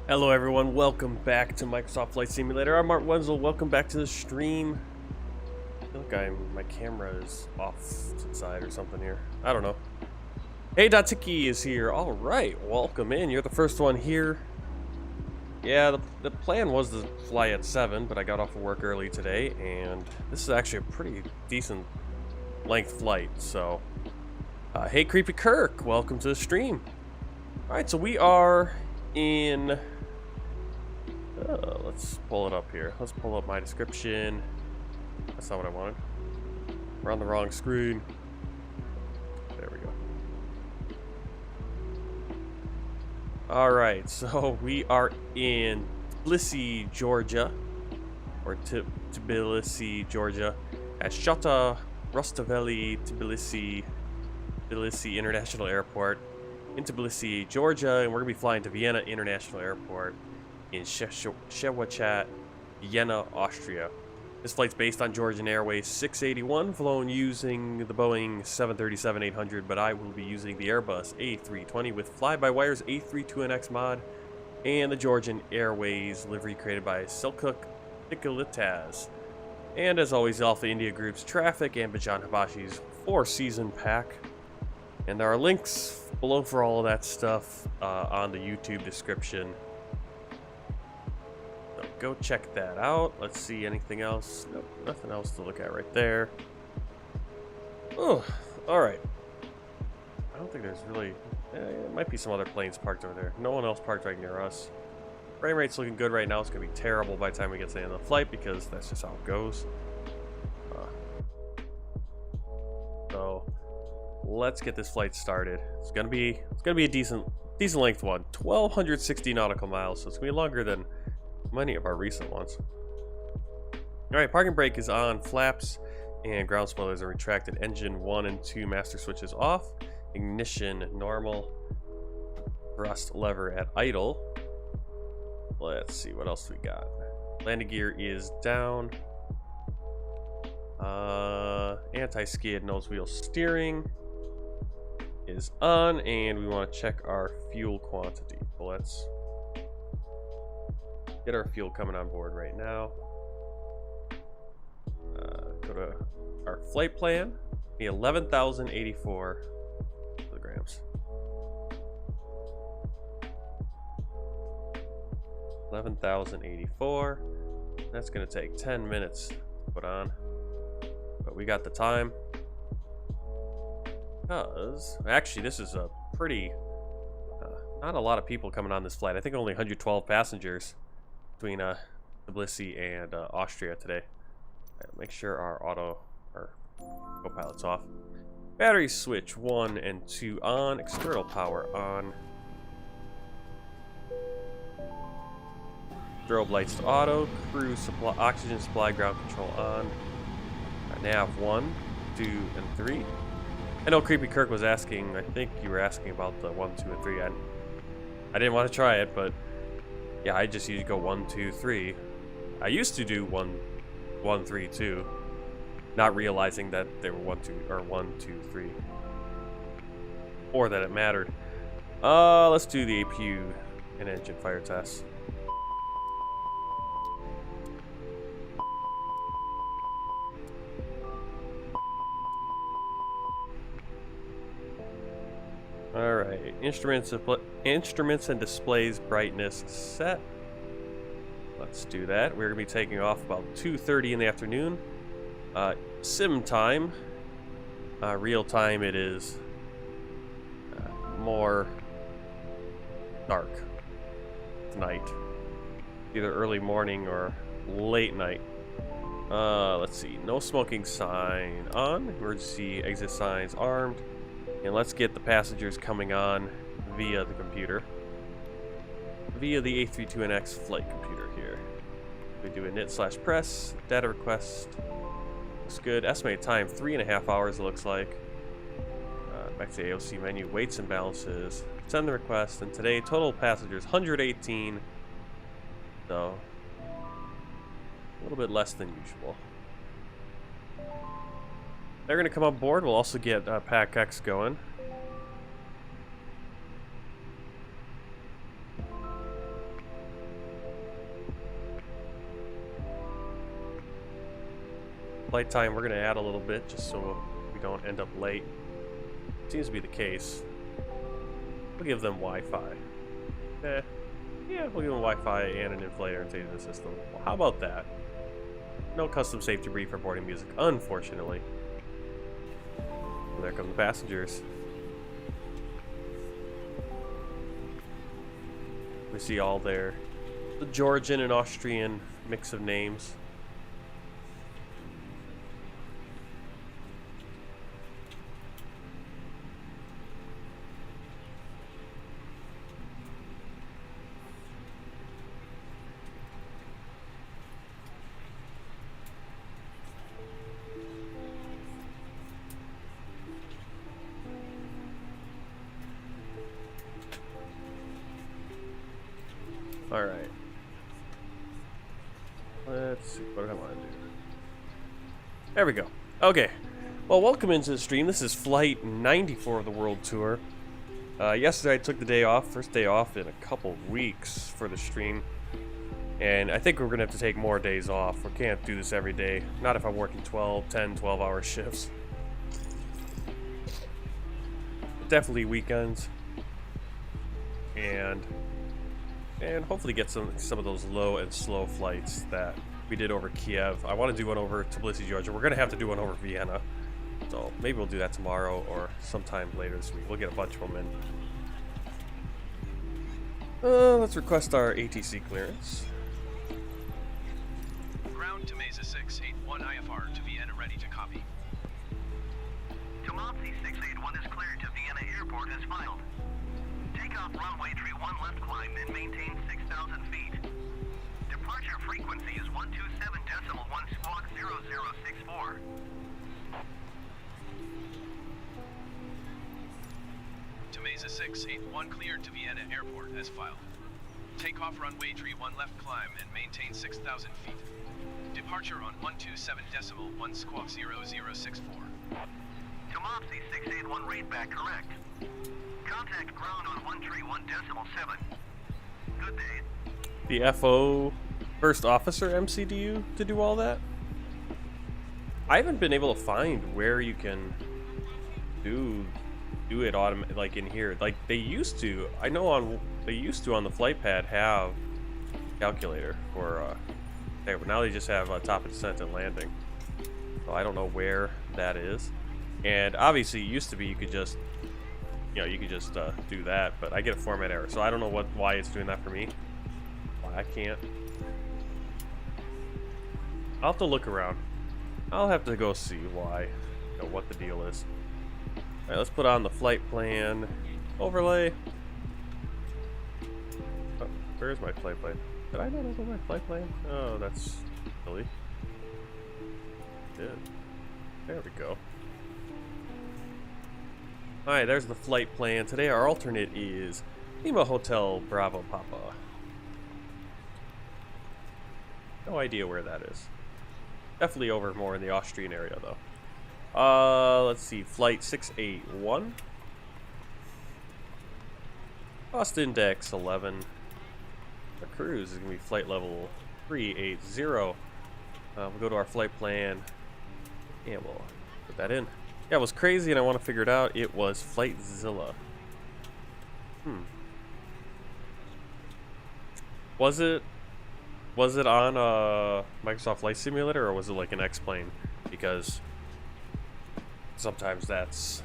Hello everyone, welcome back to Microsoft Flight Simulator. I'm Mark Wenzel, welcome back to the stream. I feel like my camera is off to the side or something here. I don't know. Hey, Atc is here. Alright, welcome in. You're the first one here. Yeah, the plan was to fly at 7, but I got off of work early today, and this is actually a pretty decent length flight, so... hey, Creepy Kirk, welcome to the stream. Alright, so we are in... let's pull it up here. Let's pull up my description. That's not what I wanted. We're on the wrong screen. There we go. Alright, so we are in Tbilisi, Georgia. Or Tbilisi, Georgia. At Shota Rustaveli Tbilisi International Airport. In Tbilisi, Georgia. And we're going to be flying to Vienna International Airport in Szewachat, Vienna, Austria. This flight's based on Georgian Airways 681, flown using the Boeing 737-800, but I will be using the Airbus A320 with FlyByWire's A32NX mod and the Georgian Airways livery created by Selçuk Nikolitas. And as always, Alpha India Group's Traffic and Bajan Habashi's 4-season pack. And there are links below for all of that stuff on the YouTube description. Go check that out. Let's see anything else. Nope, nothing else to look at right there. Oh, alright. I don't think there's really... there might be some other planes parked over there. No one else parked right near us. Frame rate's looking good right now. It's going to be terrible by the time we get to the end of the flight because that's just how it goes. So, let's get this flight started. It's gonna be a decent length one. 1,260 nautical miles, so it's going to be longer than many of our recent ones. Alright, parking brake is on, flaps and ground spoilers are retracted, engine 1 and 2 master switches off, ignition normal, thrust lever at idle. Let's see what else we got. Landing gear is down, anti-skid nose wheel steering is on, and we want to check our fuel quantity. Well, let's get our fuel coming on board right now. Go to our flight plan. The 11,084 kilograms. 11,084. That's going to take 10 minutes to put on. But we got the time. Because, actually, this is a pretty... not a lot of people coming on this flight. I think only 112 passengers between Tbilisi and Austria today. Right, make sure our co-pilot's off. Battery switch 1 and 2 on. External power on. Strobe lights to auto. Crew supply, oxygen supply, ground control on. Nav 1, 2, and 3. I know Creepy Kirk was asking. I think you were asking about the 1, 2, and 3. I didn't want to try it, but yeah, I just usually go 1, 2, 3. I used to do 1, 3, 2, not realizing that they were 1, 2, or 1, 2, 3, or that it mattered. Let's do the APU and engine fire test. Alright, instruments and displays brightness set. Let's do that. We're going to be taking off about 2:30 in the afternoon. Sim time. Real time it is more dark tonight. Either early morning or late night. Let's see. No smoking sign on. Emergency exit signs armed. And let's get the passengers coming on via the computer. Via the A32NX flight computer here. We do init/press, data request. Looks good. Estimated time 3.5 hours, it looks like. Back to the AOC menu, weights and balances. Send the request, and today total passengers 118. So a little bit less than usual. They're going to come on board. We'll also get Pack X going. Flight time, we're going to add a little bit just so we don't end up late. Seems to be the case. We'll give them Wi-Fi. Yeah, we'll give them Wi-Fi and an inflator and the system. Well, how about that? No custom safety brief or boarding music, unfortunately. Well, there come the passengers. We see all the Georgian and Austrian mix of names. All right. Let's see what I want to do. There we go. Okay. Well, welcome into the stream. This is flight 94 of the World Tour. Yesterday I took the day off, first day off in a couple weeks for the stream. And I think we're going to have to take more days off. We can't do this every day. Not if I'm working 10, 12-hour shifts. Definitely weekends. And hopefully get some of those low and slow flights that we did over Kiev. I want to do one over Tbilisi, Georgia. We're going to have to do one over Vienna. So maybe we'll do that tomorrow or sometime later this week. We'll get a bunch of them in. Let's request our ATC clearance. Ground to Mesa 681 IFR to Vienna, ready to copy. Tbilisi 681 is cleared to Vienna Airport as filed. Takeoff runway 31 left climb and maintain 6,000 feet. Departure frequency is 127.1 squawk 0064. To Mesa 681 cleared to Vienna Airport as filed. Takeoff runway 31 left climb and maintain 6,000 feet. Departure on 127.1 squawk 0064. Tbilisi 681 read back correct. Contact ground on 131.7. Good day. The FO first officer MCDU to do all that? I haven't been able to find where you can do it like in here. Like they used to. I know they used to on the flight pad have calculator for now they just have top of descent and landing. So I don't know where that is. And obviously it used to be you could just do that, but I get a format error, so I don't know why it's doing that for me. Why I can't. I'll have to look around. I'll have to go see why, what the deal is. All right, let's put on the flight plan overlay. Oh, where's my flight plan? Did I not open my flight plan? Oh, that's silly. Did. There we go. Alright, there's the flight plan. Today our alternate is Lima Hotel Bravo Papa. No idea where that is. Definitely over more in the Austrian area though. Let's see, flight 681. Cost index 11. Our cruise is going to be flight level 380. We'll go to our flight plan and we'll put that in. Yeah, it was crazy and I want to figure it out. It was Flightzilla. Was it on Microsoft Flight Simulator or was it like an X-Plane? Because sometimes that's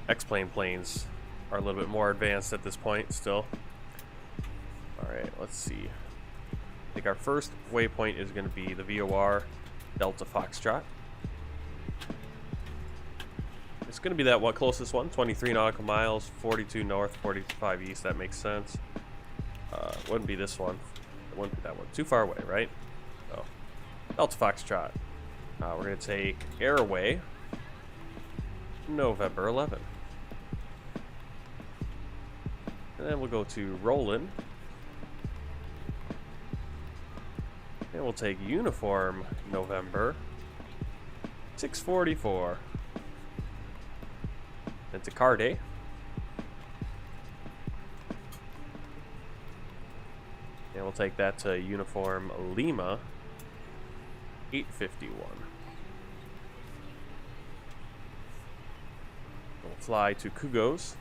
X-Plane planes are a little bit more advanced at this point still. Alright, let's see. I think our first waypoint is going to be the VOR Delta Foxtrot. It's going to be that closest one, 23 nautical miles, 42 north, 45 east. That makes sense. It wouldn't be this one. It wouldn't be that one. Too far away, right? So, Delta Foxtrot. We're going to take Airway, November 11. And then we'll go to Roland. And we'll take Uniform, November, 644. And to Carde. And we'll take that to Uniform Lima, 851. We'll fly to Kugos.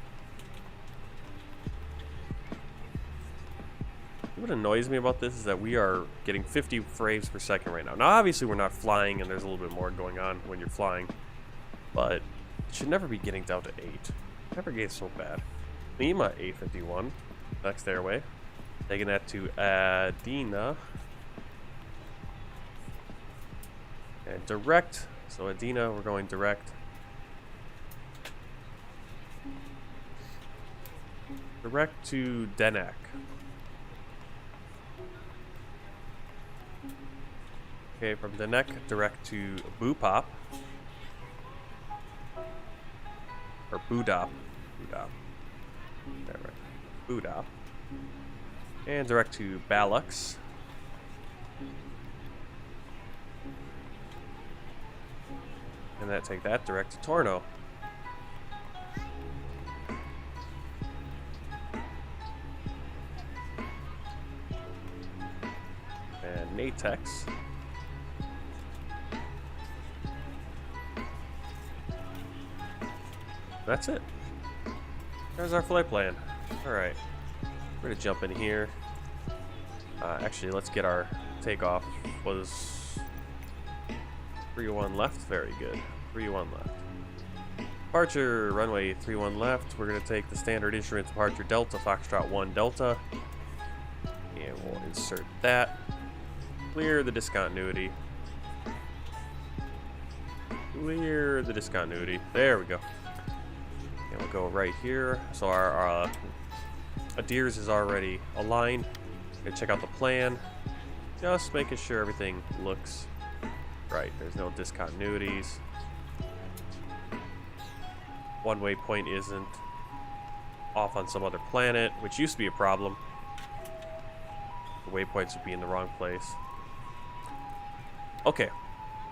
What annoys me about this is that we are getting 50 frames per second right now. Now, obviously, we're not flying, and there's a little bit more going on when you're flying, but it should never be getting down to 8. Never gets so bad. Lima 851, next airway. Taking that to Adina. And direct. So Adina, we're going direct. Direct to Denak. Okay, from Denak, direct to Bupop. Or Budop. Budop. There, right. Budop. And direct to Balux. And that take that direct to Torno. And Natex. That's it. There's our flight plan. Alright. We're gonna jump in here. Actually, let's get our takeoff. Was 301 left? Very good. 301 left. Departure, runway 31 left. We're gonna take the standard instrument departure Delta, Foxtrot 1 Delta. And we'll insert that. Clear the discontinuity. Clear the discontinuity. There we go. And we'll go right here. So our ADIRS is already aligned. Gonna check out the plan. Just making sure everything looks right. There's no discontinuities. One waypoint isn't off on some other planet, which used to be a problem. The waypoints would be in the wrong place. Okay,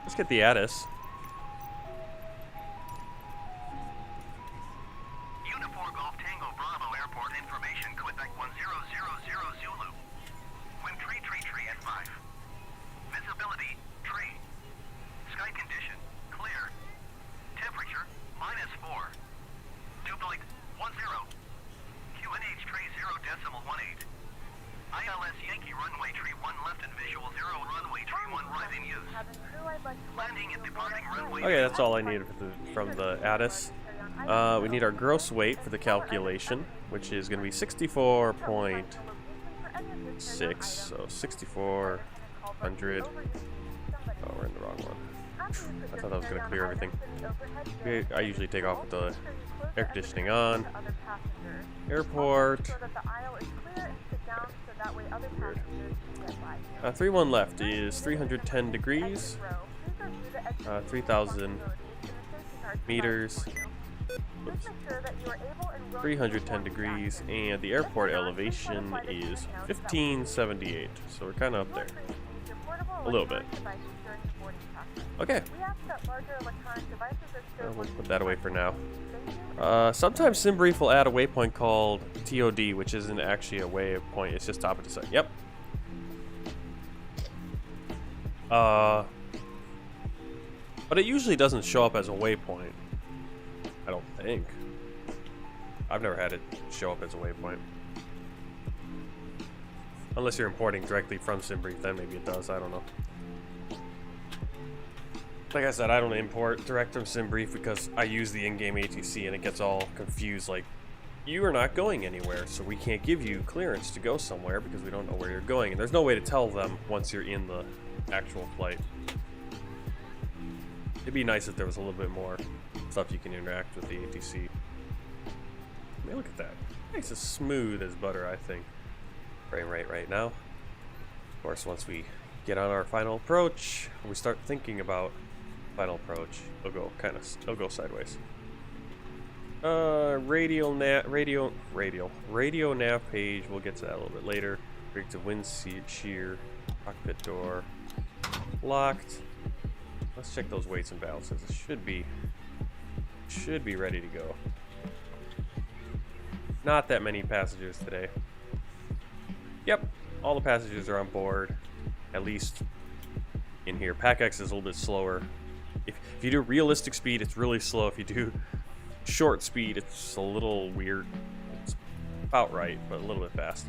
let's get the ATIS. Unifor Golf Tango Bravo Airport information, Quebec 1000 Zulu. Wind tree at 5. Visibility, tree. Sky condition, clear. Temperature, -4. Dew point, 10. QNH tray 0.18. ILS Yankee runway tree 1 left and visual 0 runway tree 1 right in use. Landing and departing runway. Okay, that's all I needed from the ATIS. We need our gross weight for the calculation, which is going to be 64.6. So 6,400. Oh, we're in the wrong one. I thought that was going to clear everything. Okay, I usually take off with the air conditioning on. Airport. Weird. 31 left is 310 degrees. 3,000 meters. Oops. 310 degrees, and the airport elevation is 1578. So we're kind of up there. A little bit. Okay. We'll put that away for now. Sometimes SimBrief will add a waypoint called TOD, which isn't actually a waypoint, it's just top of the set. Yep. But it usually doesn't show up as a waypoint. I don't think. I've never had it show up as a waypoint. Unless you're importing directly from SimBrief, then maybe it does, I don't know. Like I said, I don't import direct from SimBrief because I use the in-game ATC and it gets all confused, like, you are not going anywhere, so we can't give you clearance to go somewhere because we don't know where you're going. And there's no way to tell them once you're in the actual flight. It'd be nice if there was a little bit more stuff you can interact with the ATC. I mean, look at that. Nice as smooth as butter, I think. Frame rate right now. Of course, once we get on our final approach, we start thinking about final approach, it'll go sideways. Radio nav page, we'll get to that a little bit later. Rig to wind shear, cockpit door locked. Let's check those weights and balances. It should be ready to go. Not that many passengers today. Yep, all the passengers are on board. At least in here. PAC-X is a little bit slower. If you do realistic speed, it's really slow. If you do short speed, it's a little weird. It's about right, but a little bit fast.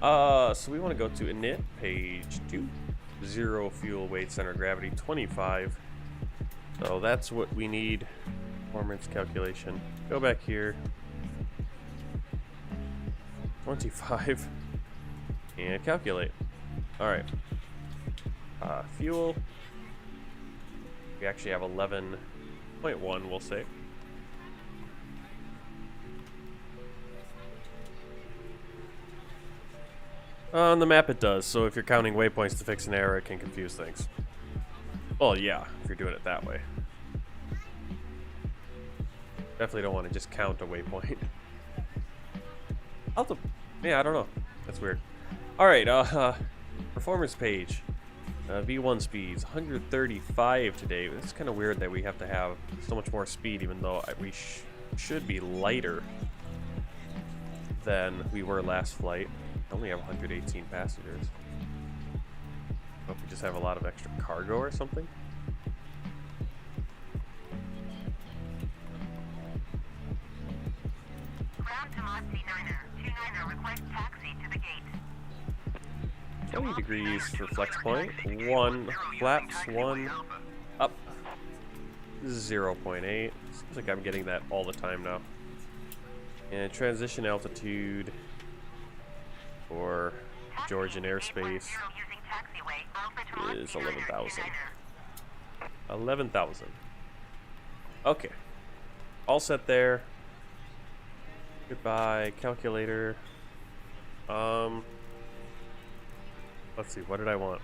So we want to go to init, page 2. 0 fuel weight center gravity 25. So that's what we need. Performance calculation. Go back here. 25. And calculate. Alright. Fuel. We actually have 11.1, we'll say. On the map it does, so if you're counting waypoints to fix an error, it can confuse things. Well, yeah, if you're doing it that way. Definitely don't want to just count a waypoint. Yeah, I don't know. That's weird. Alright, performance page. V1 speeds, 135 today. It's kind of weird that we have to have so much more speed, even though we should be lighter than we were last flight. I only have 118 passengers. Hope we just have a lot of extra cargo or something. Ground Tbilisi 29er request taxi to the gate. 20 degrees for flex point. 1 flaps, 1 up. 0.8. Seems like I'm getting that all the time now. And transition altitude for Georgian airspace is 11,000. 11,000. Okay. All set there. Goodbye, calculator. Let's see, what did I want?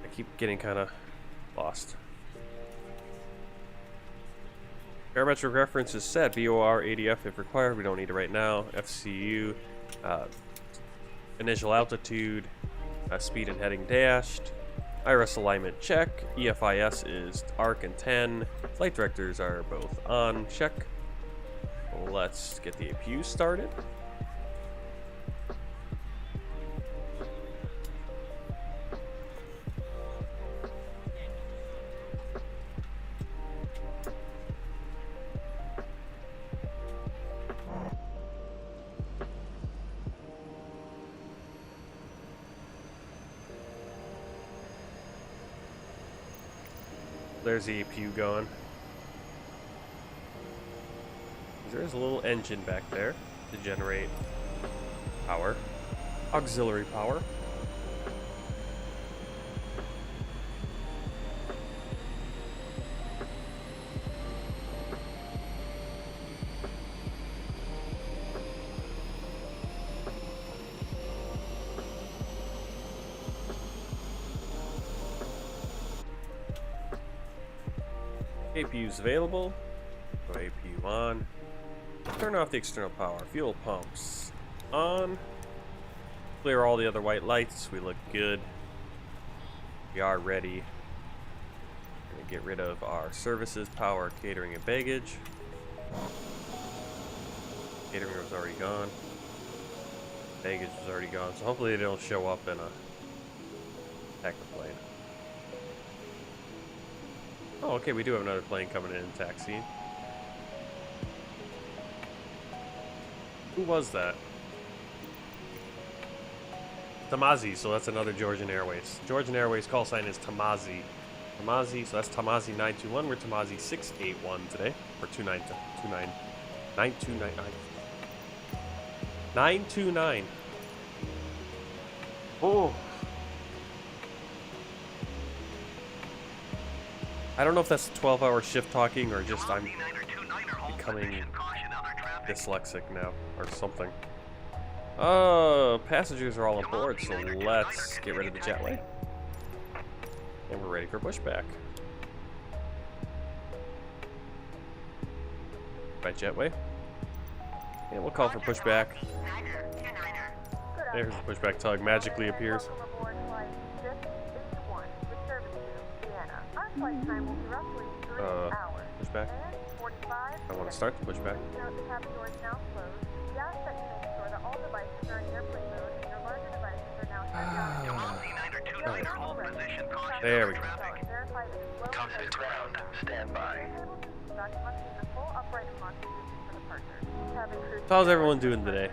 I keep getting kind of lost. Barometric reference is set. BOR, ADF if required. We don't need it right now. FCU. Initial altitude. Speed and heading dashed. IRS alignment check. EFIS is ARC and 10. Flight directors are both on. Check. Let's get the APU started. There's the APU going. There's a little engine back there to generate power, auxiliary power. APU's available. Go APU on. Turn off the external power. Fuel pumps on. Clear all the other white lights. We look good. We are ready. Gonna get rid of our services, power, catering, and baggage. Catering was already gone. Baggage was already gone. So hopefully they don't show up in a hacker plane. Oh, okay, we do have another plane coming in and taxiing. Who was that? Tamazi, so that's another Georgian Airways. Georgian Airways call sign is Tamazi. Tamazi, so that's Tamazi 921. We're Tamazi 681 today. Or 929. 929. Oh. I don't know if that's 12-hour shift talking or just I'm becoming dyslexic now or something. Passengers are all on board, so let's get rid of the jetway. And we're ready for pushback. By jetway. And we'll call for pushback. There's the pushback tug magically appears. Pushback. I want to start the pushback. There we go. Cockpit ground, stand by. How's everyone doing today?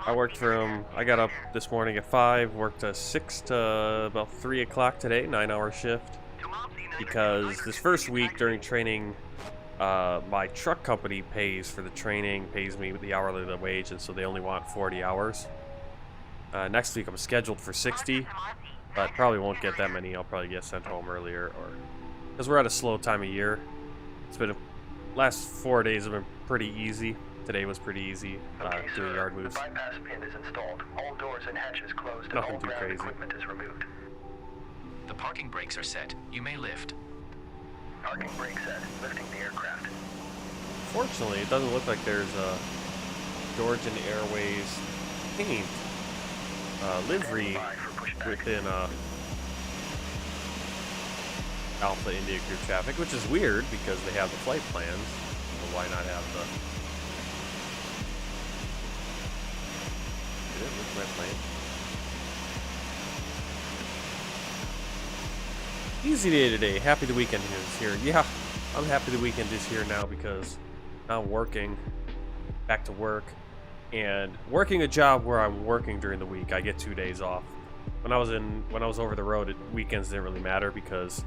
I got up this morning at 5, worked 6 to about 3 o'clock today, 9-hour shift. Because this first week during training, my truck company pays for the training, pays me the hourly wage, and so they only want 40 hours. Next week I'm scheduled for 60, but probably won't get that many. I'll probably get sent home earlier, or because we're at a slow time of year. It's been last 4 days have been pretty easy. Today was pretty easy, doing yard moves. The bypass pin is installed. All doors and hatches closed. Nothing and all too ground crazy. equipment is removed. The parking brakes are set. You may lift. Parking brake set. Lifting the aircraft. Fortunately, it doesn't look like there's a Georgian Airways paint livery within Alpha India Group traffic, which is weird because they have the flight plans. So why not have the? Where's my plane? Easy day today. Happy the weekend is here. Yeah, I'm happy the weekend is here now because I'm working, back to work, and working a job where I'm working during the week. I get 2 days off. When I was over the road, weekends didn't really matter because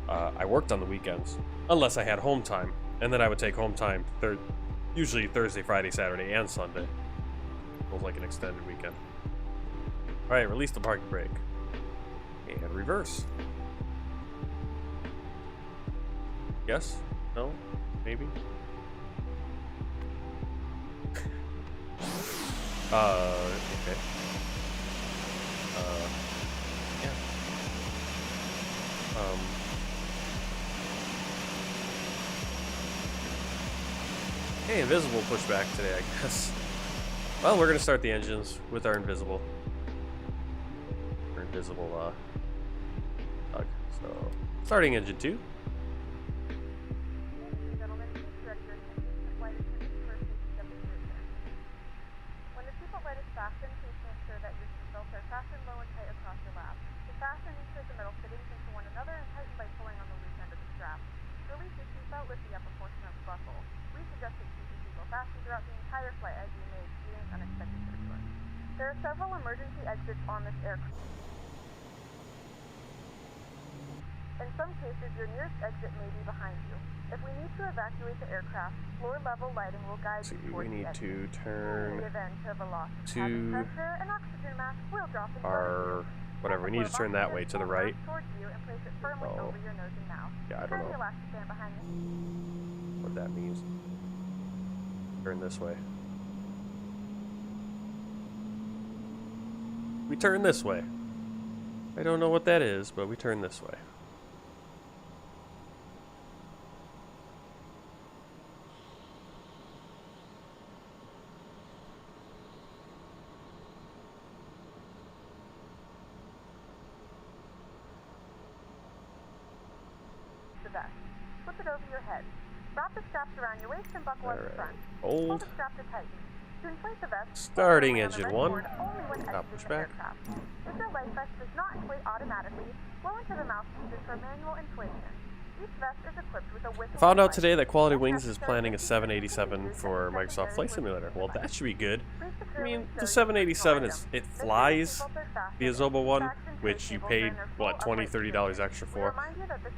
I worked on the weekends unless I had home time, and then I would take home time usually Thursday, Friday, Saturday, and Sunday. It was like an extended weekend. All right, release the parking brake and reverse. Yes? No? Maybe? Okay. Yeah. Hey, invisible pushback today, I guess. Well, we're gonna start the engines with our invisible. Tug. So, starting engine 2. There are several emergency exits on this aircraft. In some cases, your nearest exit may be behind you. If we need to evacuate the aircraft, floor level lighting will guide you towards We need the exit. to In the turn event of a loss of to cabin pressure, an oxygen mask will drop in front of our you. whatever. We need to turn that way to the right. Towards you and place it firmly Oh. over your nose and mouth. Yeah, I don't Turn know your last stand behind you. what that means. Turn this way. We turn this way. I don't know what that is, but we turn this way. The vest. Flip it over your head. Wrap the straps around your waist and buckle at the Alright. front. Pull Hold. the strap to tighten. To inflate the vest, Starting pull on the engine red 1. cord only when Stop, exiting push the back. aircraft. If your life vest does not inflate automatically, blow into the mouthpieces for manual inflation. Each vest is equipped with a whistle. Found out device. today that Quality Wings is planning a 787 for Microsoft Flight Simulator. Well, that should be good. I mean, the 787 it flies the Azoba one, which you paid what $20, $30 extra for.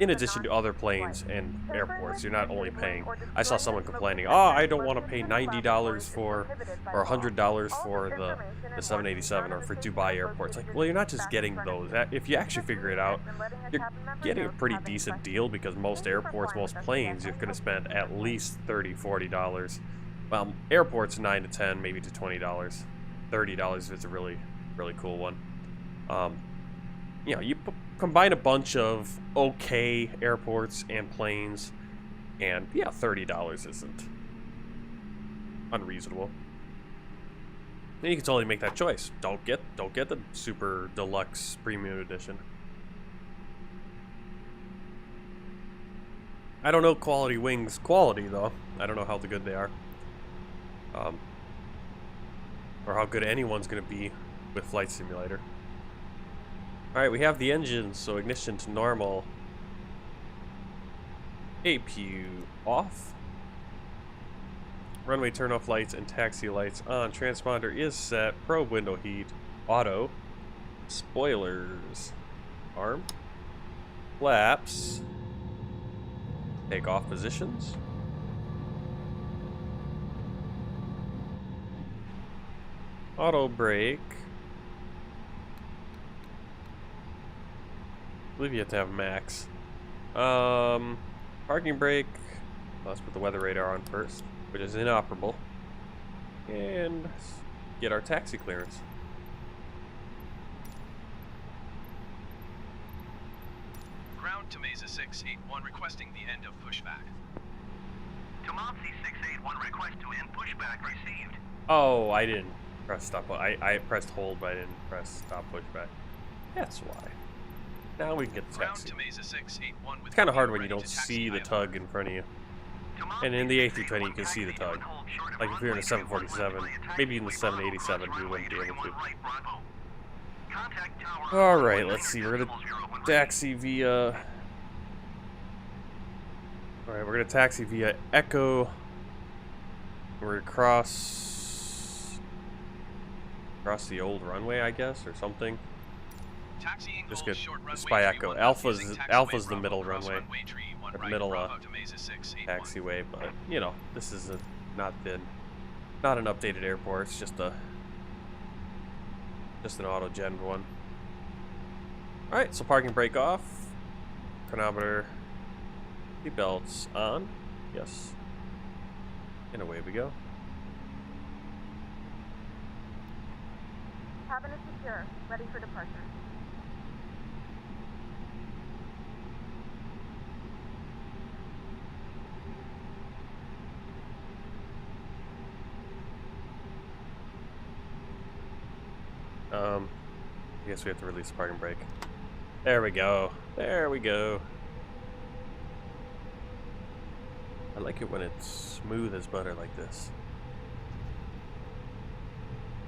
In addition to other planes and airports, you're not only paying. I saw someone complaining, "Oh, I don't want to pay $90 for or $100 for the 787 or for Dubai airports." Like, well, you're not just getting those. If you actually figure it out, you're getting a pretty decent deal because most airports, most planes, you're going to spend at least $30, $40. Well, airports 9 to 10, maybe to $20, $30 if it's a really, really cool one. You know, you combine a bunch of okay airports and planes, and yeah, $30 isn't unreasonable. Then you can totally make that choice. Don't get the super deluxe premium edition. I don't know Quality Wings quality though. I don't know how good they are, or how good anyone's gonna be with Flight Simulator. Alright, we have the engine, so ignition to normal. APU off. Runway turn-off lights and taxi lights on. Transponder is set. Probe window heat. Auto. Spoilers. Arm. Flaps. Takeoff positions. Auto brake. I believe you have to have max. Parking brake. Let's put the weather radar on first, which is inoperable. And get our taxi clearance. Ground to Mesa 681 requesting the end of pushback. To Mopsy 681, request to end pushback received. Oh, I didn't press stop. I pressed hold, but I didn't press stop pushback. That's why. Now we can get the Ground taxi. to Mesa 681 with It's kind of hard when you ready don't to taxi see the ILR. tug in front of you. And in the A320 you can see the tug. Like if you're in a 747, maybe in the 787 we wouldn't be able to. Alright, let's see. We're gonna taxi via... Alright, we're gonna taxi via Echo. We're gonna cross the old runway, I guess, or something. Taxiing Just hold get short just runway by 31 Echo. Alpha's using Alpha's taxiway the middle Bravo, cross runway, runway 31 or right, middle Bravo to Mesa 681. taxiway, but you know, this is not an updated airport. It's just an auto gen one. All right, so parking brake off, chronometer, seatbelts on, yes, and away we go. Cabin is secure, ready for departure. I guess we have to release the parking brake. There we go. There we go. I like it when it's smooth as butter like this.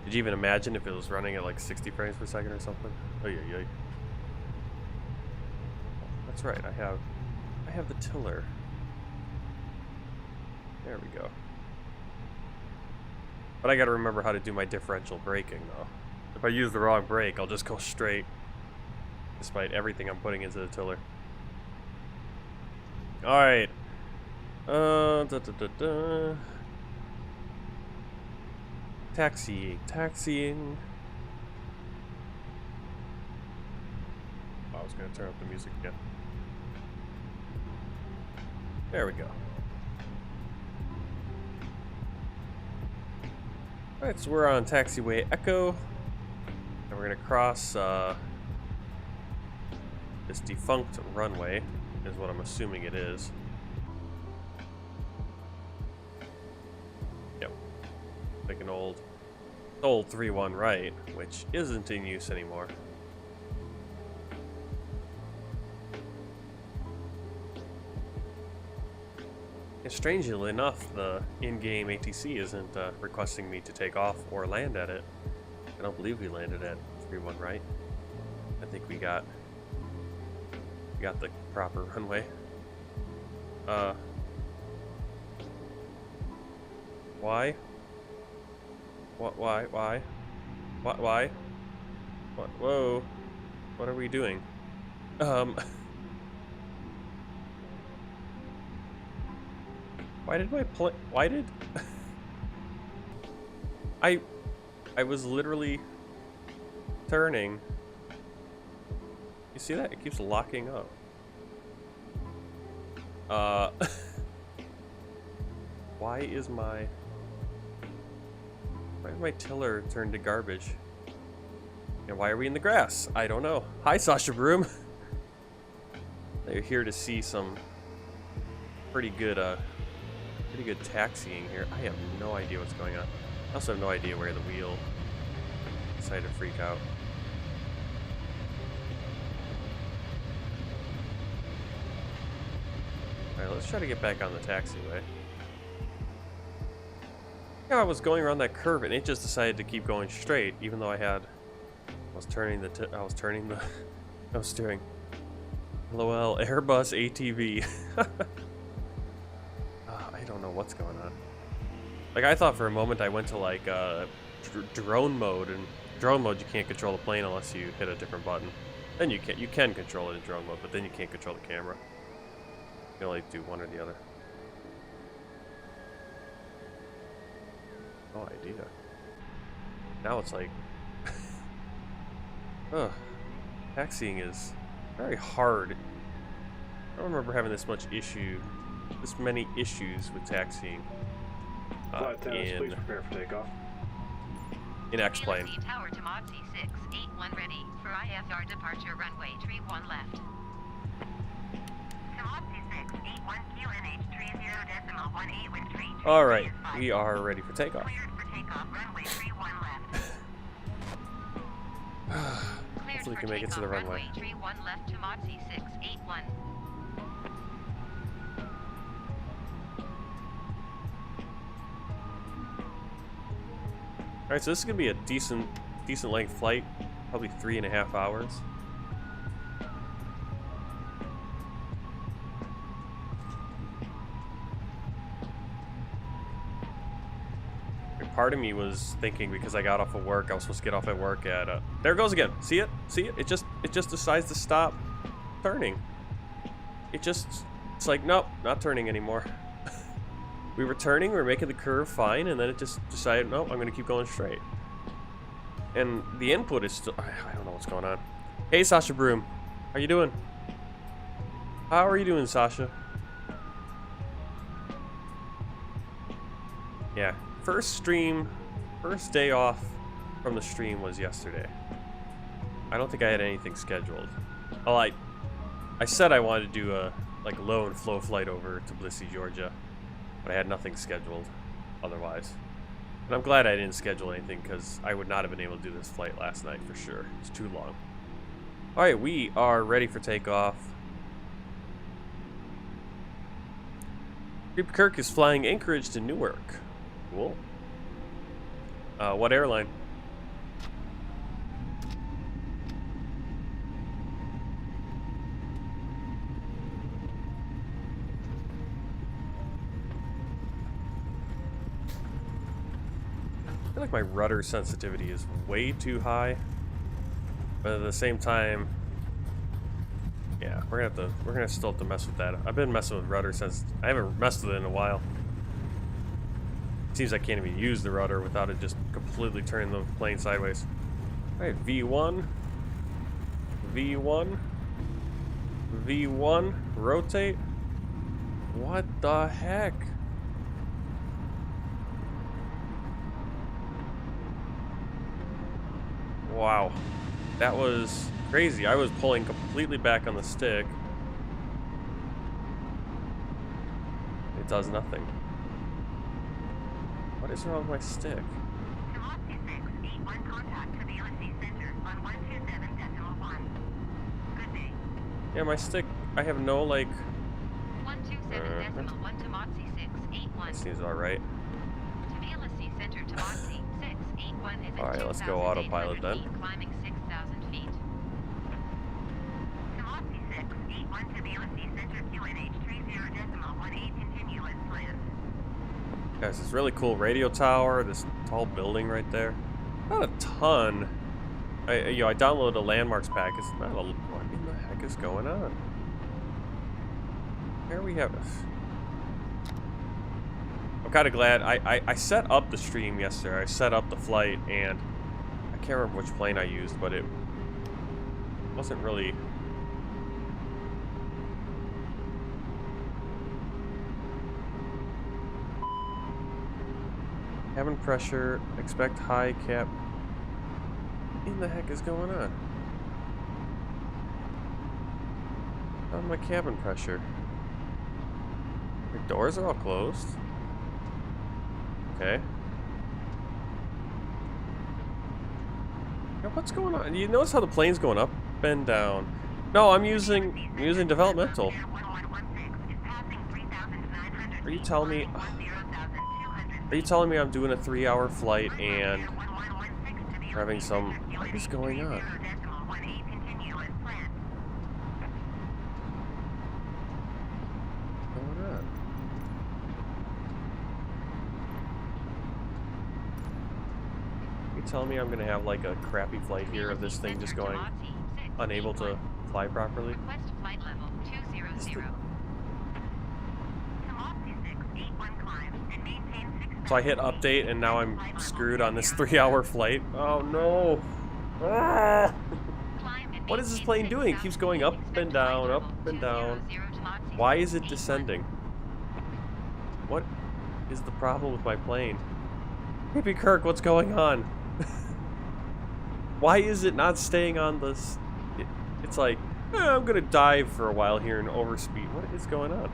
Did you even imagine if it was running at like 60 frames per second or something? Oh yeah, yeah. That's right. I have the tiller. There we go. But I got to remember how to do my differential braking though. If I use the wrong brake, I'll just go straight, despite everything I'm putting into the tiller. All right. Taxiing. Oh, I was gonna turn up the music again. There we go. All right, so we're on Taxiway Echo. And we're gonna cross this defunct runway, is what I'm assuming it is. Yep. Like an old 3-1 right, which isn't in use anymore. And strangely enough, the in-game ATC isn't requesting me to take off or land at it. I don't believe we landed at 3-1 right. I think we got the proper runway. Why? What? Why? What? Why? What? Whoa! What are we doing? Why did my plane? Why did? I was literally turning. You see that? It keeps locking up. Why is my tiller turned to garbage? And why are we in the grass? I don't know. Hi, Sasha Broom. They're here to see some pretty good taxiing here. I have no idea what's going on. I also have no idea where the wheel decided to freak out. Alright, let's try to get back on the taxiway. Yeah, I was going around that curve and it just decided to keep going straight, even though I was turning the No steering. LOL, Airbus ATV. I don't know what's going on. Like, I thought for a moment I went to like drone mode, and drone mode you can't control the plane unless you hit a different button. Then you can control it in drone mode, but then you can't control the camera. You can only do one or the other. No idea. Now it's like, taxiing is very hard. I don't remember having this many issues with taxiing please prepare for takeoff. in X-plane. Tower to Mod C681 ready for IFR departure runway 31 left. To Mod C681 QNH 30.18 wind 3. All right, we are ready for takeoff. Cleared for takeoff, runway 31 left. Hopefully we can make it to the runway. 31 left to Mod C681. All right, so this is gonna be a decent length flight, probably 3.5 hours. Part of me was thinking, because I got off of work, I was supposed to get off at work at there it goes again. See it? See it? It just decides to stop turning. It's like, nope, not turning anymore. We were turning, we were making the curve fine, and then it just decided, nope, I'm gonna keep going straight. And the input is still, I don't know what's going on. Hey, Sasha Broom, how you doing? How are you doing, Sasha? Yeah. First day off from the stream was yesterday. I don't think I had anything scheduled. Oh, I said I wanted to do a like low and flow flight over to Tbilisi, Georgia, but I had nothing scheduled otherwise. And I'm glad I didn't schedule anything, because I would not have been able to do this flight last night for sure. It's too long. All right, we are ready for takeoff. Creep Kirk is flying Anchorage to Newark. Cool. What airline? I feel like my rudder sensitivity is way too high, but at the same time, yeah, we're gonna still have to mess with that. I've been messing with rudder since I haven't messed with it in a while. Seems I can't even use the rudder without it just completely turning the plane sideways. Alright, V1. V1. V1. Rotate. What the heck? Wow. That was crazy. I was pulling completely back on the stick. It does nothing. What is wrong with my stick? To Mod C681 contact Tbilisi Center on 127.1. Good day. Yeah, my stick, I have no, like... 127.1 to Mod C681. Seems alright. Tbilisi Center to Mod C681 is at Alright, let's go autopilot then. climbing 6,000 feet. To Mod C681 Tbilisi Center QNH 30.18 continuous land. Guys, this really cool radio tower, this tall building right there. Not a ton. I downloaded a landmarks pack. It's not a... What in the heck is going on? Here we have... I'm kind of glad. I set up the stream yesterday. I set up the flight, and I can't remember which plane I used, but it wasn't really... Cabin pressure, expect high cap. What in the heck is going on? On my cabin pressure. The doors are all closed. Okay. Yeah, what's going on? You notice how the plane's going up and down? No, I'm using developmental. Are you telling me? Are you telling me I'm doing a 3-hour flight and having some... What is going on? You telling me I'm gonna have like a crappy flight here of this thing just going unable to fly properly? Request flight level 200. So I hit update and now I'm screwed on this 3-hour flight. Oh no! Ah! What is this plane doing? It keeps going up and down, up and down. Why is it descending? What is the problem with my plane? Hippie Kirk, what's going on? Why is it not staying on this? It's like, I'm gonna dive for a while here and overspeed. What is going on?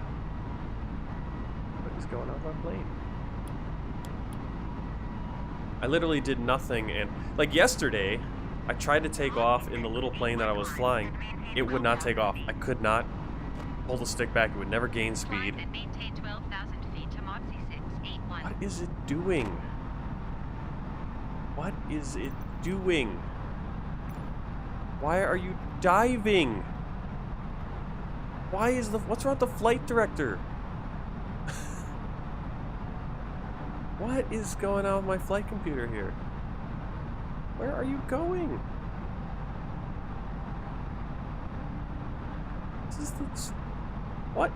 What is going on with my plane? I literally did nothing, and like yesterday, I tried to take off in the little plane that I was flying. It would not take off. I could not pull the stick back. It would never gain speed. What is it doing? What is it doing? Why are you diving? Why is what's wrong with the flight director? What is going on with my flight computer here? Where are you going? This is the... What?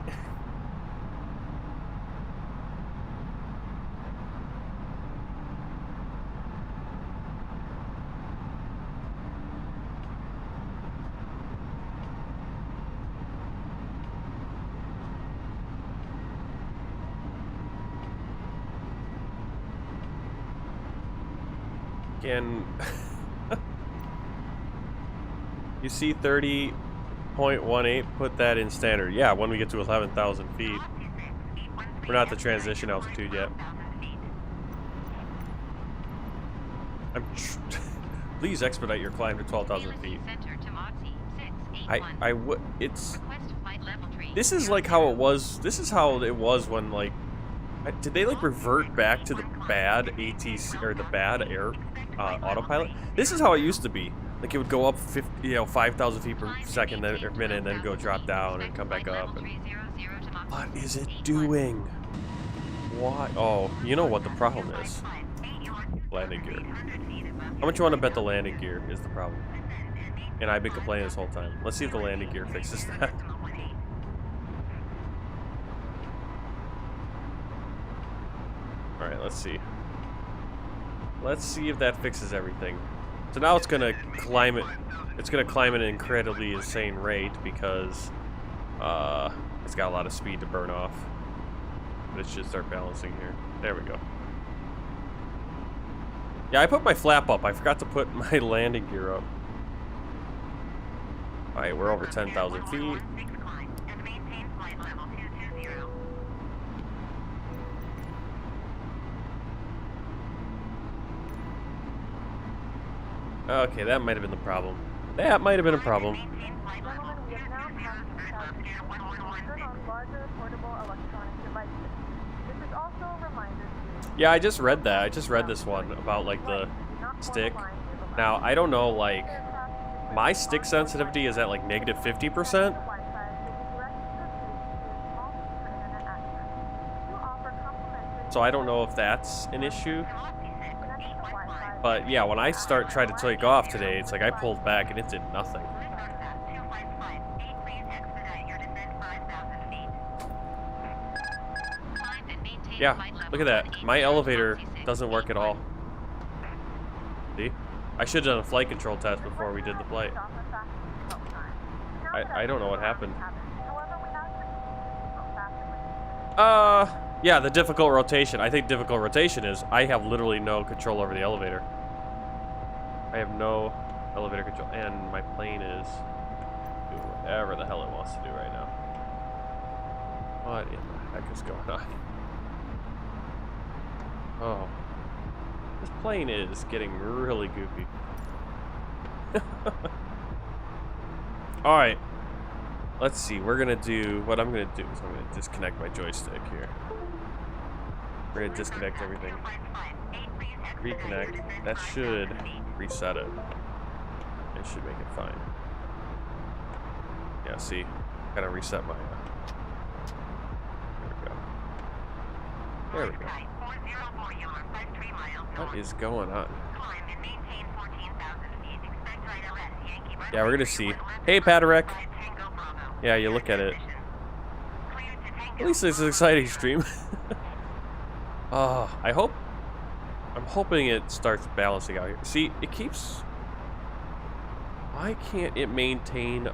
Again, you see 30.18, put that in standard. Yeah, when we get to 11,000 feet. We're not at the transition altitude yet. Please expedite your climb to 12,000 feet. I would, it's... This is like how it was, this is how it was when, like... Did they, like, revert back to the bad ATC, or the bad air autopilot? This is how it used to be. Like, it would go up 5,000 feet per second, then, or minute, and then go drop down and come back up. And what is it doing? Why? Oh, you know what the problem is. Landing gear. How much you want to bet the landing gear is the problem? And I've been complaining this whole time. Let's see if the landing gear fixes that. Alright, let's see. Let's see if that fixes everything. So now it's gonna climb it. It's gonna climb at an incredibly insane rate because it's got a lot of speed to burn off. But it should start balancing here. There we go. Yeah, I put my flap up. I forgot to put my landing gear up. Alright, we're over 10,000 feet. Okay, that might have been the problem. That might have been a problem. Yeah, I just read that. I just read this one about, like, the stick. Now, I don't know, like, my stick sensitivity is at, like, negative 50%. So I don't know if that's an issue. But yeah, when I tried to take off today, it's like I pulled back and it did nothing. Yeah, look at that. My elevator doesn't work at all. See? I should have done a flight control test before we did the flight. I don't know what happened. Yeah, the difficult rotation. I think difficult rotation is I have literally no control over the elevator. I have no elevator control, and my plane is doing whatever the hell it wants to do right now. What in the heck is going on? Oh. This plane is getting really goofy. Alright. Let's see. We're going to do... What I'm going to do is I'm going to disconnect my joystick here. We're going to disconnect everything. Reconnect. That should reset it. It should make it fine. Yeah, see? Gotta reset my... There we go. There we go. What is going on? Yeah, we're gonna see. Hey, Patarek. Yeah, you look at it. At least it's an exciting stream. I'm hoping it starts balancing out here. See, it keeps... Why can't it maintain,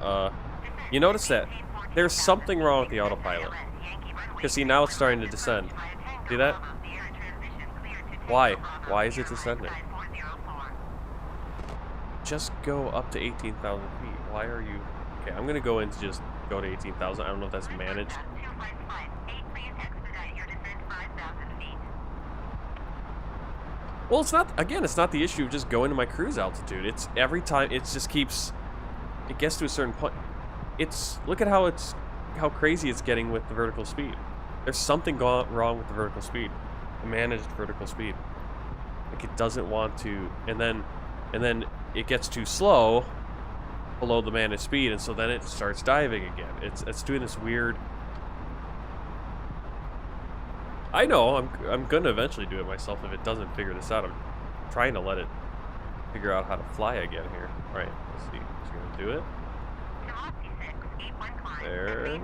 You notice that there's something wrong with the autopilot. Because see, now it's starting to descend. See that? Why? Why is it descending? Just go up to 18,000 feet. Why are you... Okay, I'm gonna go in to just go to 18,000. I don't know if that's managed. Well, it's not, again, it's not the issue of just going to my cruise altitude. It's every time, it just keeps, it gets to a certain point. Look at how crazy it's getting with the vertical speed. There's something wrong with the vertical speed, the managed vertical speed. Like it doesn't want to, and then it gets too slow below the managed speed, and so then it starts diving again. It's doing this weird. I know, I'm gonna eventually do it myself if it doesn't figure this out. I'm trying to let it figure out how to fly again here. Alright, let's see. It's gonna do it. There.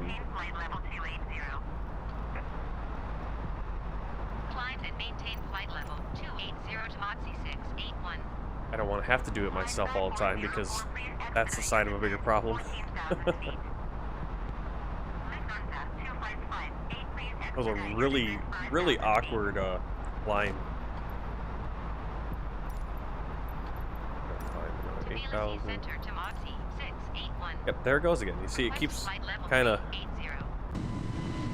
I don't want to have to do it myself all the time because that's the sign of a bigger problem. That was a really, really awkward line. 8,000. Yep, there it goes again. You see, it keeps kind of.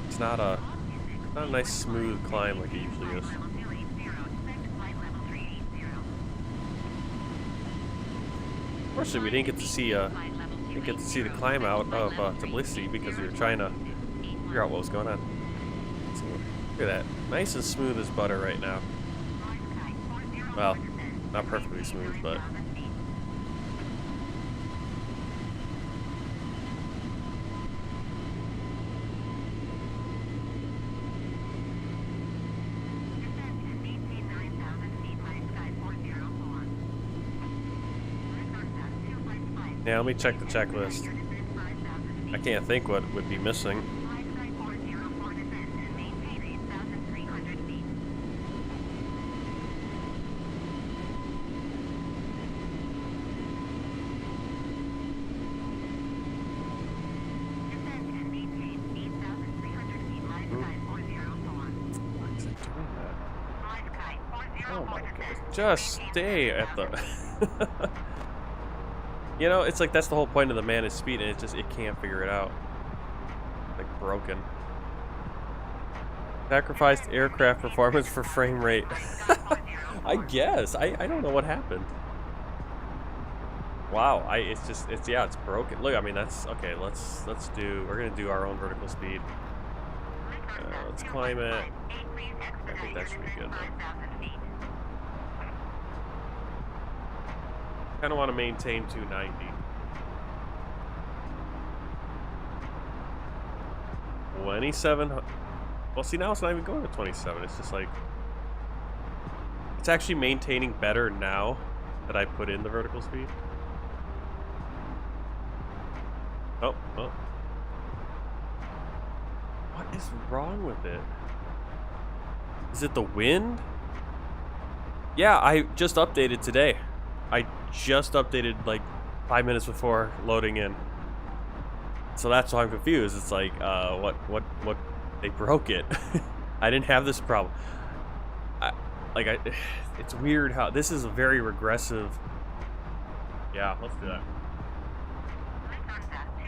It's not a nice smooth climb like it usually is. Unfortunately, we didn't get to see the climb out of Tbilisi because we were trying to figure out what was going on. Look at that. Nice and smooth as butter right now. Well, not perfectly smooth, but... Yeah, let me check the checklist. I can't think what would be missing. Oh my god. Just stay at the... You know, it's like that's the whole point of the managed speed, and it can't figure it out. Like broken. Sacrificed aircraft performance for frame rate. I guess. I don't know what happened. Wow, yeah, it's broken. Look, I mean that's okay, we're gonna do our own vertical speed. Let's climb it. I think that should be good though. I kind of want to maintain 290. Well, see, now it's not even going to 27. It's just like... It's actually maintaining better now that I put in the vertical speed. Oh. What is wrong with it? Is it the wind? Yeah, I just updated today. I just updated like 5 minutes before loading in. So that's why I'm confused. It's like, what, they broke it. I didn't have this problem. It's weird how, this is a very regressive. Yeah, let's do that.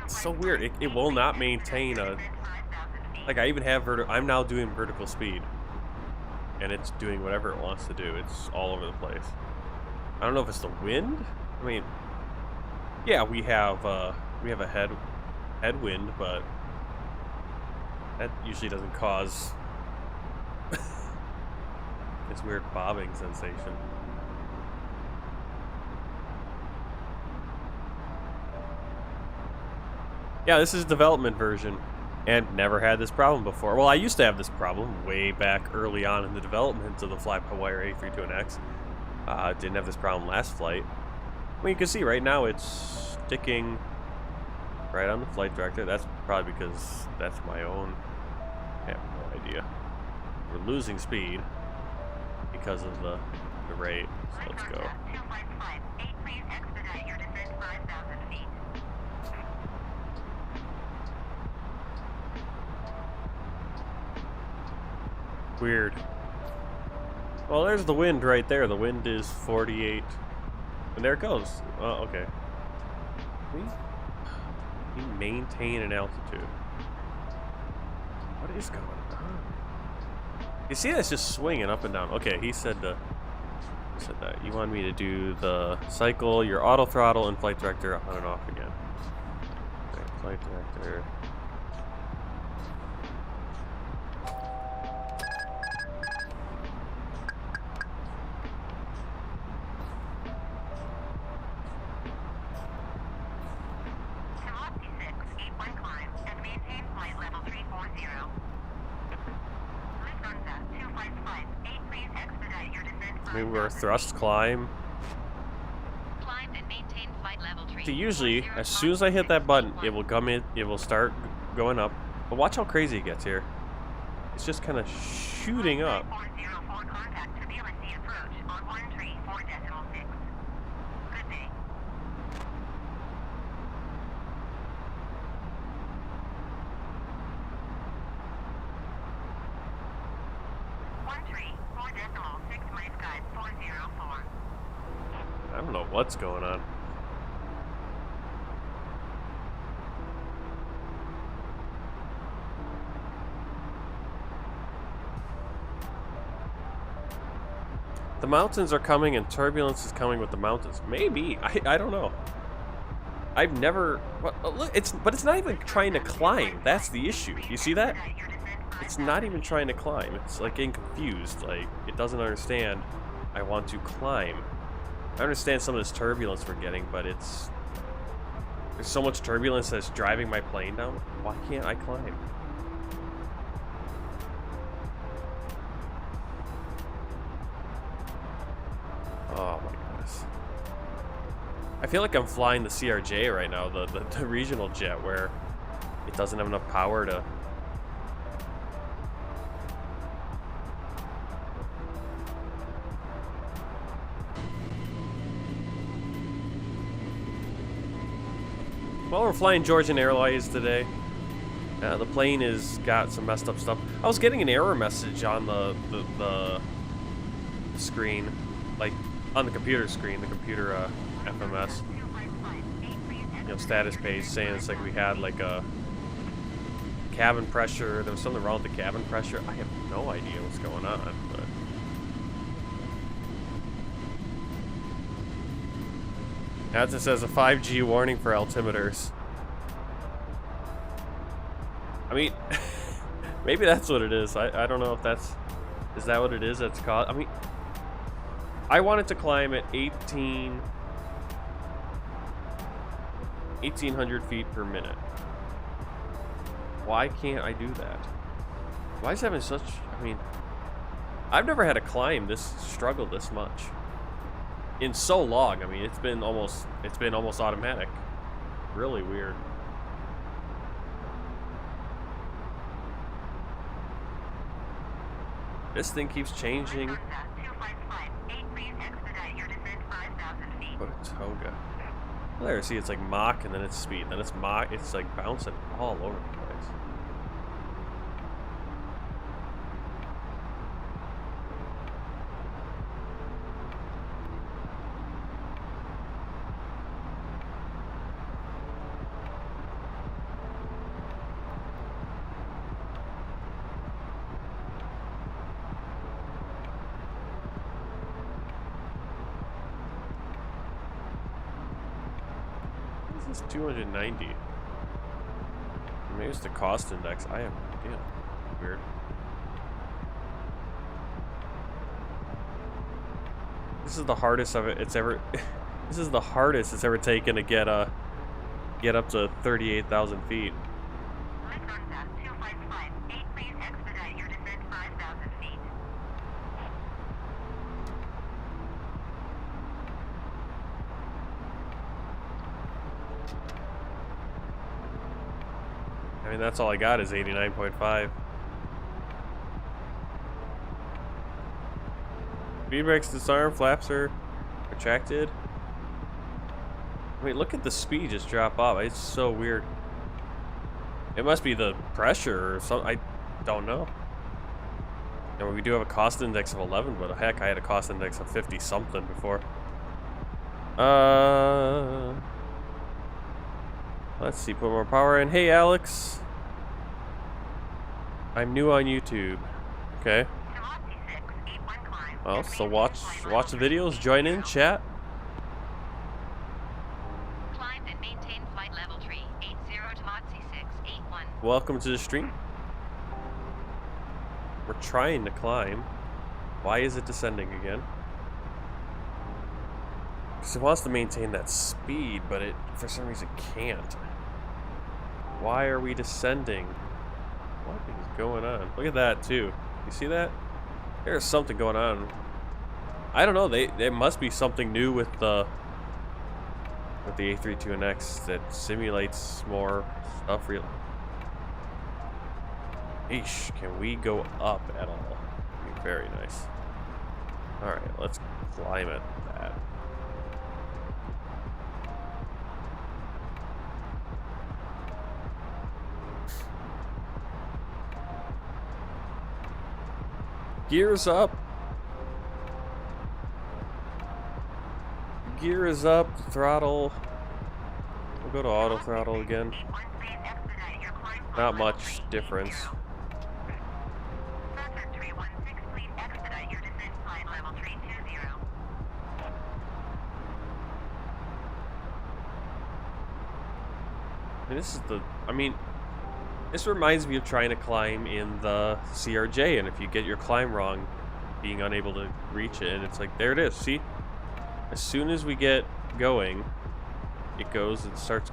It's so weird. It will not maintain a, like I even have I'm now doing vertical speed. And it's doing whatever it wants to do. It's all over the place. I don't know if it's the wind. I mean, yeah, we have a headwind, but that usually doesn't cause this weird bobbing sensation. Yeah, this is a development version, and never had this problem before. Well, I used to have this problem way back early on in the development of the FlyByWire A32NX. Didn't have this problem last flight. Well, you can see right now it's sticking right on the flight director. That's probably because that's my own. I have no idea. We're losing speed because of the rate. So let's go. 255, please expedite your descent 5,000 feet. Weird. Well, there's the wind right there. The wind is 48. And there it goes. Oh, okay. We maintain an altitude. What is going on? You see that's just swinging up and down. Okay, he said that you wanted me to do the cycle, your auto throttle, and flight director on and off again. Okay, flight director. Maybe we're thrust climb. Climb and maintain flight level 3. So usually, as soon as I hit that button, it will come in. It will start going up. But watch how crazy it gets here. It's just kind of shooting up. 404 contact Tbilisi approach on 134.6. Good day. I don't know what's going on. The mountains are coming and turbulence is coming with the mountains. Maybe. I don't know. I've never... Well, look, but it's not even trying to climb. That's the issue. You see that? It's not even trying to climb. It's like getting confused. Like, it doesn't understand I want to climb. I understand some of this turbulence we're getting, but there's so much turbulence that's driving my plane down. Why can't I climb? Oh my goodness. I feel like I'm flying the CRJ right now, the regional jet, where it doesn't have enough power to... Well, we're flying Georgian Airlines today. The plane has got some messed up stuff. I was getting an error message on the screen, like on the computer screen, the computer FMS, you know, status page, saying it's like we had like a cabin pressure. There was something wrong with the cabin pressure. I have no idea what's going on, but. As it says, a 5G warning for altimeters. I mean, maybe that's what it is. I don't know if that's... Is that what it is that's called? I mean, I wanted to climb at 1,800 feet per minute. Why can't I do that? Why is having such... I mean, I've never had a climb this struggle this much. In so long. I mean, it's been almost automatic. Really weird. This thing keeps changing. What a toga. There, see, it's like Mach and then it's speed, then it's Mach. It's like bouncing all over the place. This is 290. Maybe it's the cost index. I have no idea. Weird. This is the hardest it's ever. This is the hardest it's ever taken to get up to 38,000 feet. mean, that's all I got is 89.5. Speed brakes disarmed, flaps are retracted. Wait, look at the speed just drop off. It's so weird. It must be the pressure or something. I don't know. And we do have a cost index of 11, but heck, I had a cost index of 50 something before. Let's see, put more power in. Hey, Alex. I'm new on YouTube. Okay. Well, so watch the videos, join in, chat. Climbed and maintained flight level 380 to Mhz 681. Welcome to the stream. We're trying to climb. Why is it descending again? Because it wants to maintain that speed, but it for some reason can't. Why are we descending? What is going on? Look at that too. You see that? There's something going on. I don't know. There must be something new with the A32NX that simulates more stuff. Really. Eesh, can we go up at all? That'd be very nice. All right, let's climb at that. Gears up. Gear is up. Throttle. We'll go to auto throttle again. Not much difference. This is the, I mean, this reminds me of trying to climb in the CRJ, and if you get your climb wrong, being unable to reach it, and it's like, there it is, see? As soon as we get going, it goes and starts.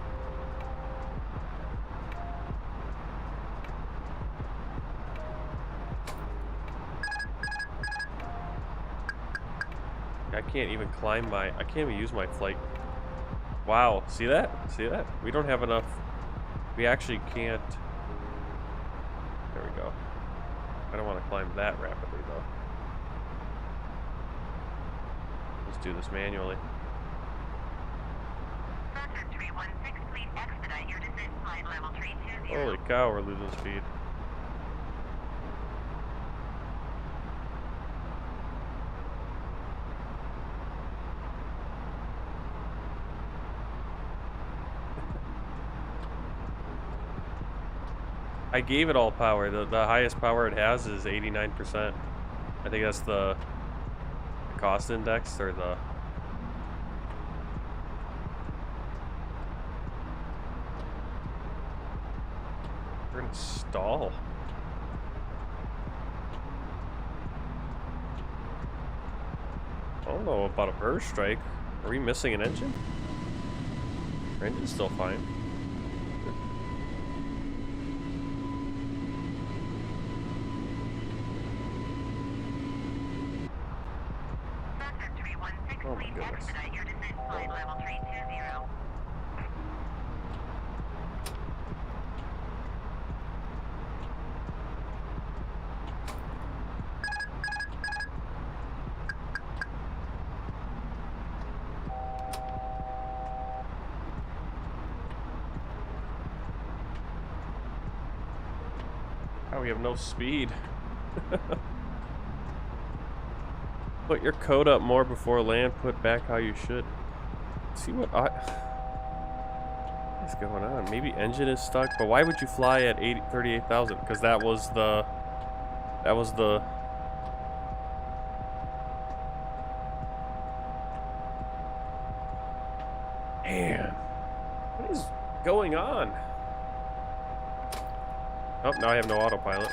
I can't even climb my, I can't even use my flight. Wow, see that? See that? We don't have enough. We actually can't. There we go. I don't want to climb that rapidly though. Let's do this manually. Holy cow, we're losing speed. I gave it all power. The highest power it has is 89%. I think that's the cost index, or the... We're gonna stall. I don't know about a burst strike. Are we missing an engine? Our engine's still fine. Oh my goodness. Oh, we have no speed. Put your code up more before land. Put back how you should. See what is going on? Maybe engine is stuck. But why would you fly at 38,000? Because that was the. Man, what is going on? Oh, now I have no autopilot.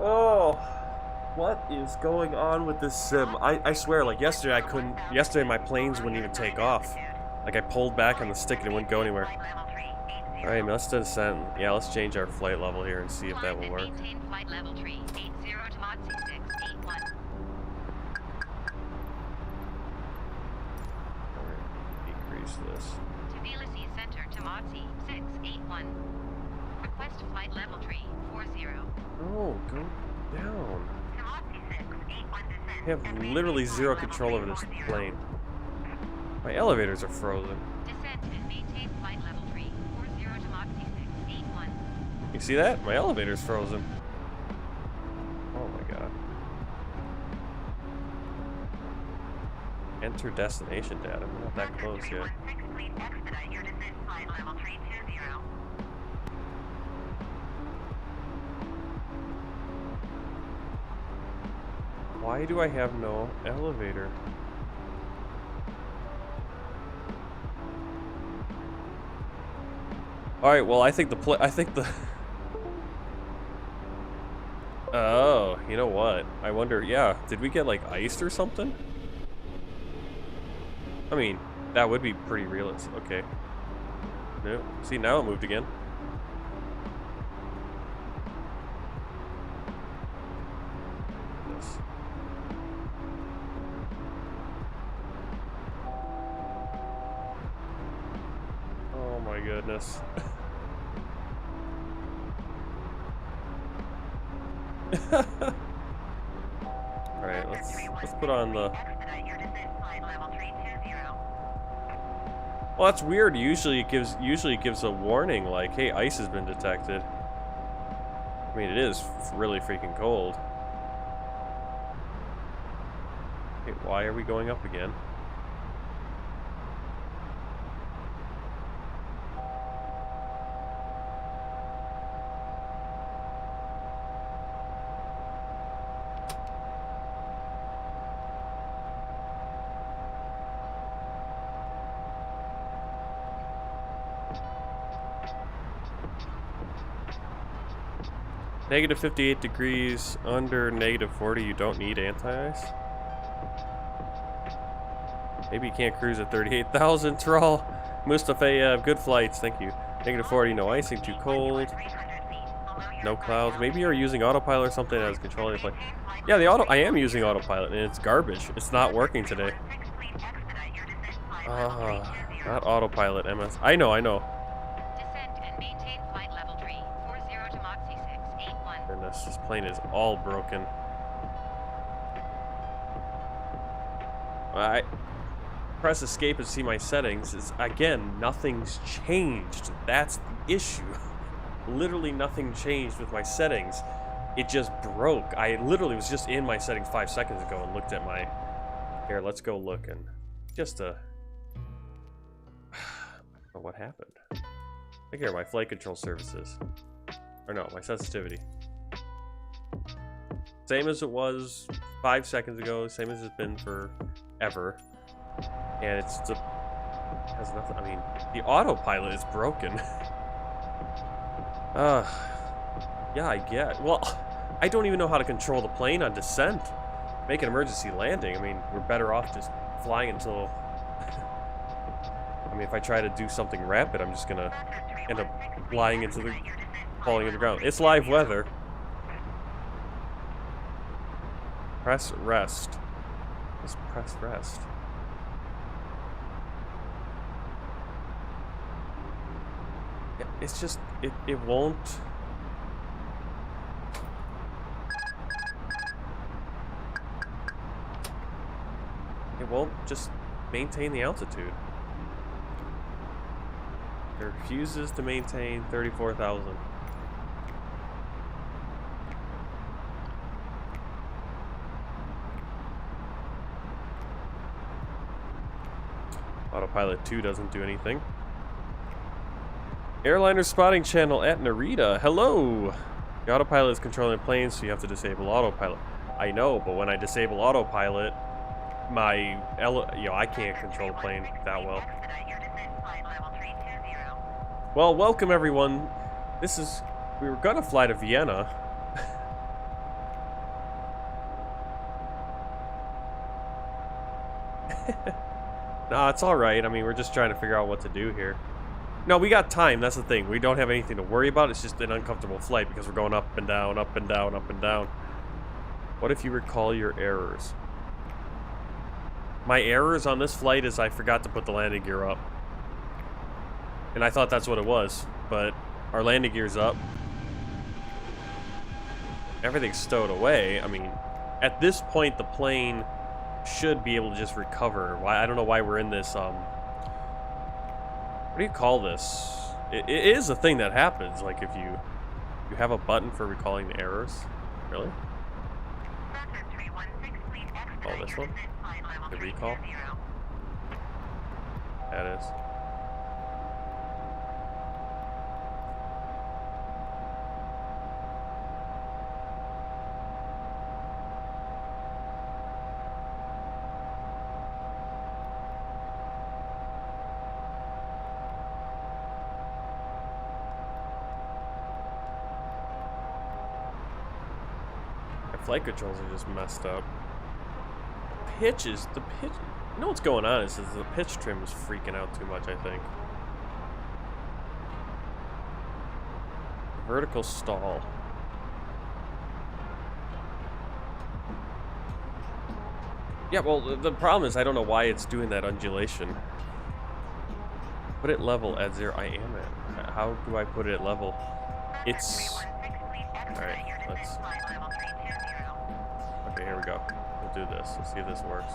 Oh, what is going on with this sim? I swear, like yesterday I couldn't, yesterday my planes wouldn't even take off. Like I pulled back on the stick and it wouldn't go anywhere. Alright, let's descend. Yeah, let's change our flight level here and see if that will work. Decrease this. Tbilisi Mhz 681. Request flight level tree 40. Oh, go down. Mhz 681 descent. I have literally zero control over this plane. My elevators are frozen. Descend and maintain flight level tree 40 to Mhz 681. You see that? My elevator's frozen. Oh my god. Enter destination data. I'm not that close yet. Please expedite your descent flight level tree 20. Why do I have no elevator? All right. Well, I think the. Oh, you know what? I wonder. Yeah, did we get like iced or something? I mean, that would be pretty realistic. Okay. No. See, now it moved again. Yes. Oh my goodness. Alright, let's put on the. Expedite your descent flight level tree 20. Well, that's weird. Usually it gives a warning like, hey, ice has been detected. I mean, it is really freaking cold. Okay, why are we going up again? Negative 58 degrees, under negative 40, you don't need anti-ice? Maybe you can't cruise at 38,000, Throttle. Mustafa, good flights, thank you. Negative 40, no icing, too cold. No clouds. Maybe you're using autopilot or something that is controlling the plane. Yeah, I am using autopilot, and it's garbage. It's not working today. Not autopilot, MS. I know. Goodness, this plane is all broken. I press escape and see my settings. Again, nothing's changed. That's the issue. Literally nothing changed with my settings. It just broke. I literally was just in my settings 5 seconds ago and looked at my... Here, let's go look and just I don't know what happened. Look here, my flight control services. Or no, my sensitivity. Same as it was 5 seconds ago, same as it's been forever. And it has nothing, I mean, the autopilot is broken. Yeah, I get. Well, I don't even know how to control the plane on descent. Make an emergency landing. I mean, we're better off just flying until... I mean, if I try to do something rapid, I'm just gonna end up falling into the ground. It's live weather. Press rest. Just press rest. It's just, it won't. It won't just maintain the altitude. It refuses to maintain 34,000. Autopilot 2 doesn't do anything. Airliner spotting channel at Narita. Hello! The autopilot is controlling the plane, so you have to disable autopilot. I know, but when I disable autopilot, I can't control the plane that well. Well, welcome everyone. We were gonna fly to Vienna. Nah, it's alright. I mean, we're just trying to figure out what to do here. No, we got time. That's the thing. We don't have anything to worry about. It's just an uncomfortable flight because we're going up and down, up and down, up and down. What if you recall your errors? My errors on this flight is I forgot to put the landing gear up. And I thought that's what it was, but our landing gear's up. Everything's stowed away. I mean, at this point, the plane should be able to just recover. Why? I don't know why we're in this, what do you call this? It is a thing that happens, like if you have a button for recalling the errors. Really? Oh, this one? The recall? That is. Flight controls are just messed up. The pitch, you know what's going on is the pitch trim is freaking out too much, I think. Vertical stall. Yeah, well, the problem is I don't know why it's doing that undulation. Put it level at 0. I am at. How do I put it at level? It's... Alright, let's... Okay, here we go. We'll do this. Let's see if this works.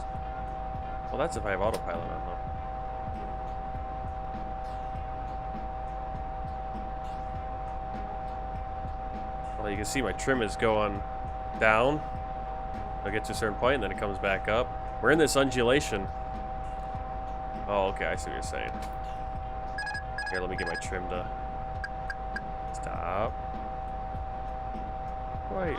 Well, that's if I have autopilot on, though. Well, you can see my trim is going down. I'll get to a certain point, and then it comes back up. We're in this undulation. Oh, okay, I see what you're saying. Here, let me get my trim to stop. Wait.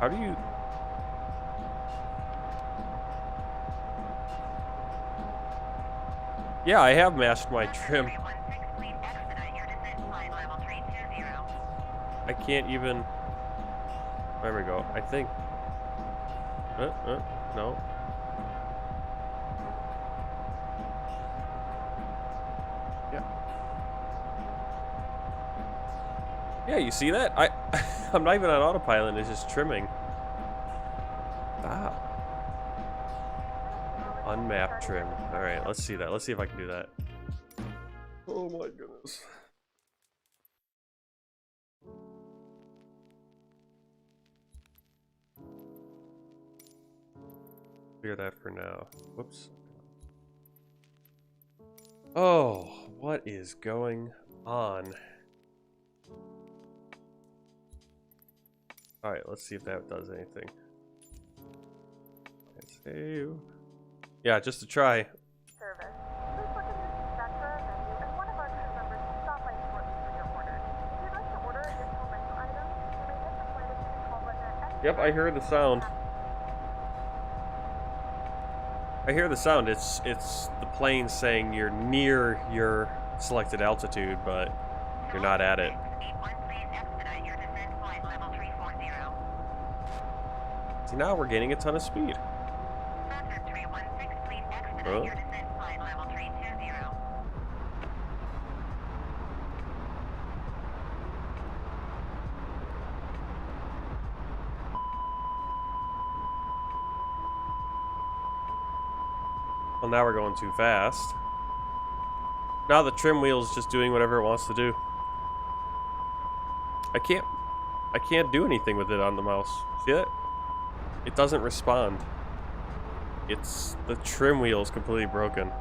How do you... Yeah, I have matched my trim. I can't even... There we go. I think... no. Yeah. Yeah, you see that? I'm not even on autopilot, it's just trimming. Ah. Unmapped trim. Alright, let's see that. Let's see if I can do that. Oh my goodness. Clear that for now. Whoops. Oh, what is going on? Alright, let's see if that does anything. Save. Yeah, just to try. Service. Please look in your Spectra menu, and one of our crew members will stop by shortly for your order. If you'd like to order additional menu items, you may hit the flight attendant call button at any Yep, I hear the sound. I hear the sound. It's the plane saying you're near your selected altitude, but you're not at it. See, now we're gaining a ton of speed. Huh? Well, now we're going too fast. Now the trim wheel's just doing whatever it wants to do. I can't do anything with it on the mouse. See that? It doesn't respond. It's the trim wheel is completely broken.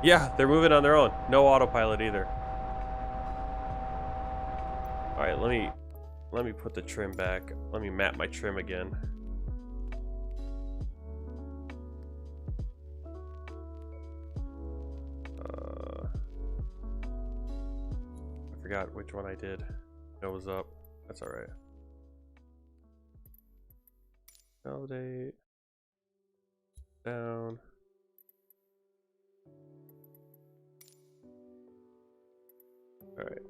Yeah, they're moving on their own. No autopilot either. All right, let me put the trim back. Let me map my trim again. I forgot which one I did. That was up. That's all right. Validate. Down. All right.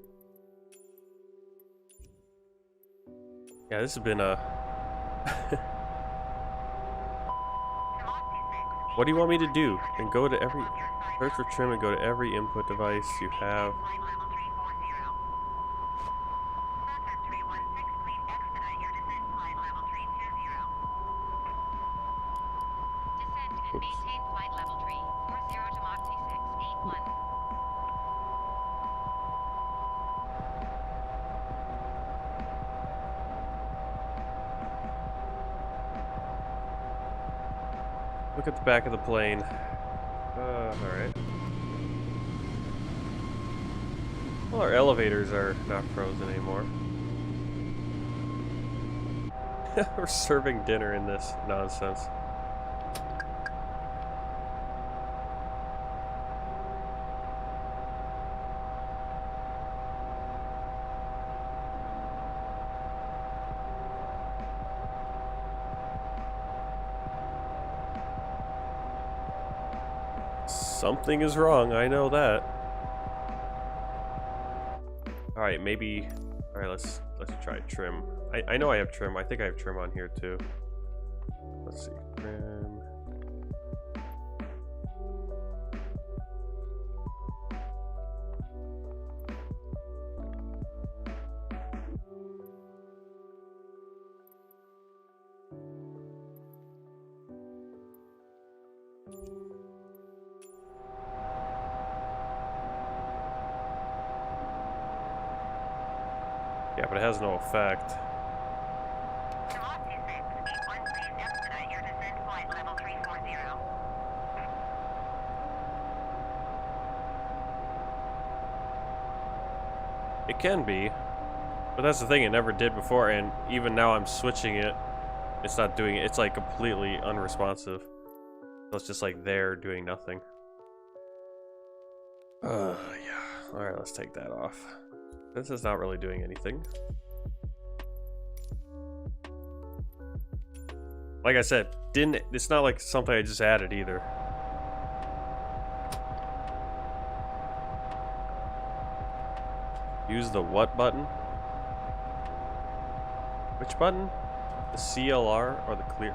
Yeah, this has been a What do you want me to do? And go to every... Search for trim and go to every input device you have. Flight level 340. Cessna 316, please expedite your descent. Flight level 320. Descend and maintain flight level 340 to Mach 681. Look at the back of the plane. Alright. Well, our elevators are not frozen anymore. We're serving dinner in this nonsense. Something is wrong, I know that. Alright, maybe... Alright, let's try trim. I know I have trim. I think I have trim on here too. Let's see. Trim. Yeah, but it has no effect. To Mach 2681, please expedite your descent. Flight level 340. It can be, but that's the thing, it never did before, and even now I'm switching it, it's not doing it. It's like completely unresponsive. So it's just like there doing nothing. Yeah. Alright, let's take that off. This is not really doing anything. Like I said, it's not like something I just added either. Use the what button? Which button? The CLR or the clear?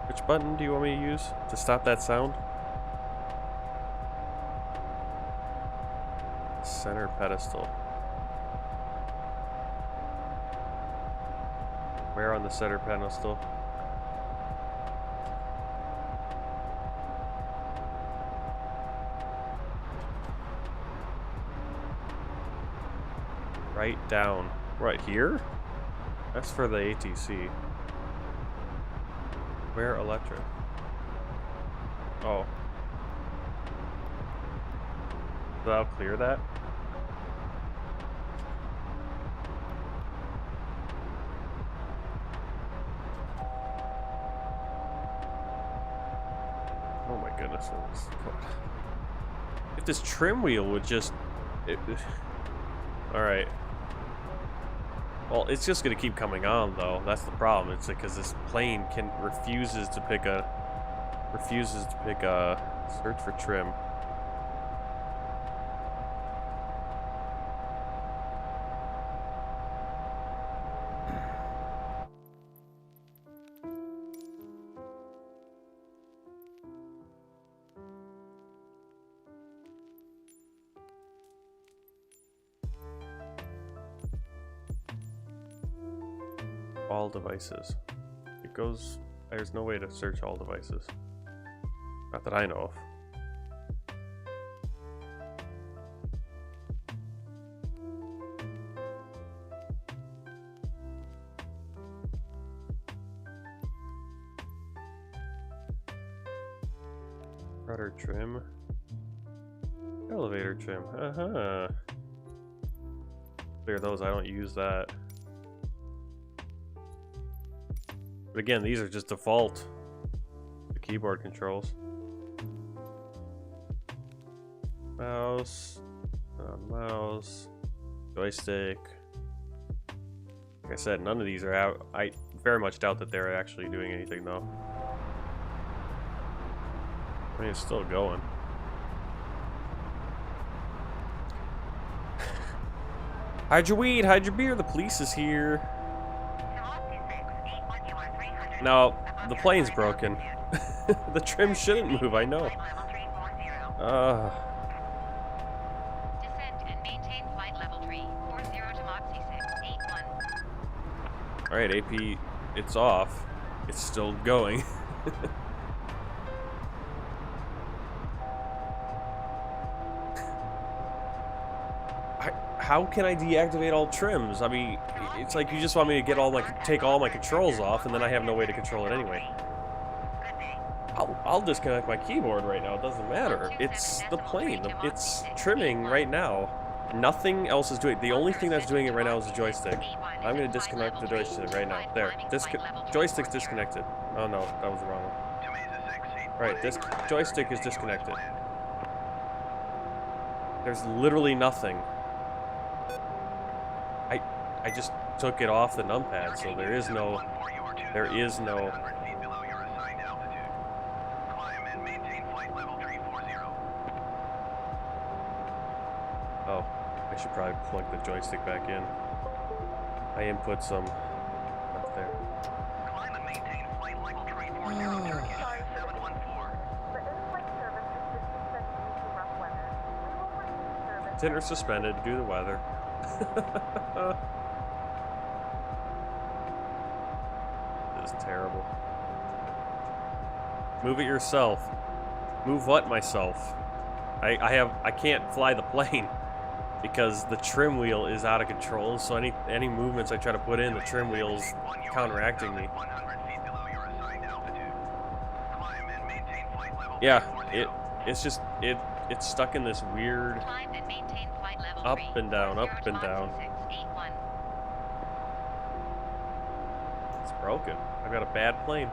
Which button do you want me to use to stop that sound? Center pedestal. Where on the center pedestal? Right down. Right here? That's for the ATC. Where electric? Oh. So I'll clear that? Oh my goodness. If this trim wheel would just... Alright. Well, it's just gonna keep coming on though. That's the problem. It's because this plane refuses to pick a search for trim. All devices. It goes... There's no way to search all devices. Not that I know of. Rudder trim. Elevator trim. Clear those. I don't use that. But again, these are just default. The keyboard controls. Mouse. Mouse. Joystick. Like I said, none of these are out. I very much doubt that they're actually doing anything though. I mean, it's still going. Hide your weed, hide your beer, the police is here. No, the plane's broken. The trim shouldn't move, I know. Descend and maintain flight level 340 to Mach 681. Alright, AP, it's off. It's still going. How can I deactivate all trims? I mean, it's like you just want me to get take all my controls off, and then I have no way to control it anyway. I'll disconnect my keyboard right now. It doesn't matter. It's the plane. It's trimming right now. Nothing else is doing it. The only thing that's doing it right now is the joystick. I'm going to disconnect the joystick right now. There. Joystick's disconnected. Oh no, that was the wrong one. Right, this joystick is disconnected. There's literally nothing. I just took it off the numpad, so there is no. Oh, I should probably plug the joystick back in. I input some up there. Climb and maintain flight level 340 Turkish 714. The in-flight service is discontinued due to rough weather. We will resume service. Dinner suspended due to weather. This is terrible. Move it yourself. Move what myself? I can't fly the plane because the trim wheel is out of control, so any movements I try to put in, the trim wheel's counteracting me. Yeah, it's just it's stuck in this weird Climb and maintain flight level up and down, 340 up and to Mach down. 681. It's broken. I've got a bad plane.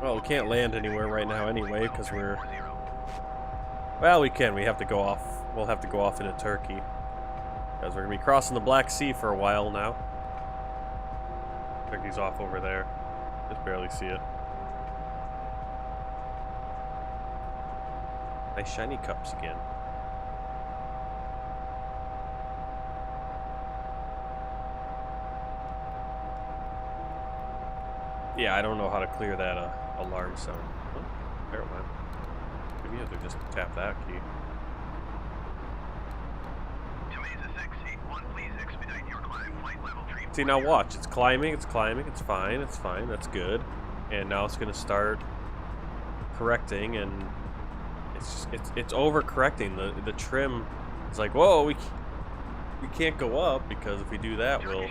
Well, we can't land anywhere right now anyway because we're... Well, we can. We have to go off. We'll have to go off into Turkey because we're going to be crossing the Black Sea for a while now. Turkey's off over there. Just barely see it. Nice shiny cups again. Yeah, I don't know how to clear that alarm sound. Oh, never mind. Maybe you have to just tap that key. See, now watch. It's climbing, it's climbing, it's fine, that's good. And now it's going to start correcting, and it's over-correcting. The trim is like, whoa, we can't go up, because if we do that, we'll...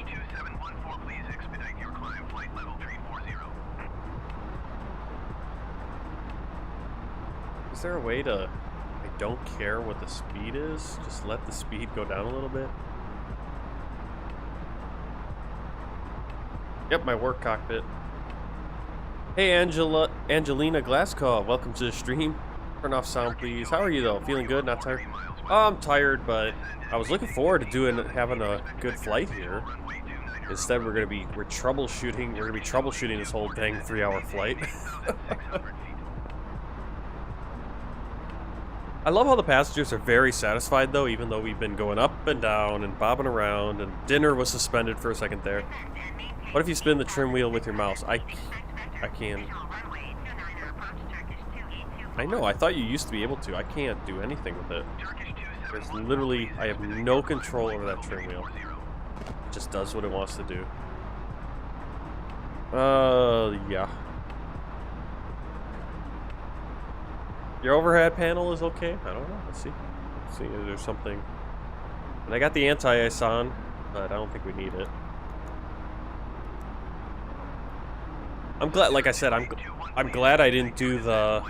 Is there a way to... I don't care what the speed is, just let the speed go down a little bit? Yep, my work cockpit. Hey, Angelina Glasscaw, welcome to the stream. Turn off sound, please. How are you, though? Feeling good? Not tired? Oh, I'm tired, but I was looking forward to having a good flight here. Instead, we're troubleshooting. We're gonna be troubleshooting this whole dang 3-hour flight. I love how the passengers are very satisfied, though, even though we've been going up and down and bobbing around, and dinner was suspended for a second there. What if you spin the trim wheel with your mouse? I can. I know, I thought you used to be able to. I can't do anything with it. There's literally, I have no control over that trim wheel. It just does what it wants to do. Yeah. Your overhead panel is okay? I don't know. Let's see. Let's see if there's something. And I got the anti-ice on, but I don't think we need it. I'm glad, like I said, I'm glad I didn't do the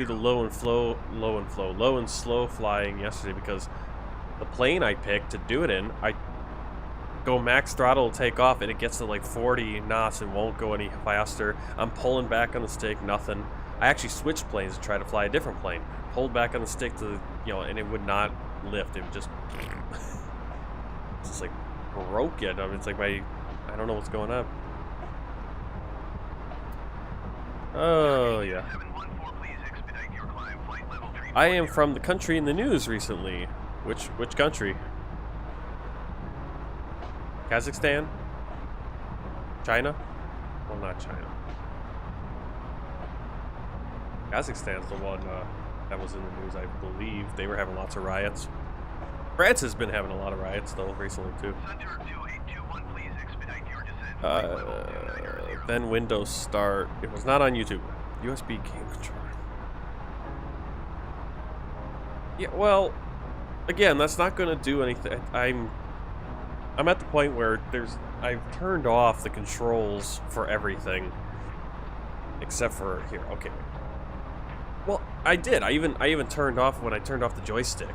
low and slow flying yesterday, because the plane I picked to do it in, I go max throttle to take off and it gets to like 40 knots and won't go any faster. I'm pulling back on the stick, nothing. I actually switched planes to try to fly a different plane. Pulled back on the stick to, and it would not lift. It would just, like broke it. I mean, it's like I don't know what's going on. Oh, yeah. 714, please expedite your climb, flight level 340. I am from the country in the news recently. Which country? Kazakhstan? China? Well, not China. Kazakhstan's the one that was in the news, I believe. They were having lots of riots. France has been having a lot of riots, though, recently, too. Center 2821, please expedite your descent. Flight level 290. Then Windows Start. It was not on YouTube. USB game controller. Yeah, well, again, that's not going to do anything. I'm at the point where I've turned off the controls for everything, except for here. Okay. Well, I did. I even turned off when I turned off the joystick.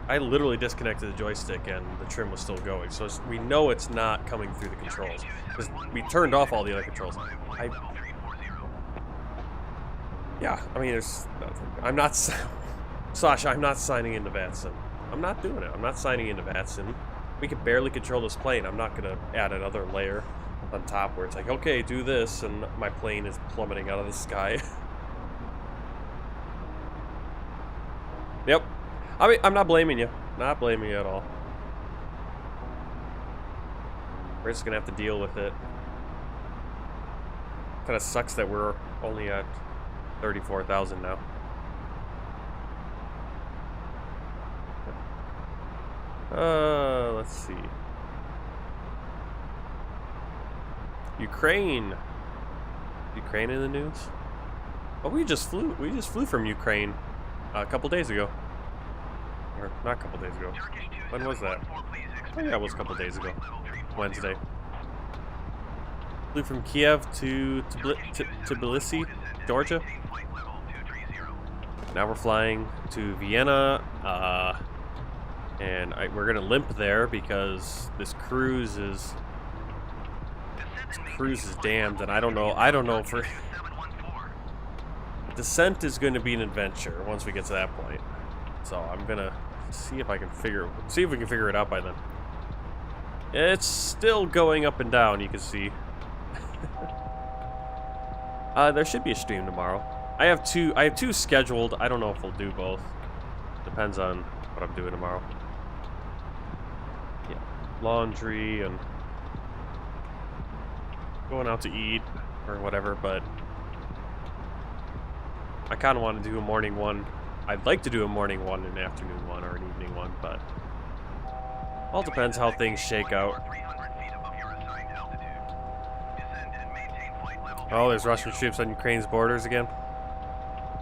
I literally disconnected the joystick and the trim was still going. So we know it's not coming through the controls because we turned off all the other controls. Yeah, I mean, I'm not, Sasha, I'm not signing into VATSIM. I'm not doing it. I'm not signing into VATSIM. We can barely control this plane. I'm not going to add another layer on top where it's like, okay, do this, and my plane is plummeting out of the sky. Yep. I mean, I'm not blaming you. Not blaming you at all. We're just going to have to deal with it. Kind of sucks that we're only at 34,000 now. Let's see. Ukraine. Ukraine in the news? Oh, we just flew from Ukraine a couple days ago. Or not a couple days ago. When was that? Oh yeah, it was a couple days ago. Wednesday. Flew from Kiev to Tbilisi, Georgia. Now we're flying to Vienna, and we're gonna limp there because this cruise is damned, and I don't know for descent is going to be an adventure once we get to that point. So I'm gonna see if we can figure it out by then. It's still going up and down, you can see. There should be a stream tomorrow. I have two scheduled. I don't know if we'll do both. Depends on what I'm doing tomorrow. Yeah, laundry and going out to eat or whatever, but I kind of want to do a morning one. I'd like to do a morning one, an afternoon one, or an evening one, but all depends how things shake out. Oh, there's Russian troops on Ukraine's borders again.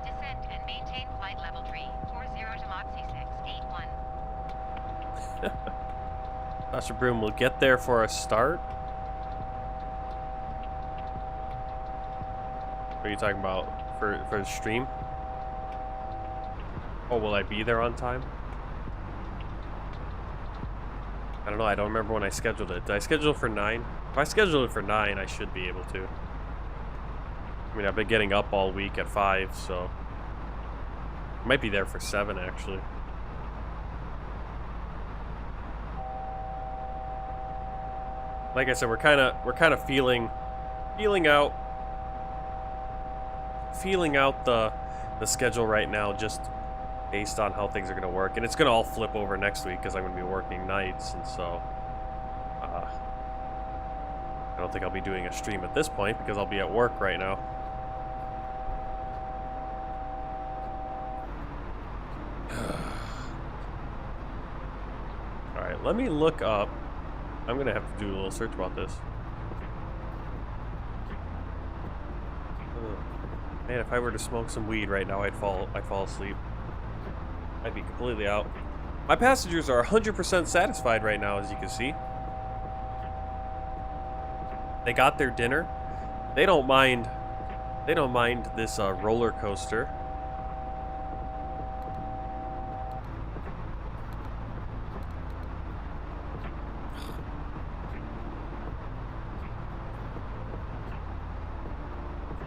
Descend and maintain flight level 340 to Mach C681. Dr. Broom will get there for a start. What are you talking about for the stream? Oh, will I be there on time? I don't know. I don't remember when I scheduled it. Did I schedule it for 9? If I scheduled it for 9, I should be able to. I mean, I've been getting up all week at 5, so I might be there for 7 actually. Like I said, we're kind of feeling out the schedule right now, just based on how things are going to work, and it's going to all flip over next week because I'm going to be working nights, and so I don't think I'll be doing a stream at this point because I'll be at work right now. Alright, let me look up. I'm going to have to do a little search about this. Man, if I were to smoke some weed right now, I'd fall asleep. I'd be completely out. My passengers are 100% satisfied right now, as you can see. They got their dinner. They don't mind this roller coaster.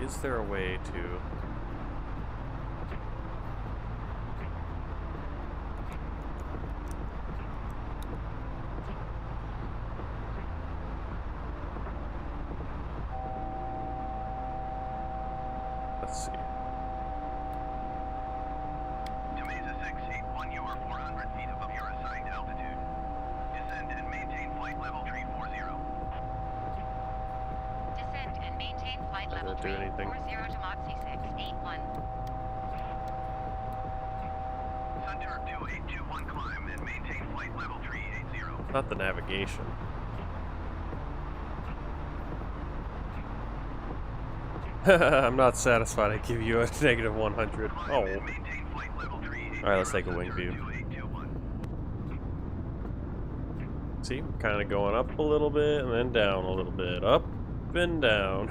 Is there a way to... to do anything. 40 to Mod C681. Center 2821 climb and maintain flight level 380. Not the navigation. I'm not satisfied. I give you a negative 100. Oh. Maintain flight level 380. Alright, let's take a wing view. See, kind of going up a little bit and then down a little bit. Up and down.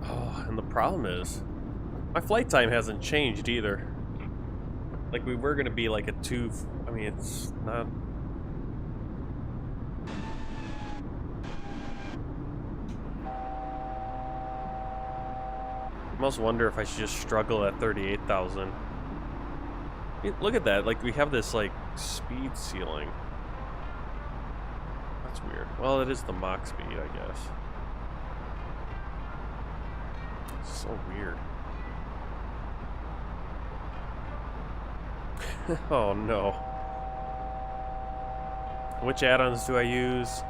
Oh, and the problem is, my flight time hasn't changed either. Like, we were going to be like a 2... I mean, it's not... I almost wonder if I should just struggle at 38,000. Look at that, like we have this like speed ceiling. That's weird. Well, it is the Mach speed, I guess. It's so weird. Oh no. Which add-ons do I use?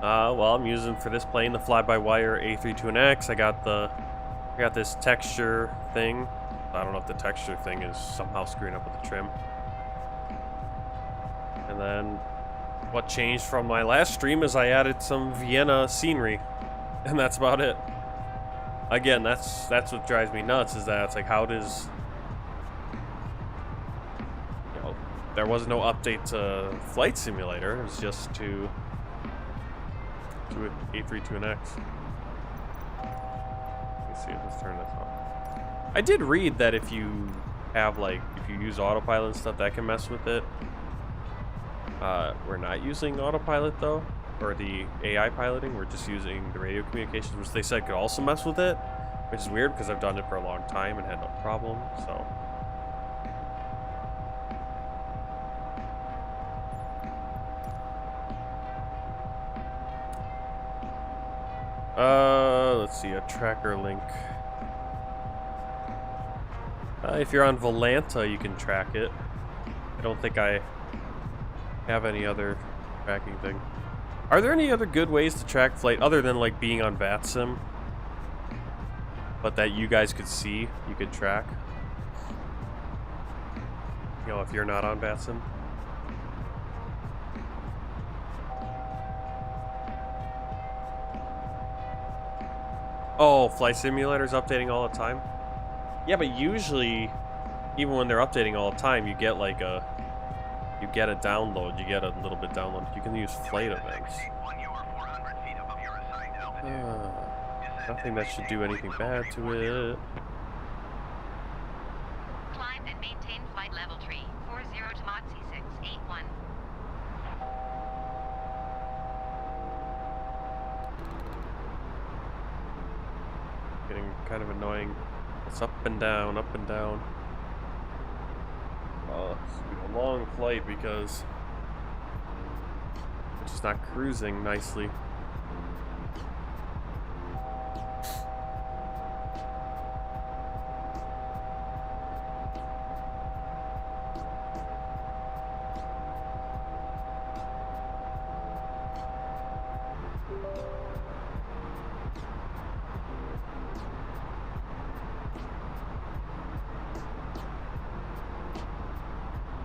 Well, I'm using for this plane the FlyByWire A32NX. I got this texture thing. I don't know if the texture thing is somehow screwing up with the trim. And then what changed from my last stream is I added some Vienna scenery. And that's about it. Again, that's what drives me nuts, is that it's like, how does... You know, there was no update to Flight Simulator. It was just to A32NX. See, let's turn this off. I did read that if you have like, if you use autopilot and stuff, that can mess with it. We're not using autopilot though, or the AI piloting. We're just using the radio communications, which they said could also mess with it, which is weird because I've done it for a long time and had no problem. So. Let's see, a tracker link. If you're on Volanta, you can track it. I don't think I have any other tracking thing. Are there any other good ways to track flight other than like being on VATSIM? But that you guys could see, you could track? You know, if you're not on VATSIM? Oh, Flight Simulator's updating all the time? Yeah, but usually, even when they're updating all the time, you get like a... You get a download, you get a little bit download. You can use flight events. Nothing that should do anything bad to it. Climb and maintain flight level 3, 40 to Mod C681. Getting kind of annoying. It's up and down, up and down. It's gonna be a long flight because it's just not cruising nicely.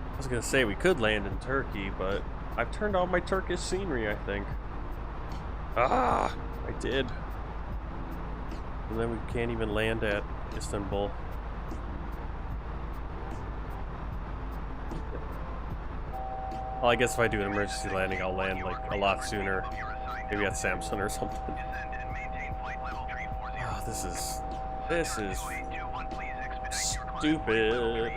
I was gonna say we could land in Turkey, but I've turned on my Turkish scenery, I think. Ah, I did. And then we can't even land at Istanbul. Well, I guess if I do an emergency landing, I'll land like a lot sooner. Maybe at Samsung or something. Oh, this is stupid.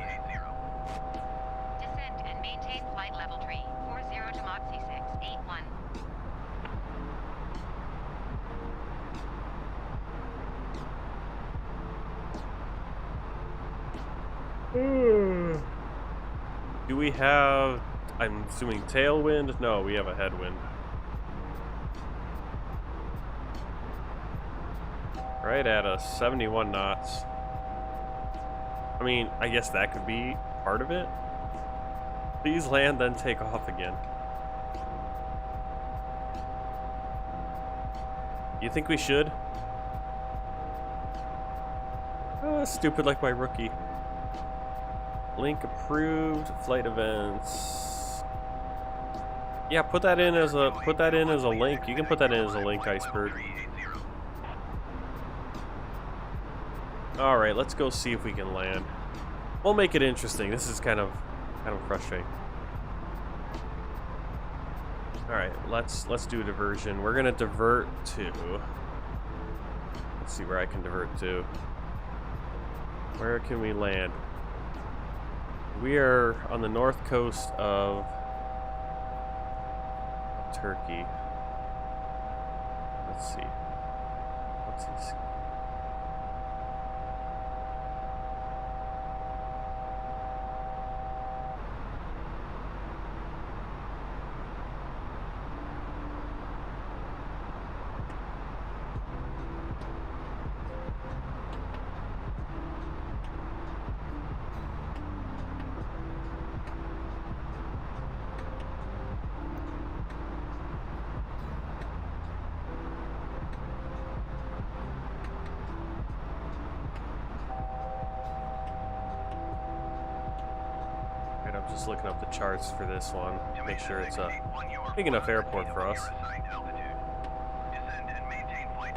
Descend and maintain flight level 3, 40 to Mod C681. Do we have, I'm assuming, tailwind? No, we have a headwind. Right at a 71 knots. I mean, I guess that could be part of it. Please land, then take off again. You think we should? Stupid like my rookie. Link approved. Flight events. Yeah, put that in as a link. You can put that in as a link, Iceberg. All right, let's go see if we can land. We'll make it interesting. This is kind of frustrating. All right, let's do a diversion. We're gonna divert to. Let's see where I can divert to. Where can we land? We are on the north coast of Turkey. Let's see. What's this? I'm just looking up the charts for this one. Make sure it's a big enough airport for us. It's only at 2,000. Descend and maintain flight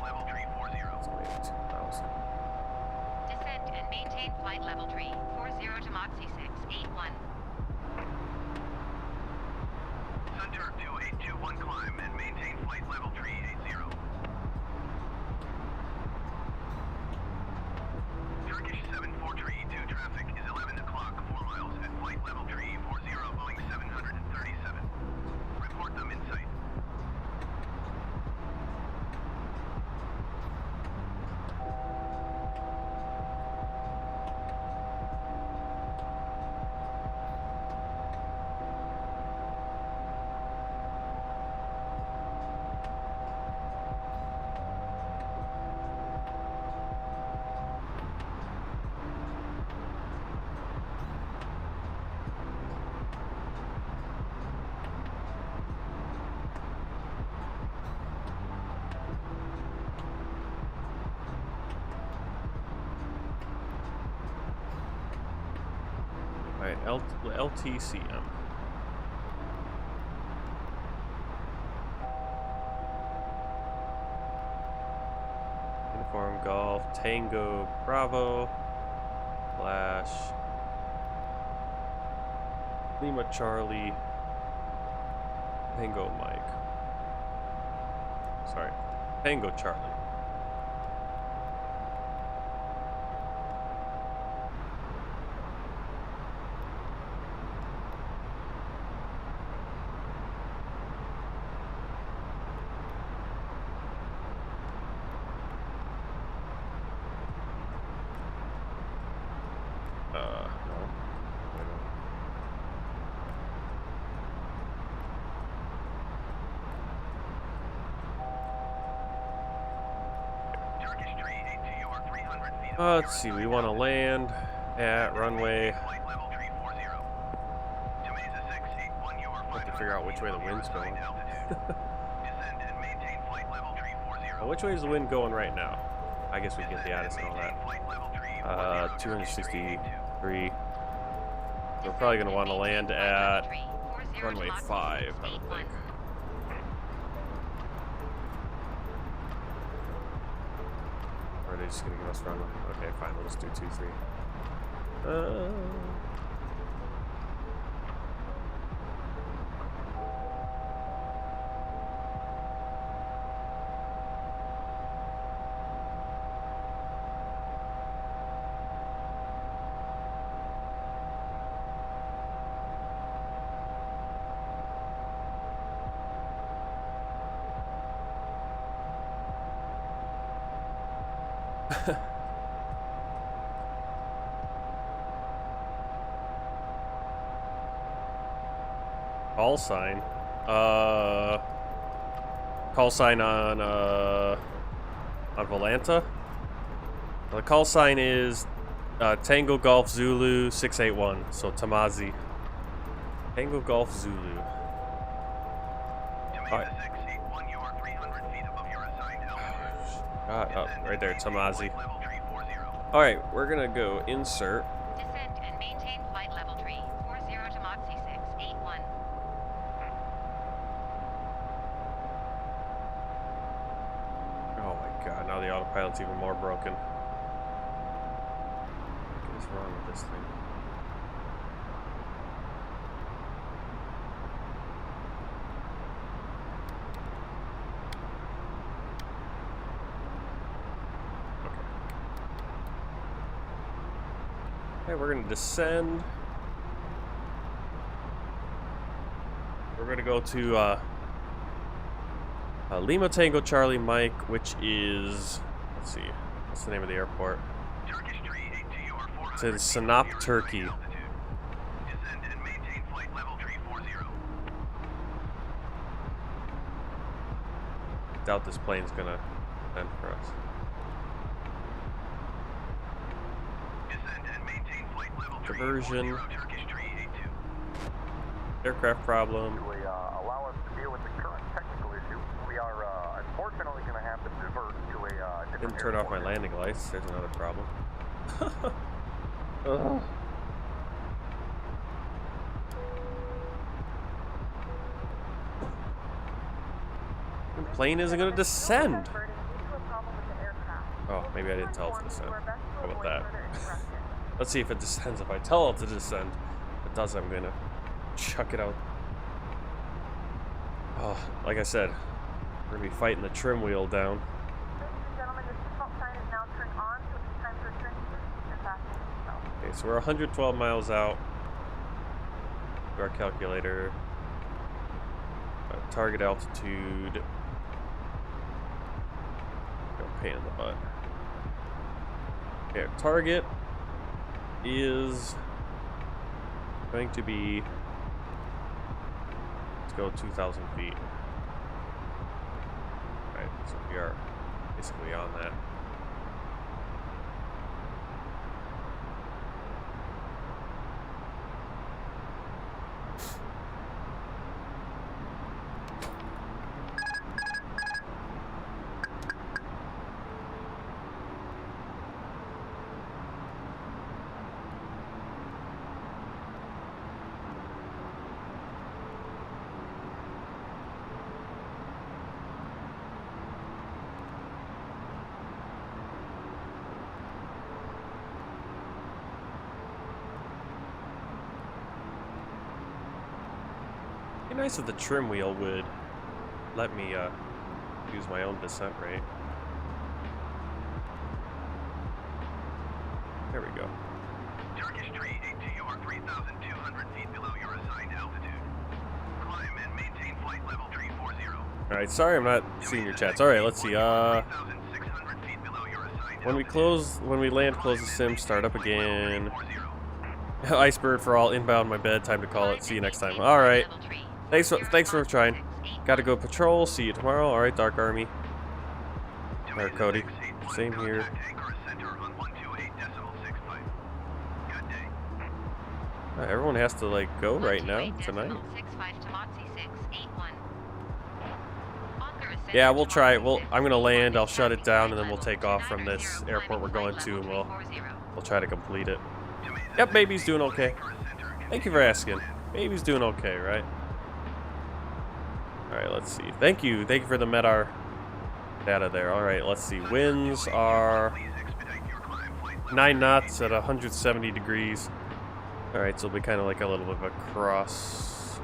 level tree 40 to Mach C681. Center 2821 climb and maintain flight level tree 80. Turkish 743-2 traffic is 11 o'clock, 4 miles at flight level tree 40, Boeing 737. Report them in sight. Alright, LTCM. Uniform Golf, Tango, Bravo, Flash, Lima Charlie, Tango Mike. Sorry, Tango Charlie. Let's see, we want to land at runway. I have to figure out which way the wind's going. Well, which way is the wind going right now? I guess we can get the Addis and all that. 263. We're probably going to want to land at runway 5, I would think. Or are they just gonna give us runway? Okay, fine. We'll just do 2, 3. Call sign. Call sign on Volanta. The call sign is Tango Golf Zulu 681. So Tamazi. Tango Golf Zulu. All right. Right there, Tbilisi. Level tree 40. All right, we're gonna go insert. Descend and maintain flight level tree 40 to Mach C681. Oh my god, now the autopilot's even more broken. What is wrong with this thing? Okay, we're gonna descend. We're gonna go to Lima Tango Charlie Mike, which is, let's see, what's the name of the airport? Turkish tree 82 or 400. It's in Sinop, Turkey. Descend and maintain flight level tree 40. Doubt this plane's gonna end for us. Descend and maintain flight level tree Diversion. 40, Turkish tree 82. Aircraft problem. Allow us to deal with the current technical issue. We are unfortunately going to have to divert to a different Didn't turn off my airport. landing lights. There's another problem. Ugh. The plane isn't gonna descend. Oh, maybe I didn't tell it to descend. How about that? Let's see if it descends. If I tell it to descend, if it does, I'm gonna chuck it out. Oh, like I said, we're gonna be fighting the trim wheel down. Ladies and gentlemen, the seatbelt sign is now turned on, so it's time to return to your seats and fasten your seatbelt. Okay, so we're 112 miles out. To our calculator. Target altitude. Go pain in the butt. Okay, our target is going to be, let's go 2,000 feet. Alright, so we are basically on that. It'd be nice if the trim wheel would let me use my own descent rate. There we go. Turkish tree 82 or 3,200 feet below your assigned altitude. Climb and maintain flight level tree 40. Alright, sorry I'm not seeing your chats. Alright, let's see. 3,600 feet below your assigned When we land, close the sim, start up again. Icebird for all, inbound my bed, time to call it. See you next time. Alright. Thanks for trying. Gotta go patrol, see you tomorrow. Alright, Dark Army. Alright, Cody. Same here. Everyone has to like go right now, tonight. Yeah, we'll try it. I'm gonna land, I'll shut it down, and then we'll take off from this airport we're going to, and we'll try to complete it. Yep, baby's doing okay. Thank you for asking. Baby's doing okay, right? Alright, let's see. Thank you for the MEDAR data there. Alright, let's see. Winds are 9 knots at 170 degrees. Alright, so it'll be kind of like a little bit of a cross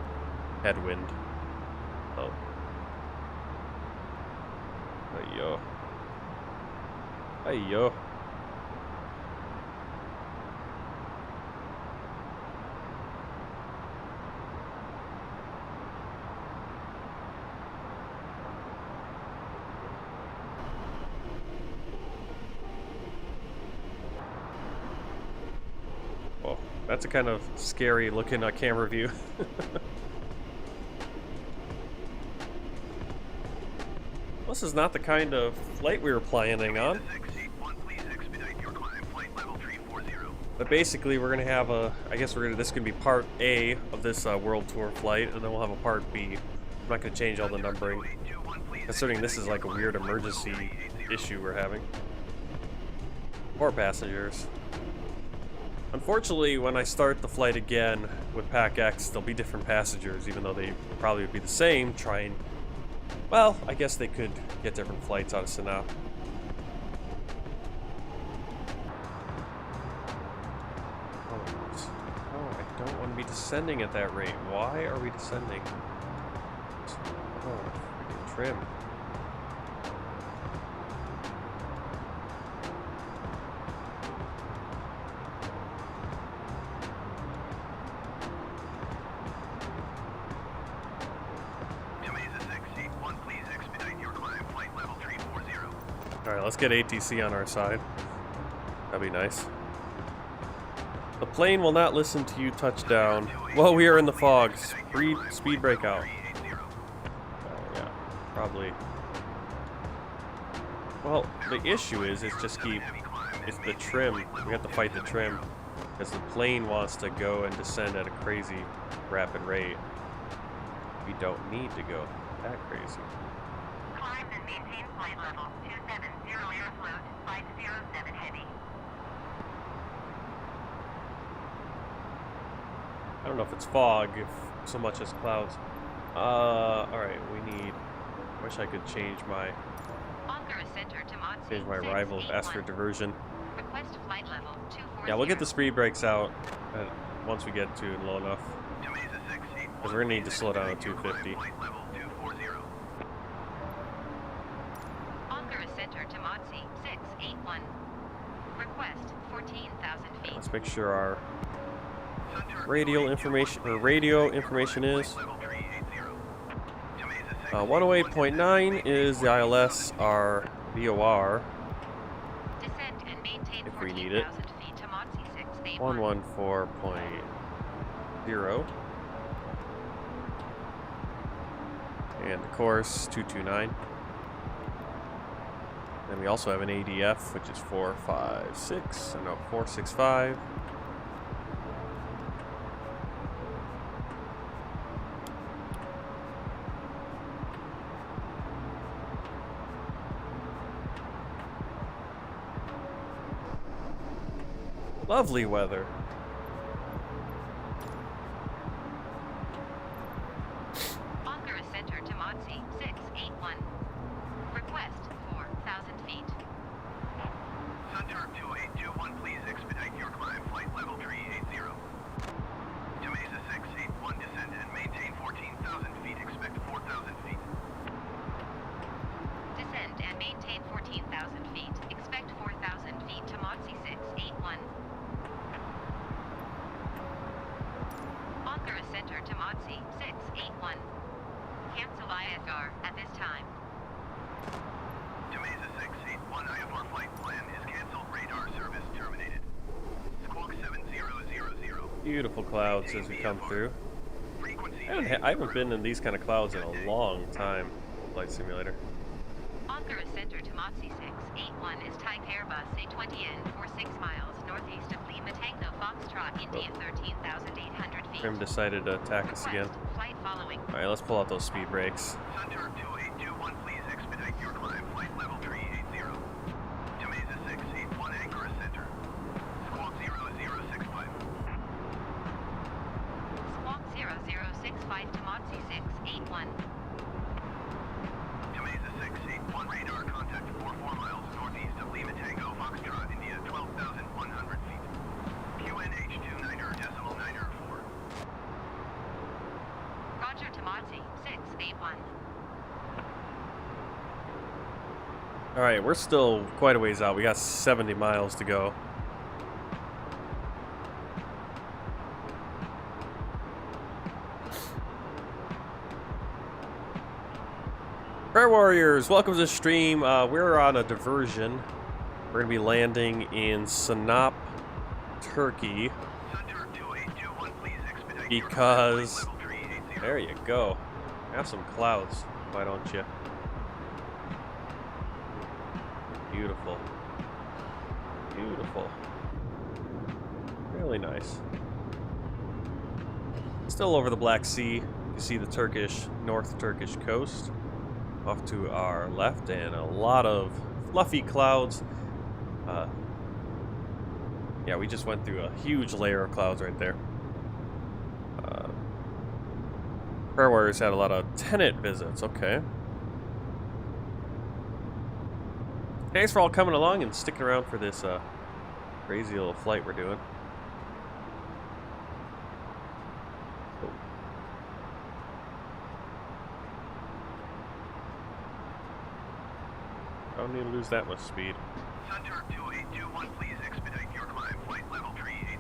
headwind. Oh. Hey-yo. Hey-yo. Whoa, that's a kind of scary looking camera view. This is not the kind of flight we were planning on. But basically, we're gonna have this is gonna be part A of this world tour flight, and then we'll have a part B. I'm not gonna change all the numbering, considering this is like a weird emergency issue we're having. 4 passengers. Unfortunately, when I start the flight again with Pack X, there'll be different passengers, even though they probably would be the same. Well, I guess they could get different flights out of Sinop. Oh, I don't want to be descending at that rate. Why are we descending? Oh, freaking trim. Alright, let's get ATC on our side. That'd be nice. The plane will not listen to you touchdown. Well, we are in the fog. Speed breakout. Yeah, probably. Well, the issue is it's the trim. We have to fight the trim. Because the plane wants to go and descend at a crazy rapid rate. We don't need to go that crazy. Climb and maintain flight level 270 airfloat, 507 heavy. I don't know if it's fog, if so much as clouds. Alright, we need... I wish I could change my arrival faster diversion. Request flight level 240. Yeah, we'll get the speed brakes out once we get to low enough. Because we're going to need to slow down at 250. Let's make sure our radio information is 108.9 is the ILS, our VOR if we need it. 114.0 and the course 229. Then we also have an ADF, which is 465. Lovely weather. Center to Motzi 681. Request 4,000 feet. Center 2821, please expedite your climb. Flight level 380. To Mesa 681, descend and maintain 14,000 feet. Expect 4,000 feet. Descend and maintain 14,000 feet. Expect 4,000 feet to Motzi 681. Ankara Center to Motzi 681. Cancel IFR at this time. To Mesa 681, IFR flight plan is canceled. Radar service terminated. Squawk 7000. Beautiful clouds as we come through. I haven't been in these kind of clouds in a long time. Flight simulator. Ankara Center to Motzi 681 is type Airbus A20N for 6 miles northeast of Lima Tango Foxtrot, India 13,800 feet. Trim decided to attack us again. Flight following. Alright, let's pull out those speed brakes. Center 2821, please expedite your climb. Flight level 380. To Mesa 681, Ankara Center. Squawk 0065. Squawk 0065 to Motzi 681. To Mesa 681, radar contact 44 miles northeast of Lima Tango Foxtrot, India 12,100 feet. QNH 29.904. Roger to Motzi 681. Alright, we're still quite a ways out. We got 70 miles to go. Prayer Warriors, welcome to the stream. We're on a diversion. We're going to be landing in Sinop, Turkey. Because, there you go. Have some clouds, why don't you? Beautiful. Beautiful. Really nice. Still over the Black Sea. You see the North Turkish coast off to our left, and a lot of fluffy clouds. Yeah, we just went through a huge layer of clouds right there. Peripherals had a lot of tenant visits. Okay. Thanks for all coming along and sticking around for this crazy little flight we're doing. I don't need to lose that much speed. Center 2821, please expedite your climb. Flight level 380.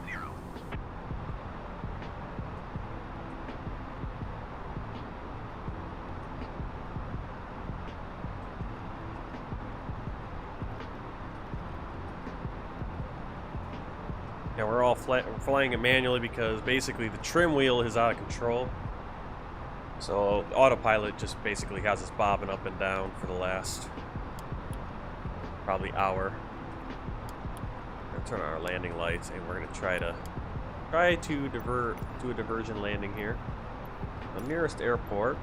Yeah, we're all flying it manually because basically the trim wheel is out of control. So autopilot just basically has us bobbing up and down for the last probably hour. We're gonna turn on our landing lights and we're gonna try to divert to a diversion landing here. The nearest airport.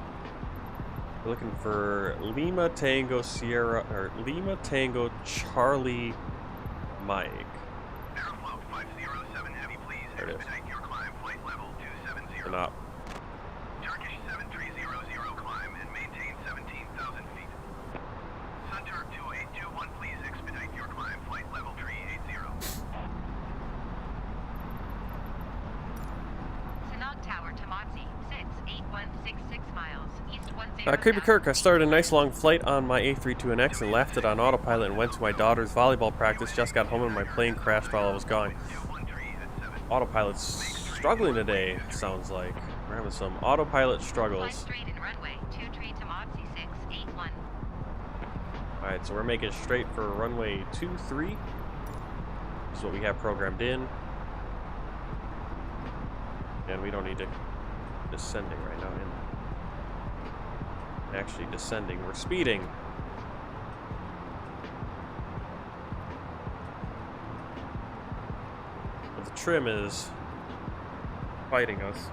We're looking for Lima Tango Sierra or Lima Tango Charlie Mike. Airflow 507 heavy, please There it is. expedite your climb. Flight level 270. Or not. Turkish 7300 climb and maintain 17,000 feet. Center 2821, please expedite your climb. Flight level 380. Sanok Tower to Motsi, 68166 miles, east 10. Creepy Kirk, I started a nice long flight on my A32NX and left it on autopilot and went to my daughter's volleyball practice. Just got home and my plane crashed while I was gone. Autopilot's struggling today, sounds like. We're having some autopilot Fly struggles. straight and runway 23 to Motsi 681. Alright, so we're making straight for runway 23. This is what we have programmed in. And we don't need to descending right now. Actually descending. We're speeding. But the trim is fighting us.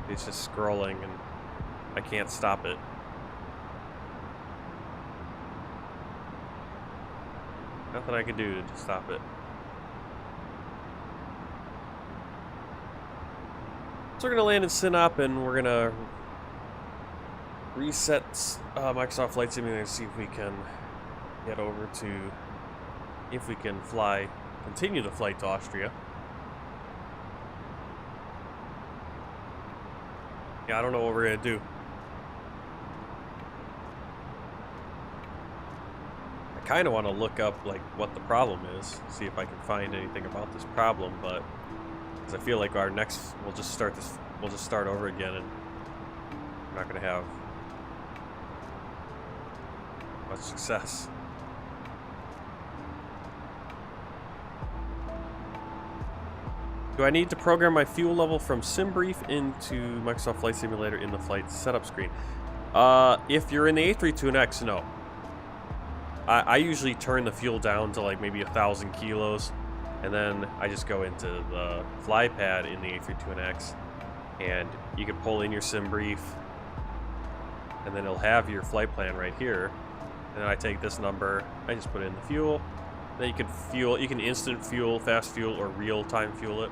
It's just scrolling and I can't stop it. Nothing I can do to stop it. So we're going to land in Sinop and we're going to reset Microsoft Flight Simulator and see if we can get over to, if we can continue the flight to Austria. Yeah, I don't know what we're going to do. I kind of want to look up like what the problem is, see if I can find anything about this problem, but I feel like our next, we'll just start over again and we're not going to have much success. Do I need to program my fuel level from SimBrief into Microsoft Flight Simulator in the flight setup screen? If you're in the A32NX, no. I usually turn the fuel down to like maybe 1,000 kilos. And then I just go into the fly pad in the A32NX and you can pull in your SimBrief and then it'll have your flight plan right here. And then I take this number, I just put in the fuel. Then you can fuel, you can instant fuel, fast fuel, or real-time fuel it.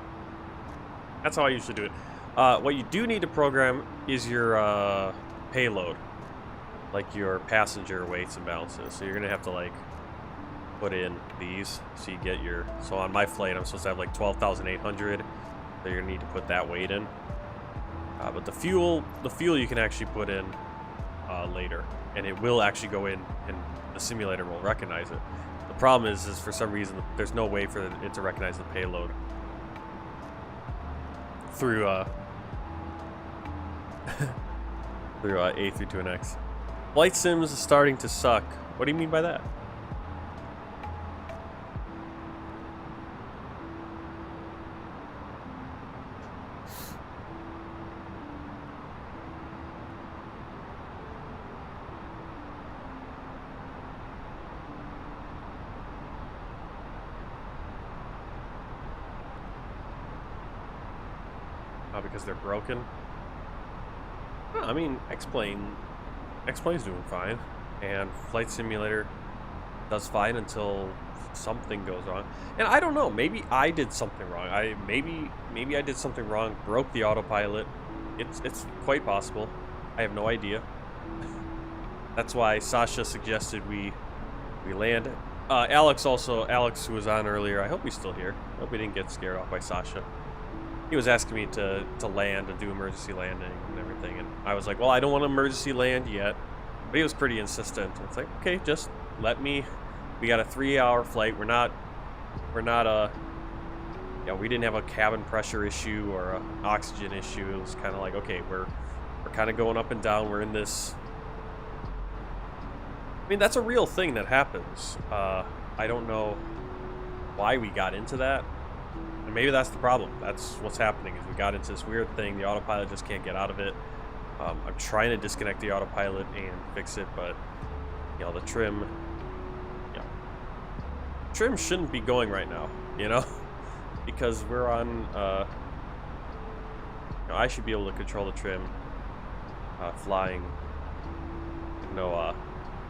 That's how I usually do it. What you do need to program is your payload, like your passenger weights and balances. So you're gonna have to like put in these, so you get your, so on my flight I'm supposed to have like 12,800, so you're gonna need to put that weight in. But the fuel you can actually put in later, and it will actually go in and the simulator will recognize it. The problem is for some reason there's no way for it to recognize the payload through through A32NX. Flight sims is starting to suck. What do you mean by that? Because they're broken? I mean, explain X-Plane's doing fine, and Flight Simulator does fine until something goes wrong. And I don't know, maybe I did something wrong. Maybe I did something wrong, broke the autopilot. It's quite possible. I have no idea. That's why Sasha suggested we land. Alex, who was on earlier, I hope he's still here. I hope we didn't get scared off by Sasha. He was asking me to land, to do emergency landing and everything, and I was like, well, I don't want to emergency land yet. But he was pretty insistent. It's like, okay, just let me. We got a 3-hour flight. We're not we didn't have a cabin pressure issue or an oxygen issue. It was kind of like, okay, we're kind of going up and down. We're in this. I mean, that's a real thing that happens. I don't know why we got into that. And maybe that's the problem. That's what's happening, is we got into this weird thing. The autopilot just can't get out of it. I'm trying to disconnect the autopilot and fix it, but the trim shouldn't be going right now, because we're on I should be able to control the trim flying no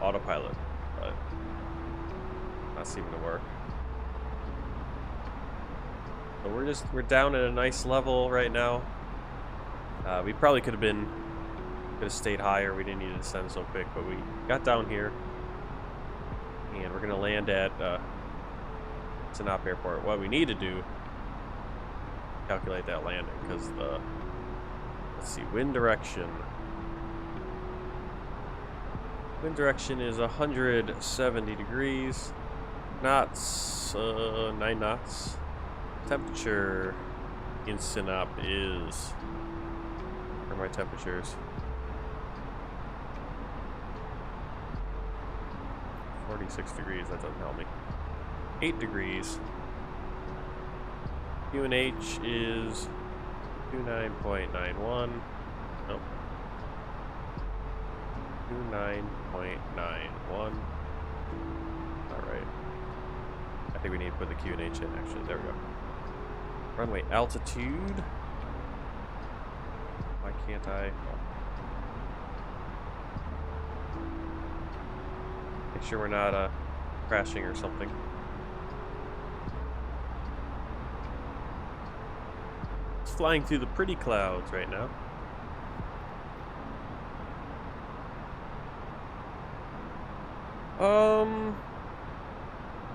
autopilot, but not seeming to work. So we're down at a nice level right now. We probably could have stayed higher. We didn't need to descend so quick, but we got down here, and we're gonna land at Danube Airport. What we need to do, calculate that landing, because let's see, wind direction. Wind direction is 170 degrees, knots, 9 knots. Temperature in Sinop is, where are my temperatures? 46 degrees, that doesn't help me. 8 degrees. UNH is 29.91. Nope. 29.91. Alright. I think we need to put the QNH in, actually. There we go. Runway altitude. Why can't I? Make sure we're not crashing or something. It's flying through the pretty clouds right now.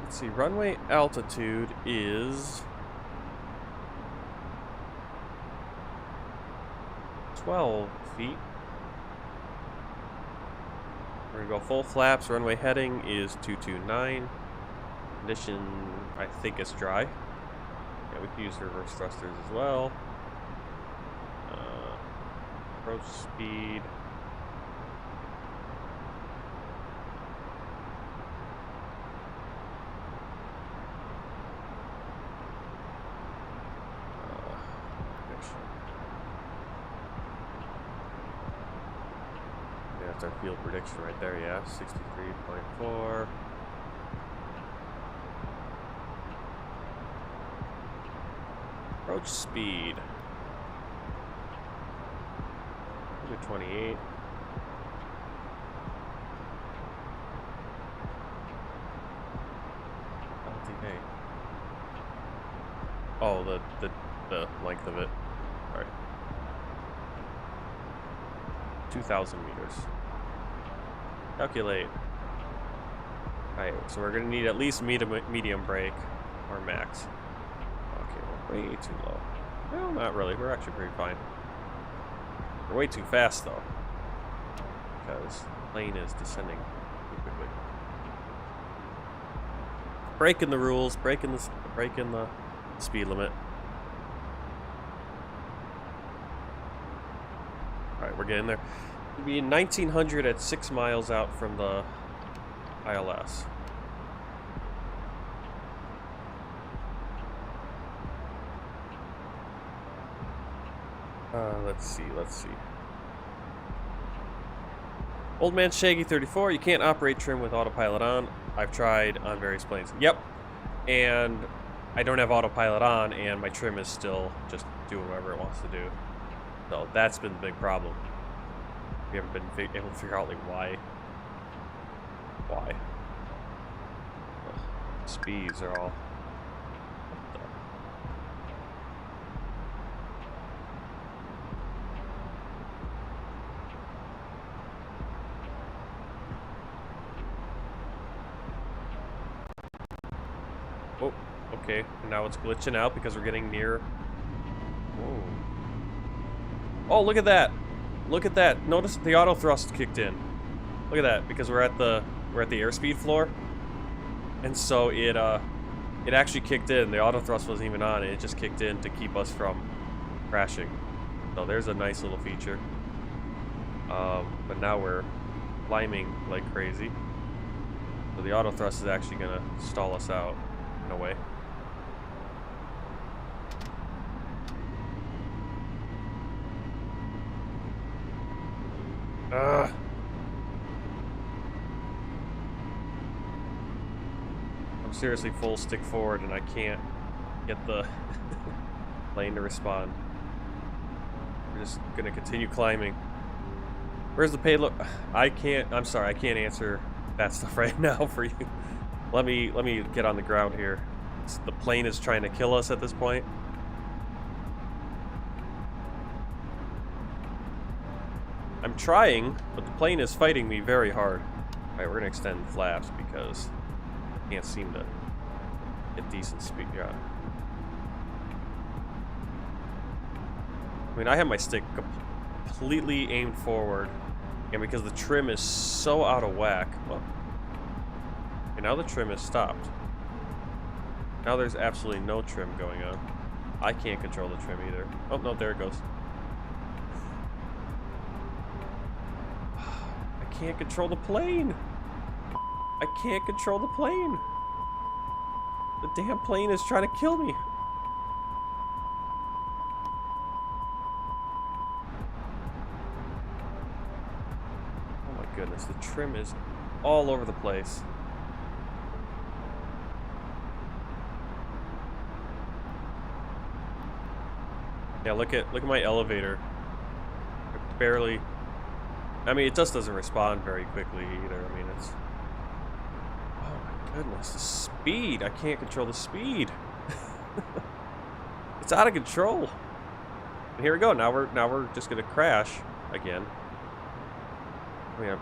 Let's see, runway altitude is 12 feet. We're gonna go full flaps. Runway heading is 229. Condition, I think, is dry. Yeah, we can use reverse thrusters as well. Approach speed. That's our field prediction right there, yeah. 63.4. Approach speed. 28. LTA. Oh, the length of it. Alright. 2,000 meters. Calculate. Alright, so we're gonna need at least medium brake or max. Okay, we're way too low. Well, not really. We're actually pretty fine. We're way too fast though, because the plane is descending too quickly. Breaking the rules, breaking the speed limit. All right, we're getting there. It'll be 1900 at 6 miles out from the ILS. Let's see. Old Man Shaggy 34, you can't operate trim with autopilot on. I've tried on various planes. Yep. And I don't have autopilot on, and my trim is still just doing whatever it wants to do. So that's been the big problem. We haven't been able to figure out like why. Why? Ugh. Speeds are all. Oh, okay. And now it's glitching out because we're getting near. Whoa. Oh, look at that! Look at that! Notice the auto thrust kicked in. Look at that, because we're at the airspeed floor, and so it actually kicked in. The auto thrust wasn't even on; it just kicked in to keep us from crashing. So there's a nice little feature. But now we're climbing like crazy. So the auto thrust is actually gonna stall us out in a way. I'm seriously full stick forward and I can't get the plane to respond. We're just gonna continue climbing. Where's the payload? I'm sorry, I can't answer that stuff right now for you. Let me get on the ground here. The plane is trying to kill us at this point. I'm trying, but the plane is fighting me very hard. Alright, we're gonna extend flaps because I can't seem to get decent speed. Yeah. I mean, I have my stick completely aimed forward, and because the trim is so out of whack. Well, okay, now the trim is stopped. Now there's absolutely no trim going on. I can't control the trim either. Oh no, there it goes. I can't control the plane. I can't control the plane. The damn plane is trying to kill me. Oh my goodness, the trim is all over the place. Yeah, look at my elevator. It barely. I mean, it just doesn't respond very quickly either. I mean, it's. Oh my goodness, the speed! I can't control the speed. It's out of control. And here we go. Now we're just gonna crash again. I mean, I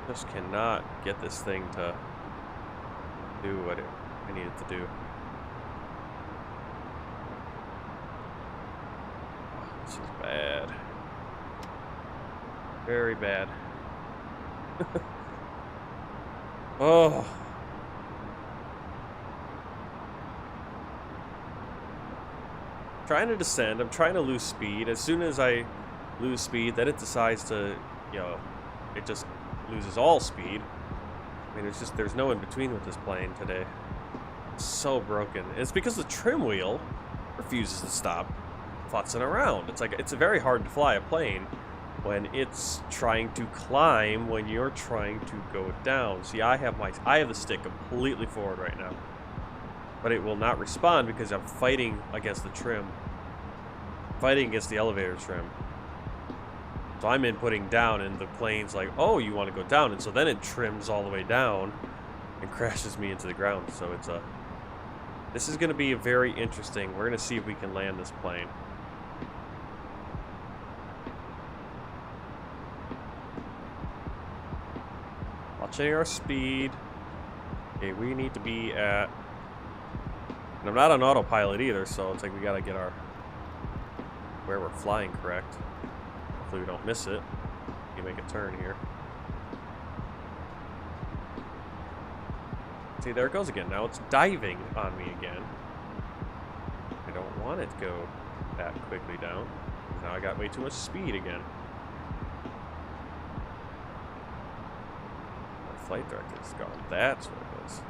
just cannot get this thing to do what I need it to do. Oh, this is bad. Very bad. Oh. Trying to descend. I'm trying to lose speed. As soon as I lose speed, then it decides to, you know, it just loses all speed. I mean, there's no in between with this plane today. It's so broken. And it's because the trim wheel refuses to stop futzing around. It's very hard to fly a plane when it's trying to climb when you're trying to go down. See, I have the stick completely forward right now, but it will not respond because I'm fighting against the trim, fighting against the elevator trim. So I'm inputting down, and the plane's like, "Oh, you want to go down?" And so then it trims all the way down and crashes me into the ground. So this is going to be very interesting. We're going to see if we can land this plane. Watching our speed. Okay, we need to be at. And I'm not on autopilot either, so it's like we gotta get where we're flying correct. Hopefully we don't miss it. You make a turn here. See, there it goes again. Now it's diving on me again. I don't want it to go that quickly down. Now I got way too much speed again. Flight director's gone. That's what it is.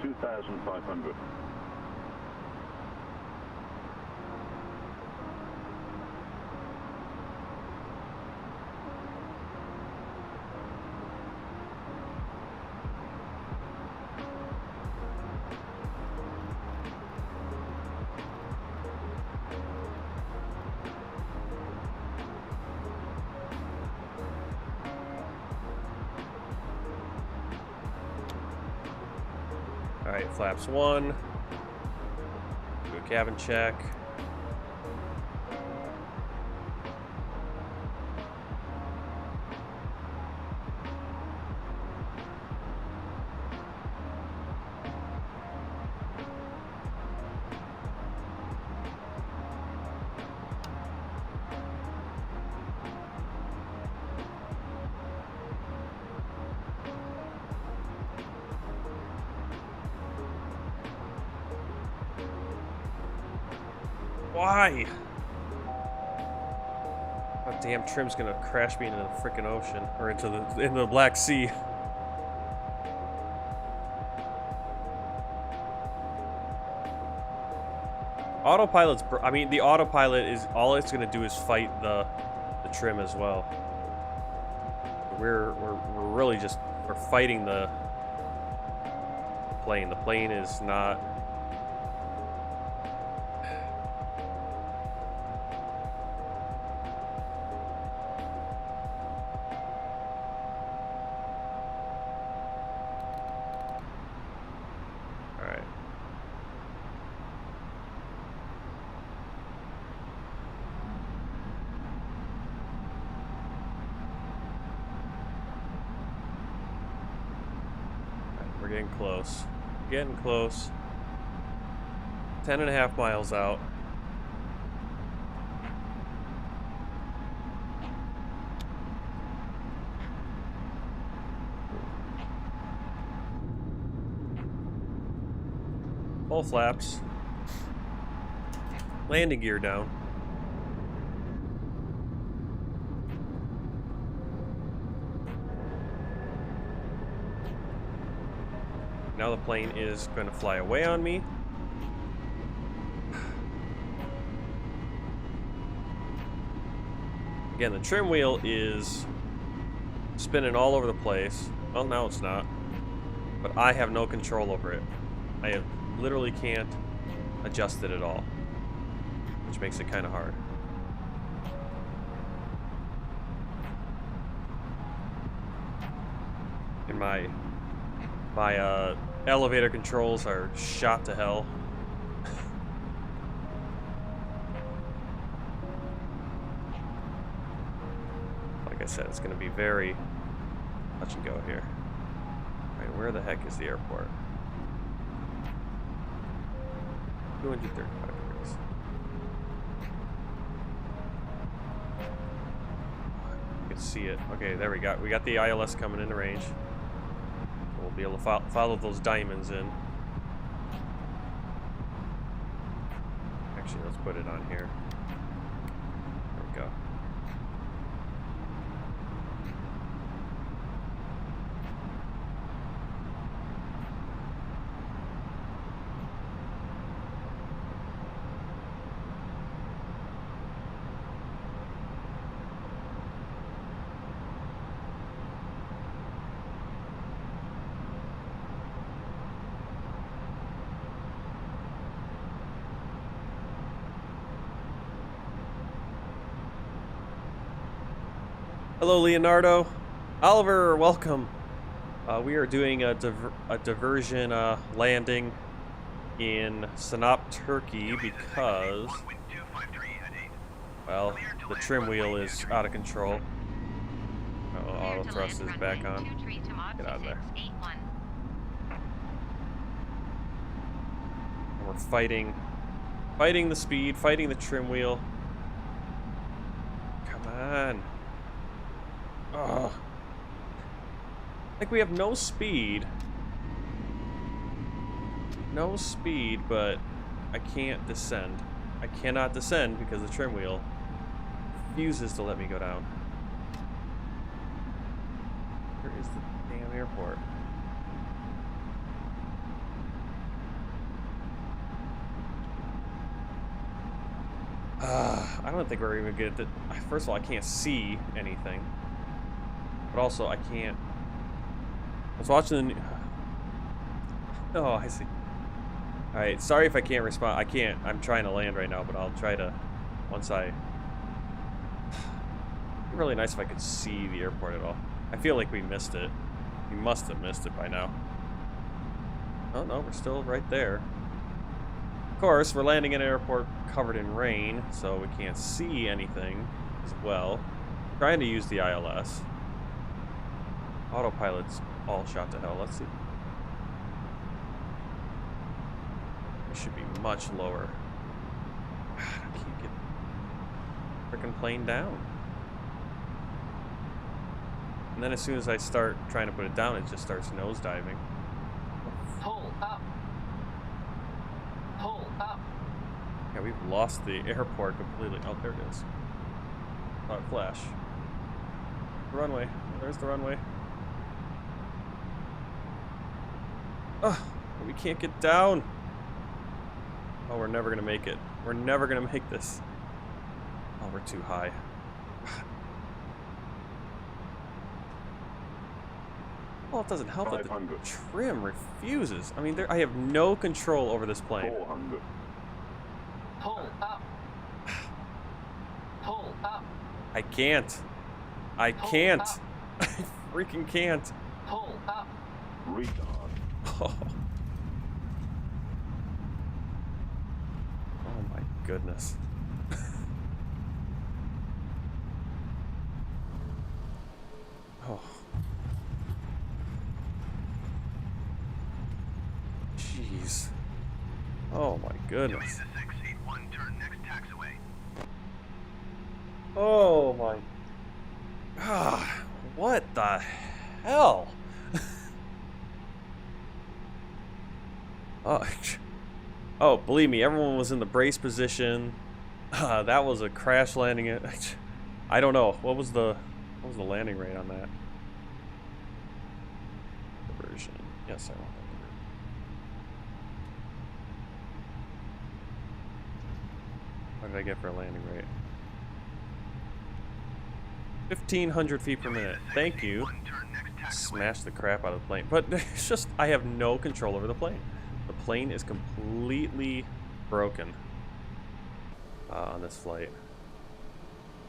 $2,500. Alright, flaps 1. Do a cabin check. Why? That damn trim's gonna crash me into the frickin' ocean or into the Black Sea. Autopilot's. I mean, the autopilot is all it's gonna do is fight the trim as well. We're really just fighting the plane. The plane is not. Getting close. Getting close. 10.5 miles out. Full flaps. Landing gear down. Now the plane is going to fly away on me. Again, the trim wheel is spinning all over the place. Well, now it's not. But I have no control over it. I literally can't adjust it at all, which makes it kind of hard. And my elevator controls are shot to hell. Like I said, it's going to be very touch and go here. Alright, where the heck is the airport? 235 degrees. You can see it. Okay, there we got the ILS coming into range. We'll be able to follow those diamonds in. Actually, let's put it on here. There we go. Hello, Leonardo. Oliver, welcome. We are doing a diversion landing in Sinop, Turkey because, well, the trim wheel is out of control. Oh, auto thrust is back on. Get out of there. And we're fighting the speed, fighting the trim wheel. Come on. Ugh. Like we have no speed. No speed, but I can't descend. I cannot descend because the trim wheel refuses to let me go down. Where is the damn airport? I don't think we're even good at the. First of all, I can't see anything. But also, I can't. I was watching the. Oh, I see. Alright, sorry if I can't respond. I can't. I'm trying to land right now, but I'll try to. Once I. It'd be really nice if I could see the airport at all. I feel like we missed it. We must have missed it by now. Oh no, we're still right there. Of course, we're landing in an airport covered in rain, so we can't see anything as well. Trying to use the ILS. Autopilot's all shot to hell. Let's see. We should be much lower. God, I can't get the frickin' plane down. And then as soon as I start trying to put it down, it just starts nosediving. Pull up. Pull up. Yeah, we've lost the airport completely. Oh, there it is. Oh, flash. The runway. There's the runway. Oh, we can't get down. Oh, we're never gonna make it. We're never gonna make this. Oh, we're too high. Well, it doesn't help that the trim refuses. I mean, I have no control over this plane. 400. Pull up. Pull up. I can't. I can't. I freaking can't. Pull up. Retard. Oh. Oh my goodness. Oh. Jeez. Oh my goodness. Mesa 681, turn next taxiway. Oh my. Ah, what the hell? Oh, believe me, everyone was in the brace position. That was a crash landing. I don't know. What was the landing rate on that? Diversion. Yes, I want that. What did I get for a landing rate? 1,500 feet per minute. Thank you. Smash the crap out of the plane. But it's just, I have no control over the plane. The plane is completely broken on this flight.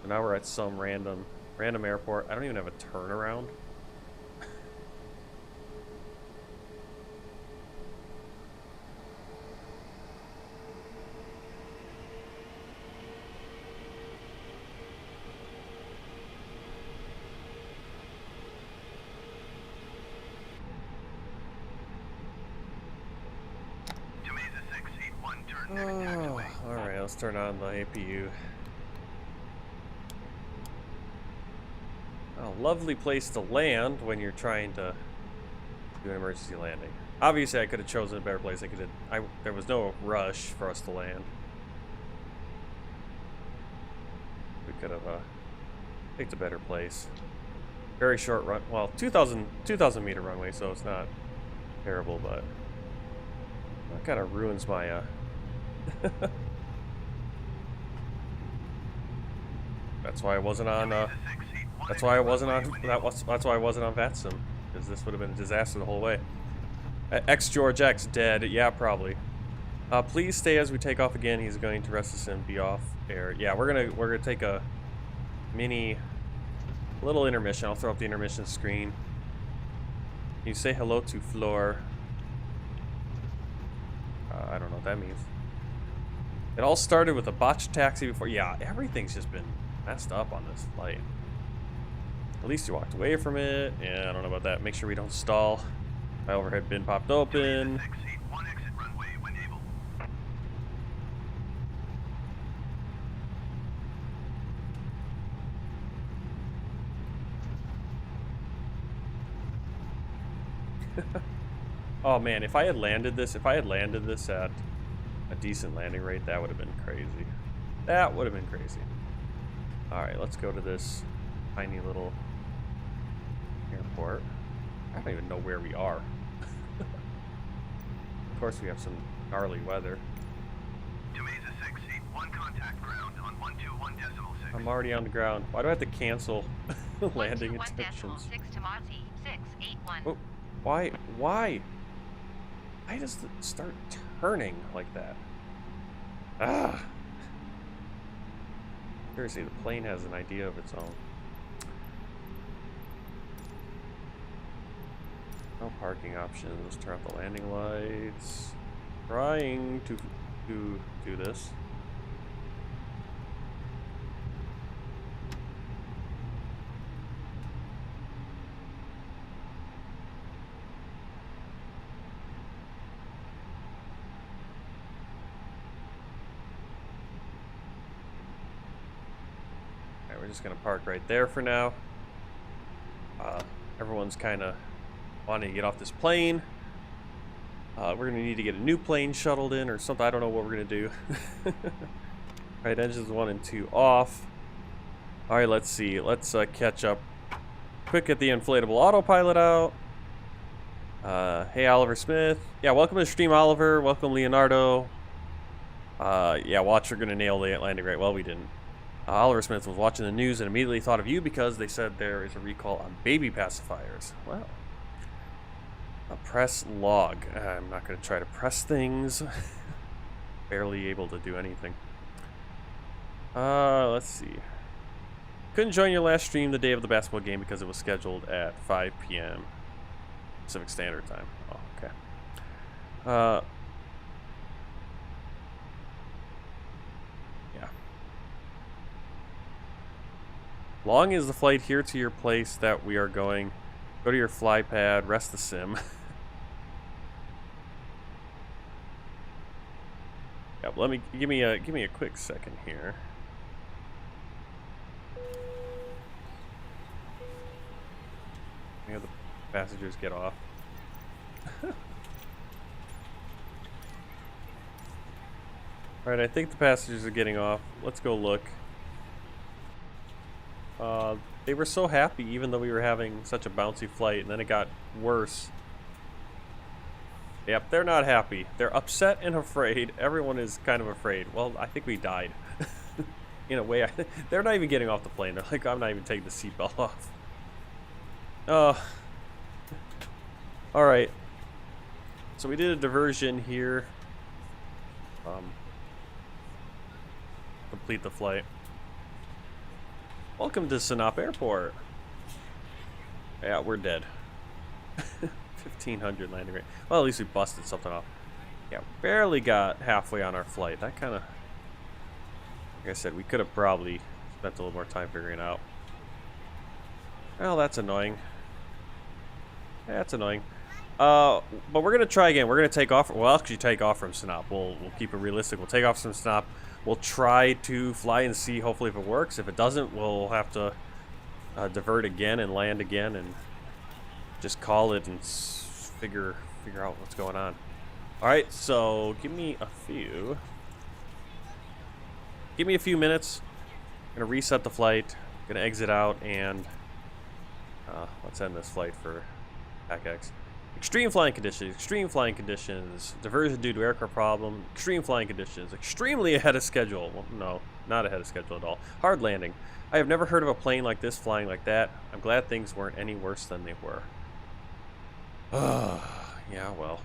So now we're at some random airport. I don't even have a turnaround. Oh, alright, let's turn on the APU. A lovely place to land when you're trying to do an emergency landing. Obviously, I could have chosen a better place. There was no rush for us to land. We could have picked a better place. Very short run. Well, 2,000 meter runway, so it's not terrible, but that kind of ruins my that's why I wasn't on that's why I wasn't on VATSIM, because this would have been a disaster the whole way. X George X dead. Yeah, probably. Please stay as we take off again. He's going to rest us and be off air. Yeah, we're gonna take a little intermission. I'll throw up the intermission screen. Can you say hello to Floor? I don't know what that means. It all started with a botched taxi before. Yeah, everything's just been messed up on this flight. At least you walked away from it. Yeah, I don't know about that. Make sure we don't stall. My overhead bin popped open. Exit runway when able. Oh man, if I had landed this at a decent landing rate, that would have been crazy. That would have been crazy. Alright, let's go to this tiny little airport. I don't even know where we are. Of course, we have some gnarly weather. To Mesa 681, contact ground on 121.6. I'm already on the ground. Why do I have to cancel landing 121.6 intentions? to Mozzie 681. Oh, why? Why does it start turning like that? Ah! Seriously, the plane has an idea of its own. No parking options. Turn off the landing lights. Trying to do this. We're just gonna park right there for now. Everyone's kind of wanting to get off this plane. We're gonna need to get a new plane shuttled in or something. I don't know what we're gonna do. Alright, engines 1 and 2 off. Alright, let's see. Let's catch up. Quick, get the inflatable autopilot out. Hey, Oliver Smith. Yeah, welcome to the stream, Oliver. Welcome, Leonardo. Yeah, watch, we're gonna nail the landing right. Well, we didn't. Oliver Smith was watching the news and immediately thought of you because they said there is a recall on baby pacifiers. Well, press log. I'm not going to try to press things. Barely able to do anything. Let's see. Couldn't join your last stream the day of the basketball game because it was scheduled at 5 p.m. Pacific Standard Time. Oh, okay. Long is the flight here to your place that we are going. Go to your fly pad, rest the sim. Yep, give me a quick second here. The passengers get off. Alright, I think the passengers are getting off. Let's go look. They were so happy even though we were having such a bouncy flight, and then it got worse. Yep, they're not happy. They're upset and afraid. Everyone is kind of afraid. Well, I think we died. In a way, they're not even getting off the plane. They're like, I'm not even taking the seatbelt off. Alright. So we did a diversion here. Complete the flight. Welcome to Sinop Airport. Yeah, we're dead. 1500 landing rate. Well, at least we busted something off. Yeah, barely got halfway on our flight. That kind of, like I said, we could have probably spent a little more time figuring it out. Well, that's annoying. Yeah, that's annoying. But we're gonna try again. We're gonna take off. Well, actually, take off from Sinop. We'll keep it realistic. We'll take off from Sinop. We'll try to fly and see, hopefully, if it works. If it doesn't, we'll have to divert again and land again and just call it and figure out what's going on. All right, so give me a few minutes. I'm gonna reset the flight. Gonna exit out and let's end this flight for PACX. Extreme flying conditions, diversion due to aircraft problem, extreme flying conditions, extremely ahead of schedule. Well, no, not ahead of schedule at all. Hard landing. I have never heard of a plane like this flying like that. I'm glad things weren't any worse than they were. Yeah, well.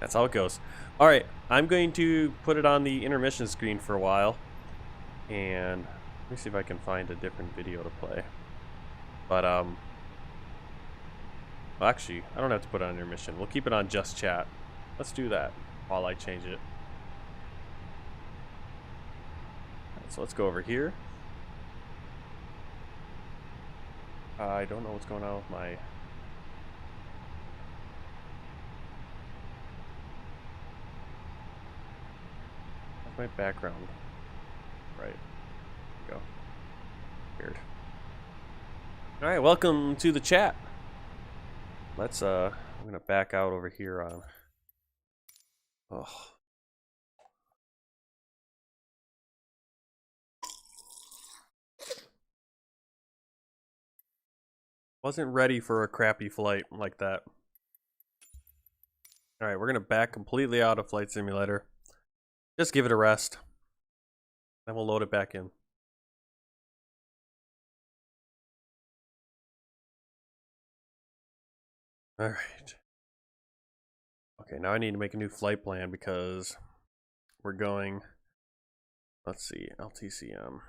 That's how it goes. Alright, I'm going to put it on the intermission screen for a while. And let me see if I can find a different video to play. But, well, actually, I don't have to put it on intermission. We'll keep it on just chat. Let's do that while I change it. Right, so let's go over here. I don't know what's going on with my... my background. Right. There we go. Weird. Alright, welcome to the chat. Let's I'm gonna back out over here on wasn't ready for a crappy flight like that. Alright, we're gonna back completely out of Flight Simulator. Just give it a rest. Then we'll load it back in. Alright. Okay, now I need to make a new flight plan because we're going, let's see, LTCM.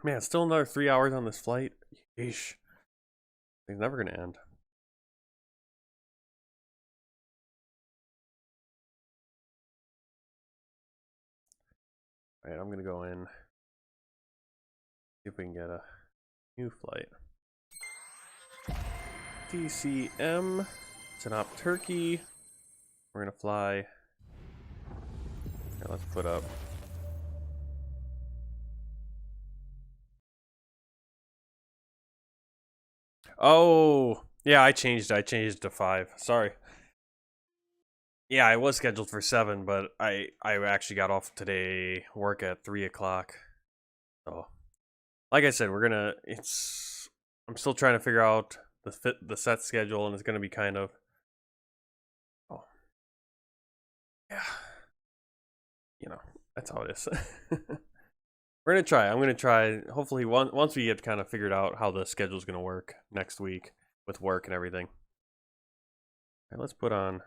Man, still another 3 hours on this flight. Yeesh. It's never gonna end. Alright, I'm gonna go in. See if we can get a new flight. TCM, Tanop, Turkey. We're gonna fly. Here, let's put up. Oh, yeah, I changed to 5. Sorry. Yeah, I was scheduled for 7, but I actually got off today. Work at 3 o'clock. So, like I said, I'm still trying to figure out the set schedule, and it's gonna be kind of. Oh, yeah. You know, that's how it is. We're gonna try. I'm gonna try. Hopefully, once we get kind of figured out how the schedule's gonna work next week with work and everything. Okay, let's put on.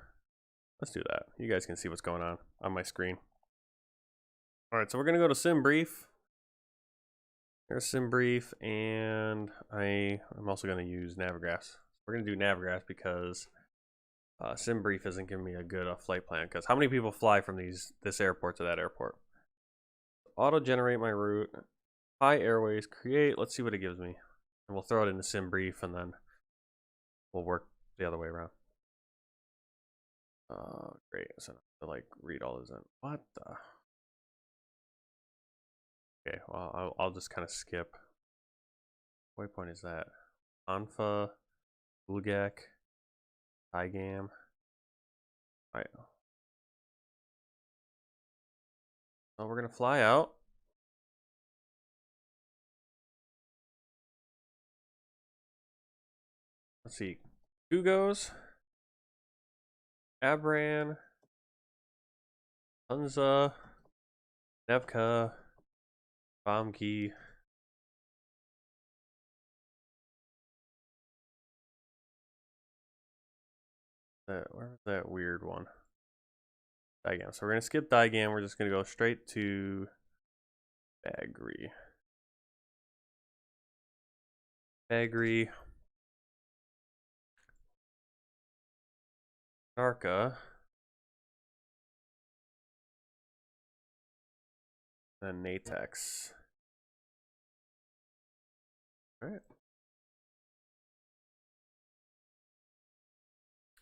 Let's do that. You guys can see what's going on my screen. All right, so we're gonna go to Sim Brief. Here's Sim Brief, and I'm also gonna use Navigraph. We're gonna do Navigraph because Sim Brief isn't giving me a good flight plan. Because how many people fly from this airport to that airport? Auto generate my route. Hi Airways, create. Let's see what it gives me. And we'll throw it into Sim Brief and then we'll work the other way around. Great. So I like read all this in. What the? Okay, well, I'll just kind of skip. What waypoint is that? Anfa, Bulgak, Igam. Alright. So we're gonna fly out. Let's see. Kugos, Abran, Hunza, Nevka, Bomki. Where's that weird one? Digam. So we're gonna skip Digam. We're just gonna go straight to Bagri. Bagri. Narca. And Natex. Alright.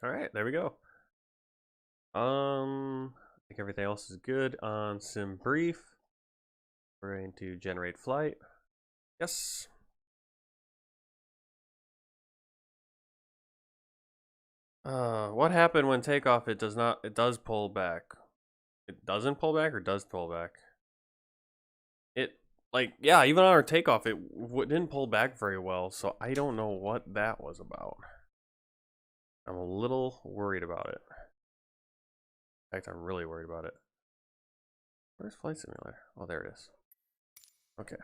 Alright, there we go. I think everything else is good on Sim Brief. We're going to generate flight. Yes. What happened when takeoff? It does pull back. It doesn't pull back or does pull back? Yeah, even on our takeoff, it didn't pull back very well, so I don't know what that was about. I'm a little worried about it. In fact, I'm really worried about it. Where's Flight Simulator? Oh, there it is. Okay.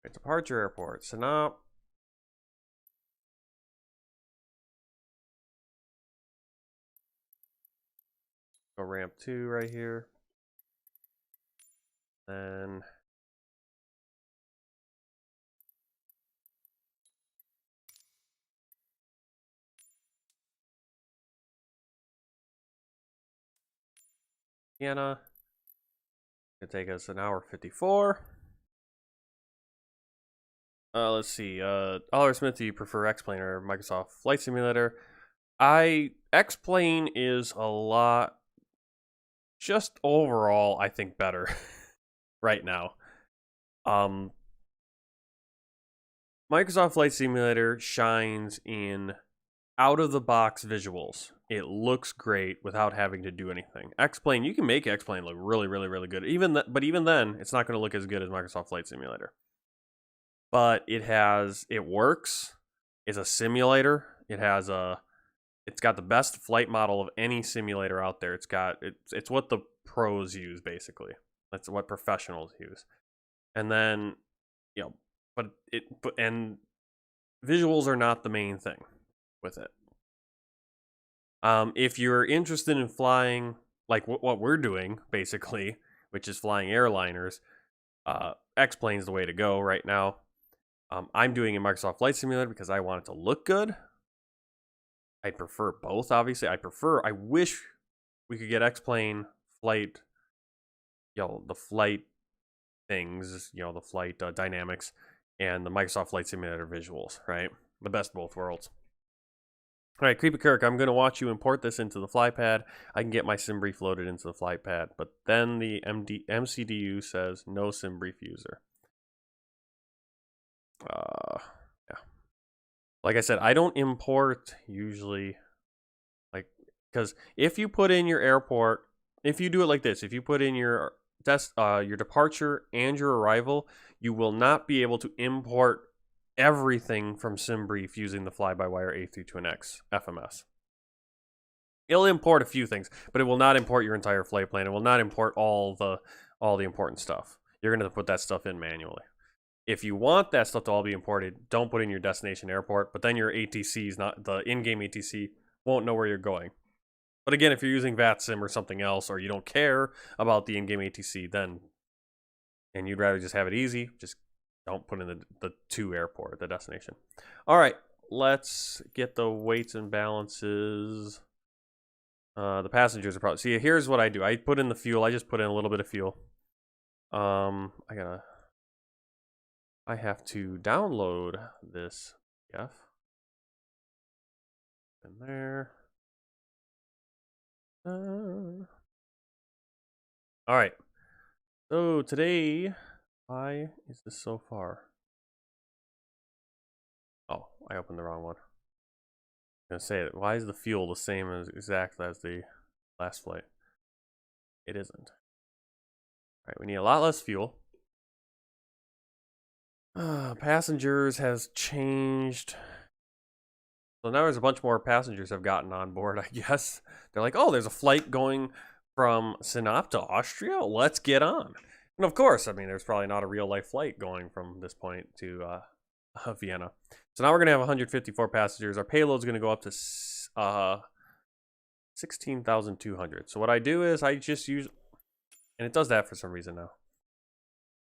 Right, departure airport. Sinop. Go ramp 2 right here. Then Vienna. It'll take us an hour 54. Let's see. Oliver Smith, do you prefer X-Plane or Microsoft Flight Simulator? X-Plane is a lot, just overall, I think better right now. Microsoft Flight Simulator shines in out-of-the-box visuals. It looks great without having to do anything. X-Plane, you can make X-Plane look really, really, really good. But even then, it's not going to look as good as Microsoft Flight Simulator. But it works. It's a simulator. It's got the best flight model of any simulator out there. It's what the pros use, basically. That's what professionals use. And then, and visuals are not the main thing with it. If you're interested in flying, like what we're doing, basically, which is flying airliners, X-Plane's the way to go right now. I'm doing a Microsoft Flight Simulator because I want it to look good. I prefer both, obviously. I wish we could get X-Plane flight, the flight things, the flight dynamics, and the Microsoft Flight Simulator visuals, right? The best of both worlds. All right, Creepy Kirk, I'm going to watch you import this into the FlyPad. I can get my SimBrief loaded into the FlyPad, but then the MCDU says no SimBrief user. Yeah. Like I said, I don't import usually, because if you put in your airport, if you do it like this, if you put in your departure and your arrival, you will not be able to import everything from SimBrief using the FlyByWire A32NX FMS. It'll import a few things, but it will not import your entire flight plan. It will not import all the important stuff. You're going to put that stuff in manually. If you want that stuff to all be imported, don't put in your destination airport, but then your ATC's not, the in-game ATC won't know where you're going. But again, if you're using VATSIM or something else, or you don't care about the in-game ATC, then, and you'd rather just have it easy, just don't put in the to airport, the destination. All right, let's get the weights and balances. The passengers are probably, see, here's what I do. I put in the fuel. I just put in a little bit of fuel. I have to download this PDF. In there. All right. So today, why is this so far? Oh, I opened the wrong one. I'm gonna say it. Why is the fuel the same as exactly as the last flight? It isn't. All right, we need a lot less fuel. Passengers has changed. So now there's a bunch more passengers have gotten on board, I guess. They're like, oh, there's a flight going from Sinop to Austria? Let's get on. And of course, I mean, there's probably not a real-life flight going from this point to Vienna. So now we're going to have 154 passengers. Our payload's going to go up to 16,200. So what I do is I just use... And it does that for some reason now.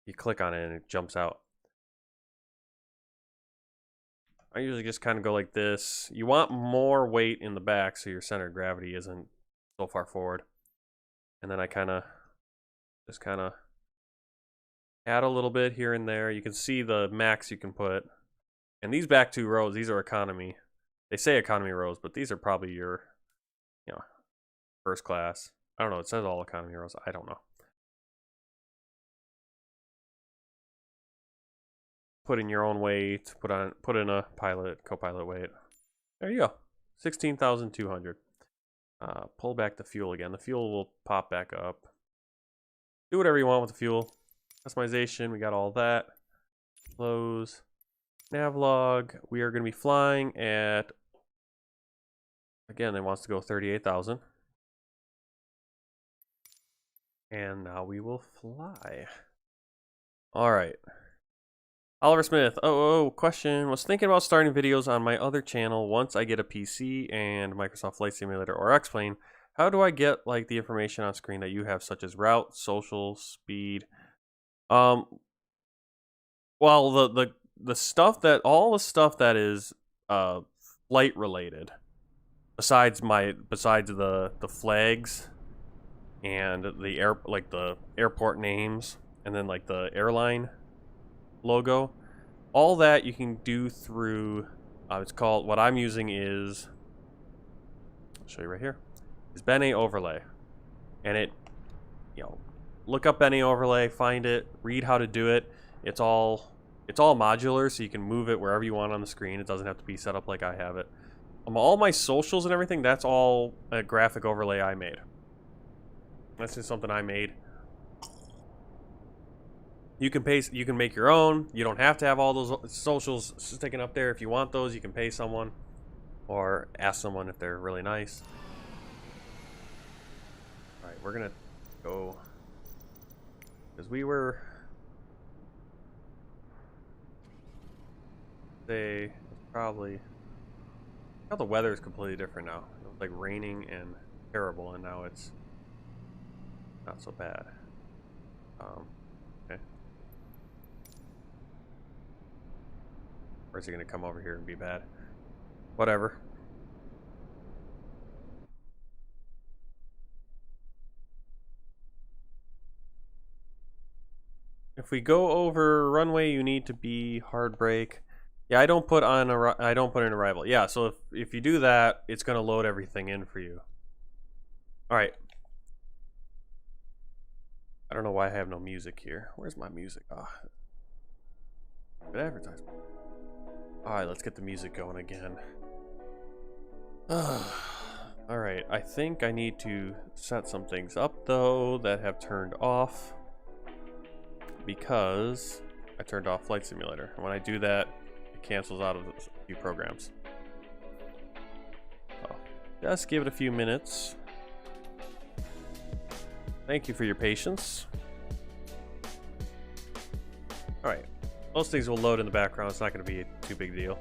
You click on it and it jumps out. I usually just kind of go like this. You want more weight in the back so your center of gravity isn't so far forward. And then I just kind of add a little bit here and there. You can see the max you can put. And these back two rows, these are economy. They say economy rows, but these are probably your, first class. I don't know. It says all economy rows. I don't know. Put in your own weight, put in a co-pilot weight. There you go. 16,200. Pull back the fuel again. The fuel will pop back up. Do whatever you want with the fuel. Customization, we got all that. Close. Navlog. We are going to be flying at, again, it wants to go 38,000. And now we will fly. All right. Oliver Smith, question. Was thinking about starting videos on my other channel once I get a PC and Microsoft Flight Simulator or X-Plane. How do I get like the information on screen that you have, such as route, social, speed? Well, the stuff that that is flight related, besides the flags and the airport names, and then like the airline logo, all that you can do through it's called, what I'm using is, I'll show you right here, is BenA Overlay. And it, look up BenA Overlay, find it, read how to do it. It's all modular, so you can move it wherever you want on the screen. It doesn't have to be set up like I have it. All my socials and everything, that's all a graphic overlay I made. That's just something I made. You can make your own. You don't have to have all those socials sticking up there. If you want those, you can pay someone or ask someone if they're really nice. All right, we're gonna go, because we were, probably, now the weather is completely different now. It was like raining and terrible, and now it's not so bad. Okay. Or is he gonna come over here and be bad? Whatever. If we go over runway, you need to be hard brake. Yeah, I don't put in arrival. Yeah, so if you do that, it's gonna load everything in for you. All right. I don't know why I have no music here. Where's my music? Ah, good advertisement. All right, let's get the music going again. All right, I think I need to set some things up though that have turned off because I turned off Flight Simulator. And when I do that, it cancels out of a few programs. So just give it a few minutes. Thank you for your patience. All right, most things will load in the background. It's not going to be a too big deal.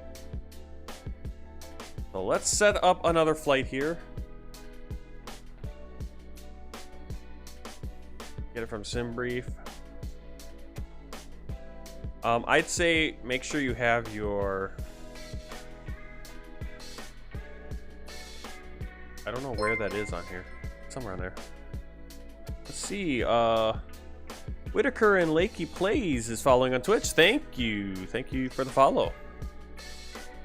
So let's set up another flight here. Get it from SimBrief. I'd say make sure you have your... I don't know where that is on here. Somewhere on there. Let's see. Whitaker and Lakey Plays is following on Twitch. Thank you. Thank you for the follow.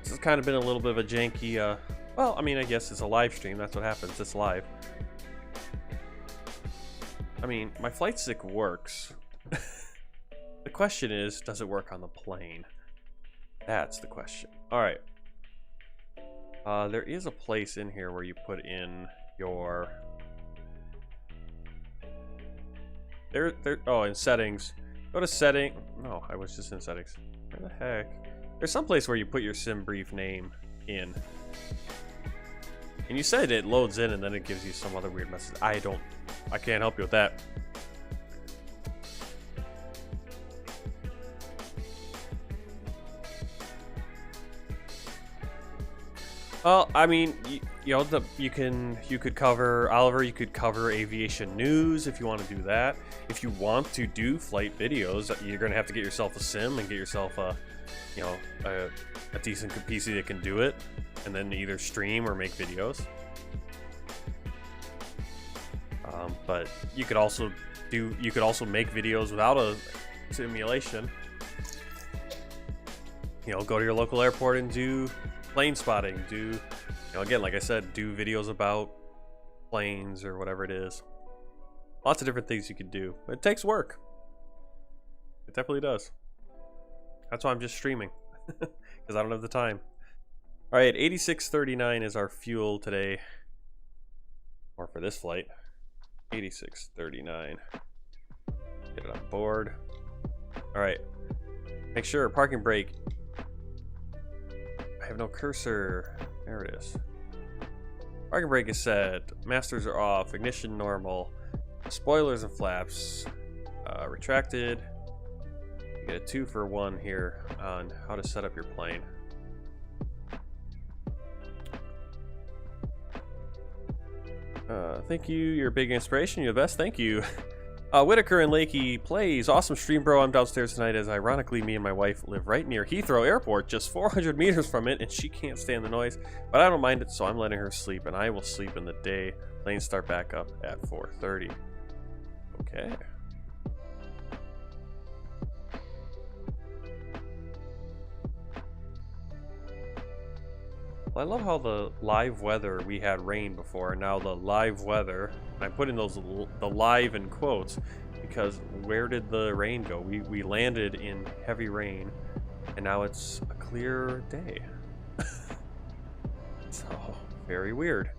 This has kind of been a little bit of a janky, well, I mean, I guess it's a live stream. That's what happens. It's live. I mean, my flight stick works. The question is, does it work on the plane? That's the question. All right. There is a place in here where you put in your... Oh, in settings. Go to setting. No, I was just in settings. Where the heck? There's some place where you put your SimBrief name in. And you said it loads in and then it gives you some other weird message. I can't help you with that. Well, I mean, you could cover Oliver. You could cover aviation news if you want to do that. If you want to do flight videos, you're gonna have to get yourself a sim and get yourself a decent PC that can do it, and then either stream or make videos. But you could also make videos without a simulation. Go to your local airport and do plane spotting, again, like I said, do videos about planes or whatever it is. Lots of different things you could do. It takes work. It definitely does. That's why I'm just streaming, because I don't have the time. All right, 8639 is our fuel today, or for this flight. 8639. Get it on board. All right, make sure parking brake. I have no cursor. There it is. Parking brake is set. Masters are off. Ignition normal. Spoilers and flaps retracted. You get a 2-for-1 here on how to set up your plane. Thank you. You're a big inspiration. You're the best. Thank you. Whitaker and Lakey Plays. Awesome stream, bro. I'm downstairs tonight as ironically me and my wife live right near Heathrow Airport, just 400 meters from it, and she can't stand the noise. But I don't mind it, so I'm letting her sleep, and I will sleep in the day. Planes start back up at 4:30. Okay. Well, I love how the live weather, we had rain before, and now the live weather, I'm putting the live in quotes, because where did the rain go? We landed in heavy rain, and now it's a clear day. So, very weird.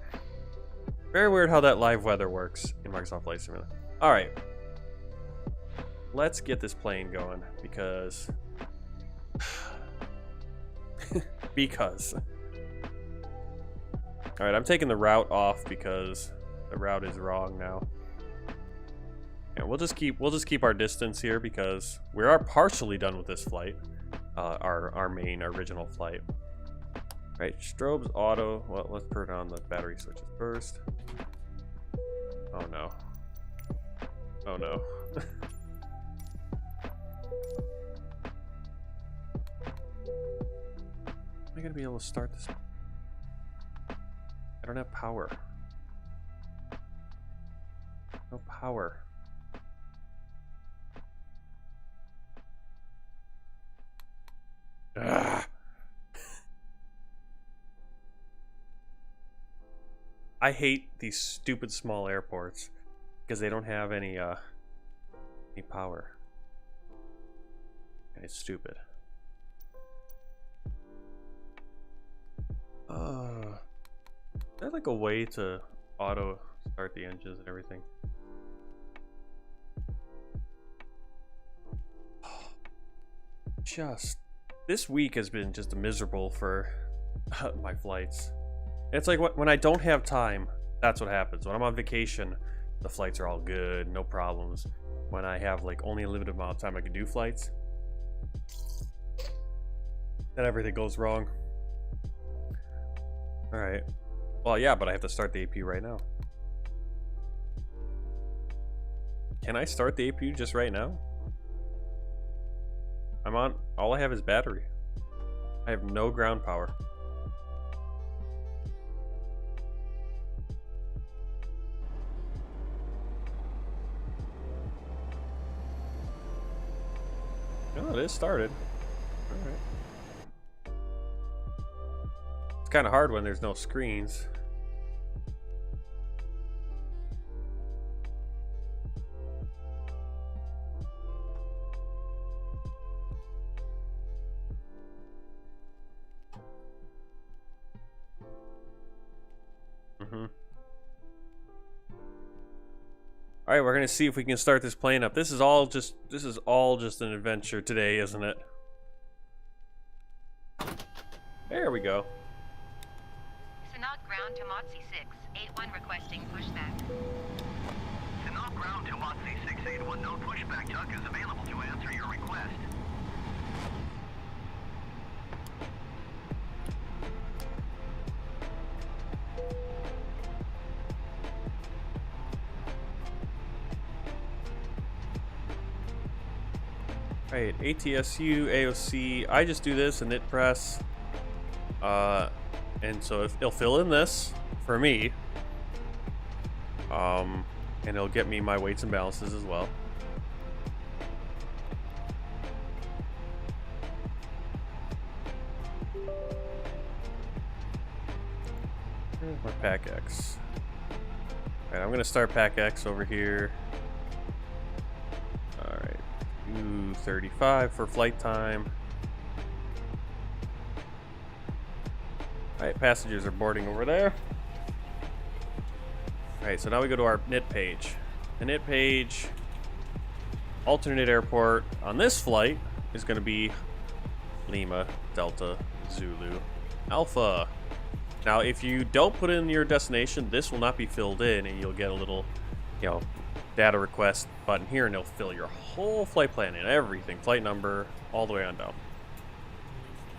Very weird how that live weather works in Microsoft Flight Simulator. Alright. Let's get this plane going, because... Alright, I'm taking the route off because the route is wrong now. And we'll just keep our distance here because we are partially done with this flight. Our original flight. Alright, strobes auto. Well, let's turn on the battery switches first. Oh no. Oh no. I gonna be able to start this? I don't have power. No power. Ugh. I hate these stupid small airports because they don't have any power. And it's stupid. Is there like a way to auto start the engines and everything? Just this week has been just miserable for my flights. It's like when I don't have time, that's what happens. When I'm on vacation, the flights are all good, no problems. When I have like only a limited amount of time I can do flights, then everything goes wrong. Alright. Well, yeah, but I have to start the AP right now. Can I start the AP just right now? I'm on. All I have is battery. I have no ground power. Oh, it is started. Alright. It's kind of hard when there's no screens. All right, we're gonna see if we can start this plane up. This is all just an adventure today, isn't it? There we go. Sanok ground to Motzi 681 requesting pushback. Sanok ground to Motzi 681, no pushback duck is available to answer your request. Alright, ATSU, AOC, I just do this and hit press. And so it'll fill in this for me. And it'll get me my weights and balances as well. Or Pack X. Alright, I'm gonna start Pack X over here. Alright. 2:35 for flight time. Alright, passengers are boarding over there. Alright, so now we go to our NIT page. The NIT page, alternate airport on this flight is going to be Lima, Delta, Zulu, Alpha. Now, if you don't put in your destination, this will not be filled in, and you'll get a little, data request button here, and it'll fill your whole flight plan in, everything, flight number, all the way on down.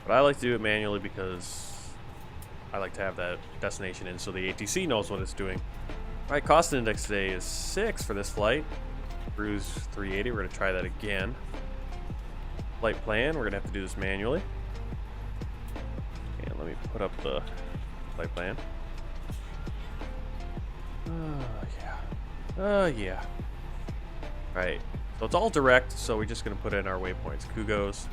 But I like to do it manually because I like to have that destination in so the ATC knows what it's doing. Alright, cost index today is 6 for this flight. Cruise 380, we're going to try that again. Flight plan, we're going to have to do this manually. And let me put up the flight plan. Yeah. Alright, so it's all direct, so we're just going to put in our waypoints. Kugos.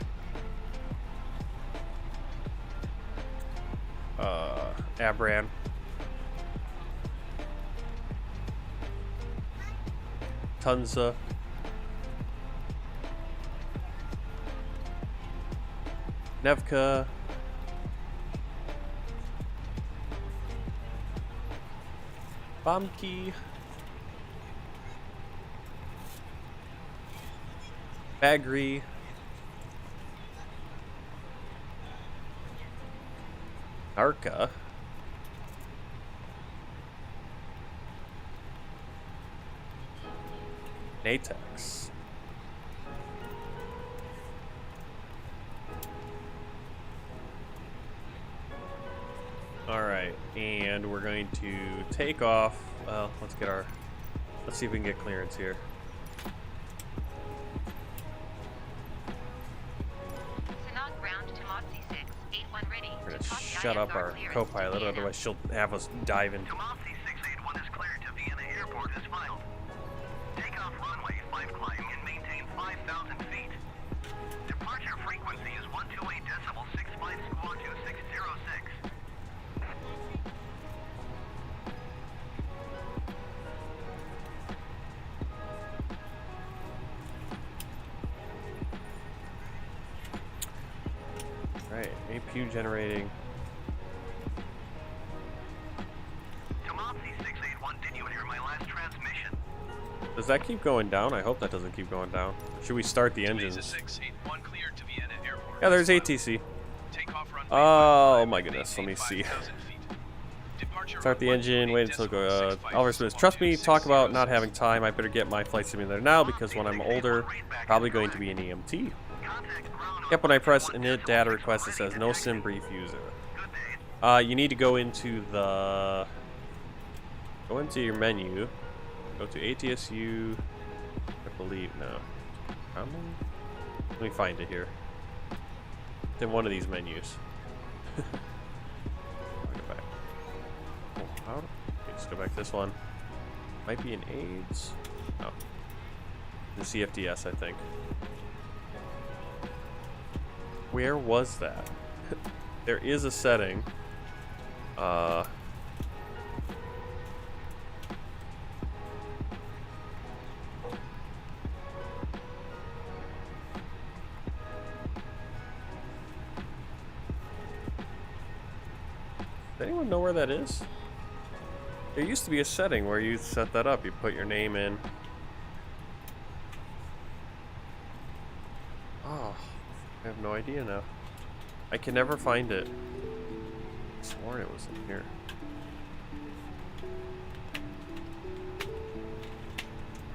Abran. Tunza. Nevka. Bamki. Bagri. Arca. Natex. Alright, and we're going to take off. Well, let's see if we can get clearance here. Sanok ground to Motzi 681 ready. We're gonna shut up our co-pilot, otherwise she'll have us dive into. Tomatsi 681 is cleared to Vienna Airport as filed. Takeoff runway 5 climb and maintain 5,000 feet. Departure frequency is 128.65 squawk 2606. Right, APU generating. Tomatsi 681, did you hear my last transmission? Does that keep going down? I hope that doesn't keep going down. Should we start the Mesa engines? 681 cleared to Vienna Airport. Yeah, there's as filed. ATC. Takeoff runway Oh 5 my climb, goodness, let me maintain see. 5,000 feet. Departure Start on the engine, wait until go. Oliver Smith, trust me, talk about not having time. I better get my flight simulator now because when I'm older, probably going to be an EMT. Yep, when I press init data request, it says no sim brief user. You need to go into your menu, go to ATSU, I believe, no. Let me find it here. It's in one of these menus. Go back. Oh, how? Okay, let's go back to this one. Might be an AIDS. No. The CFDS, I think. Where was that? There is a setting. Does anyone know where that is? There used to be a setting where you set that up. You put your name in. Oh, I have no idea now. I can never find it. I swore it was in here.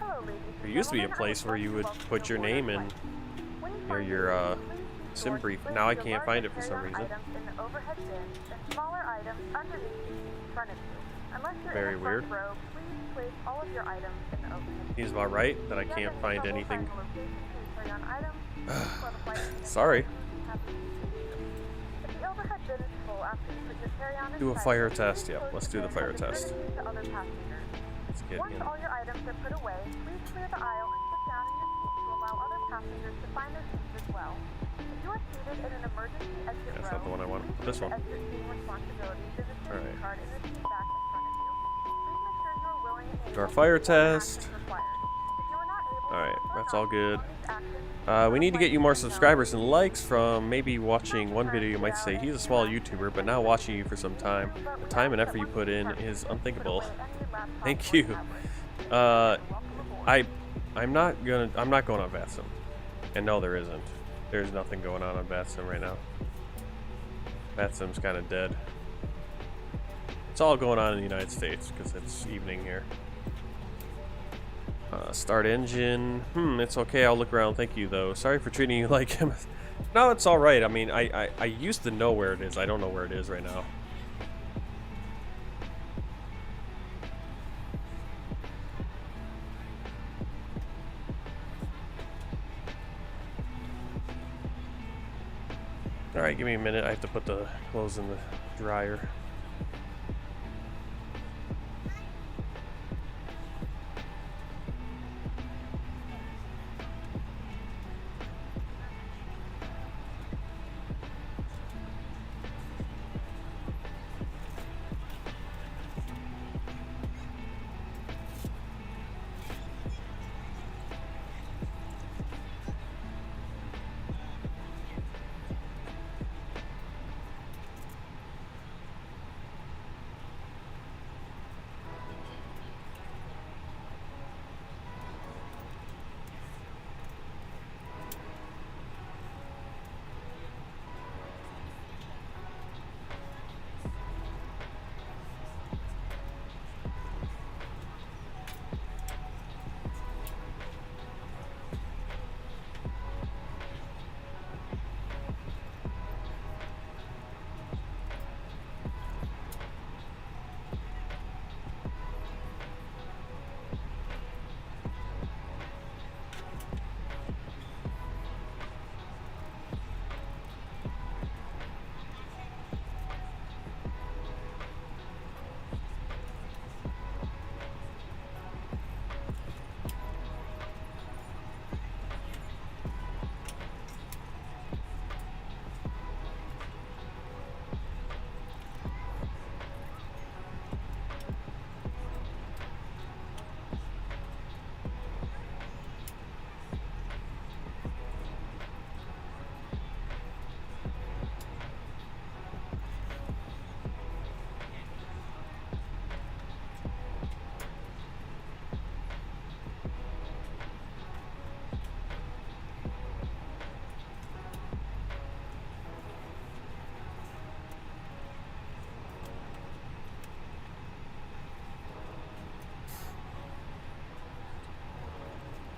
Hello, ladies and There used to be a gentlemen. place where you would I would like put to your welcome name you in to When you near find your your sim please brief. place Now I your can't large find it for some carry-on reason. items in the overhead bins and smaller items underneath the seat in front of you. Unless you're Very in the front weird. row, please place all of your items in the overhead bin. He's about right that I If you can't have find any trouble anything. finding the location for your carry-on items, please let the flight attendant Sorry. know who has the seat. If the overhead bin is full after you put your carry-on Do a inside, fire please test. close Yep, let's the do the bin fire as a test. courtesy to other passengers. Let's get Once in. all your items are put away, please clear the aisle and sit down in your seat to allow other passengers to find their seats as well. If you are seated in an emergency exit That's row, not the one I want. please This leave one. the exit seating responsibilities in the safety Alright. card in the seat back in front of you. Please make sure you are willing and Do our able fire to perform test. actions required. If you are not able to Alright, perform that's all good. these actions, We need to get you more subscribers and likes from maybe watching one video. You might say he's a small YouTuber, but now watching you for some time. The time and effort you put in is unthinkable. Thank you. I'm not going on VATSIM. And no, there isn't. There's nothing going on VATSIM right now. VATSIM's kind of dead. It's all going on in the United States because it's evening here. Start engine. It's okay. I'll look around. Thank you, though. Sorry for treating you like him. No, it's all right. I mean, I used to know where it is. I don't know where it is right now. All right, give me a minute. I have to put the clothes in the dryer.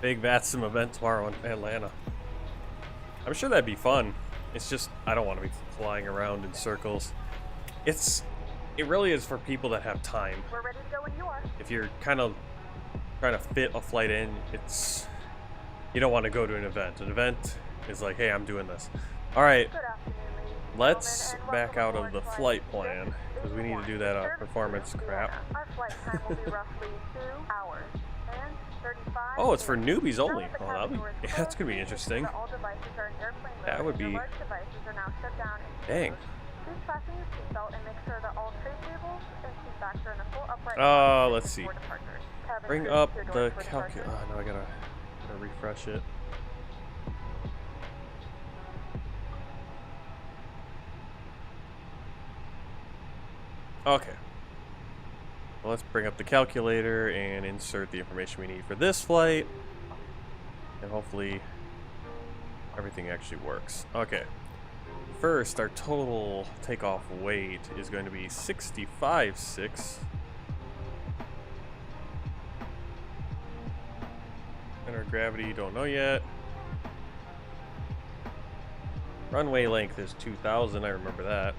Big VATSIM event tomorrow in Atlanta. I'm sure that'd be fun. It's just, I don't want to be flying around in circles. It really is for people that have time. We're ready to go when you are. If you're kind of trying to fit a flight in, you don't want to go to an event. An event is like, hey, I'm doing this. All right, Good afternoon, ladies and let's gentlemen, and back out welcome of the aboard flight Flight plan because we need to 61, do that service performance to crap. Vienna. Our flight time will be roughly 2 hours and 35 Oh, it's for minutes. newbies only. Now that the Oh, cabin door is that's closed, gonna be please interesting. ensure that all devices are in airplane mode That would and your be- large devices are now shut down and Dang. closed. Please fasten your seatbelt and make sure that all tray tables and seat backs are in a full upright position Let's see. before departure. Cabin Bring crew, up secure the doors for calculator. departure. Oh no, I gotta refresh it. Okay. Well, let's bring up the calculator and insert the information we need for this flight. And hopefully everything actually works. Okay. First, our total takeoff weight is going to be 65.6. Center of gravity, don't know yet. Runway length is 2,000, I remember that.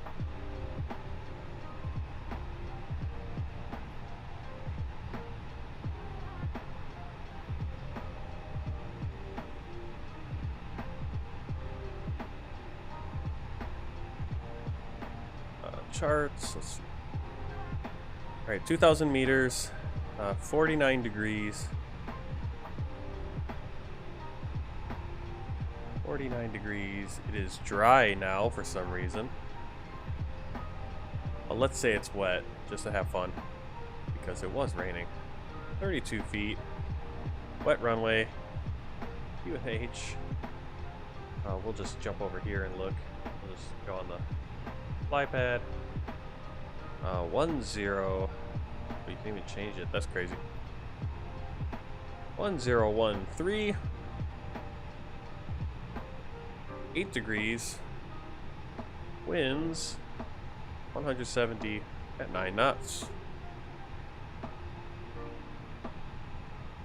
Charts, let's see. Alright, 2,000 meters, 49 degrees. 49 degrees. It is dry now for some reason. Well, let's say it's wet, just to have fun, because it was raining. 32 feet. Wet runway. UNH. We'll just jump over here and look. We'll just go on the fly pad. 10. Oh, you can even change it. That's crazy. 1013. 8 degrees. Winds 170 at 9 knots.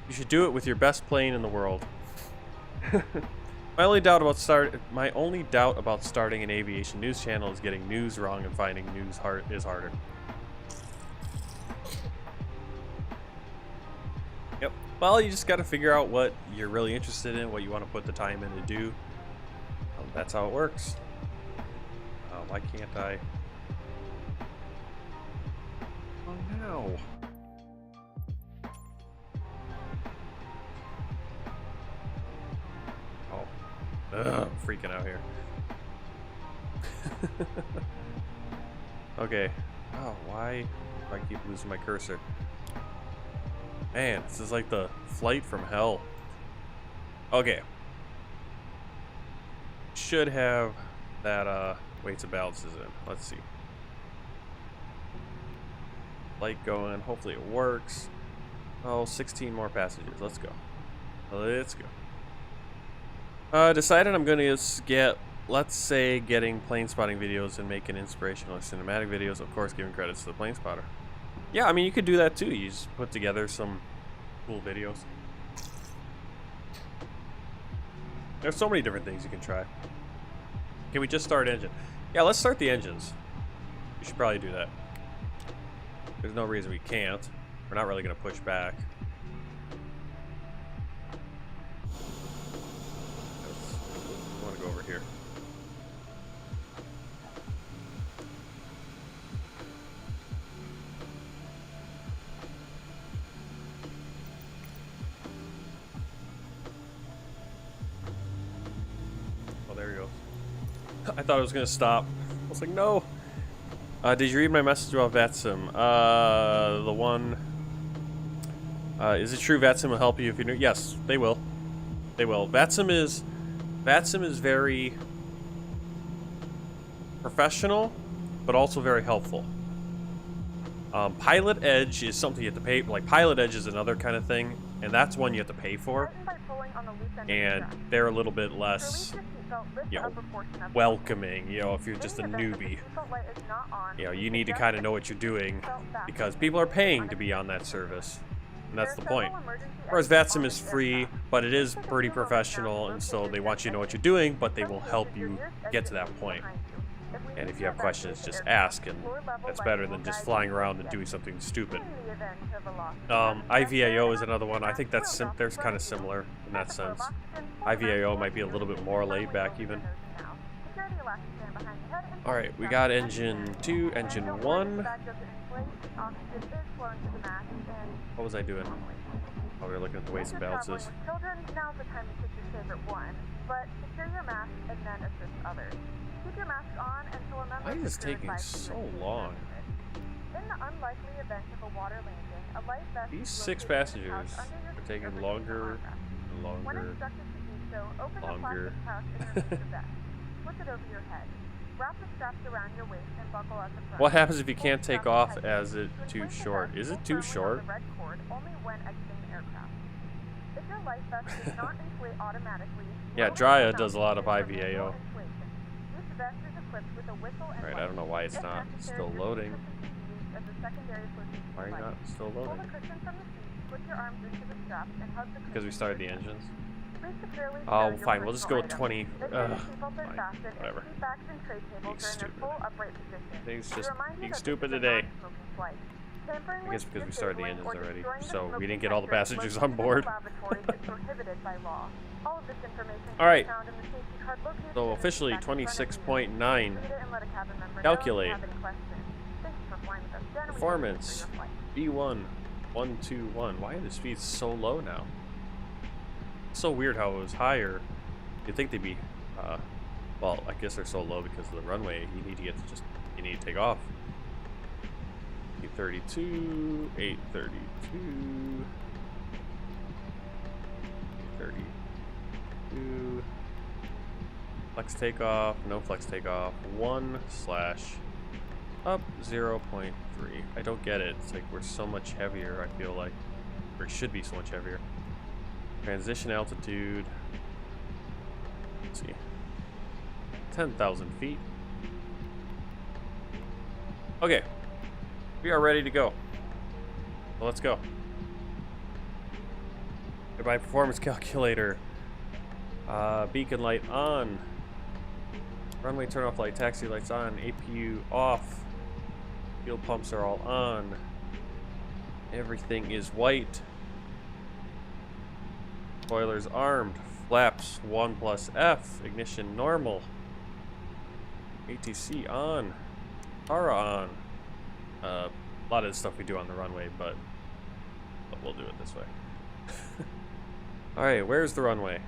You should do it with your best plane in the world. My only doubt about starting an aviation news channel is getting news wrong and finding news is harder. Yep. Well, you just got to figure out what you're really interested in, what you want to put the time in to do. That's how it works. Why can't I? Oh no. I'm freaking out here. Okay. Oh, why do I keep losing my cursor? Man, this is like the flight from hell. Okay. Should have that weights and balances in. Let's see. Light going. Hopefully it works. Oh, 16 more passengers. Let's go. Let's go. Decided I'm going to get, let's say, getting plane spotting videos and making inspirational cinematic videos. Of course, giving credits to the plane spotter. Yeah, I mean, you could do that too. You just put together some cool videos. There's so many different things you can try. Can we just start engine? Yeah, let's start the engines. We should probably do that. There's no reason we can't. We're not really going to push back. I want to go over here. Oh, there he goes. I thought it was going to stop. I was like, no. Did you read my message about VATSIM? The one... is it true VATSIM will help you if you know? Yes, they will. They will. VATSIM is very professional, but also very helpful. Pilot Edge is something you have to pay. Like Pilot Edge is another kind of thing, and that's one you have to pay for. And they're a little bit less, you know, welcoming. You know, if you're just a newbie, you know, you need to kind of know what you're doing because people are paying to be on that service. and that's the point. Whereas VATSIM is free, but it is pretty professional, and so they want you to know what you're doing, but they will help you get to that point. And if you have questions, just ask, and that's better than just flying around and doing something stupid. IVAO is another one. I think that's they're kind of similar in that sense. IVAO might be a little bit more laid back even. Alright, we got engine 2, engine 1. What was I doing? Oh, we were looking at the weights and balances. Now's the time to pick your favorite one, but secure your mask and then assist others. Keep your mask on until a member. Why is this taking so long? In the unlikely event of a water landing, a life vest. These 6 passengers are taking longer and When longer. instructed to do so, open the Longer. plastic pouch and remove your vest. Flip it over your head. Wrap the straps around your waist and buckle at the front. What happens if you can't take off as it too short? Is it too short? Red cord only when exiting the aircraft. If your life vest does not inflate automatically, Yeah, Drya does a lot of IVAO. This vest is equipped with a whistle and Alright, I don't know why it's not still loading. Why are you not still loading? Because we started the engines? Oh, fine, we'll just go with 20. Fine, whatever. Being stupid. Things just being stupid today. I guess because we started the engines already, so we didn't get all the passengers on board. Alright, so officially 26.9. Calculate. Performance. B1. 121. Why are the speeds so low now? It's so weird how it was higher. You'd think they'd be, well, I guess they're so low because of the runway. You need to get to just, you need to take off. 832, 832, 832. Flex takeoff, no flex takeoff. 1/ up 0.3. I don't get it. It's like we're so much heavier, I feel like. Or it should be so much heavier. Transition altitude. Let's see. 10,000 feet. Okay. We are ready to go. So let's go. Goodbye, performance calculator. Beacon light on. Runway turn off light, taxi lights on, APU off. Fuel pumps are all on. Everything is white. Spoilers armed. Flaps 1+F. Ignition normal. ATC on. Para on. A lot of the stuff we do on the runway, but we'll do it this way. Alright, where's the runway?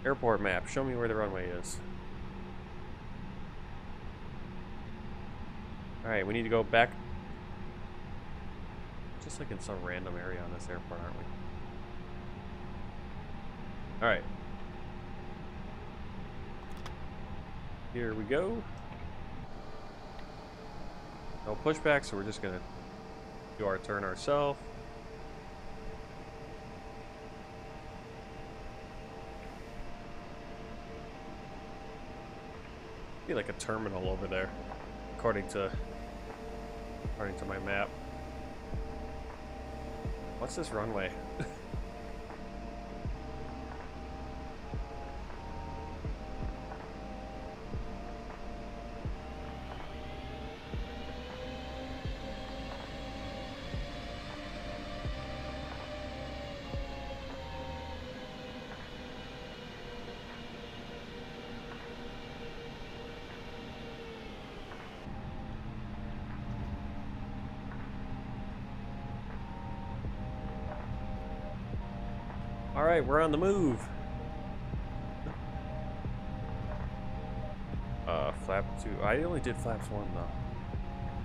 Airport map. Show me where the runway is. Alright, we need to go back. Just like in some random area on this airport, aren't we? Alright. Here we go. No pushback, so we're just gonna do our turn ourselves. Be like a terminal over there, according to my map. What's this runway? Alright, we're on the move. Flap 2. I only did flaps 1 though.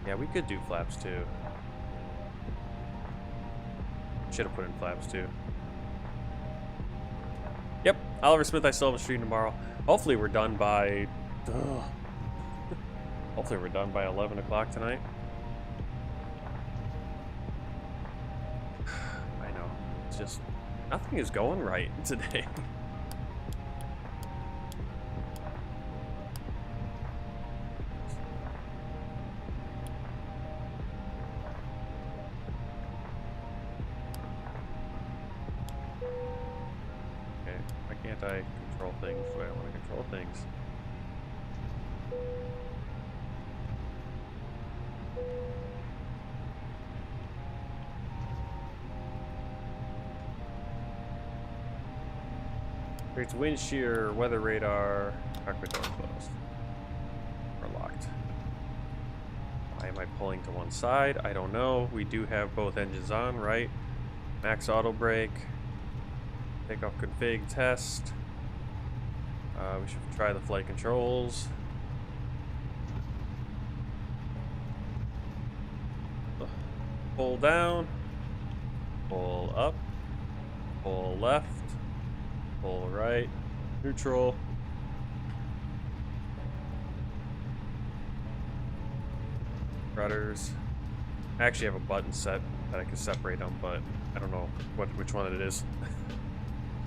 Yeah, we could do flaps 2. Should have put in flaps 2. Yep, Oliver Smith, I still have a stream tomorrow. Hopefully we're done by... Hopefully we're done by 11 o'clock tonight. I know. It's just... nothing is going right today. can't I control things the way I want to control things? Creates wind shear, weather radar, cockpit door closed. Or locked. Why am I pulling to one side? I don't know. We do have both engines on, right? Max auto brake. Takeoff config test. We should try the flight controls. Pull down. Pull up. Pull left. Pull right. Neutral. Rudders. I actually have a button set that I can separate them, but I don't know which one it is.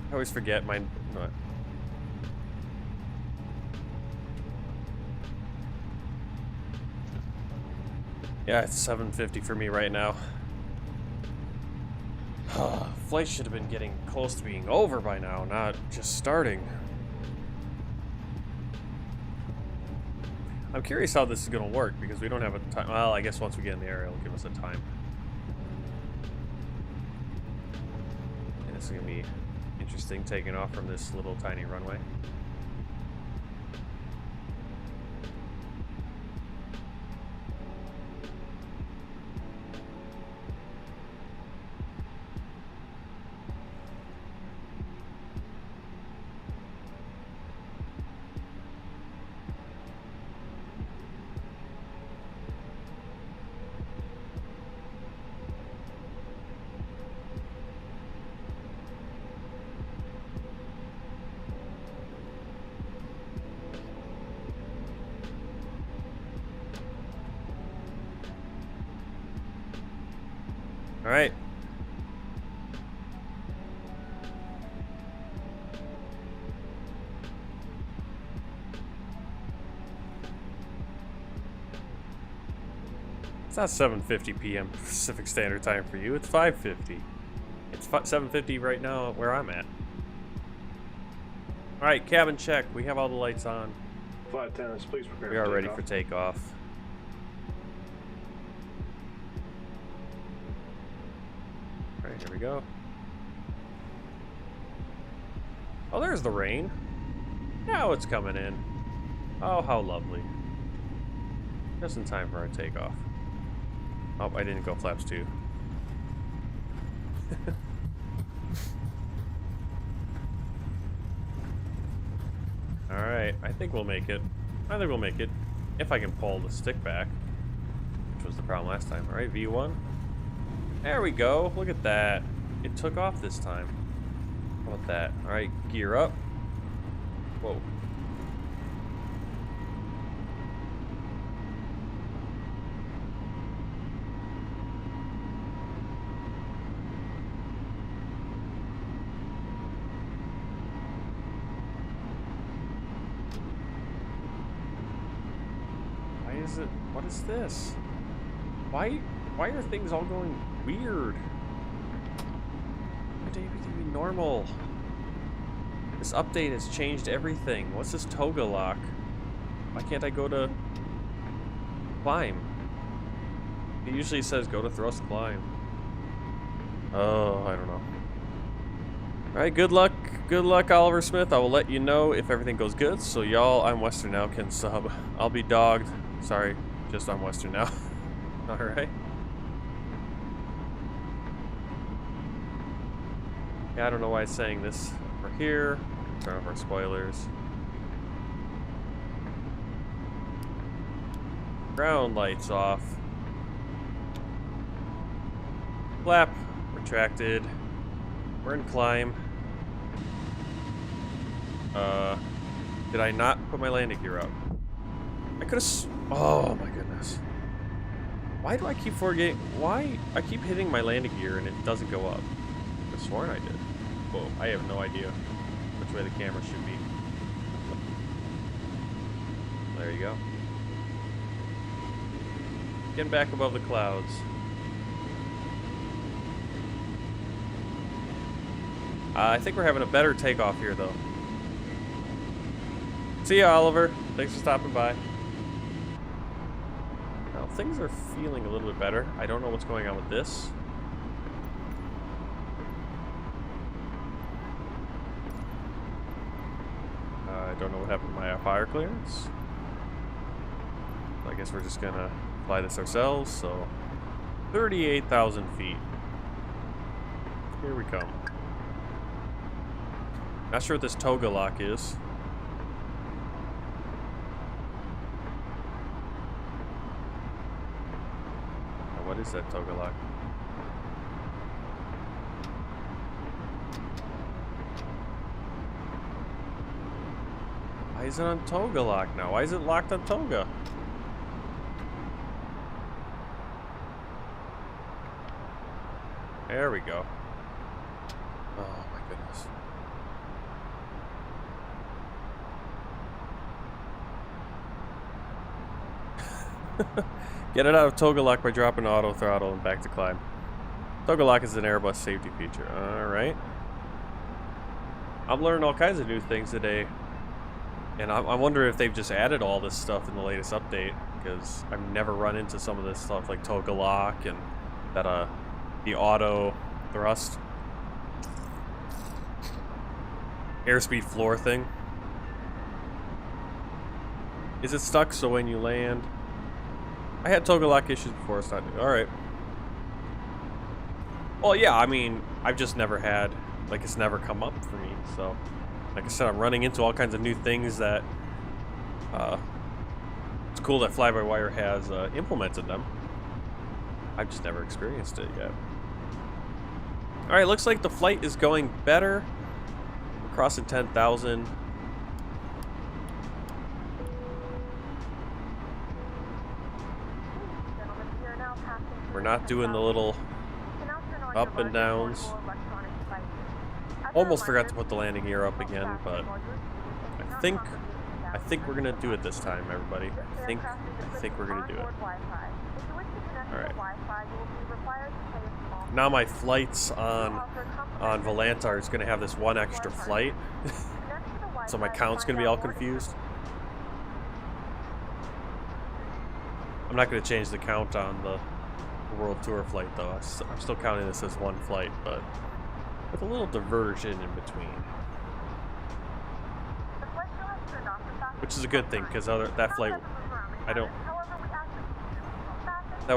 I always forget mine. No. Yeah, it's 7:50 for me right now. Flight should have been getting close to being over by now, not just starting. I'm curious how this is going to work because we don't have a time. Well, I guess once we get in the air, it'll give us a time. And this is going to be interesting taking off from this little tiny runway. All right. It's not 7:50 p.m. Pacific Standard Time for you. It's 5:50. It's 7:50 right now where I'm at. All right, cabin check. We have all the lights on. Flight attendants, please prepare. We are ready for takeoff. All right, here we go. Oh, there's the rain. Now it's coming in. Oh, how lovely. Just in time for our takeoff. Oh, I didn't go flaps 2. Alright, I think we'll make it. I think we'll make it. If I can pull the stick back. Which was the problem last time. Alright, V1. There we go. Look at that. It took off this time. How about that? Alright, gear up. Whoa. What is this? Why are things all going weird? Why can't everything be normal? This update has changed everything. What's this toga lock? Why can't I go to climb? It usually says go to thrust climb. Oh, I don't know. Alright, good luck. Good luck, Oliver Smith. I will let you know if everything goes good. So y'all, I'm Western now, can sub. I'll be dogged. Sorry, just on Western now. Alright. Yeah, I don't know why it's saying this. We're here. Turn off our spoilers. Ground lights off. Flap retracted. We're in climb. Did I not put my landing gear up? I could have. Oh my goodness. Why do I keep forgetting? Why I keep hitting my landing gear and it doesn't go up? I could have sworn I did. Whoa, I have no idea which way the camera should be. There you go. Getting back above the clouds. I think we're having a better takeoff here though. See ya, Oliver. Thanks for stopping by. Now, things are feeling a little bit better. I don't know what's going on with this. I don't know what happened to my fire clearance. I guess we're just gonna fly this ourselves, so 38,000 feet. Here we come. Not sure what this toga lock is. Now, what is that toga lock? Why is it on toga lock now? Why is it locked on toga? There we go. Oh my goodness. Get it out of toga lock by dropping auto throttle and back to climb. Toga lock is an Airbus safety feature. Alright. I'm learning all kinds of new things today. And I wonder if they've just added all this stuff in the latest update, because I've never run into some of this stuff like toga lock and that the auto thrust airspeed floor thing. Is it stuck so when you land? I had toga lock issues before. It's not new. All right. Well, yeah. I mean, I've just never had, like, it's never come up for me. So, like I said, I'm running into all kinds of new things that it's cool that FlyByWire has implemented them. I've just never experienced it yet. All right, looks like the flight is going better. We're crossing 10,000. We're not doing the little up and downs. Almost forgot to put the landing gear up again, but I think we're gonna do it this time, everybody. I think we're gonna do it. All right. Now my flights on Volantar is gonna have this one extra flight, so my count's gonna be all confused. I'm not gonna change the count on the World Tour flight though. I'm still counting this as one flight, but with a little diversion in between, which is a good thing, because that flight, that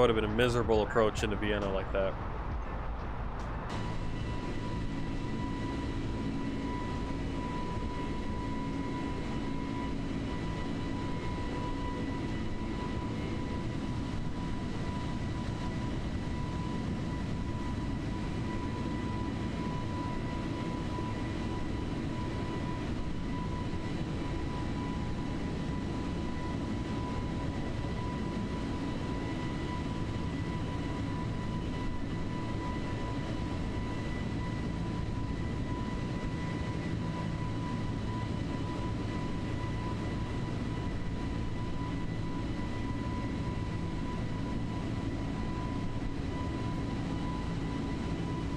would have been a miserable approach into Vienna like that.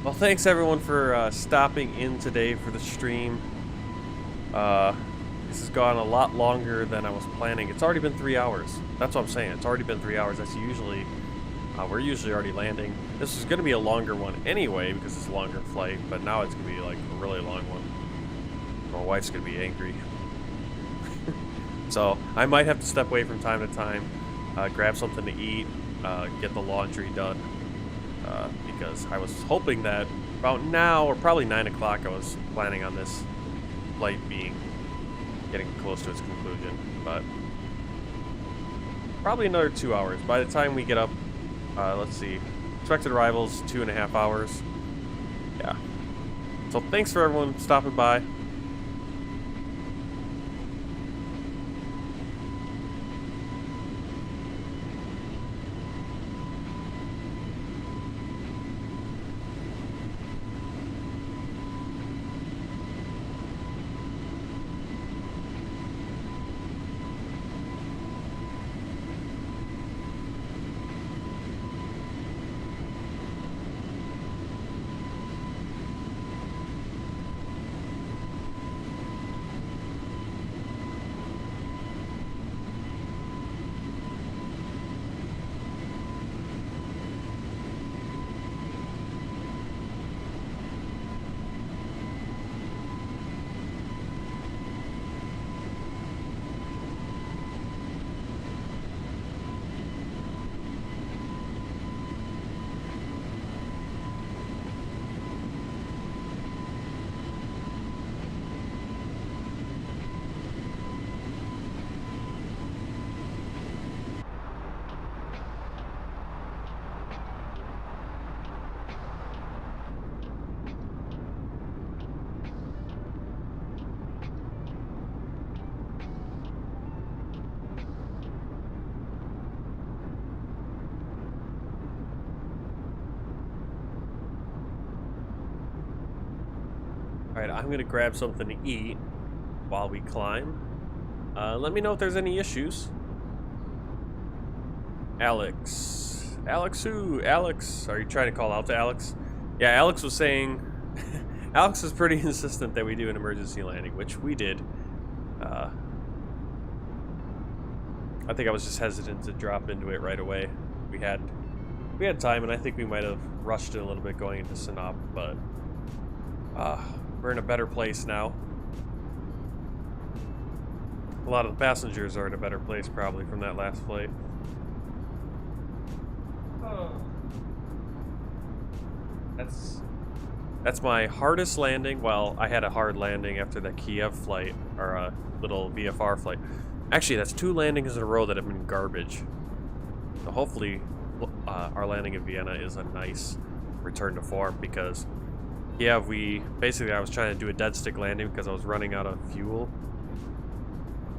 Well, thanks everyone for stopping in today for the stream. This has gone a lot longer than I was planning. It's already been 3 hours. That's what I'm saying. It's already been 3 hours. That's usually, we're usually already landing. This is going to be a longer one anyway because it's a longer flight, but now it's going to be like a really long one. My wife's going to be angry. So I might have to step away from time to time, grab something to eat, get the laundry done. Because I was hoping that about now, or probably 9 o'clock, I was planning on this flight getting close to its conclusion, but probably another 2 hours. By the time we get up, let's see, expected arrivals 2.5 hours. Yeah. So thanks for everyone stopping by. Alright, I'm gonna grab something to eat while we climb. Let me know if there's any issues. Alex. Alex who? Alex. Are you trying to call out to Alex? Yeah, Alex was saying... Alex is pretty insistent that we do an emergency landing, which we did. I think I was just hesitant to drop into it right away. We had time, and I think we might have rushed it a little bit going into Sinop, but we're in a better place now. A lot of the passengers are in a better place probably from that last flight. That's my hardest landing. Well, I had a hard landing after the Kiev flight, or a little VFR flight. Actually, that's 2 landings in a row that have been garbage. So hopefully, our landing in Vienna is a nice return to form, because I was trying to do a dead stick landing because I was running out of fuel.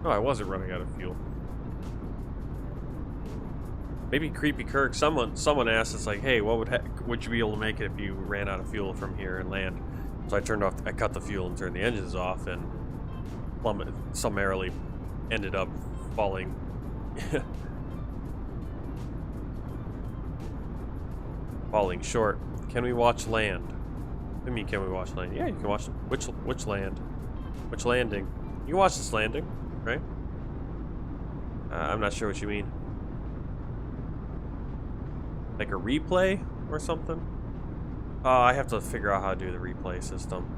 No, I wasn't running out of fuel. Maybe Creepy Kirk, someone asked, it's like, hey, would you be able to make it if you ran out of fuel from here and land? So I cut the fuel and turned the engines off, and summarily ended up falling. Falling short. Can we watch land? What do you mean, can we watch land? Yeah, you can watch which land? Which landing? You can watch this landing, right? I'm not sure what you mean. Like a replay or something? I have to figure out how to do the replay system.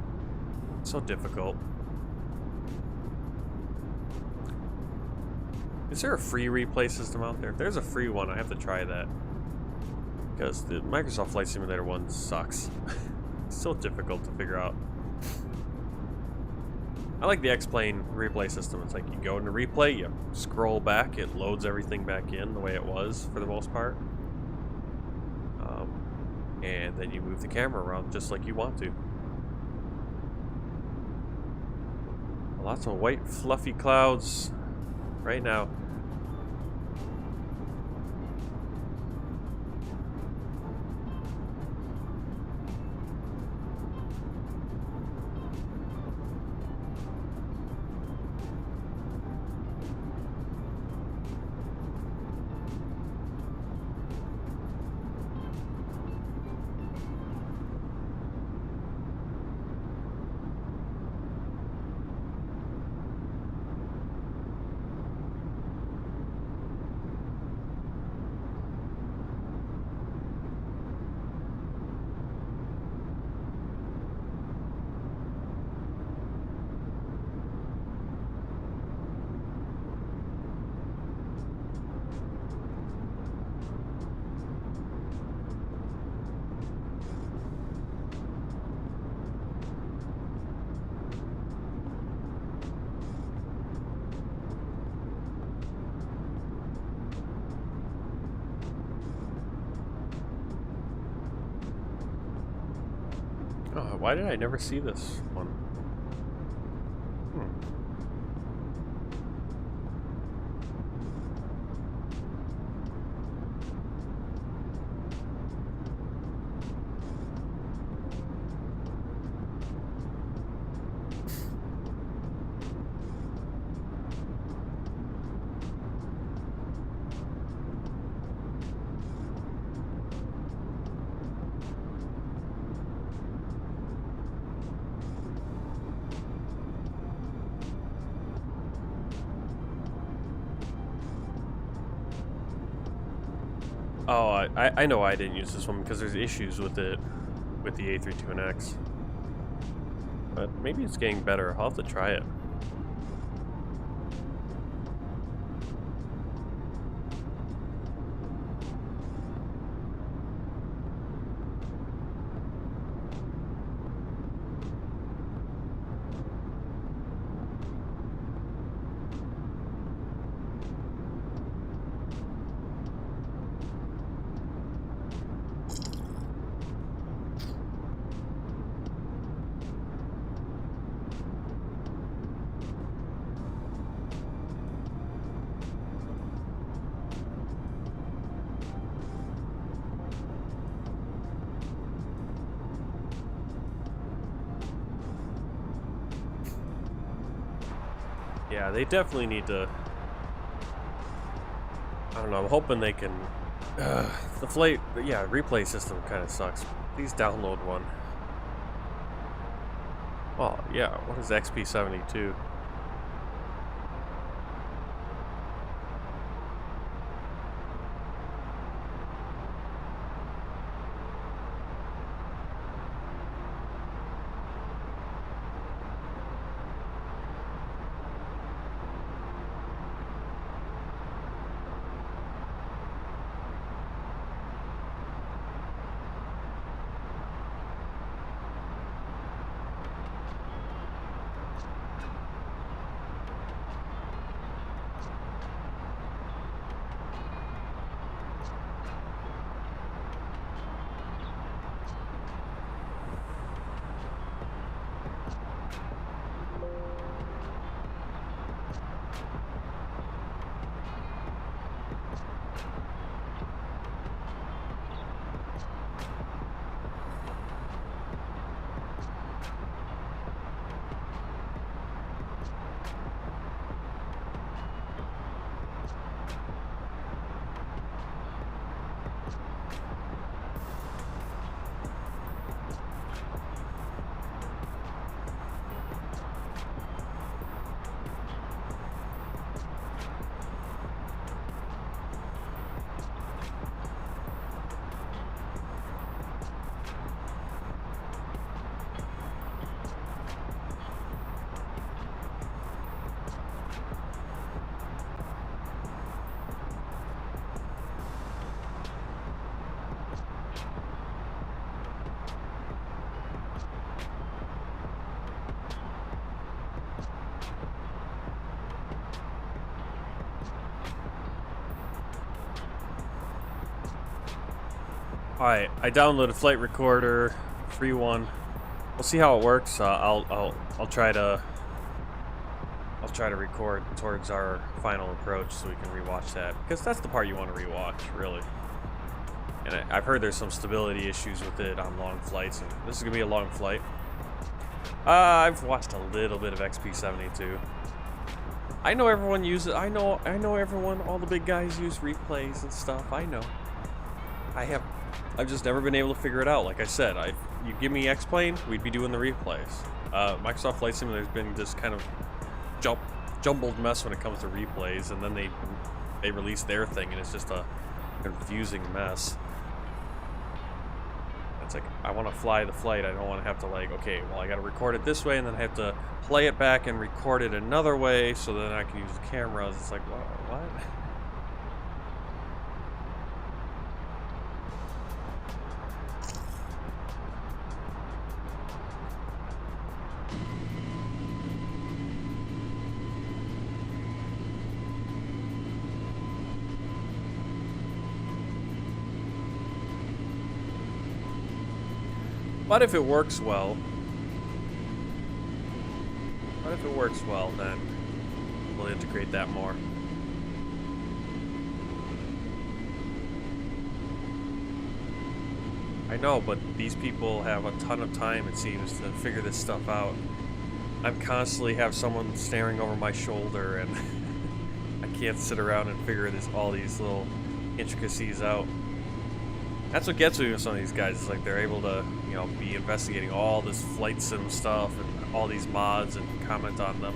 It's so difficult. Is there a free replay system out there? If there's a free one, I have to try that. Because the Microsoft Flight Simulator one sucks. It's so difficult to figure out. I like the X-Plane replay system. It's like you go into replay, you scroll back, it loads everything back in the way it was for the most part. And then you move the camera around just like you want to. Lots of white fluffy clouds right now. Oh, why did I never see this one? Oh, I know I didn't use this one because there's issues with it, with the A32NX. But maybe it's getting better. I'll have to try it. Yeah, they definitely need to. I don't know. I'm hoping they can. The flight, yeah, replay system kind of sucks. Please download one. Oh yeah, what is XP72? Alright, I downloaded Flight Recorder, free one. We'll see how it works. I'll try to record towards our final approach so we can rewatch that, because that's the part you want to rewatch, really. And I've heard there's some stability issues with it on long flights, and this is gonna be a long flight. I've watched a little bit of XP72. I know everyone uses. I know everyone. All the big guys use replays and stuff. I know. I've just never been able to figure it out. Like I said, you give me X-Plane, we'd be doing the replays. Microsoft Flight Simulator's been this kind of jumbled mess when it comes to replays, and then they release their thing, and it's just a confusing mess. It's like, I want to fly the flight. I don't want to have to, like, okay, well, I got to record it this way, and then I have to play it back and record it another way so then I can use the cameras. It's like, what? But if it works well, then we'll integrate that more. I know, but these people have a ton of time, it seems, to figure this stuff out. I'm constantly have someone staring over my shoulder, and I can't sit around and figure all these little intricacies out. That's what gets me with some of these guys, is like they're able to, you know, be investigating all this flight sim stuff and all these mods and comment on them.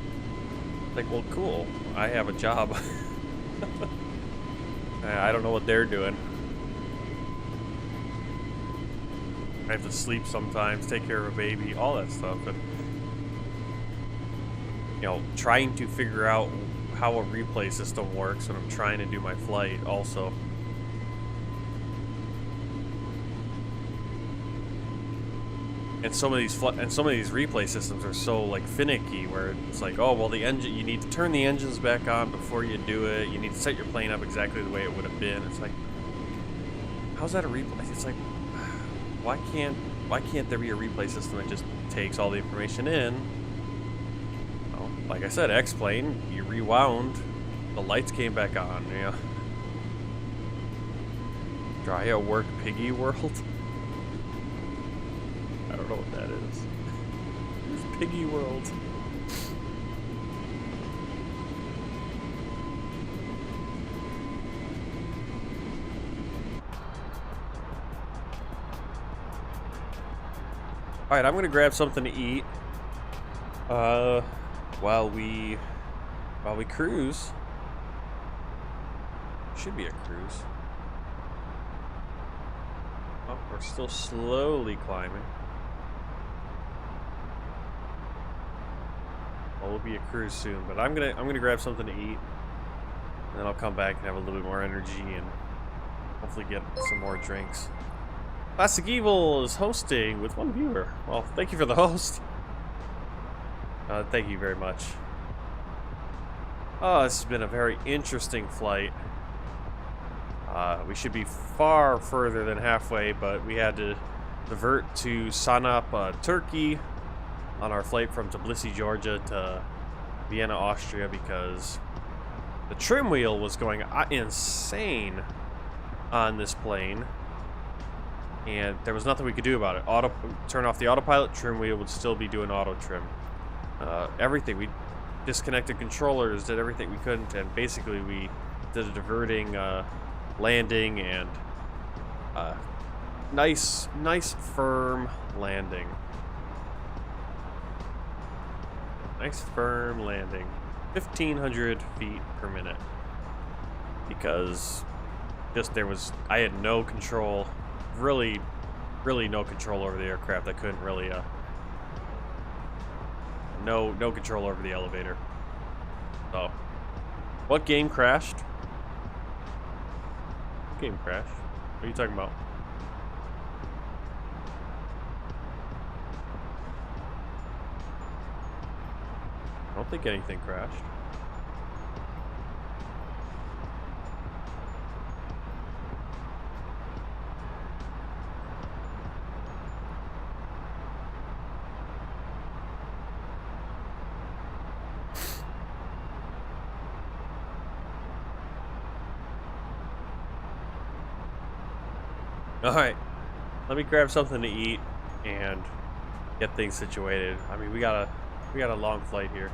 Like, well, cool. I have a job. I don't know what they're doing. I have to sleep sometimes, take care of a baby, all that stuff. And, you know, trying to figure out how a replay system works when I'm trying to do my flight also. And some of these replay systems are so, like, finicky, where it's like, oh, well, the engine, you need to turn the engines back on before you do it. You need to set your plane up exactly the way it would have been. It's like, how's that a replay? It's like, why can't there be a replay system that just takes all the information in? Well, like I said, X-Plane, you rewound, the lights came back on, you know. Try a work piggy world. I don't know what that is. It's Piggy World. All right, I'm gonna grab something to eat. While we cruise. Should be a cruise. Oh, we're still slowly climbing. Well, we'll be a cruise soon, but I'm gonna grab something to eat, and then I'll come back and have a little bit more energy and hopefully get some more drinks. Classic Evil is hosting with one viewer. Well, thank you for the host. Thank you very much. Oh, this has been a very interesting flight. We should be far further than halfway, but we had to divert to Sanap, Turkey, on our flight from Tbilisi, Georgia to Vienna, Austria, because the trim wheel was going insane on this plane, and there was nothing we could do about it. Turn off the autopilot, trim wheel would still be doing auto trim. Everything. We disconnected controllers, did everything we couldn't, and basically we did a diverting landing and nice firm landing. Nice firm landing. 1,500 feet per minute. Because I had no control, really no control over the aircraft. I couldn't really, no control over the elevator. So, what game crashed? What game crashed? What are you talking about? I don't think anything crashed. Alright, let me grab something to eat and get things situated. I mean, we got a long flight here.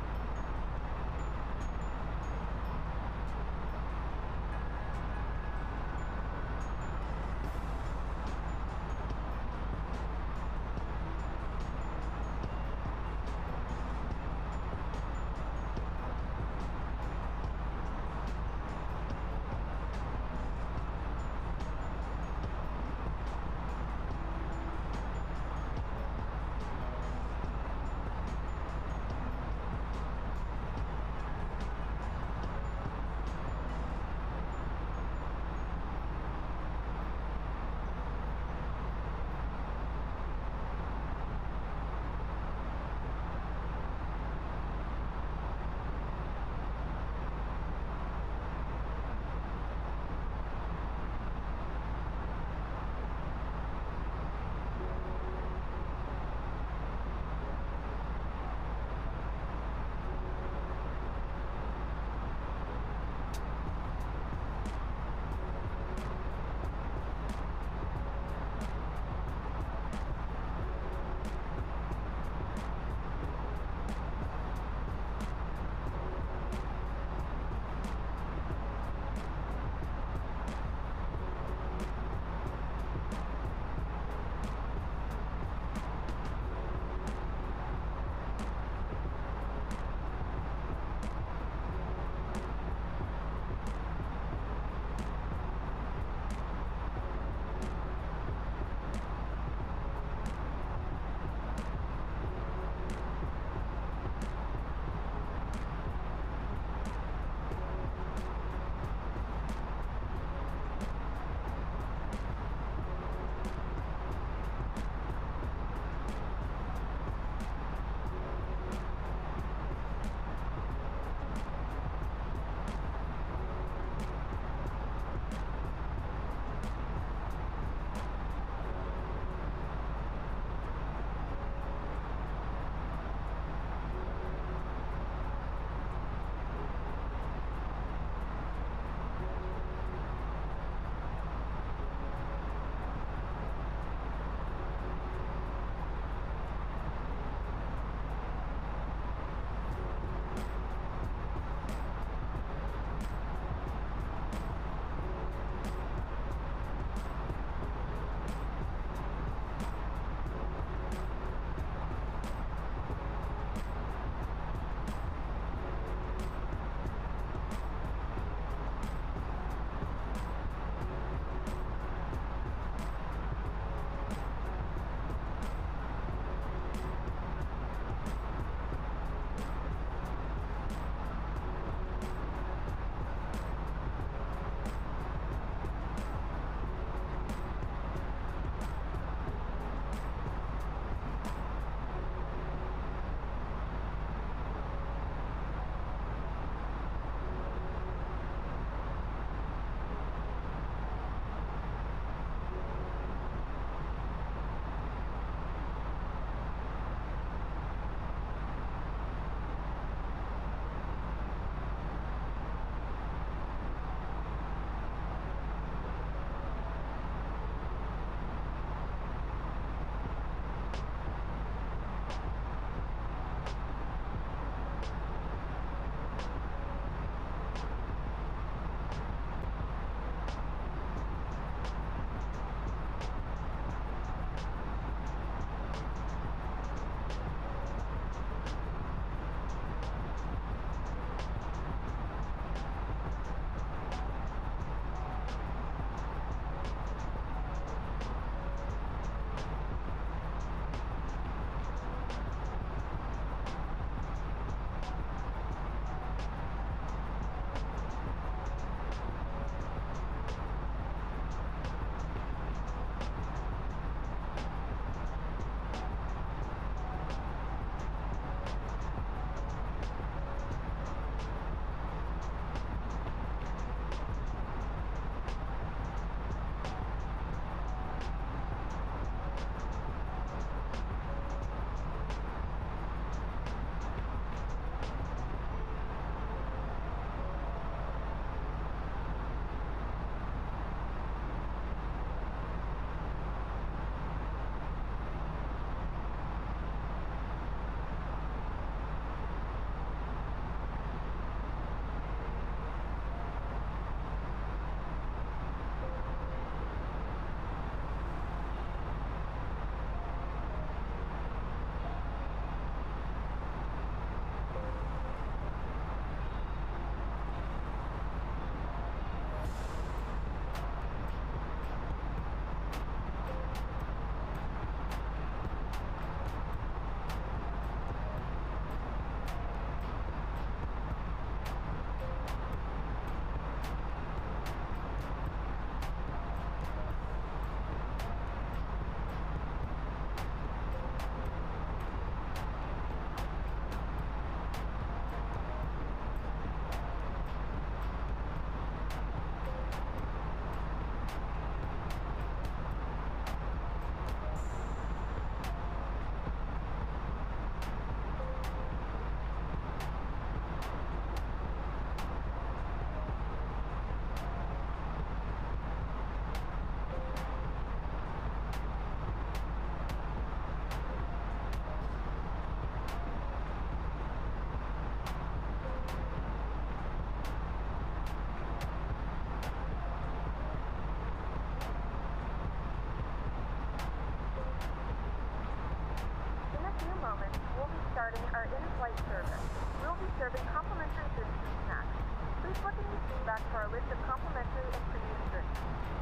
regarding our in-flight service. We'll be serving complimentary drinks and snacks. Please look in your seat back for our list of complimentary and premium drinks.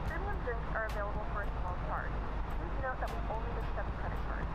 Premium drinks are available for a small charge. Please note that we only accept credit cards.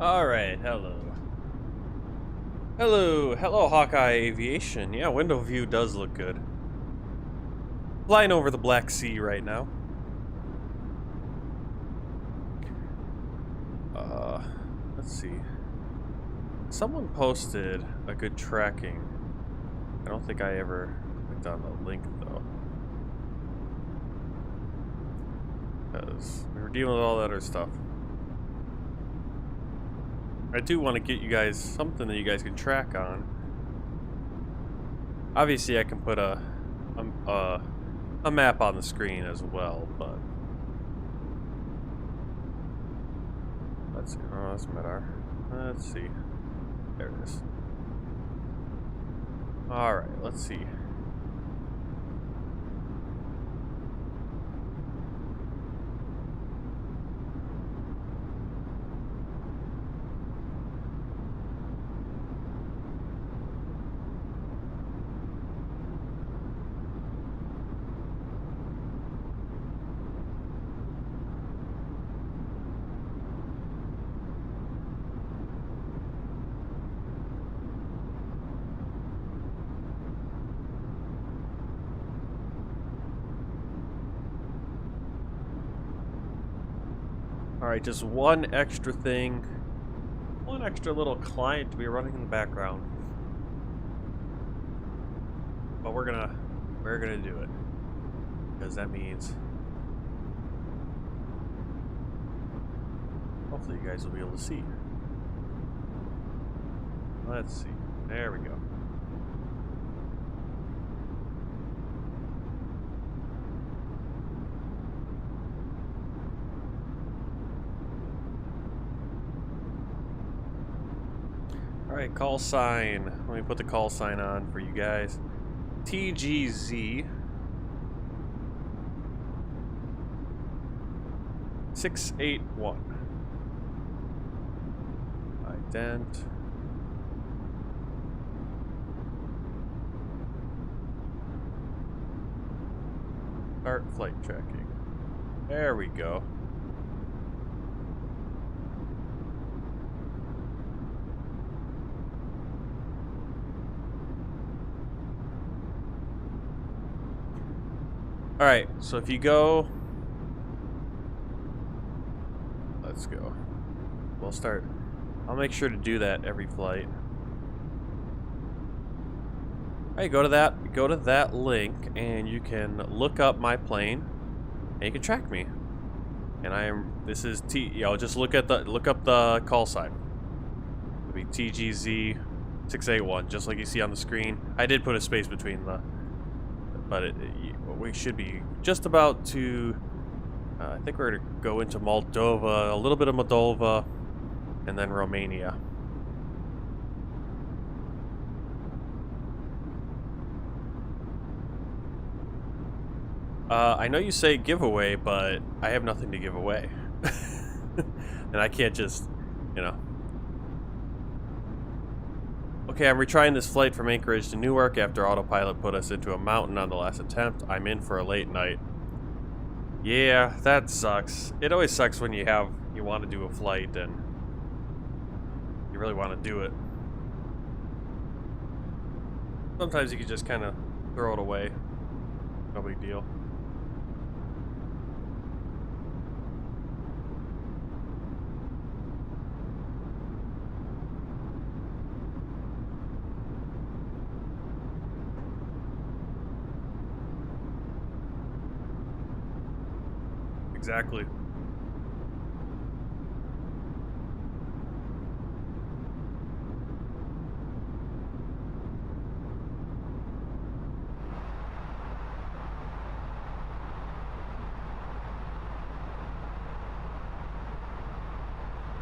Alright, hello. Hello, Hawkeye Aviation. Yeah, window view does look good. Flying over the Black Sea right now. Let's see. Someone posted a good tracking. I don't think I ever clicked on the link though. Because we were dealing with all that other stuff. I do want to get you guys something that you guys can track on. Obviously, I can put a map on the screen as well, but let's see. Oh, that's Medar. Let's see. There it is. All right. Let's see. Alright, just one extra thing. One extra little client to be running in the background. But we're gonna do it. Because that means hopefully you guys will be able to see. Let's see. There we go. Alright, call sign. Let me put the call sign on for you guys. TGZ 681. Ident. Start flight tracking. There we go. Alright, so if you go... Let's go. We'll start. I'll make sure to do that every flight. Alright, go to that link and you can look up my plane and you can track me. And this is just look up the call sign. It'll be TGZ 681, just like you see on the screen. I did put a space between but we should be just about to, I think we're going to go into Moldova, a little bit of Moldova, and then Romania. I know you say giveaway, but I have nothing to give away. And I can't just, you know. Okay, I'm retrying this flight from Anchorage to Newark after autopilot put us into a mountain on the last attempt. I'm in for a late night. Yeah, that sucks. It always sucks when you want to do a flight and you really want to do it. Sometimes you can just kind of throw it away. No big deal. Exactly.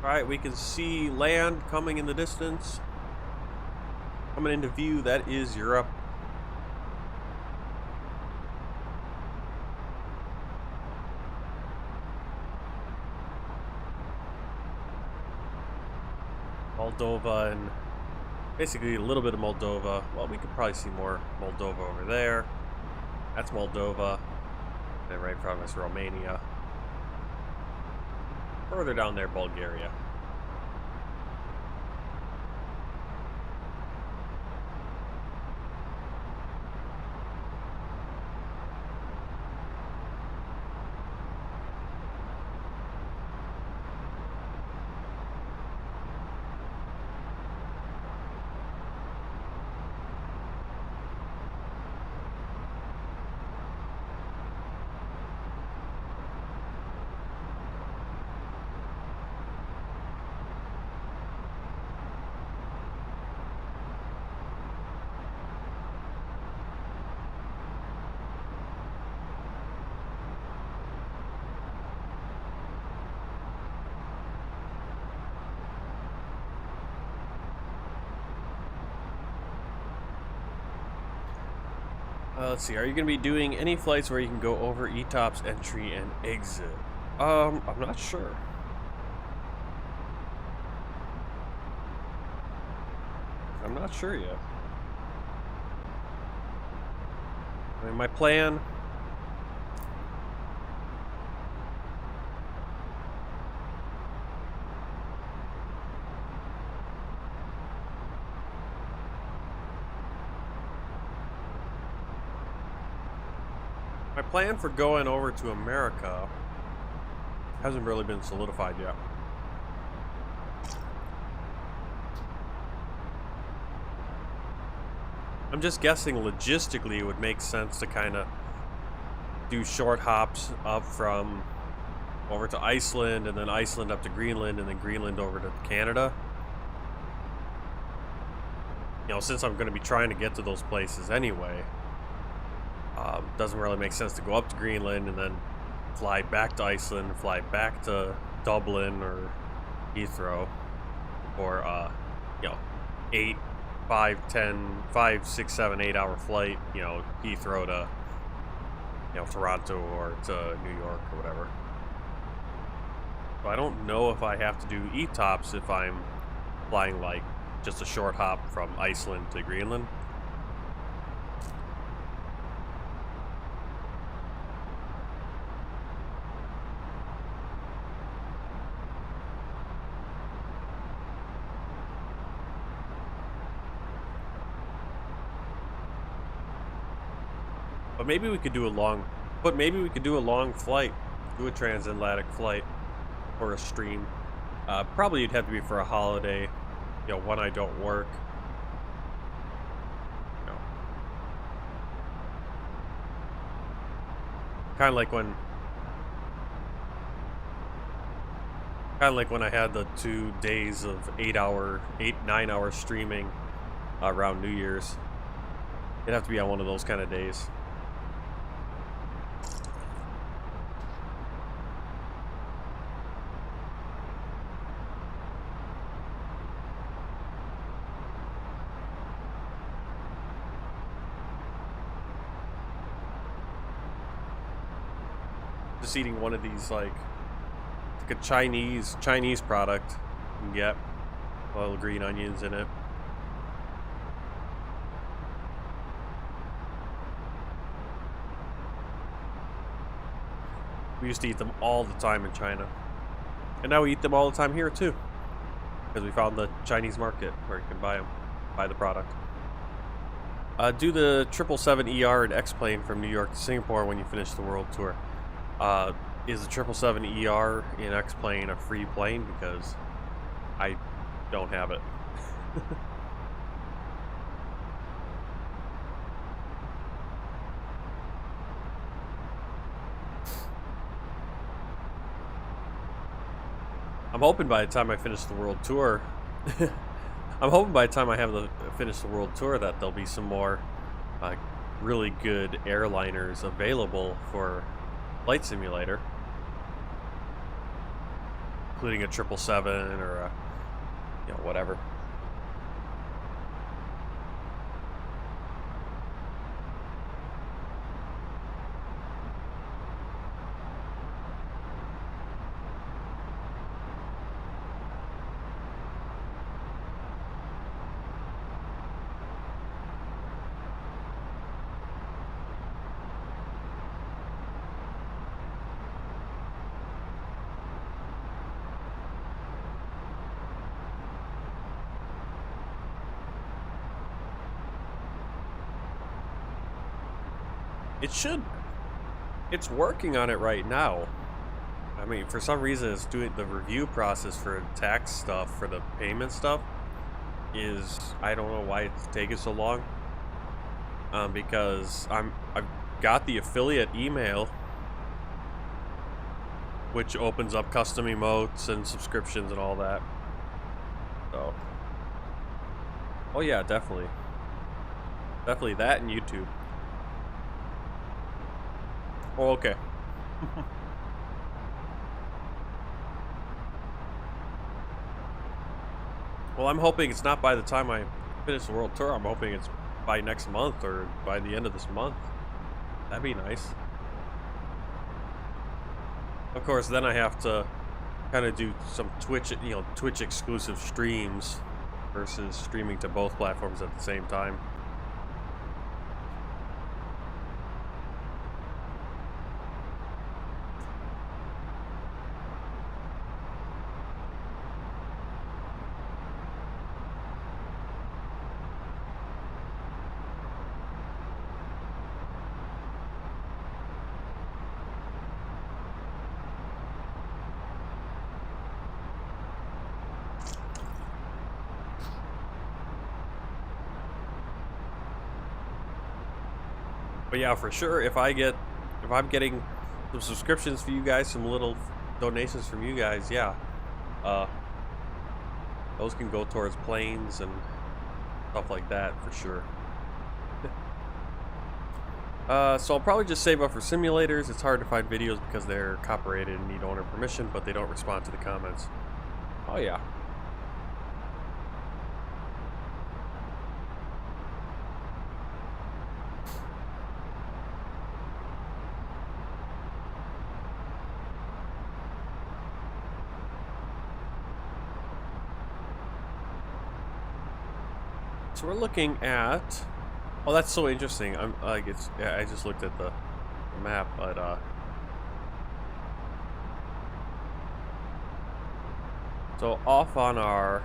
Alright, we can see land coming in the distance. Coming into view, that is Europe. Moldova and basically a little bit of Moldova. Well, we could probably see more Moldova over there. That's Moldova. And right in front of us, Romania. Further down there, Bulgaria. Let's see. Are you going to be doing any flights where you can go over ETOPS entry and exit? I'm not sure. I'm not sure yet. I mean, my plan... My plan for going over to America hasn't really been solidified yet. I'm just guessing logistically it would make sense to kind of do short hops up from over to Iceland, and then Iceland up to Greenland, and then Greenland over to Canada. You know, since I'm going to be trying to get to those places anyway, doesn't really make sense to go up to Greenland and then fly back to Iceland, fly back to Dublin or Heathrow, or you know, 5, 6, 7, 8 hour flight, you know, Heathrow to, you know, Toronto or to New York or whatever. So I don't know if I have to do ETOPS if I'm flying like just a short hop from Iceland to Greenland. But maybe we could do a long flight, do a transatlantic flight or a stream. Probably it'd have to be for a holiday, you know, when I don't work. You know. Kind of like when I had the 2 days of 9 hour streaming around New Year's. It'd have to be on one of those kind of days. Just eating one of these like a Chinese product you can get, little green onions in it. We used to eat them all the time in China, and now we eat them all the time here too, because we found the Chinese market where you can buy the product. Do the 777ER and X-plane from New York to Singapore when you finish the world tour. Is the 777ER in X-plane a free plane? Because I don't have it. I'm hoping by the time I finish the world tour, finish the world tour that there'll be some more really good airliners available for Flight Simulator, including a 777 or a, you know, whatever. It should. It's working on it right now. I mean, for some reason, it's doing the review process for tax stuff, for the payment stuff, is, I don't know why it's taking so long. Because I've got the affiliate email, which opens up custom emotes and subscriptions and all that. So, oh yeah, definitely that and YouTube. Oh, okay. Well, I'm hoping it's not by the time I finish the world tour. I'm hoping it's by next month or by the end of this month. That'd be nice. Of course, then I have to kind of do some Twitch, Twitch exclusive streams versus streaming to both platforms at the same time. But yeah, for sure, if I'm getting some subscriptions for you guys, some little donations from you guys, yeah, those can go towards planes and stuff like that for sure. So I'll probably just save up for simulators. It's hard to find videos because they're copyrighted and need owner permission, but they don't respond to the comments. Oh yeah. So we're looking at, oh, that's so interesting. I just looked at the map, but so off on our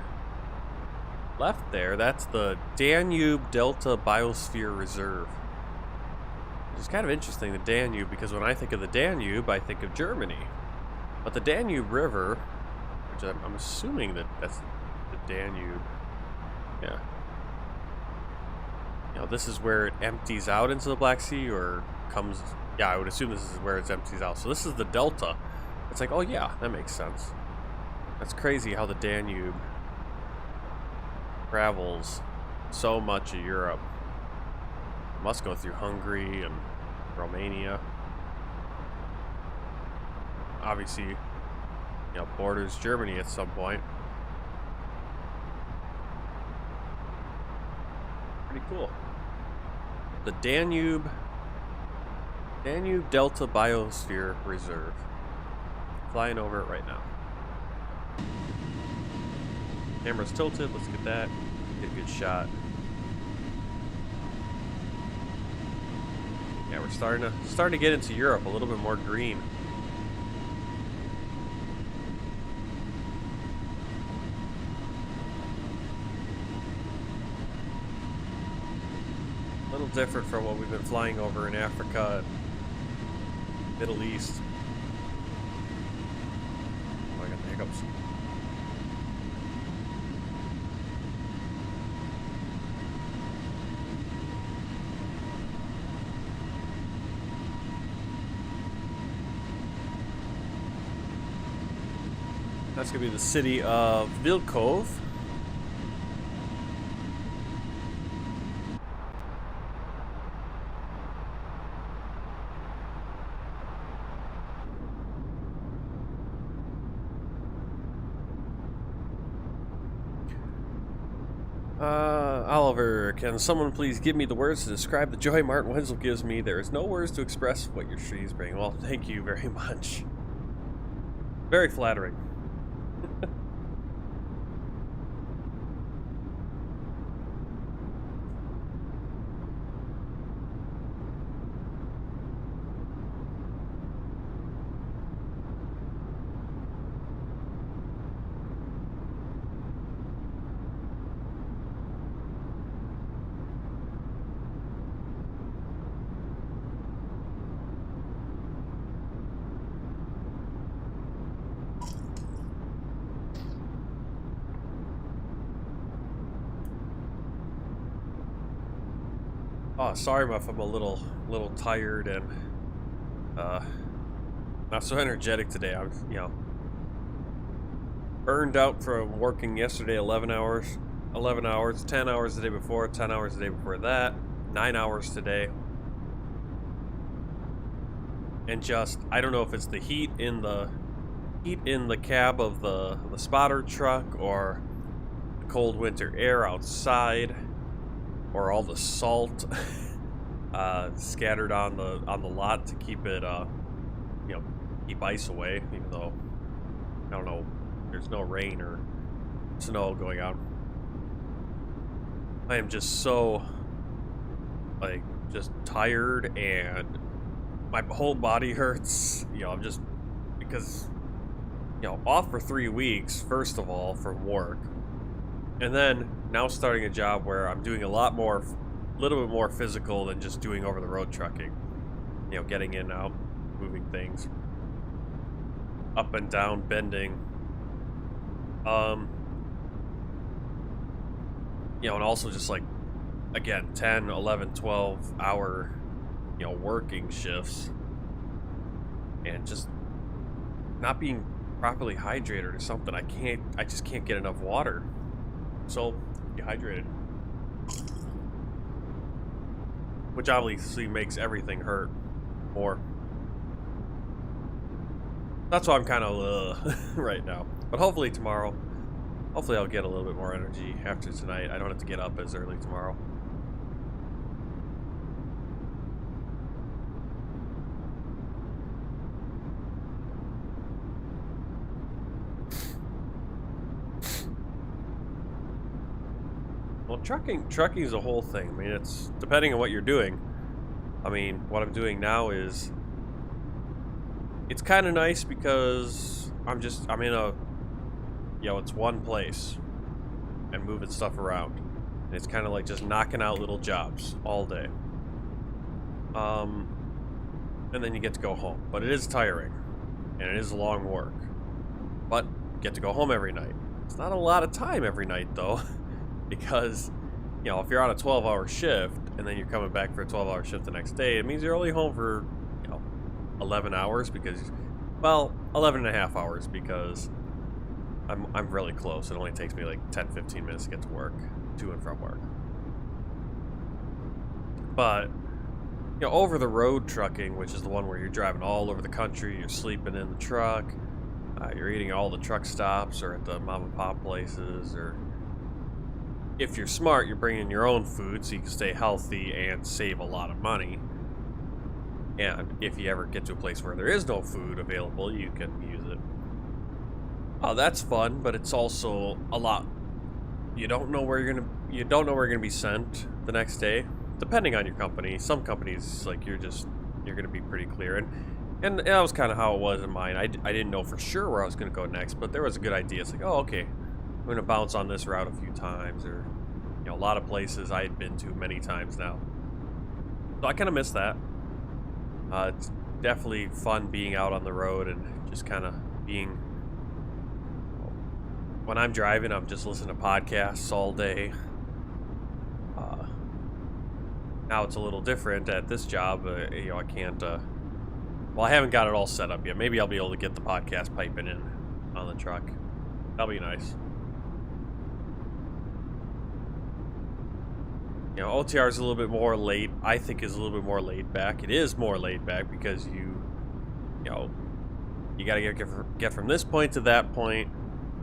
left there, that's the Danube Delta Biosphere Reserve. Which is kind of interesting, the Danube, because when I think of the Danube, I think of Germany. But the Danube River, which I'm assuming that's the Danube, yeah. This is where it empties out into the Black Sea, or comes... Yeah, I would assume this is where it empties out. So this is the Delta. It's like, oh yeah, that makes sense. That's crazy how the Danube travels so much of Europe. It must go through Hungary and Romania. Obviously, borders Germany at some point. Pretty cool. The Danube Delta Biosphere Reserve. Flying over it right now. Camera's tilted. Let's get that. Get a good shot. Yeah, we're starting to get into Europe. A little bit more green. A little different from what we've been flying over in Africa and Middle East. Oh, I got the hiccups. That's going to be the city of Vilkov. Oliver, can someone please give me the words to describe the joy Martin Wenzel gives me? There is no words to express what your trees bring. Well, thank you very much. Very flattering. Oh, sorry if I'm a little tired and not so energetic today. I'm, burned out from working yesterday 11 hours, 10 hours the day before, 10 hours the day before that, 9 hours today. And just, I don't know if it's the heat in the cab of the spotter truck or the cold winter air outside. or all the salt scattered on the lot to keep it, you know, keep ice away, even though, I don't know, there's no rain or snow going on. I am just so, like, just tired, and my whole body hurts. You know, I'm just, because, you know, off for 3 weeks, first of all, from work. And then now starting a job where I'm doing a little bit more physical than just doing over-the-road trucking. You know, getting in and out, moving things, up and down, bending. You know, and also just like, again, 10, 11, 12 hour, you know, working shifts, and just not being properly hydrated or something. I just can't get enough water. So, dehydrated. Which obviously makes everything hurt more. That's why I'm kind of right now. But hopefully tomorrow, hopefully I'll get a little bit more energy after tonight. I don't have to get up as early tomorrow. Well, trucking is a whole thing. I mean, it's depending on what you're doing. I mean, what I'm doing now is, it's kind of nice because I'm in a, you know, it's one place and moving stuff around. And it's kind of like just knocking out little jobs all day. And then you get to go home. But it is tiring, and it is long work. But you get to go home every night. It's not a lot of time every night, though. Because, you know, if you're on a 12-hour shift and then you're coming back for a 12-hour shift the next day, it means you're only home for, you know, 11 hours because, well, 11 and a half hours because I'm really close. It only takes me like 10-15 minutes to get to work, to and from work. But, you know, over the road trucking, which is the one where you're driving all over the country, you're sleeping in the truck, you're eating at all the truck stops or at the mom and pop places, or if you're smart, you're bringing your own food so you can stay healthy and save a lot of money. And if you ever get to a place where there is no food available, you can use it. That's fun, but it's also a lot. You don't know where you're gonna be sent the next day, depending on your company. Some companies, like, you're gonna be pretty clear, and that was kind of how it was in mine. I didn't know for sure where I was gonna go next, but there was a good idea. It's like, oh, okay, I'm gonna bounce on this route a few times, or, you know, a lot of places I had been to many times now. So I kind of miss that. It's definitely fun being out on the road and just kind of being. When I'm driving, I'm just listening to podcasts all day. Now it's a little different at this job. You know, I can't. Well, I haven't got it all set up yet. Maybe I'll be able to get the podcast piping in on the truck. That'll be nice. You know, OTR is a little bit more laid. I think is a little bit more laid back. It is more laid back because you know, you got to get from this point to that point,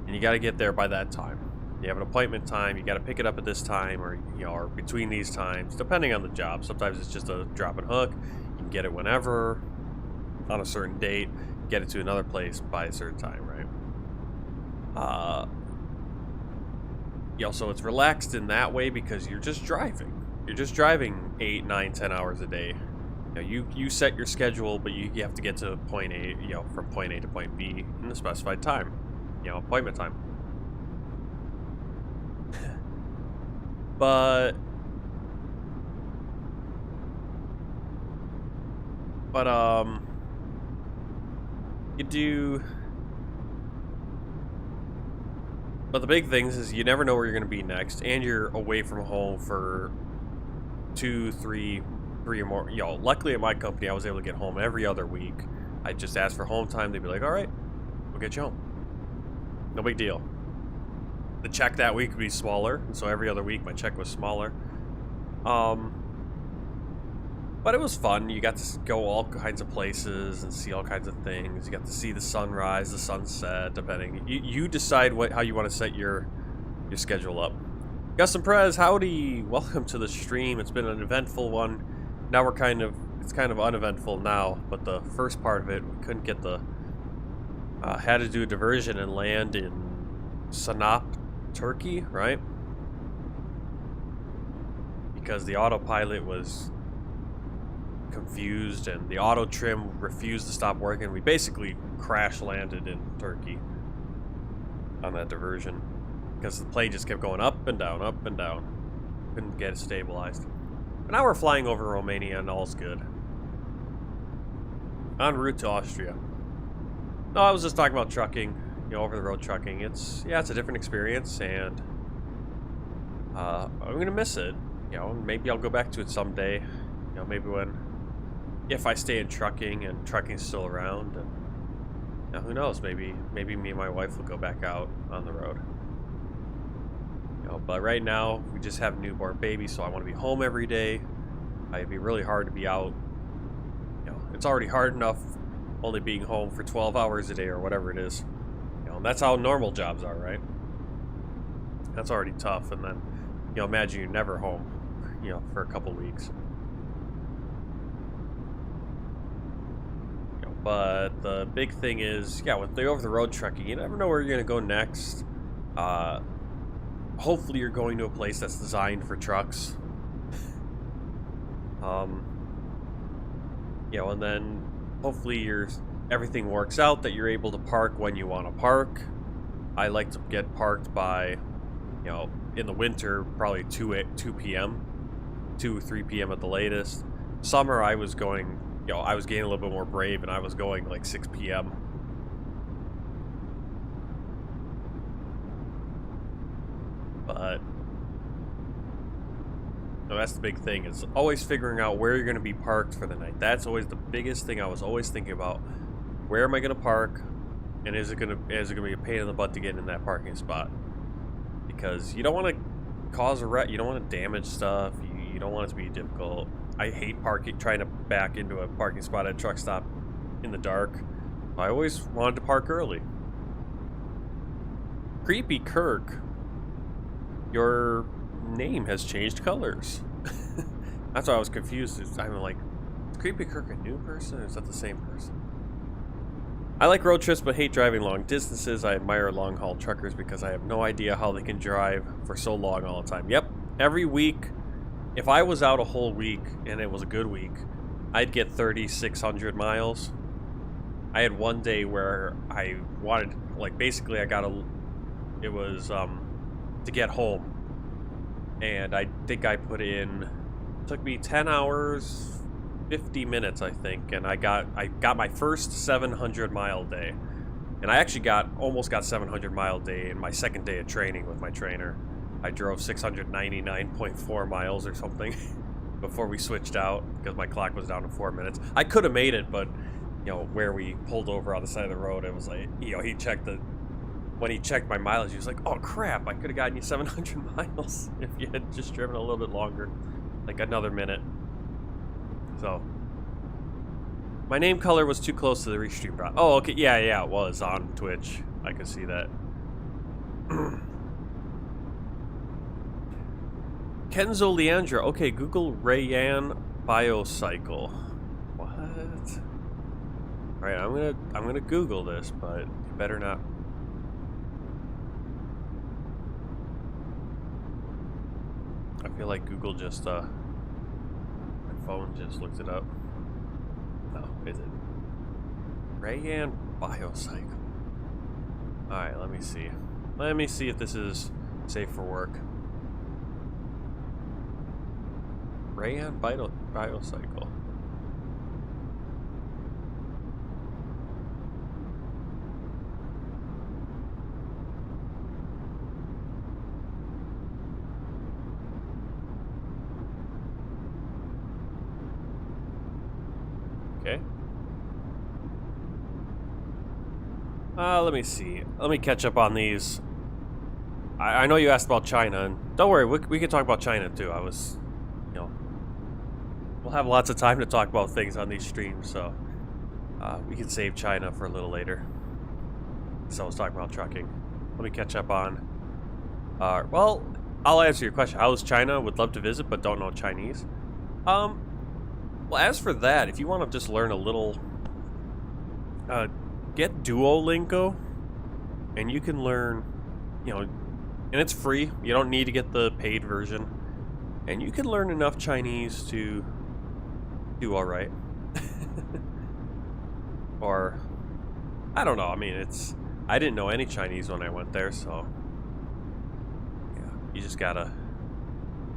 and you got to get there by that time. You have an appointment time. You got to pick it up at this time, or, you know, or between these times, depending on the job. Sometimes it's just a drop and hook. You can get it whenever, on a certain date. Get it to another place by a certain time, right? You know, so it's relaxed in that way because you're just driving. You're just driving 8, 9, 10 hours a day. You know, you set your schedule, but you have to get to point A, you know, from point A to point B in the specified time. You know, appointment time. But you do. But the big things is you never know where you're going to be next, and you're away from home for 2, 3 or more. You know, luckily at my company, I was able to get home every other week. I just asked for home time. They'd be like, all right, we'll get you home. No big deal. The check that week would be smaller, and so every other week my check was smaller. But it was fun. You got to go all kinds of places and see all kinds of things. You got to see the sunrise, the sunset, depending. You decide how you want to set your schedule up. Gus and Perez, howdy! Welcome to the stream. It's been an eventful one. Now it's kind of uneventful now, but the first part of it, we couldn't get the, had to do a diversion and land in Sinop, Turkey, right? Because the autopilot was confused and the auto trim refused to stop working. We basically crash landed in Turkey on that diversion because the plane just kept going up and down, up and down. Couldn't get it stabilized. But now we're flying over Romania and all's good. En route to Austria. No, I was just talking about trucking, you know, over the road trucking. It's a different experience, and I'm gonna miss it. You know, maybe I'll go back to it someday. You know, maybe if I stay in trucking and trucking's still around. And, you know, who knows? Maybe me and my wife will go back out on the road. You know, but right now we just have a newborn baby, so I want to be home every day. It'd be really hard to be out. You know, it's already hard enough only being home for 12 hours a day or whatever it is. You know, and that's how normal jobs are, right? That's already tough, and then, you know, imagine you're never home, you know, for a couple weeks. You know, but the big thing is, yeah, with the over-the-road trucking, you never know where you're gonna go next. Hopefully you're going to a place that's designed for trucks. You know, and then hopefully everything works out that you're able to park when you want to park. I like to get parked by, you know, in the winter, probably 2 p.m., 2 or 3 p.m. at the latest. Summer, I was going, you know, I was getting a little bit more brave, and I was going like 6 p.m. But no, that's the big thing, is always figuring out where you're going to be parked for the night. That's always the biggest thing I was always thinking about. Where am I going to park, and is it going to be a pain in the butt to get in that parking spot? Because you don't want to cause a wreck, you don't want to damage stuff, you don't want it to be difficult. I hate trying to back into a parking spot at a truck stop in the dark. I always wanted to park early. Creepy Kirk, your name has changed colors. That's why I was confused. I'm like, is Creepy Kirk a new person, or is that the same person? I like road trips but hate driving long distances. I admire long-haul truckers because I have no idea how they can drive for so long all the time. Yep, every week, if I was out a whole week and it was a good week, I'd get 3,600 miles. I had one day where I wanted, like, basically it was to get home. And I think I put in, it took me 10 hours, 50 minutes, I think, and I got my first 700 mile day. And I actually almost got 700 mile day in my second day of training with my trainer. I drove 699.4 miles or something before we switched out because my clock was down to 4 minutes. I could have made it, but, you know, where we pulled over on the side of the road, it was like, you know, when he checked my mileage, he was like, oh crap, I could have gotten you 700 miles if you had just driven a little bit longer, like another minute. So, my name color was too close to the restream bot. Oh, okay, yeah, it was on Twitch. I could see that. Kenzo Leandra, okay, Google Rayan Biocycle. What? Alright, I'm gonna Google this, but you better not. I feel like Google just, my phone just looked it up. No, is it? Rayan Biocycle. Alright, let me see. Let me see if this is safe for work. Rayan Biocycle. Okay. Let me see. Let me catch up on these. I know you asked about China, and don't worry, we can talk about China too. You know, we'll have lots of time to talk about things on these streams, so we can save China for a little later. So I was talking about trucking. Let me catch up on. Well, I'll answer your question. How is China? Would love to visit, but don't know Chinese. Well, as for that, if you want to just learn a little, get Duolingo, and you can learn, you know, and it's free. You don't need to get the paid version, and you can learn enough Chinese to do all right. Or, I don't know. I mean, I didn't know any Chinese when I went there, so yeah, you just gotta.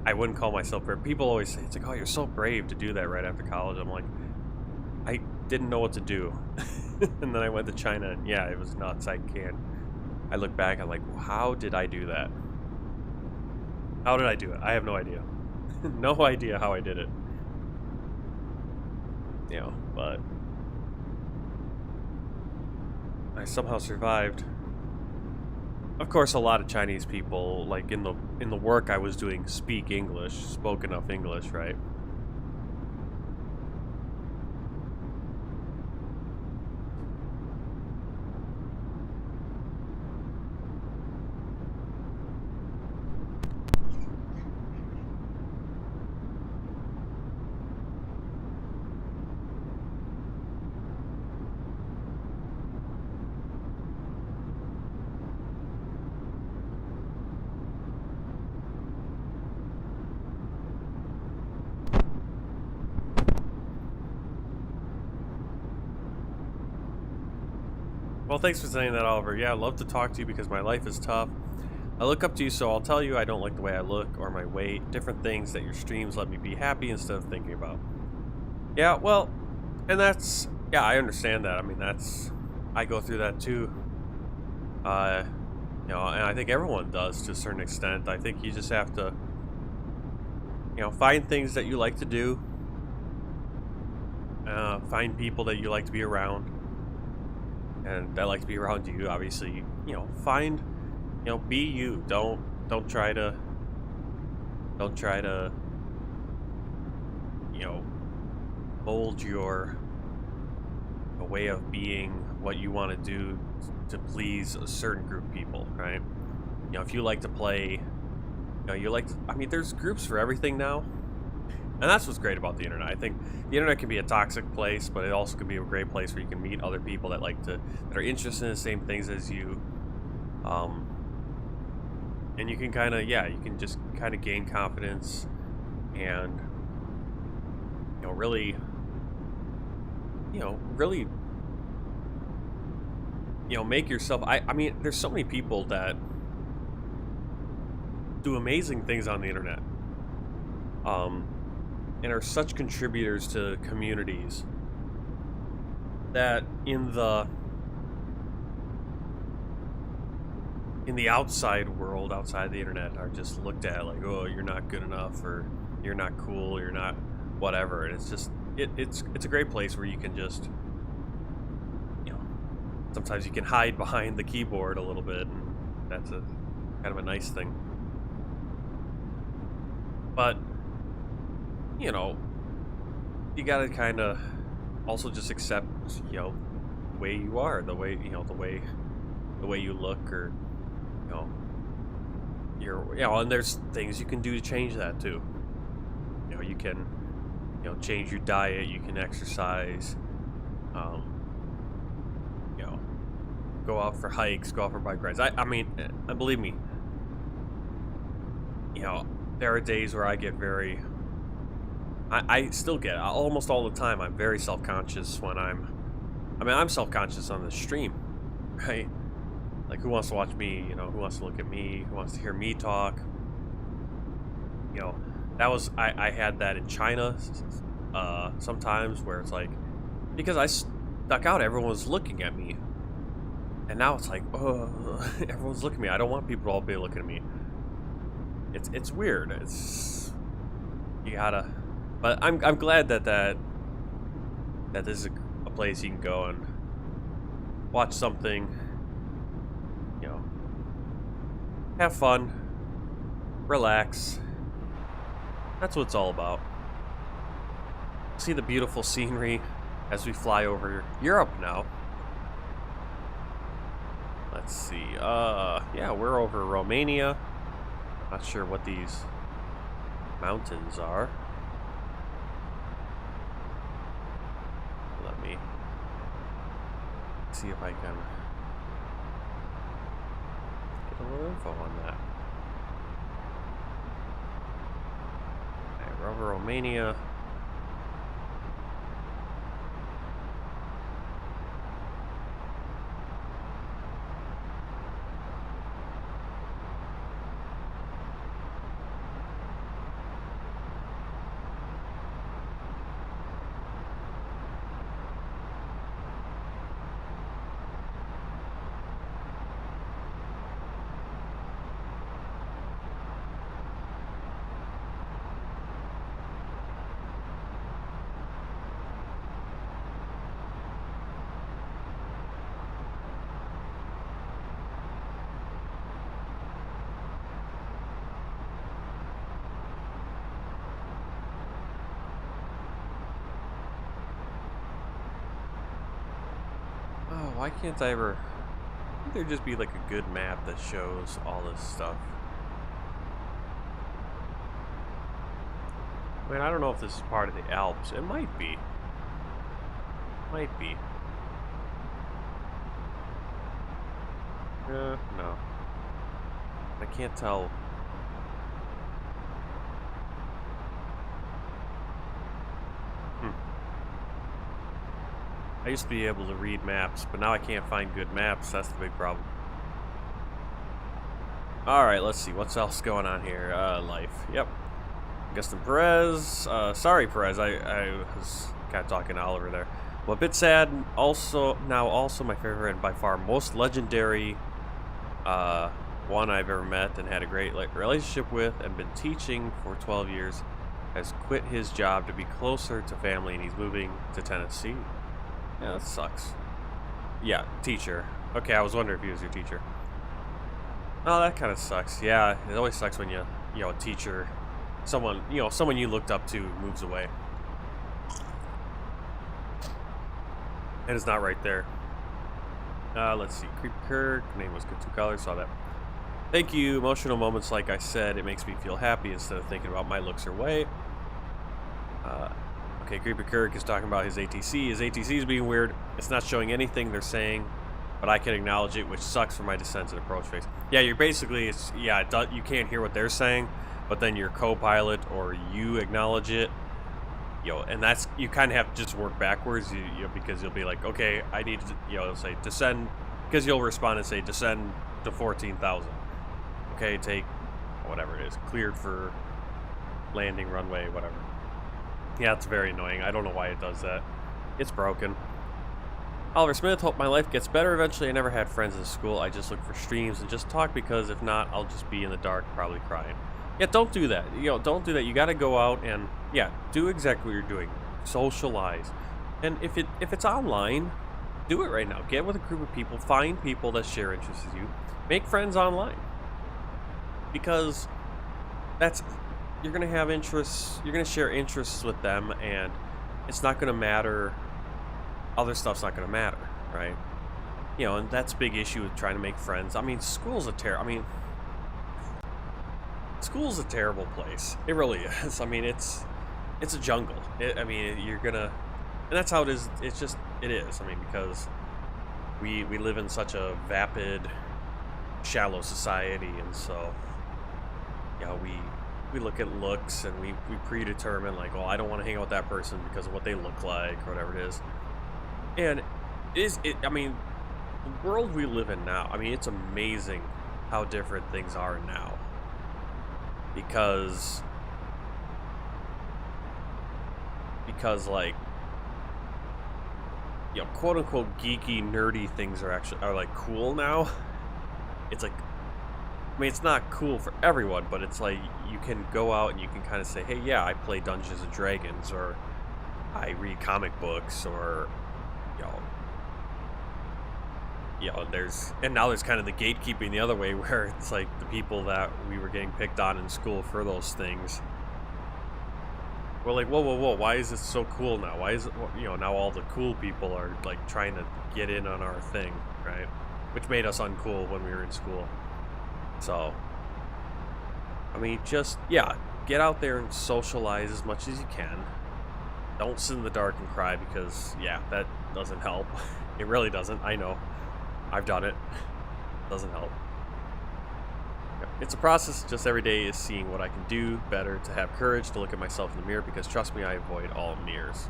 I wouldn't call myself brave. People always say, it's like, oh, you're so brave to do that right after college. I'm like, I didn't know what to do. And then I went to China, and yeah, it was nuts. I look back, I'm like, how did I do that? How did I do it? I have no idea. No idea how I did it. You know, but I somehow survived. Of course, a lot of Chinese people, like in the work I was doing, spoke enough English, right? Well, thanks for saying that, Oliver. Yeah, I'd love to talk to you because my life is tough. I look up to you, so I'll tell you I don't like the way I look or my weight, different things that your streams let me be happy instead of thinking about. Yeah, well, and that's, yeah, I understand that. I mean, I go through that too. You know, and I think everyone does to a certain extent. I think you just have to, you know, find things that you like to do. Find people that you like to be around. And that like to be around you, obviously, you know, find, you know, be you. Don't try to, you know, mold your way of being what you want to do to please a certain group of people, right? You know, if you like to play, you know, you like to, I mean, there's groups for everything now. And that's what's great about the internet. I think the internet can be a toxic place, but it also can be a great place where you can meet other people that that are interested in the same things as you. And you can kind of, yeah, you can just kind of gain confidence and, you know, really, make yourself, I mean, there's so many people that do amazing things on the internet. And are such contributors to communities that in the outside world, outside the internet, are just looked at like, oh, you're not good enough, or you're not cool, you're not whatever. And it's just it's a great place where you can just, you know, sometimes you can hide behind the keyboard a little bit, and that's a kind of a nice thing. But you know, you gotta kind of also just accept, you know, the way you are, the way, you know, the way you look, or, you know, and there's things you can do to change that too. You know, you can, you know, change your diet, you can exercise, you know, go out for hikes, go out for bike rides. I mean, believe me, you know, there are days where I get very, I still get, almost all the time, I'm very self-conscious when I'm self-conscious on the stream, right? Like, who wants to watch me, you know, who wants to look at me, who wants to hear me talk? You know, that was, I had that in China, sometimes, where it's like, because I stuck out, everyone was looking at me. And now it's like, oh, everyone's looking at me. I don't want people to all be looking at me. It's weird. You gotta, but I'm glad that this is a place you can go and watch something, you know, have fun, relax. That's what it's all about. See the beautiful scenery as we fly over Europe now. Let's see. Yeah, we're over Romania. Not sure what these mountains are. Let me see if I can get a little info on that. Okay, Rover Romania. Why can't I ever... Wouldn't there just be like a good map that shows all this stuff? I mean, I don't know if this is part of the Alps. It might be. Might be. No. I can't tell. I used to be able to read maps, but now I can't find good maps. That's the big problem. Alright, let's see. What's else going on here? Life. Yep. Augustin Perez. Sorry, Perez. I was kind of talking to Oliver there. Well, a bit sad. Also my favorite and by far most legendary one I've ever met and had a great relationship with and been teaching for 12 years has quit his job to be closer to family, and he's moving to Tennessee. Yeah, that sucks. Yeah, teacher. Okay, I was wondering if he was your teacher. Oh, that kind of sucks. Yeah, it always sucks when you know, a teacher, someone you looked up to moves away. And it's not right there. Let's see. Creep Kirk. Name was good. 2 colors. Saw that. Thank you. Emotional moments, like I said, it makes me feel happy instead of thinking about my looks or weight. Okay, Creepy Kirk is talking about his ATC. His ATC is being weird. It's not showing anything they're saying, but I can acknowledge it, which sucks for my descent and approach phase. Yeah, you're basically, you can't hear what they're saying, but then your co-pilot or you acknowledge it. And that's, you kind of have to just work backwards, because you'll be like, okay, I need to, it'll say descend, because you'll respond and say descend to 14,000. Okay, take whatever it is, cleared for landing, runway, whatever. Yeah, it's very annoying. I don't know why it does that. It's broken. Oliver Smith, hope my life gets better eventually. I never had friends in school. I just look for streams and just talk, because if not, I'll just be in the dark, probably crying. Yeah, don't do that. Don't do that. You got to go out and, do exactly what you're doing. Socialize. And if it's online, do it right now. Get with a group of people. Find people that share interests with you. Make friends online. Because you're going to have interests, you're going to share interests with them, and it's not going to matter, other stuff's not going to matter, right? And that's a big issue with trying to make friends. I mean, school's a terrible place. It really is. I mean, it's a jungle. You're going to, and that's how it is. It is. I mean, because we live in such a vapid, shallow society, and so, we look at looks and we predetermine, like, oh, I don't want to hang out with that person because of what they look like or whatever it is. And the world we live in now, it's amazing how different things are now. Because like, quote unquote geeky, nerdy things are like cool now. It's like, it's not cool for everyone, but it's like you can go out and you can kind of say, hey, yeah, I play Dungeons and Dragons, or I read comic books, or now there's kind of the gatekeeping the other way, where it's like the people that we were getting picked on in school for those things, we're like, whoa, why is this so cool now? Why is it, now all the cool people are like trying to get in on our thing, right? Which made us uncool when we were in school. So, I mean, just, yeah, get out there and socialize as much as you can. Don't sit in the dark and cry because, yeah, that doesn't help. It really doesn't. I know. I've done it. Doesn't help. It's a process. Just every day is seeing what I can do better, to have courage to look at myself in the mirror, because trust me, I avoid all mirrors.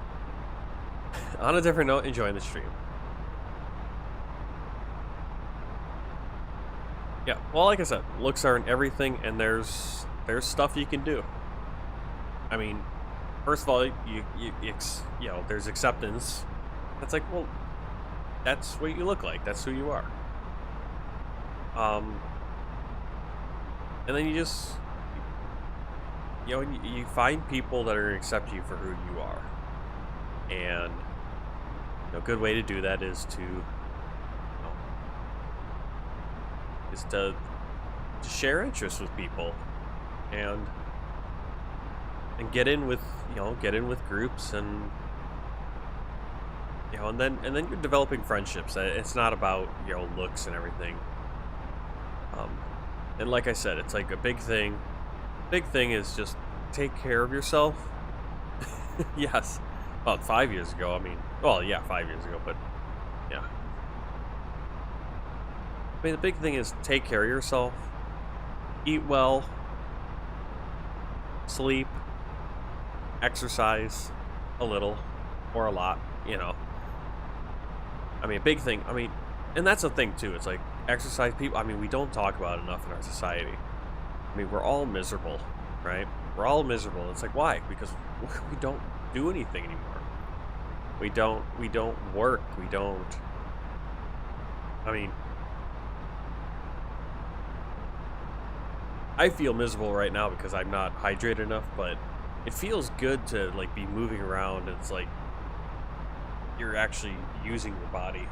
On a different note, enjoying the stream. Yeah, well, like I said, looks aren't everything, and there's stuff you can do. I mean, first of all, you know, there's acceptance. It's like, well, that's what you look like. That's who you are. And then you just, you know, you find people that are going to accept you for who you are. And, you know, a good way to do that is to, you know, to share interests with people, and get in with, you know, get in with groups, and, you know, and then you're developing friendships. It's not about, you know, looks and everything. And like I said, it's like a big thing. Big thing is just take care of yourself. Yes. Well, 5 years ago, I mean, well, yeah, 5 years ago, but yeah. I mean, the big thing is take care of yourself. Eat well. Sleep. Exercise a little or a lot, you know. I mean, a big thing, I mean, and that's the thing too. It's like exercise, people, I mean, we don't talk about it enough in our society. I mean, we're all miserable, right? We're all miserable. It's like, why? Because we don't do anything anymore. We don't work. We don't, I mean, I feel miserable right now because I'm not hydrated enough, but it feels good to, like, be moving around. It's like you're actually using your body.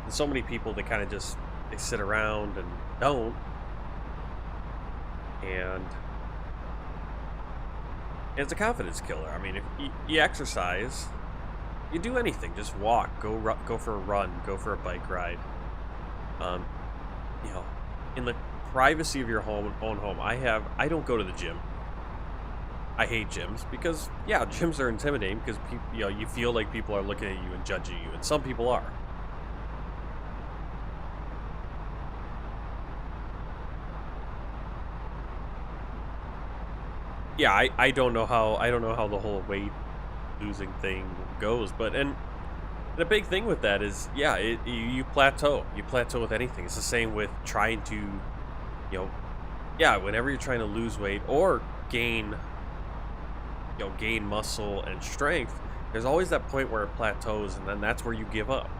And so many people, they kind of just, they sit around and don't. And it's a confidence killer. I mean, if you exercise, you do anything, just walk, go for a run, go for a bike ride. You know, in the privacy of your own home. I don't go to the gym. I hate gyms because, yeah, gyms are intimidating because people, you know, you feel like people are looking at you and judging you, and some people are. Yeah, I don't know how the whole weight losing thing goes, but and the big thing with that is, yeah, you plateau. You plateau with anything. It's the same with trying to, you know, yeah, whenever you're trying to lose weight or gain, you know, gain muscle and strength, there's always that point where it plateaus, and then that's where you give up.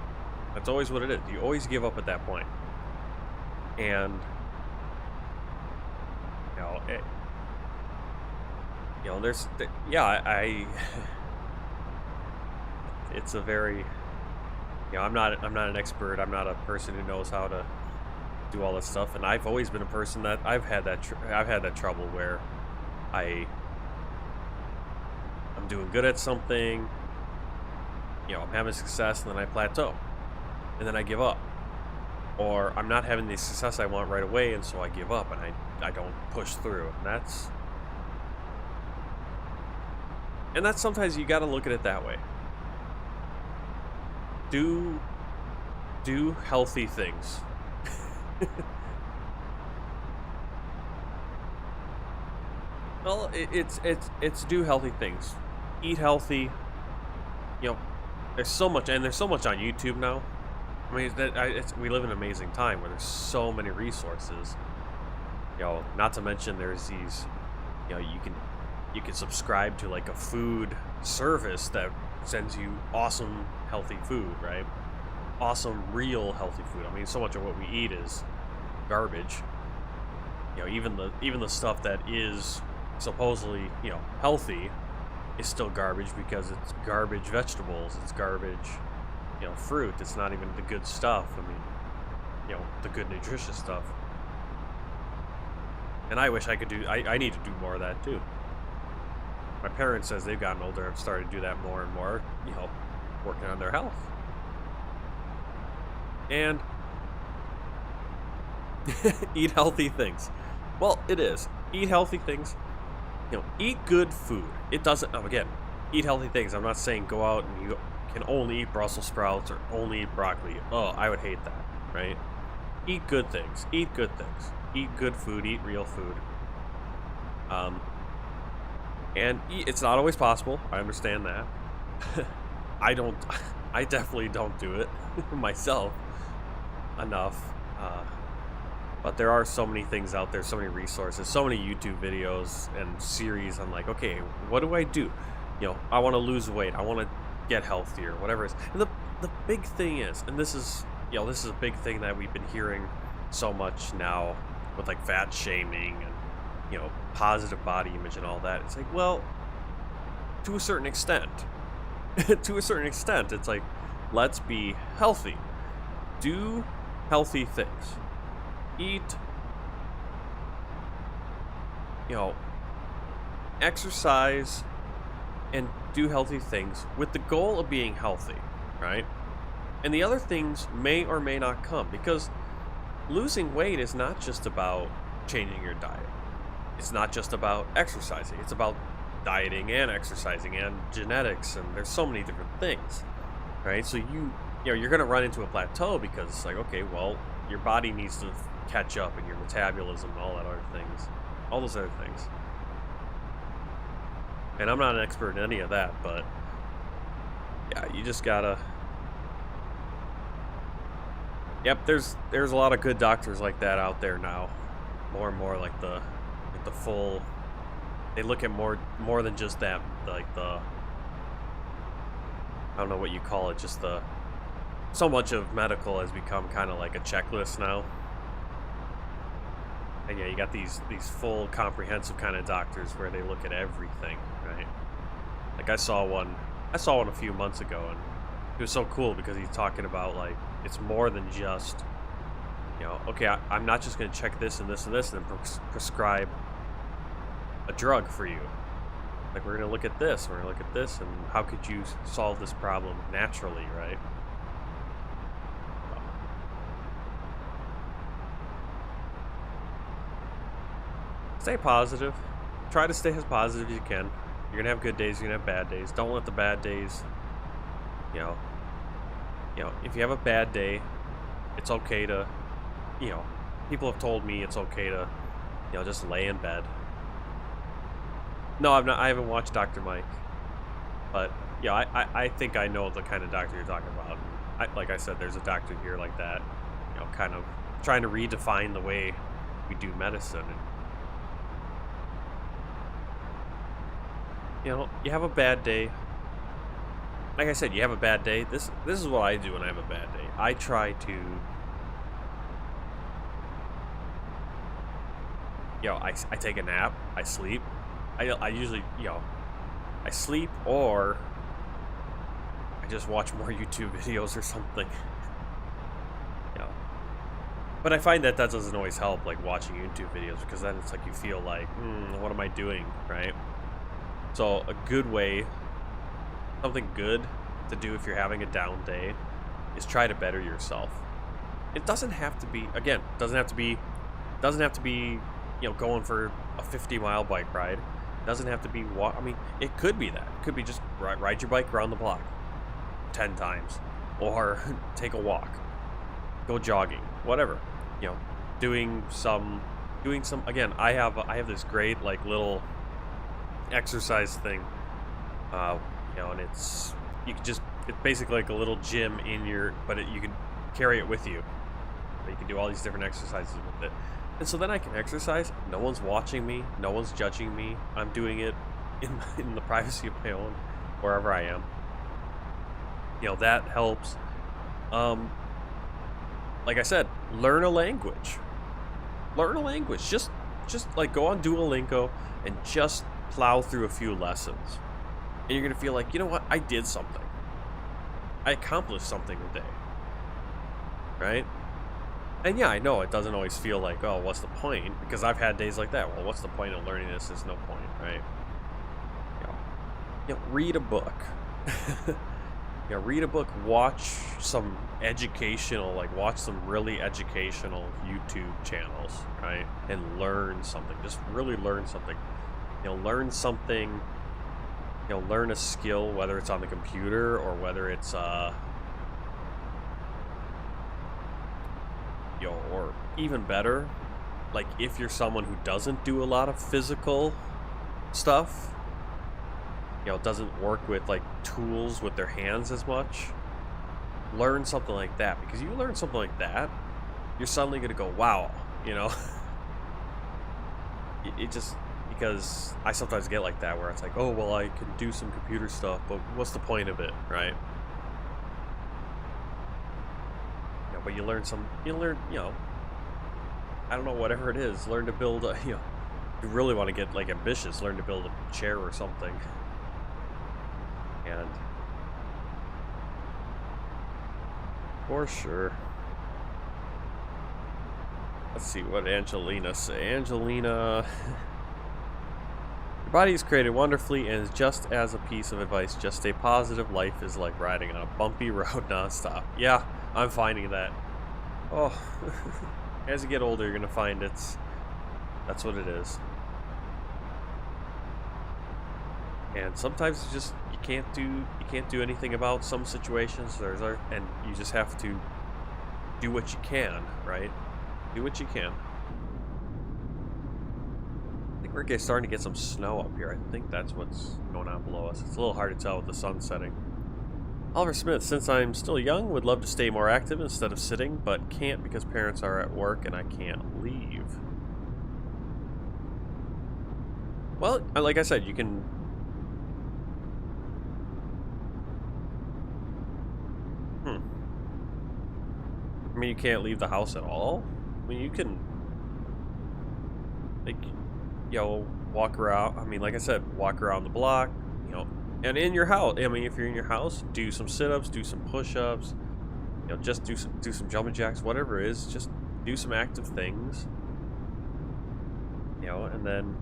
That's always what it is. You always give up at that point. And, you know, you know, there's, yeah, it's a very, you know, I'm not an expert. I'm not a person who knows how to do all this stuff, and I've always been a person that I've had that trouble where I'm doing good at something, you know, I'm having success, and then I plateau, and then I give up, or I'm not having the success I want right away, and so I give up, and I don't push through, and that's sometimes you got to look at it that way. Do healthy things. Well, it's do healthy things. Eat healthy. You know, there's so much on YouTube now. I mean, we live in an amazing time where there's so many resources. You know, not to mention there's these, you know, you can subscribe to like a food service that sends you awesome healthy food, right? Awesome real healthy food. I mean, so much of what we eat is garbage. You know, even the stuff that is supposedly, you know, healthy is still garbage because it's garbage vegetables, it's garbage, you know, fruit. It's not even the good stuff. I mean, you know, the good nutritious stuff. And I wish I could do, I need to do more of that too. My parents, as they've gotten older, have started to do that more and more, you know, working on their health. And eat healthy things. Well, it is. eat healthy things. You know, eat good food. It doesn't, again, eat healthy things. I'm not saying go out and you can only eat Brussels sprouts or only eat broccoli. Oh, I would hate that, right? Eat good things. Eat good things. Eat good food. Eat real food. And it's not always possible. I understand that. I definitely don't do it myself enough. But there are so many things out there, so many resources, so many YouTube videos and series. I'm like, okay, what do I do? You know, I want to lose weight. I want to get healthier, whatever it is. And the big thing is, and this is, you know, this is a big thing that we've been hearing so much now with like fat shaming and, you know, positive body image and all that. It's like, well, to a certain extent, it's like, let's be healthy. Do healthy things. Eat, you know, exercise and do healthy things with the goal of being healthy, right? And the other things may or may not come, because losing weight is not just about changing your diet. It's not just about exercising. It's about dieting and exercising and genetics, and there's so many different things, right? So you know, you're going to run into a plateau because it's like, okay, well, your body needs to catch up, and your metabolism and all that other things, all those other things. And I'm not an expert in any of that, but yeah, you just gotta. Yep, there's a lot of good doctors like that out there now. More and more like the full. They look at more than just that, like the. I don't know what you call it, just the. So much of medical has become kind of like a checklist now. And yeah, you got these full comprehensive kind of doctors where they look at everything, right? Like I saw one a few months ago, and it was so cool because he's talking about like it's more than just, you know, okay, I'm not just going to check this and this and this and then prescribe a drug for you. Like we're going to look at this, we're going to look at this, and how could you solve this problem naturally, right? Stay positive. Try to stay as positive as you can. You're gonna have good days. You're gonna have bad days. Don't let the bad days. You know. If you have a bad day, it's okay to. You know, people have told me it's okay to, you know, just lay in bed. No, I've not. I haven't watched Dr. Mike, but yeah, I think I know the kind of doctor you're talking about. Like I said, there's a doctor here like that. You know, kind of trying to redefine the way we do medicine. And, you know, you have a bad day. Like I said, you have a bad day. This is what I do when I have a bad day. I try to, you know, I take a nap. I sleep. I usually, you know, I sleep or I just watch more YouTube videos or something. You know. But I find that doesn't always help, like watching YouTube videos, because then it's like you feel like, what am I doing, right? So a good way, something good to do if you're having a down day, is try to better yourself. It doesn't have to be, again, doesn't have to be, you know, going for a 50-mile bike ride. Doesn't have to be I mean, it could be that. It could be just ride your bike around the block 10 times, or take a walk, go jogging, whatever. You know, doing some. Again, I have this great like little exercise thing, you know, and it's basically like a little gym in your, but you can carry it with you. You can do all these different exercises with it, and so then I can exercise. No one's watching me, no one's judging me. I'm doing it in the privacy of my own, wherever I am. You know, that helps. Like I said, learn a language. Just like go on Duolingo and just plow through a few lessons, and you're gonna feel like, you know what, I did something. I accomplished something today, right? And yeah, I know it doesn't always feel like, oh, what's the point? Because I've had days like that. Well, what's the point of learning this? There's no point, right? You know, read a book. You know, read a book, watch some educational, like watch some really educational YouTube channels, right? And learn something. Just really learn something. You know, learn something. You know, learn a skill, whether it's on the computer or whether it's you know, or even better, like if you're someone who doesn't do a lot of physical stuff, you know, doesn't work with like tools with their hands as much, learn something like that, because you learn something like that, you're suddenly gonna go, wow, you know. It just, because I sometimes get like that where it's like, oh well, I can do some computer stuff, but what's the point of it, right? You know, but you learn, you know, I don't know, whatever it is, learn to build a, you know, if you really want to get like ambitious, learn to build a chair or something. And for sure. Let's see what Angelina say. Angelina, your body is created wonderfully and is just as a piece of advice, just stay positive. Life is like riding on a bumpy road nonstop. Yeah, I'm finding that. Oh, as you get older, you're gonna find that's what it is. And sometimes it's just you can't do anything about some situations. And you just have to do what you can, right? Do what you can. I think we're starting to get some snow up here. I think that's what's going on below us. It's a little hard to tell with the sun setting. Oliver Smith, since I'm still young, would love to stay more active instead of sitting, but can't because parents are at work and I can't leave. Well, like I said, you can... I mean, you can't leave the house at all? I mean, you can, like, you know, walk around. I mean, like I said, walk around the block, you know, and in your house. I mean, if you're in your house, do some sit-ups, do some push-ups, you know, just do some jumping jacks, whatever it is. Just do some active things, you know, and then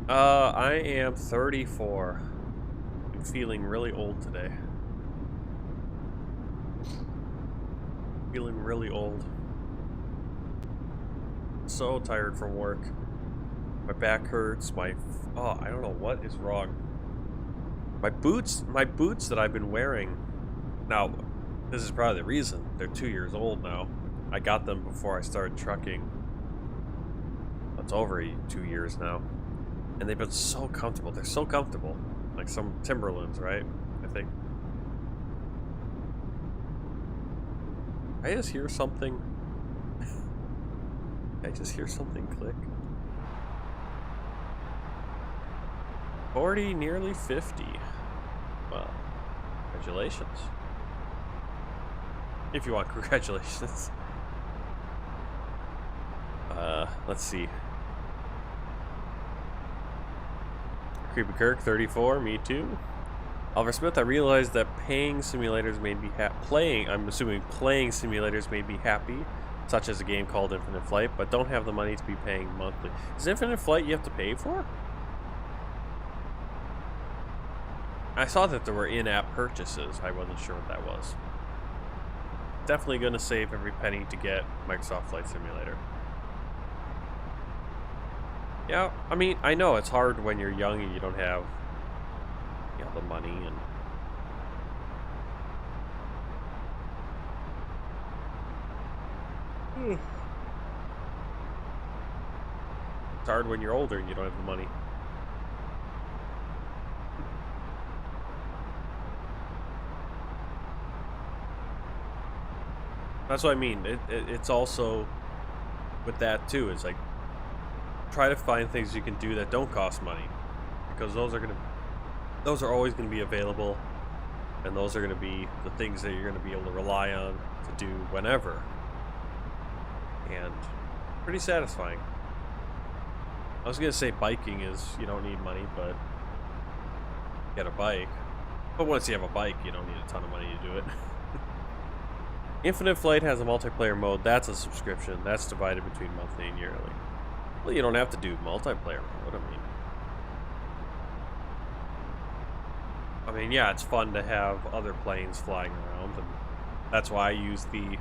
I am 34. I'm feeling really old today. Feeling really old. So tired from work. My back hurts. I don't know what is wrong. My boots that I've been wearing. Now, this is probably the reason. They're 2 years old now. I got them before I started trucking. It's over 2 years now. And they've been so comfortable. They're so comfortable. Like some Timberlands, right? I think. I just hear something. I just hear something click. 40, nearly 50. Well, congratulations. If you want congratulations. Let's see. Creepy Kirk, 34, me too. Oliver Smith, I realized that playing simulators made me happy, such as a game called Infinite Flight, but don't have the money to be paying monthly. Is Infinite Flight you have to pay for? I saw that there were in-app purchases. I wasn't sure what that was. Definitely going to save every penny to get Microsoft Flight Simulator. Yeah, I mean, I know it's hard when you're young and you don't have, you know, the money and... It's hard when you're older and you don't have the money. That's what I mean. It's also with that too. It's like, try to find things you can do that don't cost money, because those are always going to be available, and those are going to be the things that you're going to be able to rely on to do whenever, and pretty satisfying. I was going to say biking is, you don't need money, but get a bike. But once you have a bike, you don't need a ton of money to do it. Infinite Flight has a multiplayer mode. That's a subscription. That's divided between monthly and yearly. Well, you don't have to do multiplayer mode. I mean, yeah, it's fun to have other planes flying around, and that's why I use the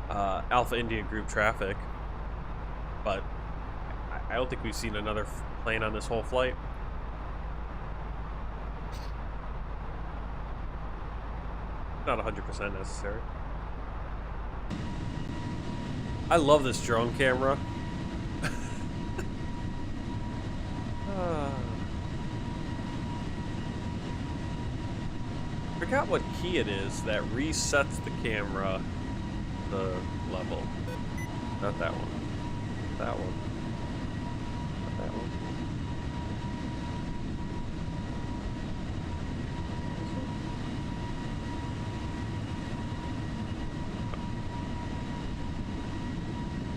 Alpha India group traffic. But I don't think we've seen another plane on this whole flight. Not 100% necessary. I love this drone camera. I forgot what key it is that resets the camera the level. Not that one. That one. Not that one.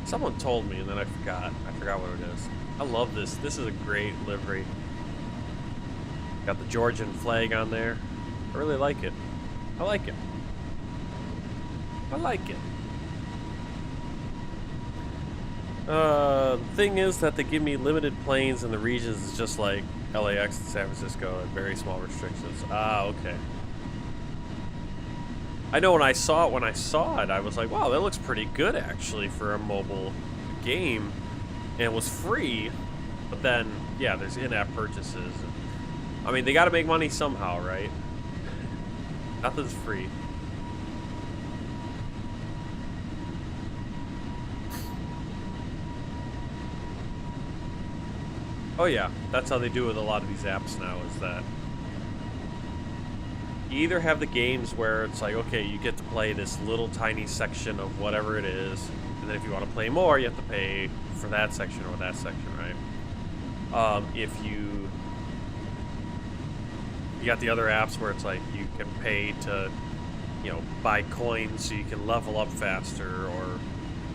Someone told me and then I forgot. I forgot what it is. I love this. This is a great livery. Got the Georgian flag on there. I really like it. I like it. I like it. The thing is that they give me limited planes in the regions. It's just like LAX and San Francisco and very small restrictions. Ah, okay. I know when I saw it, I was like, wow, that looks pretty good actually for a mobile game. And it was free, but then, yeah, there's in-app purchases. I mean, they gotta make money somehow, right? Nothing's free. Oh yeah, that's how they do it with a lot of these apps now, is that you either have the games where it's like, okay, you get to play this little tiny section of whatever it is, and then if you want to play more, you have to pay for that section or that section, right? If you got the other apps where it's like you can pay to, you know, buy coins so you can level up faster or,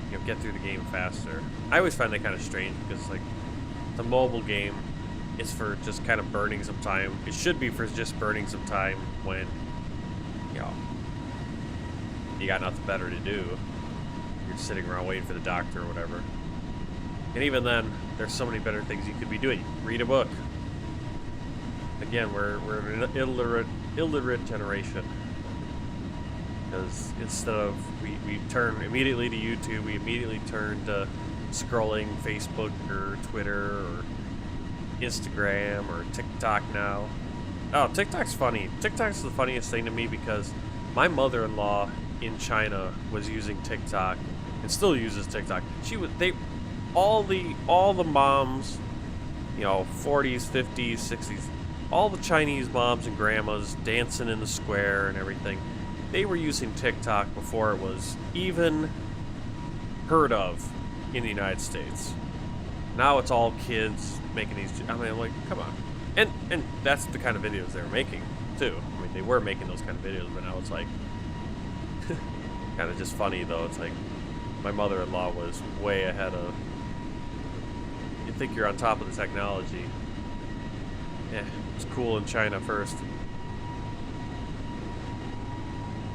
you know, get through the game faster. I always find that kind of strange because, like, the mobile game is for just kind of burning some time. It should be for just burning some time when, you know, you got nothing better to do. You're sitting around waiting for the doctor or whatever. And even then, there's so many better things you could be doing. Read a book. Again, we're an illiterate generation. Because instead of, we turn immediately to YouTube, we immediately turn to scrolling Facebook or Twitter or Instagram or TikTok now. Oh, TikTok's funny. TikTok's the funniest thing to me because my mother-in-law in China was using TikTok and still uses TikTok. All the moms, you know, 40s, 50s, 60s, all the Chinese moms and grandmas dancing in the square and everything, they were using TikTok before it was even heard of in the United States. Now it's all kids making these. I mean, like, come on. And that's the kind of videos they were making, too. I mean, they were making those kind of videos, but now it's like kind of just funny, though. It's like my mother-in-law was way ahead of. You think you're on top of the technology. Yeah, it's cool in China first.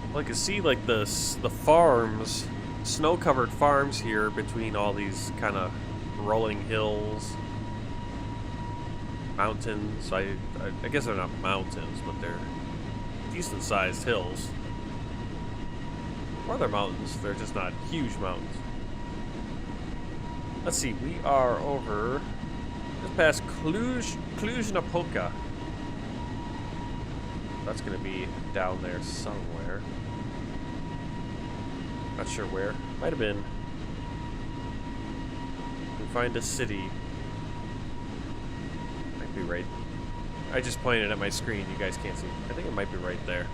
Well, I can see, like, the farms, snow-covered farms here between all these kind of rolling hills, mountains. I guess they're not mountains, but they're decent-sized hills. Or they're mountains. They're just not huge mountains. Let's see. We are over just past Cluj-Napoca. That's going to be down there somewhere. Not sure where. Might have been. We can find a city. Might be right. I just pointed at my screen. You guys can't see. I think it might be right there.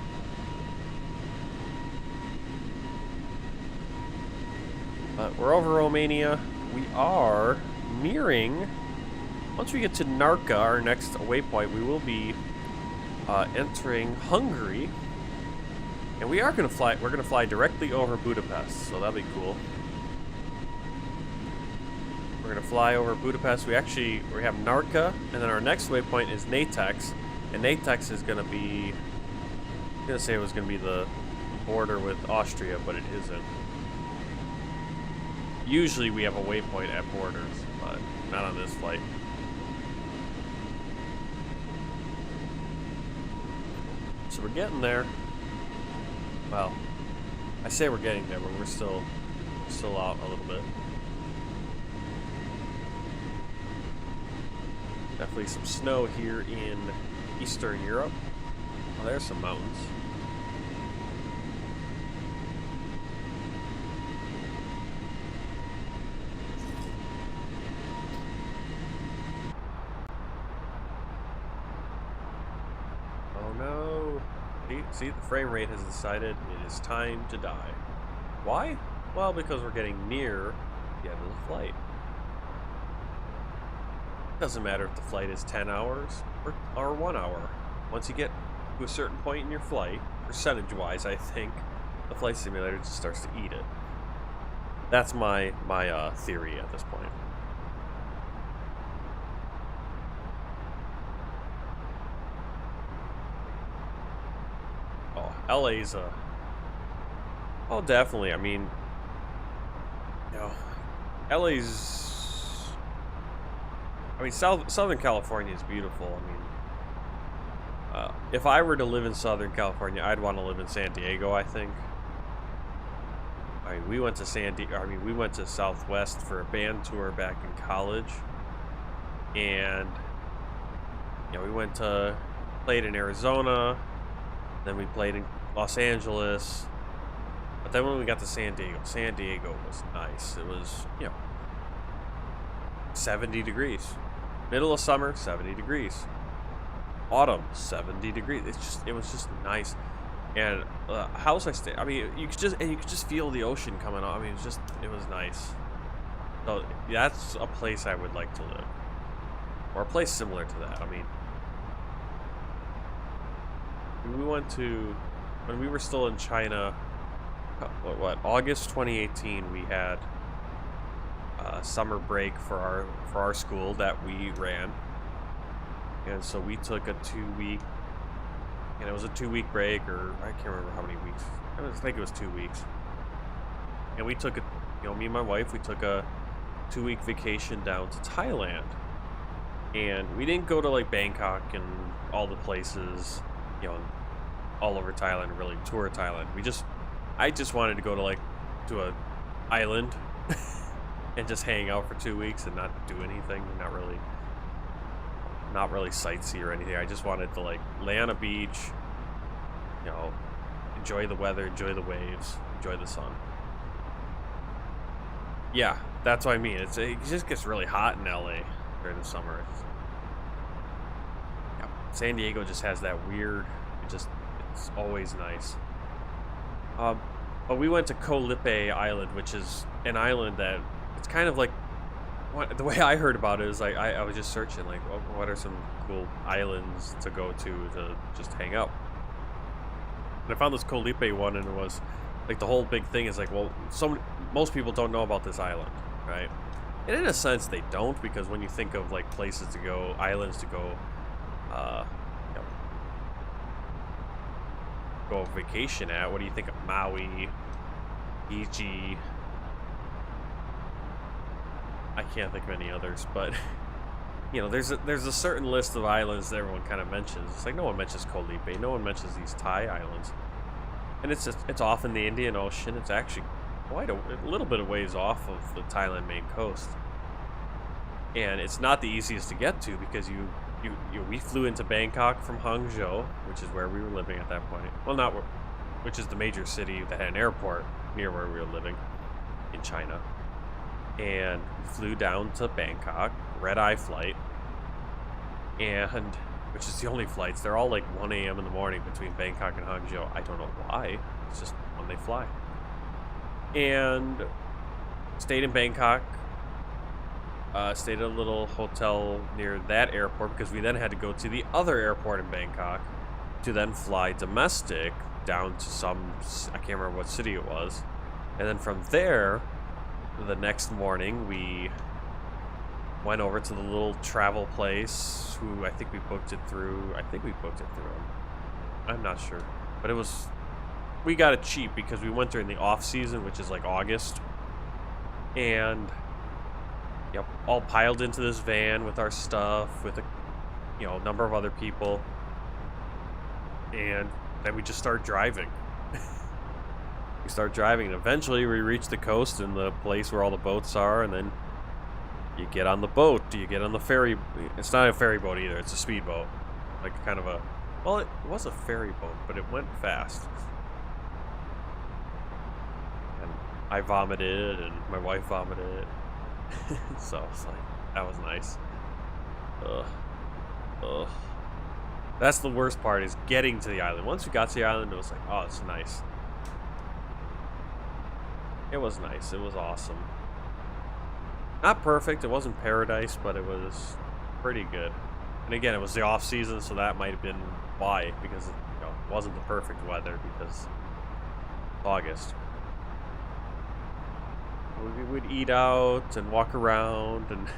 But we're over Romania. We are nearing. Once we get to Narca, our next waypoint, we will be entering Hungary. And we are going to fly. We're going to fly directly over Budapest, so that'll be cool. We're going to fly over Budapest. We have Narca, and then our next waypoint is Natex, and Natex is going to be. I'm going to say it was going to be the border with Austria, but it isn't. Usually we have a waypoint at borders, but not on this flight. So we're getting there. Well, I say we're getting there, but we're still out a little bit. Definitely some snow here in Eastern Europe. Oh, there's some mountains. Oh no. See, the frame rate has decided it is time to die. Why? Well, because we're getting near the end of the flight. Doesn't matter if the flight is 10 hours or 1 hour. Once you get to a certain point in your flight, percentage-wise, I think, the flight simulator just starts to eat it. That's my theory at this point. Oh, LA's oh, definitely. I mean, you know, LA's. I mean, Southern California is beautiful. I mean, if I were to live in Southern California, I'd want to live in San Diego, I think. I mean, we went to we went to Southwest for a band tour back in college, and you know, we played in Arizona, then we played in Los Angeles, but then when we got to San Diego was nice. It was, you know, 70 degrees. Middle of summer, 70 degrees. Autumn, 70 degrees. It was just nice. And the house I stayed, I mean, you could just feel the ocean coming on. I mean, it was nice. So that's a place I would like to live, or a place similar to that. I mean, when we were still in China, August 2018, we had summer break for our school that we ran, and so we took a 2-week, and it was a 2-week break, or I can't remember how many weeks. I think it was 2 weeks, and we took me and my wife, we took a 2-week vacation down to Thailand, and we didn't go to like Bangkok and all the places, you know, all over Thailand, really tour Thailand. I just wanted to go to a island and just hang out for 2 weeks and not do anything, not really sightsee or anything. I just wanted to like lay on a beach, you know, enjoy the weather, enjoy the waves, enjoy the sun. Yeah, that's what I mean. It just gets really hot in LA during the summer. Yeah, San Diego just has that weird, it's always nice. But we went to Koh Lipe Island, which is an island that it's kind of like, the way I heard about it is like I was just searching like, what are some cool islands to go to just hang out. And I found this Koh Lipe one, and it was like the whole big thing is like, well, most people don't know about this island, right? And in a sense they don't, because when you think of like places to go, islands to go, you know, go vacation at, what do you think of? Maui, Fiji? I can't think of any others, but you know, there's a certain list of islands that everyone kind of mentions. It's like no one mentions Koh Lipe, no one mentions these Thai islands, and it's off in the Indian Ocean. It's actually quite a little bit of ways off of the Thailand main coast, and it's not the easiest to get to, because we flew into Bangkok from Hangzhou, which is where we were living at that point. Well, not where, which is the major city that had an airport near where we were living in China. And flew down to Bangkok, red-eye flight, and which is the only flights. They're all like 1 a.m. in the morning between Bangkok and Hangzhou. I don't know why. It's just when they fly. And stayed in Bangkok. Stayed at a little hotel near that airport, because we then had to go to the other airport in Bangkok to then fly domestic down to I can't remember what city it was. And then from there, the next morning, we went over to the little travel place, who I think we booked it through them. I'm not sure. But it was we got it cheap because we went during the off season, which is like August, and yep, all piled into this van with our stuff, with a number of other people, and then we just start driving. We start driving, and eventually we reach the coast and the place where all the boats are, and then you get on the boat. You get on the ferry. It's not a ferry boat either. It's a speedboat, like kind of a. Well, it was a ferry boat, but it went fast. And I vomited, and my wife vomited. So it's like, that was nice. Ugh. That's the worst part, is getting to the island. Once we got to the island, it was like, oh, it's nice. It was nice. It was awesome. Not perfect. It wasn't paradise, but it was pretty good. And again, it was the off season, so that might have been why, because it wasn't the perfect weather, because it's August. We would eat out and walk around and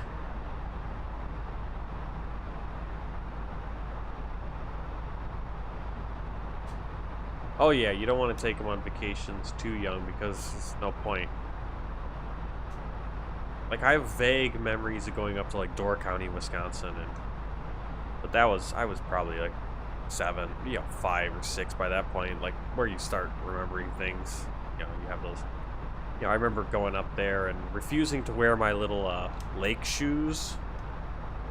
oh yeah, you don't want to take them on vacations too young, because there's no point. Like, I have vague memories of going up to like Door County, Wisconsin, but I was probably like 7, 5 or 6 by that point, like where you start remembering things. You have those. I remember going up there and refusing to wear my little lake shoes,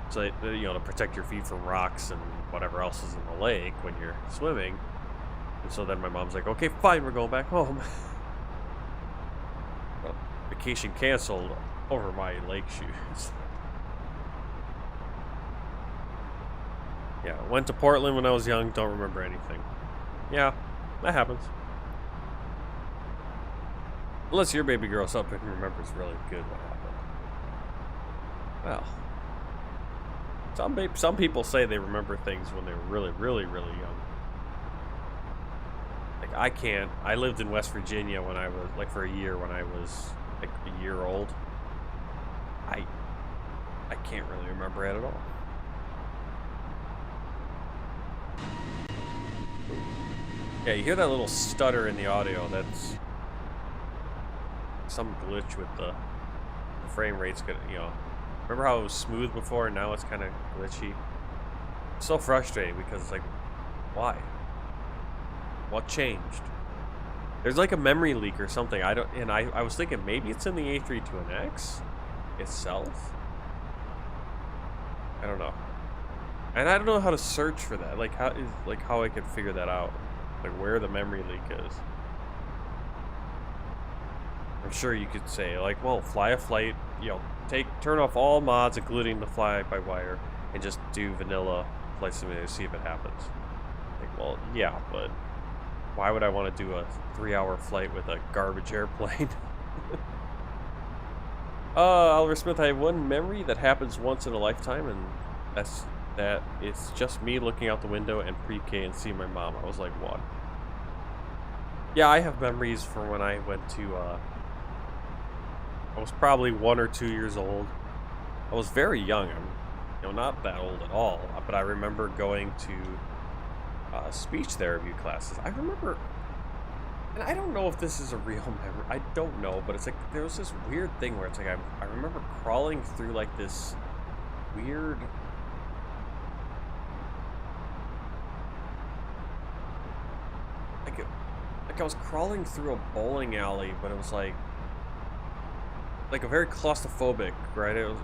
so to protect your feet from rocks and whatever else is in the lake when you're swimming. And so then my mom's like, okay, fine, we're going back home. Well, vacation canceled over my lake shoes. Yeah, went to Portland when I was young, don't remember anything. Yeah, that happens. Unless your baby grows up and remembers really good what happened. Well, some people say they remember things when they were really, really, really young. Like, I can't. I lived in West Virginia when I was, like, for a year when I was, like, a year old. I can't really remember it at all. Yeah, you hear that little stutter in the audio. That's some glitch with the frame rate's good. Remember how it was smooth before, and now it's kind of glitchy? It's so frustrating, because it's like, why? What changed? There's like a memory leak or something. I was thinking maybe it's in the A32NX itself. I don't know. And I don't know how to search for that. Like, how I could figure that out. Like, where the memory leak is. I'm sure you could say, like, well, fly a flight, turn off all mods, including the fly-by-wire, and just do vanilla flight simulator, see if it happens. Like, well, yeah, but why would I want to do a 3-hour flight with a garbage airplane? Oliver Smith, I have one memory that happens once in a lifetime, and that it's just me looking out the window and pre-K and seeing my mom. I was like, what? Yeah, I have memories from when I went to, I was probably 1 or 2 years old. I was very young. I'm, not that old at all, but I remember going to speech therapy classes. I remember, and I don't know if this is a real memory. I don't know, but it's like there was this weird thing where it's like I remember crawling through like this weird. Like I was crawling through a bowling alley, but it was like a very claustrophobic, right? It was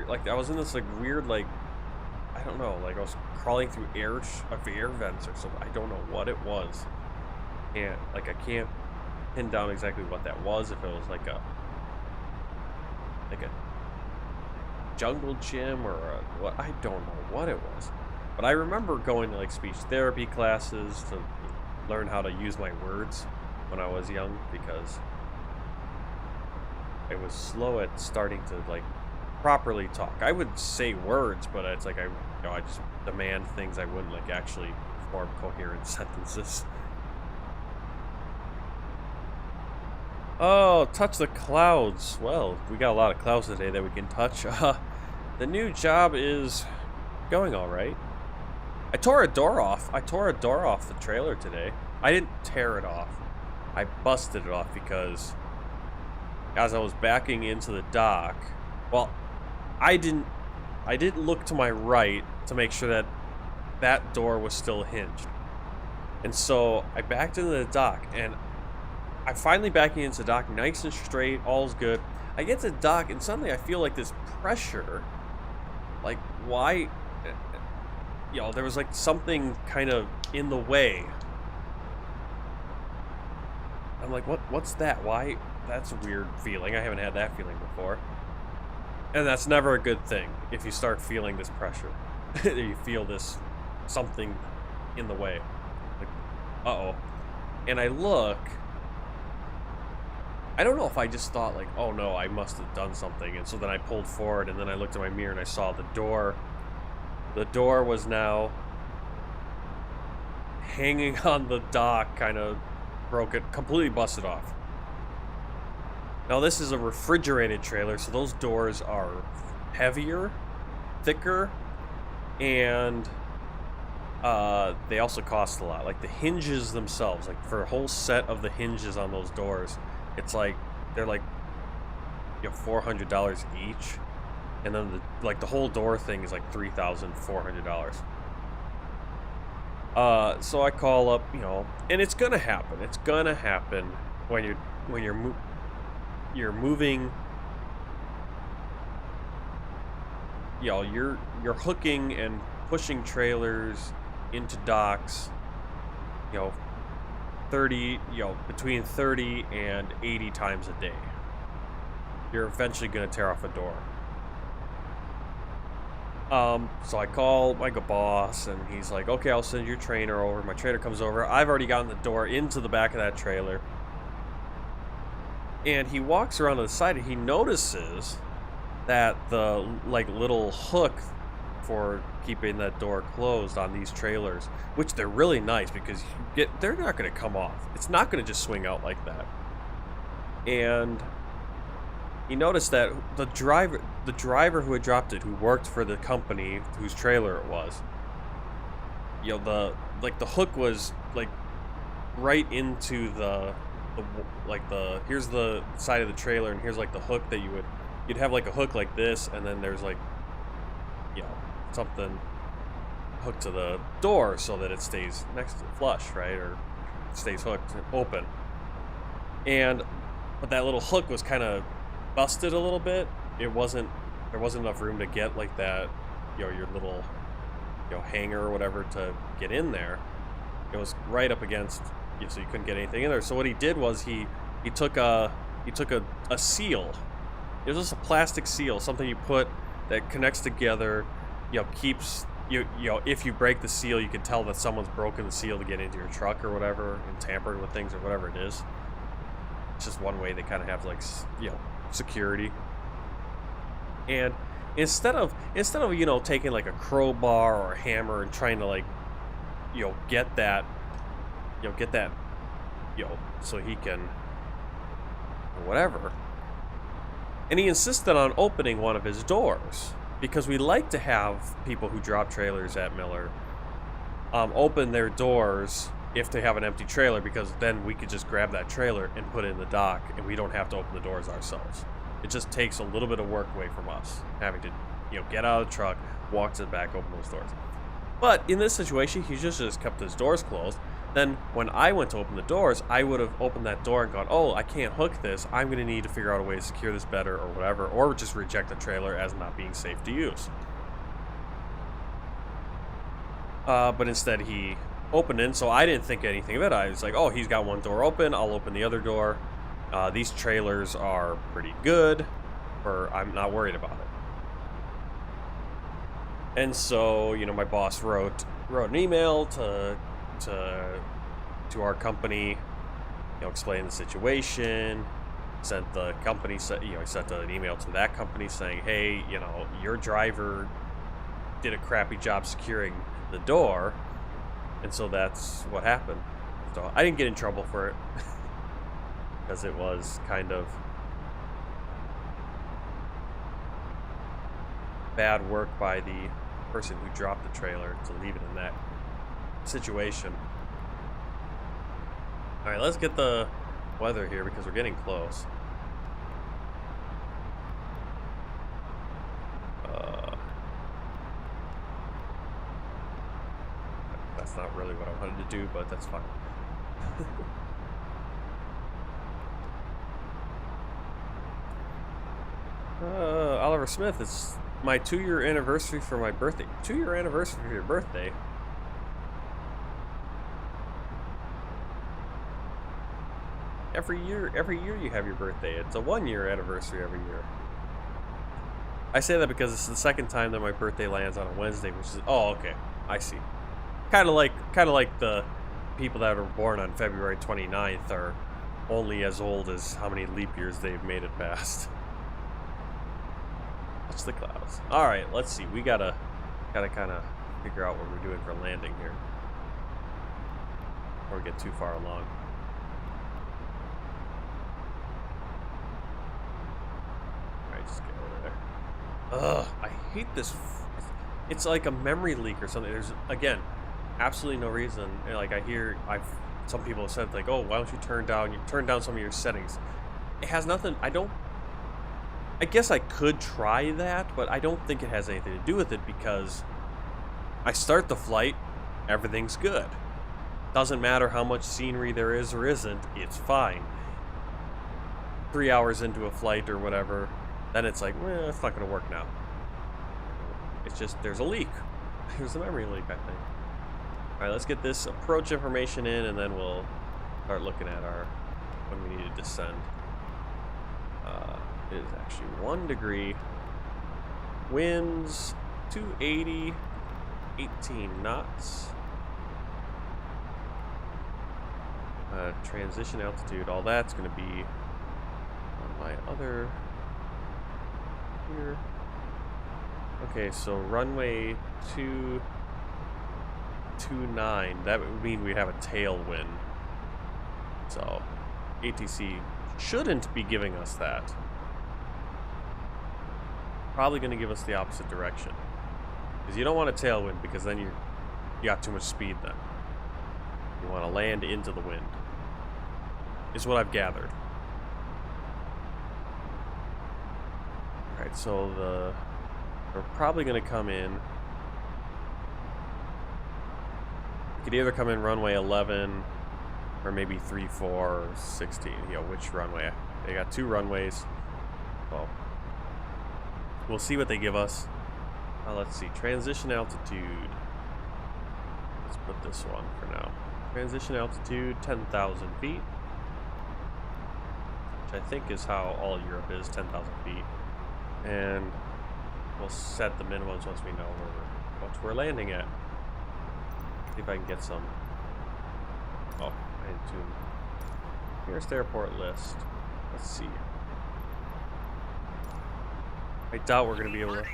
like I was in this like weird, like, I don't know, like I was crawling through air vents or something. I don't know what it was. I can't pin down exactly what that was. If it was like a jungle gym or what, I don't know what it was. But I remember going to like speech therapy classes to learn how to use my words when I was young, because I was slow at starting to like properly talk. I would say words, but it's like I just demand things. I wouldn't like actually form coherent sentences. Oh, touch the clouds. Well, we got a lot of clouds today that we can touch. The new job is going all right. I tore a door off the trailer today. I didn't tear it off. I busted it off because as I was backing into the dock, well, I didn't look to my right to make sure that that door was still hinged. And so I backed into the dock, and I'm finally backing into the dock nice and straight, all's good. I get to the dock, and suddenly I feel like this pressure. Like, why? You know, there was like something kind of in the way. I'm like, what's that? Why? That's a weird feeling. I haven't had that feeling before. And that's never a good thing if you start feeling this pressure. You feel this something in the way. Like, uh-oh. And I look. I don't know if I just thought like, oh no, I must have done something. And so then I pulled forward, and then I looked at my mirror and I saw the door. The door was now hanging on the dock, kind of broken, completely busted off. Now this is a refrigerated trailer, so those doors are heavier, thicker, and they also cost a lot. Like the hinges themselves, like for a whole set of the hinges on those doors, it's like they're like, you know, $400 each, and then the whole door thing is like $3,400. So I call up, you know, and it's gonna happen. It's gonna happen when you're moving. You know, you're hooking and pushing trailers into docks. You know, between 30 and 80 times a day. You're eventually gonna tear off a door. So I call my boss, and he's like, okay, I'll send your trainer over. My trainer comes over. I've already gotten the door into the back of that trailer. And he walks around to the side, and he notices that the, like, little hook for keeping that door closed on these trailers, which they're really nice because they're not going to come off. It's not going to just swing out like that. And he noticed that the driver who had dropped it, who worked for the company whose trailer it was, you know, the hook was like right into here's the side of the trailer, and here's like the hook that you'd have like a hook like this, and then there's like, you know, something hooked to the door so that it stays next to flush, right, or stays hooked and open. But that little hook was kind of busted a little bit. There wasn't enough room to get like that, you know, your little, you know, hanger or whatever to get in there. It was right up against you, so you couldn't get anything in there. So what he did was he took a seal. It was just a plastic seal, something you put that connects together, you know, keeps you know, if you break the seal, you can tell that someone's broken the seal to get into your truck or whatever, and tampered with things or whatever it is. It's just one way they kind of have, like, you know, security. And instead of you know, taking like a crowbar or a hammer and trying to, like, you know, get that so he can whatever, and he insisted on opening one of his doors, because we like to have people who drop trailers at Miller open their doors if they have an empty trailer, because then we could just grab that trailer and put it in the dock, and we don't have to open the doors ourselves. It just takes a little bit of work away from us having to, you know, get out of the truck, walk to the back, open those doors. But in this situation, he just kept his doors closed. Then when I went to open the doors, I would have opened that door and gone, oh, I can't hook this. I'm going to need to figure out a way to secure this better or whatever, or just reject the trailer as not being safe to use. But instead he opened it, so I didn't think anything of it. I was like, oh, he's got one door open, I'll open the other door. These trailers are pretty good, or I'm not worried about it. And so, you know, my boss wrote an email to our company, you know, explaining the situation. Sent the company, you know, I sent an email to that company saying, hey, you know, your driver did a crappy job securing the door, and so that's what happened. So I didn't get in trouble for it because it was kind of bad work by the person who dropped the trailer to leave it in that situation. All right, let's get the weather here because we're getting close. That's not really what I wanted to do, but that's fine. Oliver Smith, it's my 2-year anniversary for my birthday. 2-year anniversary for your birthday? Every year you have your birthday. It's a 1-year anniversary every year. I say that because it's the second time that my birthday lands on a Wednesday, which is, oh, okay, I see. Kind of like the people that are born on February 29th are only as old as how many leap years they've made it past. Watch the clouds. All right, let's see. We gotta kind of figure out what we're doing for landing here before we get too far along. All right, just get over there. Ugh, I hate this. It's like a memory leak or something. There's, again, absolutely no reason. And like some people have said, like, oh, why don't you turn down some of your settings? It has nothing. I guess I could try that, but I don't think it has anything to do with it because I start the flight, everything's good. Doesn't matter how much scenery there is or isn't, it's fine. 3 hours into a flight or whatever, then it's like, well, it's not going to work now. It's just, there's a leak. There's a memory leak, I think. Alright, let's get this approach information in, and then we'll start looking at when we need to descend. It is actually 1 degree. Winds 280, 18 knots. Transition altitude, all that's going to be on my other here. Okay, so runway 229, that would mean we have a tailwind. So ATC shouldn't be giving us that. Probably going to give us the opposite direction. Because you don't want a tailwind, because then you got too much speed then. You want to land into the wind. Is what I've gathered. Alright, so we're probably going to come in. We could either come in runway 11 or maybe 34 or 16. You know, which runway? They got 2 runways. Well, we'll see what they give us. Let's see. Transition altitude. Let's put this one for now. Transition altitude, 10,000 feet. Which I think is how all Europe is, 10,000 feet. And we'll set the minimums once we know what we're landing at. See if I can get some. Oh, I need to. Nearest airport list. Let's see. I doubt we're going to be able to.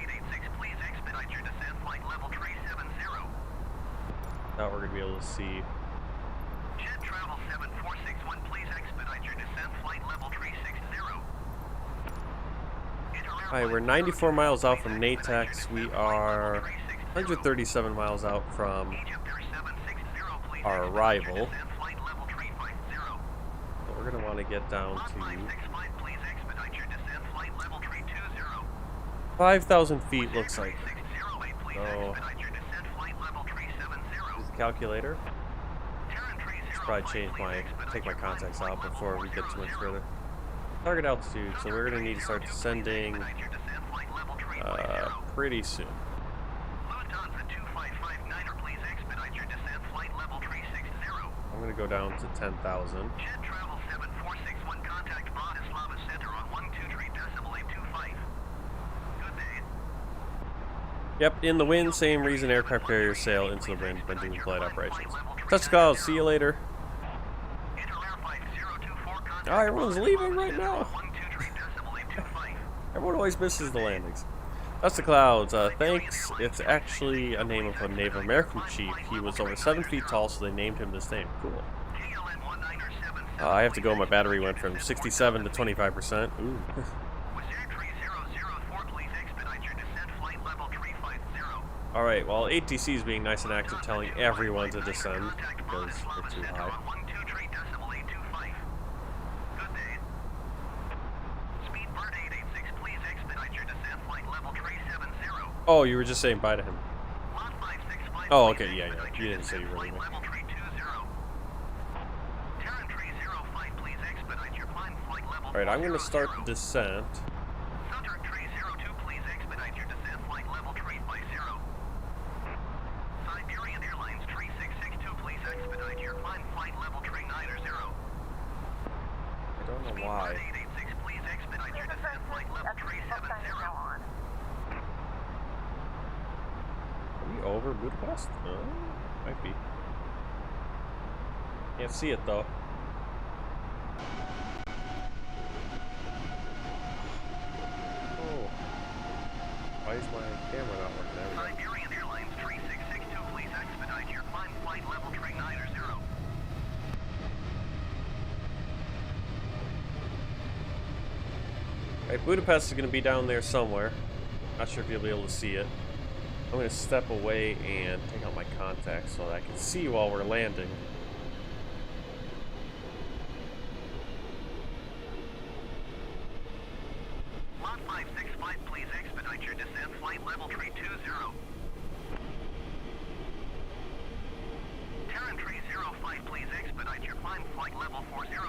Doubt we're going to be able to see. Jet Travel 7461, please expedite your descent flight level 360. Alright, we're 94 miles out from Natex. We are 137 miles out from our arrival. So we're going to want to get down to 5,000 feet, looks like. So, use the calculator. Should probably take my contacts out before we get too much further. Target altitude, so we're going to need to start descending pretty soon. I'm going to go down to 10,000. Yep, in the wind, same reason aircraft carriers sail into the wind when doing flight operations. Touch the clouds, see you later. Oh, everyone's leaving right now. Everyone always misses the landings. That's the clouds. Thanks. It's actually a name of a Native American chief. He was over 7 feet tall, so they named him this name. Cool. I have to go. My battery went from 67 to 25%. Ooh. Alright, well, ATC is being nice and active, telling everyone to descend because they're too high. Oh, you were just saying bye to him. Lot 565, Oh, please okay, yeah, yeah. expedite You your didn't say you descent, really flight were. level 320. Terran 305, please expedite your climb, flight level Alright, I'm gonna start the 400. descent. Center 302, please expedite your descent, flight level 350. Siberian Airlines 3662, please expedite your climb, flight level 390. I don't know why. Speedbird 886, please expedite your descent, flight level 370. Are we over Budapest? Might be. Can't see it though. Oh. Why is my camera not working? There we go. Siberian Airlines 3662, please expedite your climb, flight level 390. Alright, Budapest is going to be down there somewhere. Not sure if you'll be able to see it. I'm going to step away and take out my contacts so that I can see while we're landing. Lot 565, please expedite your descent, flight level 320. Terran 305, please expedite your climb, flight level 400.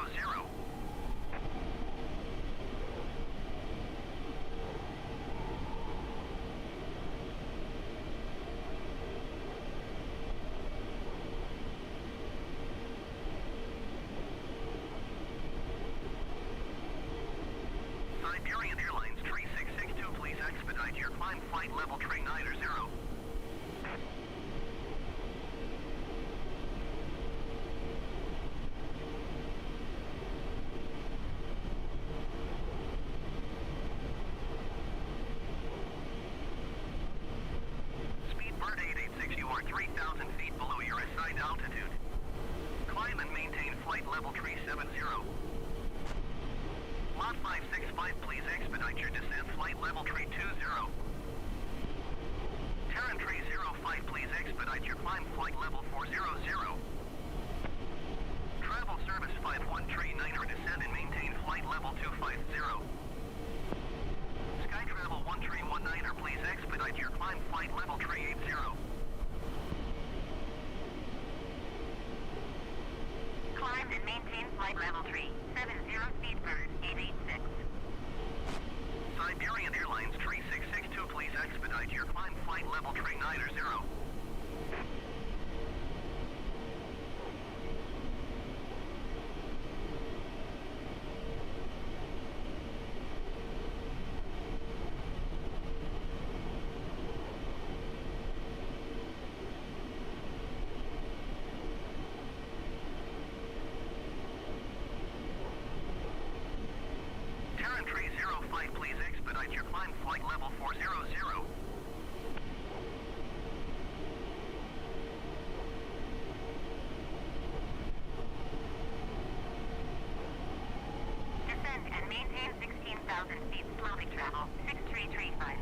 Siberian Airlines 3662, please expedite your climb, flight level 390. Speedbird 886, you are 3,000 feet below your assigned altitude. Climb and maintain flight level 370. Lot 565, please expedite your descent, flight level 320. Terran 305, please expedite your climb, flight level 400. Travel service 5139er, descend and maintain flight level 250. Sky Travel 1319er, please expedite your climb, flight level 380. Climb and maintain flight level 370, Speedbird 886. Siberian Airlines 3662, please expedite your climb, flight level 390. Terran 305, please expedite your climb, flight level 400. Descend and maintain 16,000 feet, slowly travel 6335.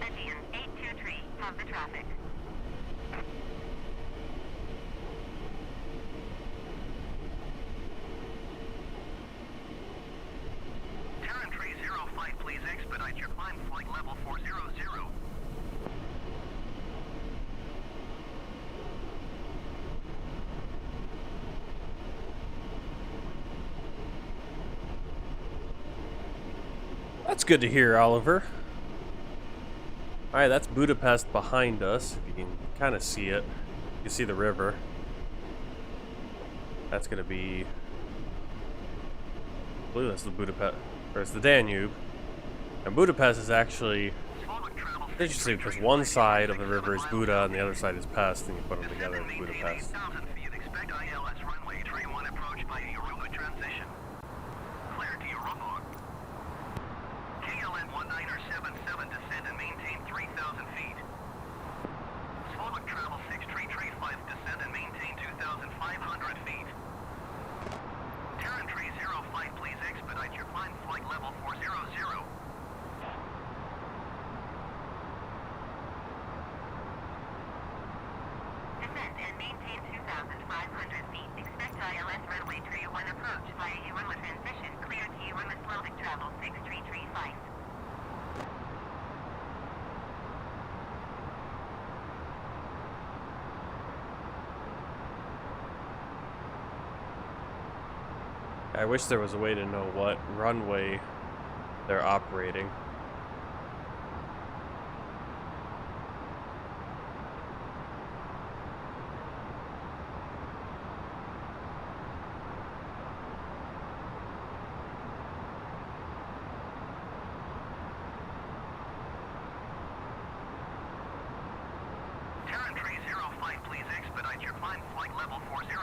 Aegean 823, have the traffic. Terran 305, please expedite your climb, flight level 400. That's good to hear, Oliver. Alright, that's Budapest behind us. If you can kind of see it. You can see the river. That's going to be... I believe that's the Budapest, or it's the Danube. And Budapest is actually interesting because one side of the river is Buda and the other side is Pest, and you put them together in Budapest. Expect ILS runway 31 approach by Yoruba transition. Clear to Yoruba. KLM 1977, descend and maintain 3,000 feet. Slovak travel 6335, descend and maintain 6,500 feet. Expect ILS runway 31 approach via runway transition. Clear to runway Slovic travel 6335. I wish there was a way to know what runway they're operating. Terran Tree 05, please expedite your climb flight level 400.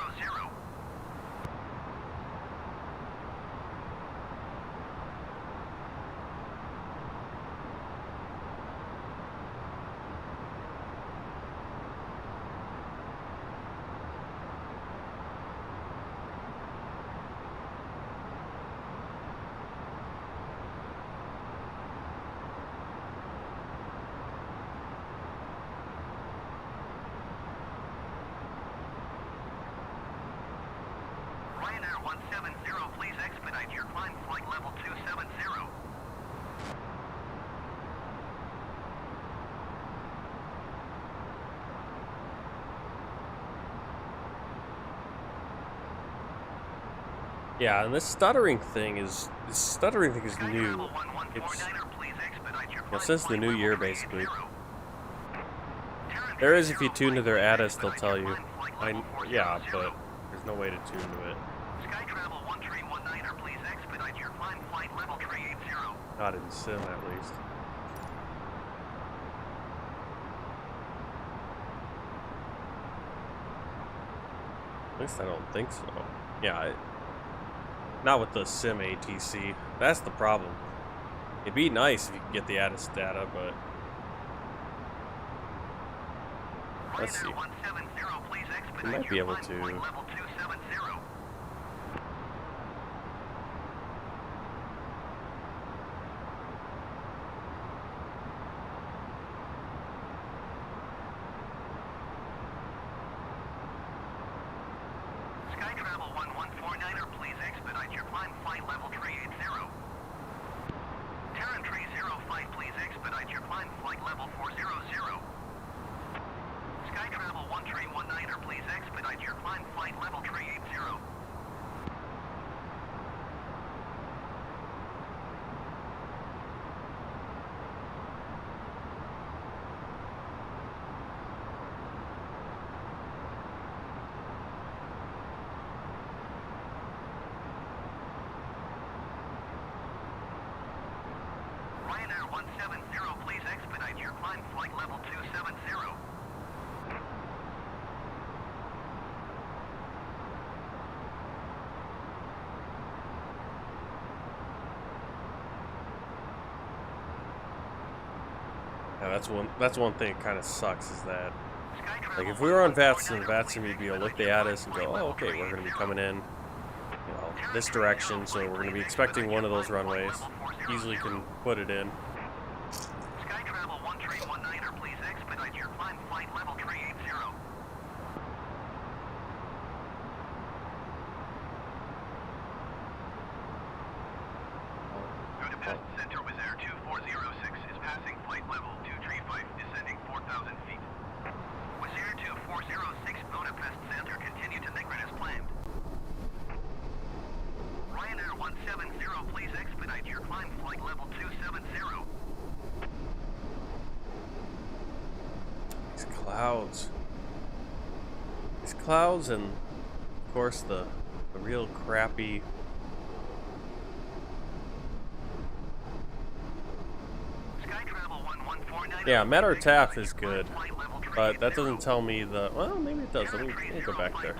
Ryanair 170, please expedite your climb flight level 270. Yeah, and this stuttering thing is new. It's since the new year basically. There is, if you tune to their ADAS, they'll tell you. Yeah, but there's no way to tune to it. Sky Travel 1319, please expedite your climb flight level 380. Not in sim, at least. At least I don't think so. Yeah, not with the sim ATC. That's the problem. It'd be nice if you could get the ADAS data, but let's see. We might be able to. Sky Travel 1149, please expedite your climb flight level 380. Terran Tree 05, please expedite your climb flight level 400. Sky Travel 1319, please expedite your climb flight level 380. Ryanair 170, please expedite your climb flight level 270. Yeah, that's one thing that kind of sucks is that, like, if we were on VATSIM, you'd be able to look at us and go, oh, okay, we're going to be coming in, you know, this direction, so we're going to be expecting one of those runways. Easily can put it in. Sky Travel 1319, please expedite your climb flight level 380. Budapest Center with Air 2406 is passing flight level 235, descending 4,000 feet. With Air 2406, Budapest Center continue to Nigrid as planned. Ryanair 170, please expedite your climb flight level 270. These clouds. These clouds and, of course, the real crappy... Sky Travel 1149. Yeah, Matter TAF is good, but that doesn't tell me the... Well, maybe it does. Let me go back there.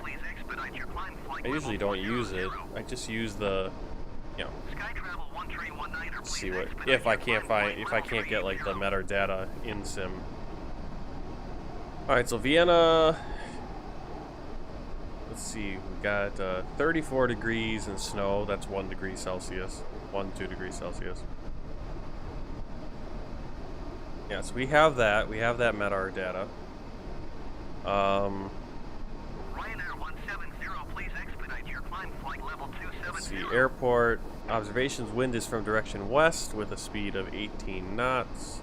I usually don't use it. I just use the, you know, see what if I can't get like the metadata in sim. All right, so Vienna. Let's see, we got 34 degrees and snow. That's 1 degree Celsius, 2 degrees Celsius. Yes, we have that. We have that metadata. Ryanair Let's see, airport observations. Wind is from direction west with a speed of 18 knots.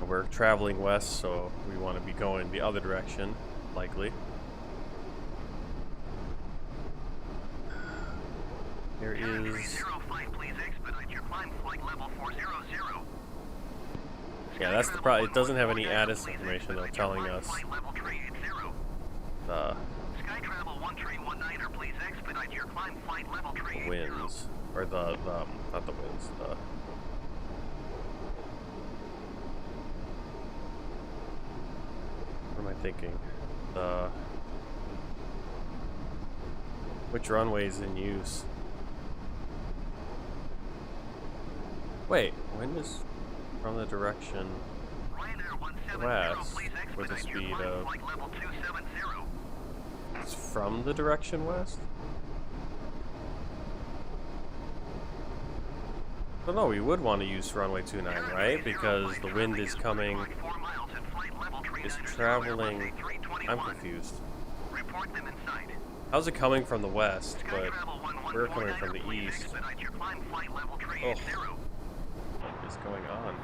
We're traveling west, so we want to be going the other direction, likely. There is... Yeah, that's the problem. It doesn't have any ADIS information, though, telling us the winds. Or the not the winds, the... What am I thinking? The... Which runway is in use? Wait, wind is from the direction west with a speed of... It's from the direction west? So no, we would want to use runway 29, right? Because the wind is coming... is traveling... I'm confused. How's it coming from the west, but we're coming from the east? Oh. What is going on?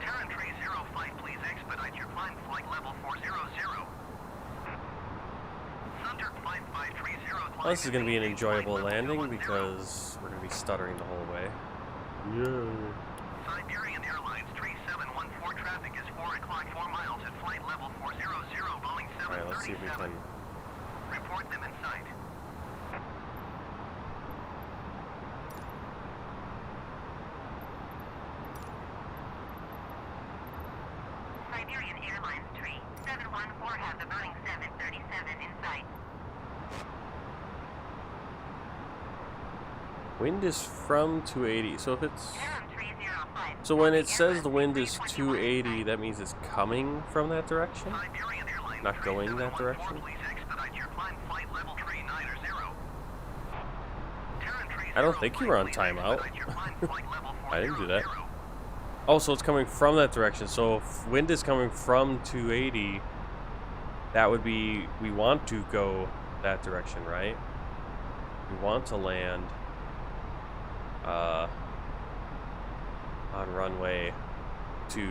Well, this is going to be an enjoyable landing because we're going to be stuttering the whole way. Yeah. Siberian Airlines 3714 traffic is 4 o'clock 4 miles at flight level 400 Boeing 737. Alright, let's see if we can... Report them in sight. Siberian Airlines 3714 have the Boeing 737 in sight. Wind is from 280, so if it's... So when it says the wind is 280, that means it's coming from that direction? Not going that direction? I don't think you were on timeout. I didn't do that. Oh, so it's coming from that direction. So if wind is coming from 280, that would be... We want to go that direction, right? We want to land... on runway to...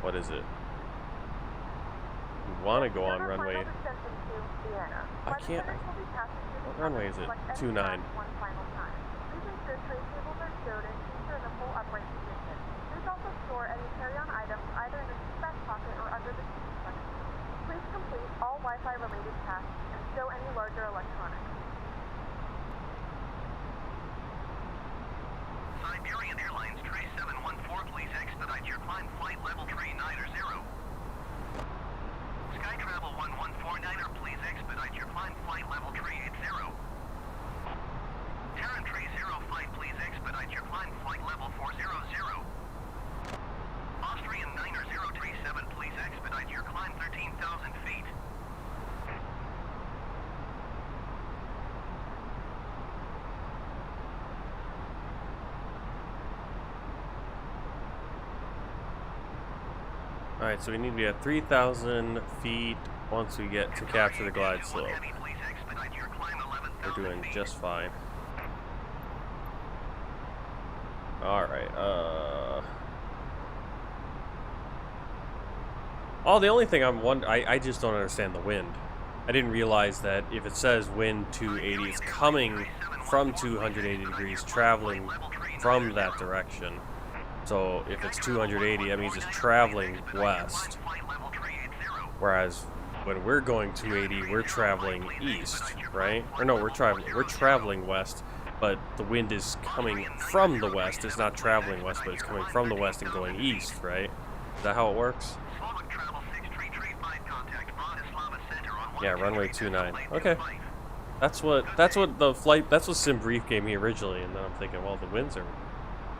What is it? We want to go on runway... I can't... What runway is it? 29. Please also store any carry-on items either in the seat back pocket or under the seat cushion. Please complete all Wi-Fi related tasks and stow any larger electronics. Siberian Airlines 3714, please expedite your climb flight level 390. Sky Travel 1149er, please expedite your climb flight level 380. Terran 305, please expedite your climb flight level 400. Austrian 90037, please expedite your climb 13,000 feet. Alright, so we need to be at 3,000 feet once we get to capture the glide slope. We're doing just fine. Alright, Oh, the only thing I just don't understand the wind. I didn't realize that if it says wind 280, it's coming from 280 degrees, traveling from that direction. So if it's 280, that means it's traveling west. Whereas when we're going 280, we're traveling east, right? Or no, we're traveling west, but the wind is coming from the west. It's not traveling west, but it's coming from the west and going east, right? Is that how it works? Yeah, runway 29. Okay. That's what Sim Brief gave me originally, and then I'm thinking, well, the winds are...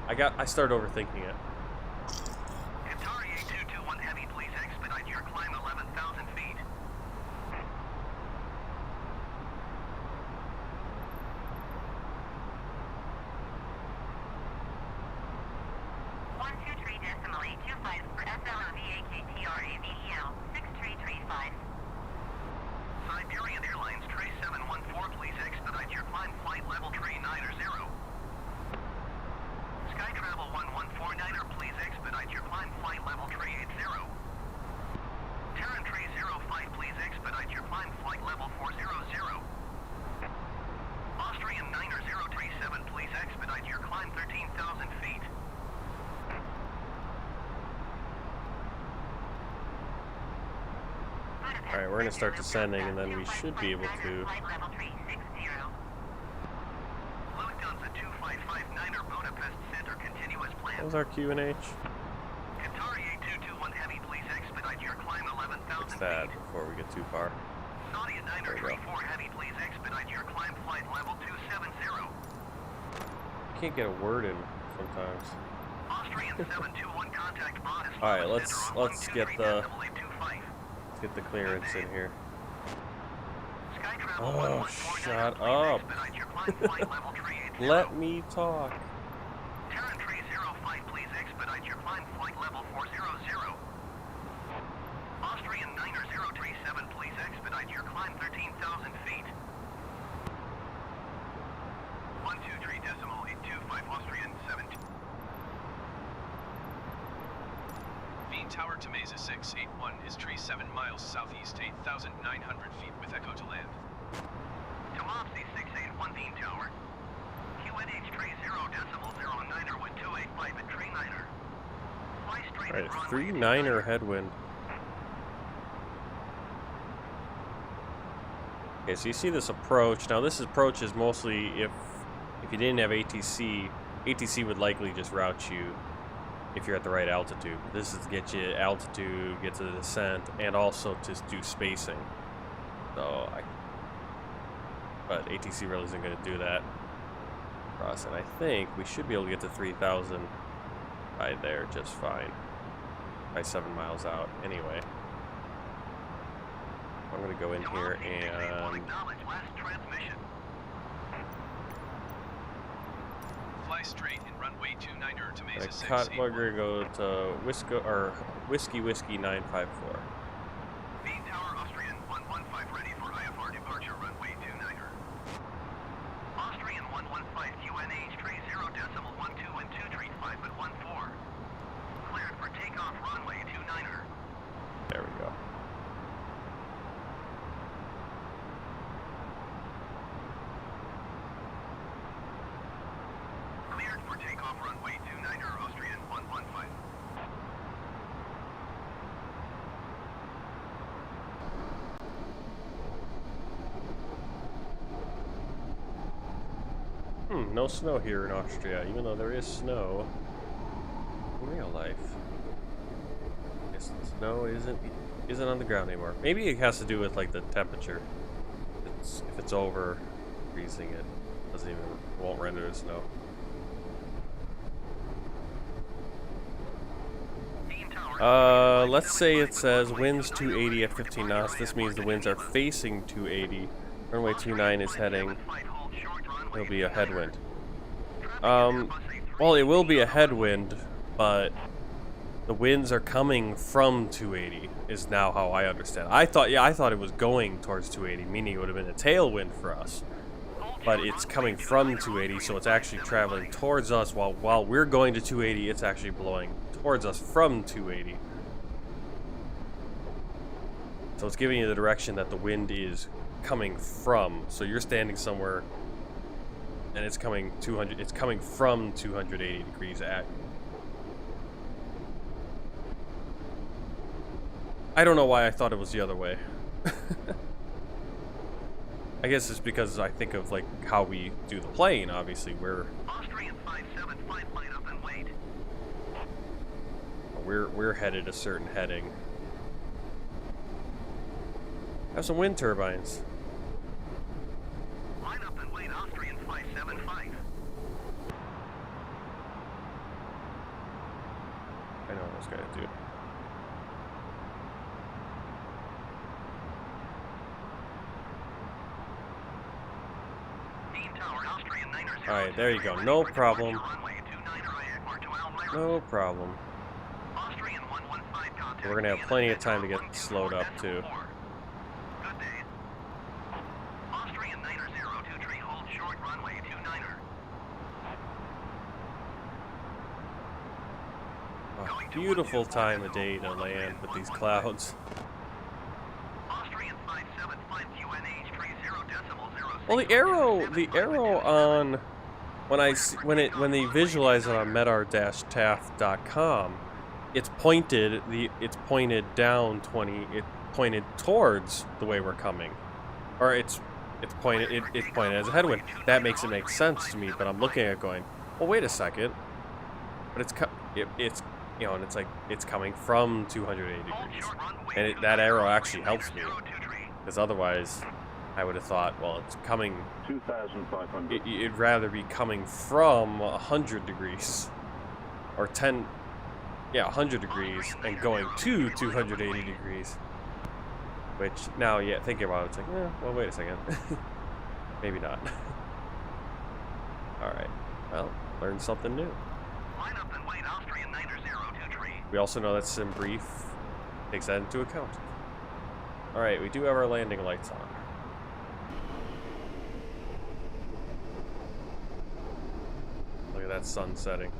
I started overthinking it. Qatar A221 Heavy, please expedite your climb 11,000 feet. 123.825 for SLOVAKTRAVEL 6335. Siberian Airlines 3714, please expedite your climb flight level 390. expedite your climb flight level 400. Austrian 90037, please expedite your climb 13,000 feet. Alright, we're gonna start descending and then we should be able to. What was our Q and H? Qatari A221 Heavy, please expedite your climb 11,000 Fix that before we get too far. Saudi 934 Heavy, please expedite your climb flight level 270. Can't get a word in sometimes. Austrian 721 contact Bratislava. Alright, let's get the 123.85. get the clearance in here. Sky Travel Oh, 114 shut please up. expedite your climb flight level 380. Let me talk. Terran 305, please expedite your climb flight level 400. Austrian 90037, please expedite your climb 13,000 feet. 123.825 Austrian 17. Bean Tower to Mesa 681 is tree 7 miles southeast, 8,900 feet with Echo to land. To Mopsy 681 Bean Tower. QNH tree 0.09er with 285 at tree 9er. Fly straight Alright, and 3-9er headwind. Okay, so you see this approach. Now this approach is mostly if you didn't have ATC, ATC would likely just route you if you're at the right altitude. This is to get you altitude, get to the descent, and also to do spacing. So but ATC really isn't going to do that for us, and I think we should be able to get to 3,000 right there just fine. By 7 miles out anyway. I'm going to go in here and Fly straight in runway 29er to Mesa 681. cut. We're going to go to Whiskey 954. Bean Tower Austrian 115 ready for IFR departure runway 29er. Austrian 115 QNH tree 0.12 and 2 treat 5 at 14. Cleared for takeoff runway 29er. There we go. Cleared for takeoff runway 29er Austrian 115. No snow here in Austria, even though there is snow in real life. Guess the snow isn't on the ground anymore. Maybe it has to do with like the temperature. If it's over freezing, it won't render the snow. Let's say it says winds 280 at 15 knots. This means the winds are facing 280. Runway 29 is heading. It'll be a headwind. Well, it will be a headwind, but the winds are coming from 280 is now how I understand. I thought it was going towards 280, meaning it would have been a tailwind for us. But it's coming from 280, so it's actually traveling towards us while we're going to 280. It's actually blowing towards us from 280. So it's giving you the direction that the wind is coming from. So you're standing somewhere and it's coming 200, it's coming from 280 degrees at you. I don't know why I thought it was the other way. I guess it's because I think of like how we do the plane. Obviously, Austrian 575 line up and wait. we're headed a certain heading. Have some wind turbines. Line up and wait, Austrian 575. I know what I was gonna do. Alright, there you go. No problem. No problem. We're gonna have plenty of time to get slowed up too. Oh, beautiful time of day to land with these clouds. Austrian 5 Well, the arrow on when they visualize it on medar-taft.com, it's pointed down 20. It pointed towards the way we're coming, or it's pointed as a headwind. That makes it make sense to me. But I'm looking at it going, well, wait a second. But it's you know, and it's like it's coming from 280 degrees, and that arrow actually helps me, because otherwise I would have thought, well, it's coming 2,500. It'd rather be coming from 100 degrees or 100 degrees and going to 280 degrees. Which now, yeah, thinking about it, it's like, well, wait a second, maybe not. All right, well, learn something new. Line up and wait, Austrian 9023. We also know that SimBrief takes that into account. All right, we do have our landing lights on. Look at that sun setting.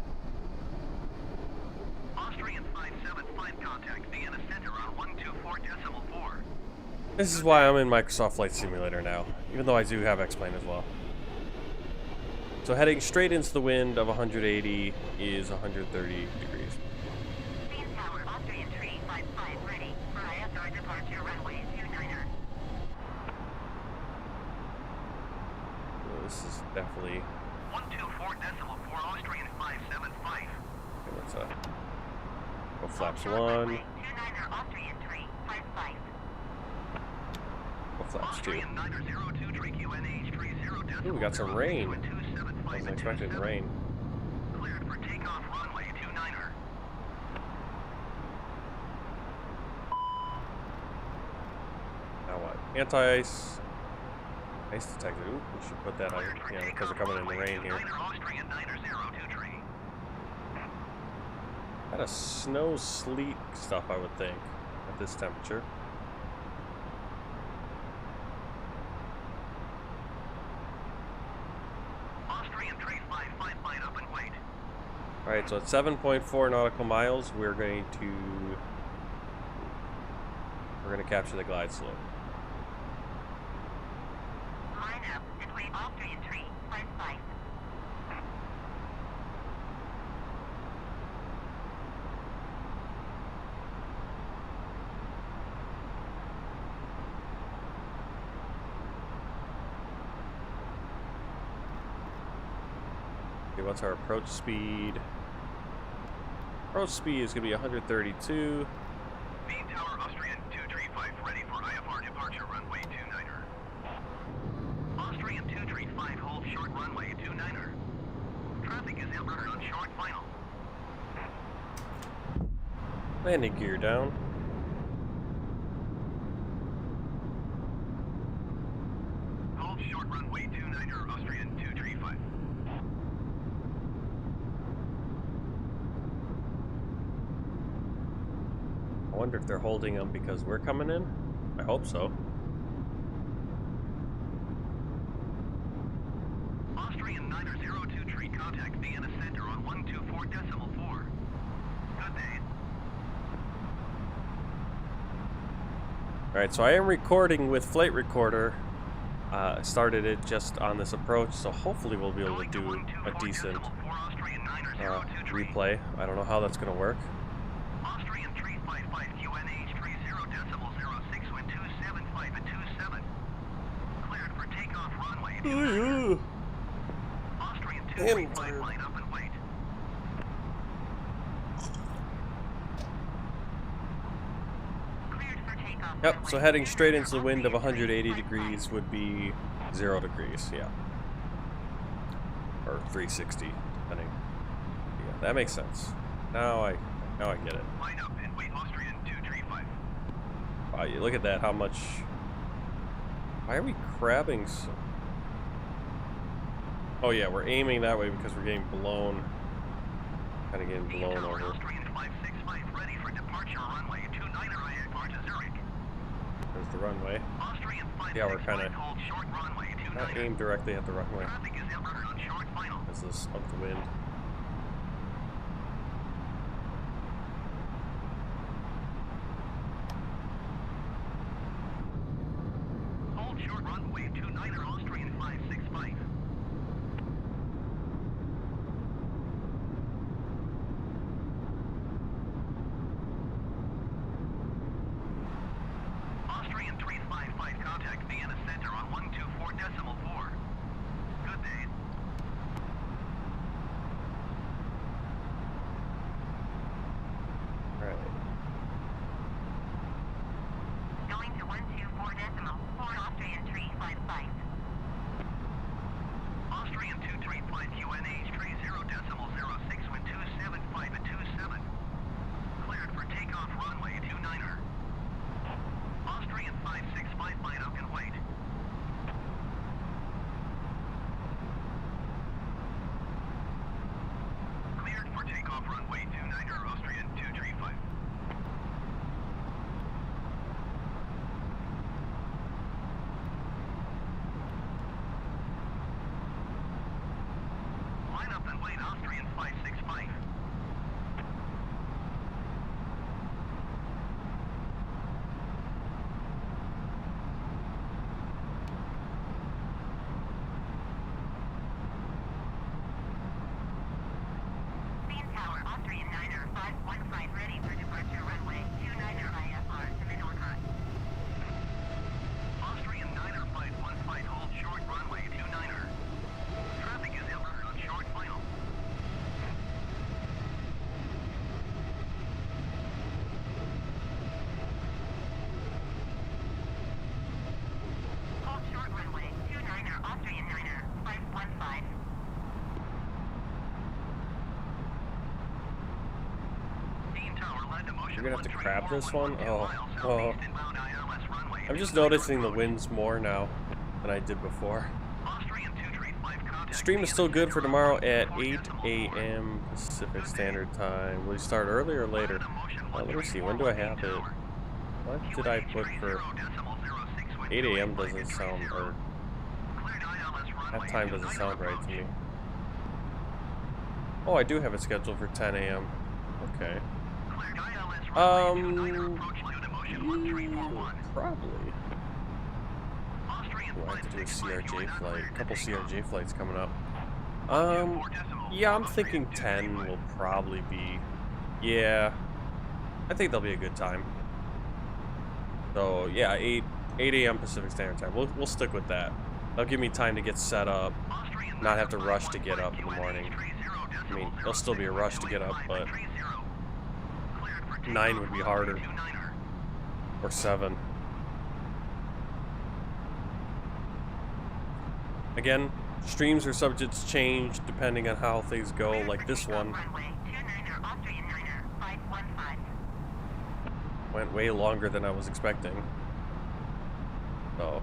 Austrian 575 contact Vienna Center on 124.4. This is why I'm in Microsoft Flight Simulator now, even though I do have X-Plane as well. So heading straight into the wind of 180 is 130 degrees. Main tower, Austrian 355 ready for ISR departure runway 29er. So this is definitely... 124.4 Austrian 575. Okay, let's go flaps Short 1, runway 29er, Austrian 355. go flaps 2. Austrian 9023 QNH 30. Ooh, we got some rain. I wasn't expecting rain. Cleared for takeoff runway 29er. Now what? Anti-ice. Ice detector. Ooh, we should put that on, you know, because we're coming in the rain here. Austrian 9023. Kind of snow, sleet stuff, I would think, at this temperature. Austrian 355 line up and wait. Alright, so at 7.4 nautical miles, we're going to capture the glide slope. Line up and wait, Austrian 355. Okay, what's our approach speed? Approach speed is going to be 132. Main tower Austrian 235 ready for IFR departure runway 29er. Austrian 235 hold short runway 29er. Traffic is inverted on short final. Landing gear down. Hold short runway 29er Austrian 235. I wonder if they're holding them because we're coming in? I hope so. Austrian 9023 contact Vienna Center on 124.4. Good day. Alright, so I am recording with Flight Recorder. Started it just on this approach, so hopefully we'll be able to do a decent replay. I don't know how that's going to work. Austrian 355 QNH 30.06 wind 275 at 27. Cleared for takeoff runway 29er. Austrian 235 line up and wait. Cleared for takeoff. Yep, runway so heading straight into the 29er, wind of Austrian 180 355. degrees would be 0 degrees, yeah. Or 360, depending. Yeah, that makes sense. Now I get it. Line up and wait Austrian 235. Wow, you look at that, how much... Why are we crabbing so... Oh yeah, we're aiming that way because we're getting blown. Kind of getting blown over. Austrian 565 ready for departure runway 29er IFR to Zurich. There's the runway. Austrian Yeah, we're kind 565 hold short runway of not 29er. aimed directly at the runway. Traffic is inverted on short final. This is up the wind. Hold short runway 29er Austrian 565. Austrian 355 contact Vienna Center on 124.4. Good day. Right. Going to 124.4 Austrian 355. Austrian 235 UNH 30.06 wind 275 at 27. Cleared for takeoff runway 29er. Austrian 565 line up and wait. Cleared for takeoff runway 29er, Austrian 235. Line up and wait, Austrian 565. Bean Tower, Austrian 9er 515 ready for departure runway 29er IFR to Menorca. Austrian 9er 515 hold short runway 29er. Traffic is inverted on short final. Hold short runway 29er Austrian 9er 515. Dean Tower led to motion. You're gonna have to crab this one? 134.1 Oh, miles oh. southeast inbound ILS runway I'm just 29er noticing the approach. winds more now than I did before. Austrian 235 contact Stream is Vienna still good Center for on tomorrow at 124.4. 8 a.m. Pacific Standard Time. Will you start early or later? Let me see, when do I have it? What did I put for 8 a.m. doesn't sound, or that time doesn't sound right to me. Oh, I do have it scheduled for 10 a.m. Okay. Probably. We'll have to do a CRJ flight. A couple CRJ flights coming up. Yeah, I'm thinking 10 will probably be. Yeah, I think that'll be a good time. So yeah, 8 a.m. Pacific Standard Time. We'll stick with that. That'll give me time to get set up, not have to rush to get up in the morning. I mean, there'll still be a rush to get up, but 9 would be harder, or 7. Again, streams are subject to change depending on how things go, like this one. Runway 29er Austrian 9er 515. Went way longer than I was expecting. So,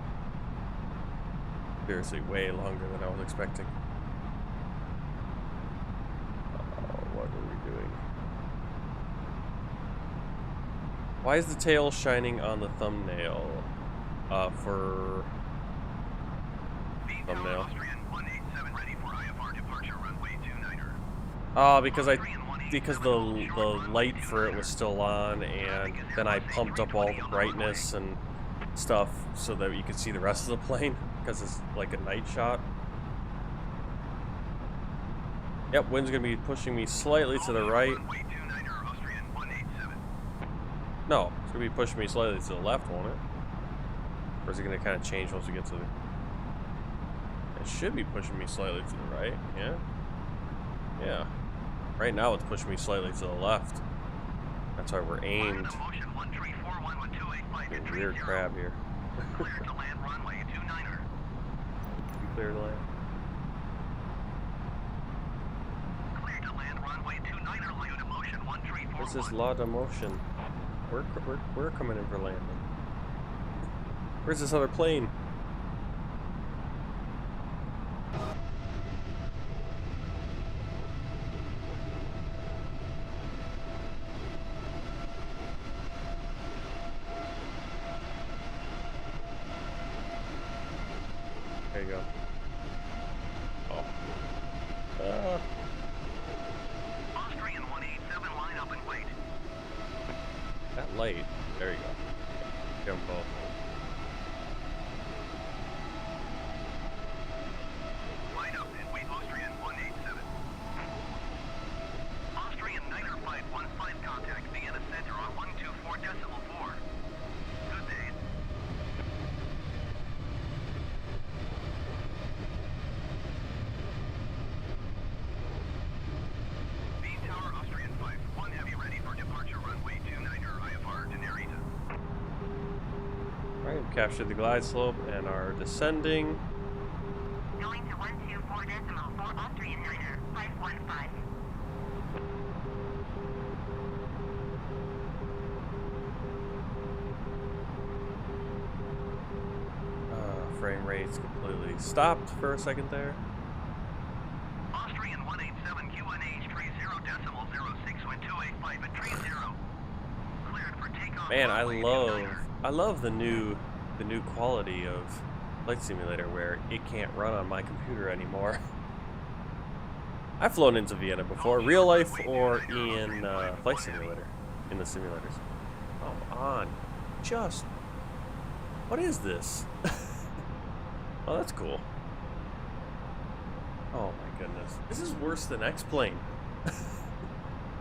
seriously, way longer than I was expecting. What are we doing? Why is the tail shining on the thumbnail? For thumbnail. Because the light for it was still on, and then I pumped up all the brightness and stuff so that you could see the rest of the plane, because it's like a night shot. Yep, wind's gonna be pushing me slightly to the right. No, it's gonna be pushing me slightly to the left, won't it? Or is it gonna kind of change once we get to the... It should be pushing me slightly to the right, yeah? Yeah. Right now it's pushing me slightly to the left. That's why we're aimed. Weird crab here. Clear to land runway 29er. Clear to land. Clear to land runway 29er. Land to motion 1341. This is lot of motion. We're coming in for landing. Where's this other plane? There you go. Oh. Austrian 187, line up and wait. That light. There you go. Get them both. Alright, we captured the glide slope and are descending. Going to 124.4 Austrian Niner, 515. Frame rates completely stopped for a second there. Austrian 187 QNH 30.06.285 at 30. Cleared for takeoff. Man, I love the new quality of Flight Simulator where it can't run on my computer anymore. I've flown into Vienna before, real life or in Flight Simulator, in the simulators. Come on, just what is this? Oh, that's cool. Oh my goodness. This is worse than X-Plane.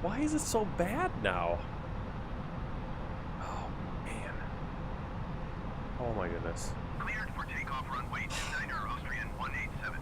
Why is it so bad now? Oh, man. Oh my goodness. Cleared for takeoff runway 29 Austrian 187.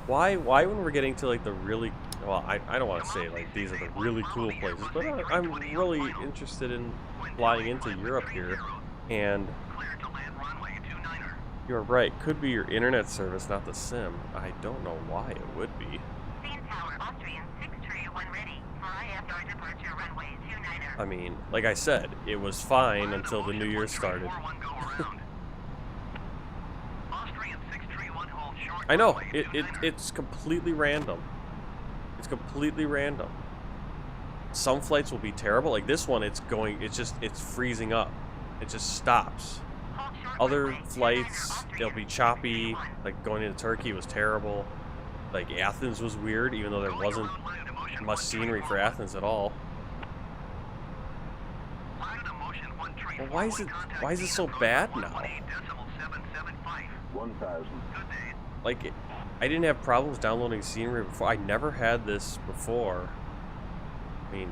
Why when we're getting to like the really, well, I don't want to say like these are the really cool places, but I'm really interested in flying into Europe here, and Cleared to land runway 29. you're right, could be your internet service, not the sim. I don't know why it would be. Scene Tower, Austrian 631 ready for IFR departure runway 29. I mean, like I said, it was fine until the new year started. I know, it's completely random. It's completely random. Some flights will be terrible, like this one, it's freezing up. It just stops. Other flights, they'll be choppy, like going into Turkey was terrible. Like Athens was weird, even though there wasn't much scenery for Athens at all. Well, why is it so bad now? 1,000. Like, I didn't have problems downloading scenery before. I never had this before. I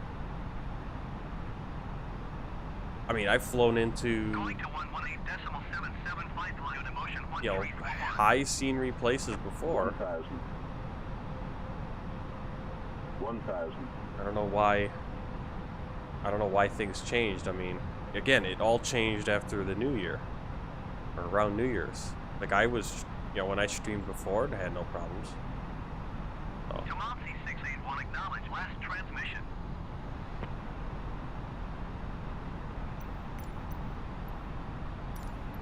mean, I've flown into, you know, high scenery places before. 1,000. 1,000. I don't know why things changed. I mean, again, it all changed after the New Year, or around New Year's. Like I was, you know, when I streamed before, I had no problems. Oh. Taxi 681 acknowledge last transmission.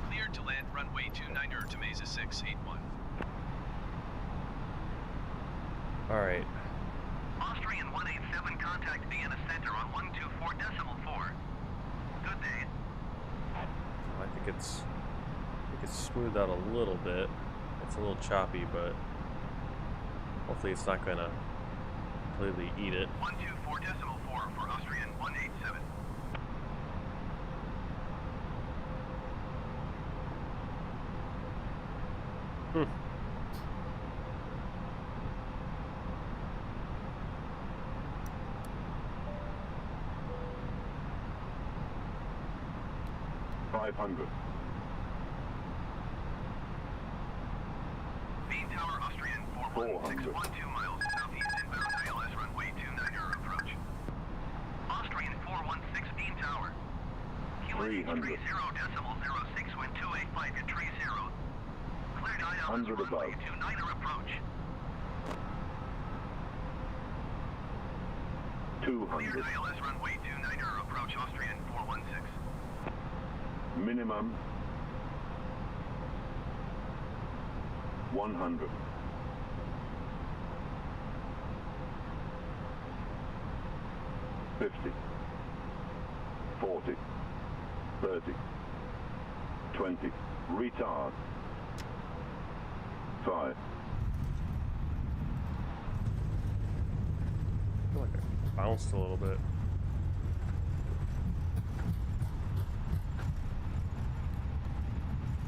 Cleared to land runway 29 to Mesa 681. All right. Austrian 187 contact Vienna Center on 124.4. Good day. I think it's smoothed out a little bit. It's a little choppy, but hopefully it's not gonna completely eat it. 124.4 for Austrian 187. Hmm. Bean Tower Austrian 41612 miles southeast inbound ILS runway 29 approach. Austrian 416 Bean Tower. QNH 30.06.285 at 30. Cleared ILS 100 above. runway 29 approach. 200. Cleared ILS runway 29 approach Austrian 416. Minimum 100. 50. 40. 30. 20. Retard. 5. I feel like I bounced a little bit.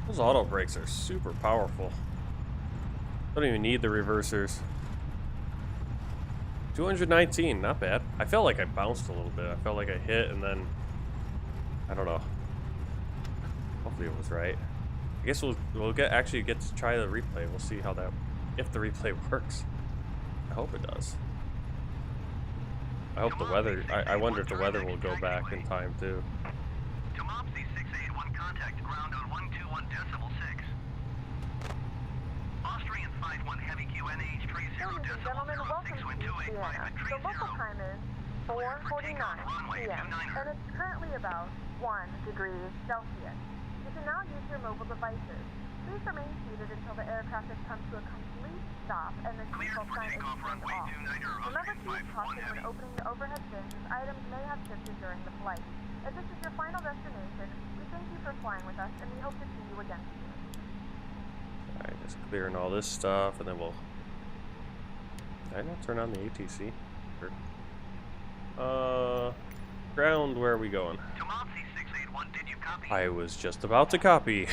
Those auto brakes are super powerful. Don't even need the reversers. 219, not bad. I felt like I bounced a little bit. I felt like I hit and then, I don't know. Hopefully it was right. I guess we'll actually get to try the replay. We'll see how that, if the replay works. I hope it does. I hope the weather, I wonder if the weather will go back in time too. Taxi 681 contact ground on 12. Vienna. The local time is 4:49 p.m. and it's currently about 1 degree Celsius. You can now use your mobile devices. Please remain seated until the aircraft has come to a complete stop and the seatbelt sign is turned off. Remember to use caution when opening the overhead bins as items may have shifted during the flight. If this is your final destination, we thank you for flying with us and we hope to see you again soon. Alright, just clearing all this stuff and then we'll... Did I not turn on the ATC? Sure. Ground, where are we going? To Mopsy 681, did you copy? I was just about to copy.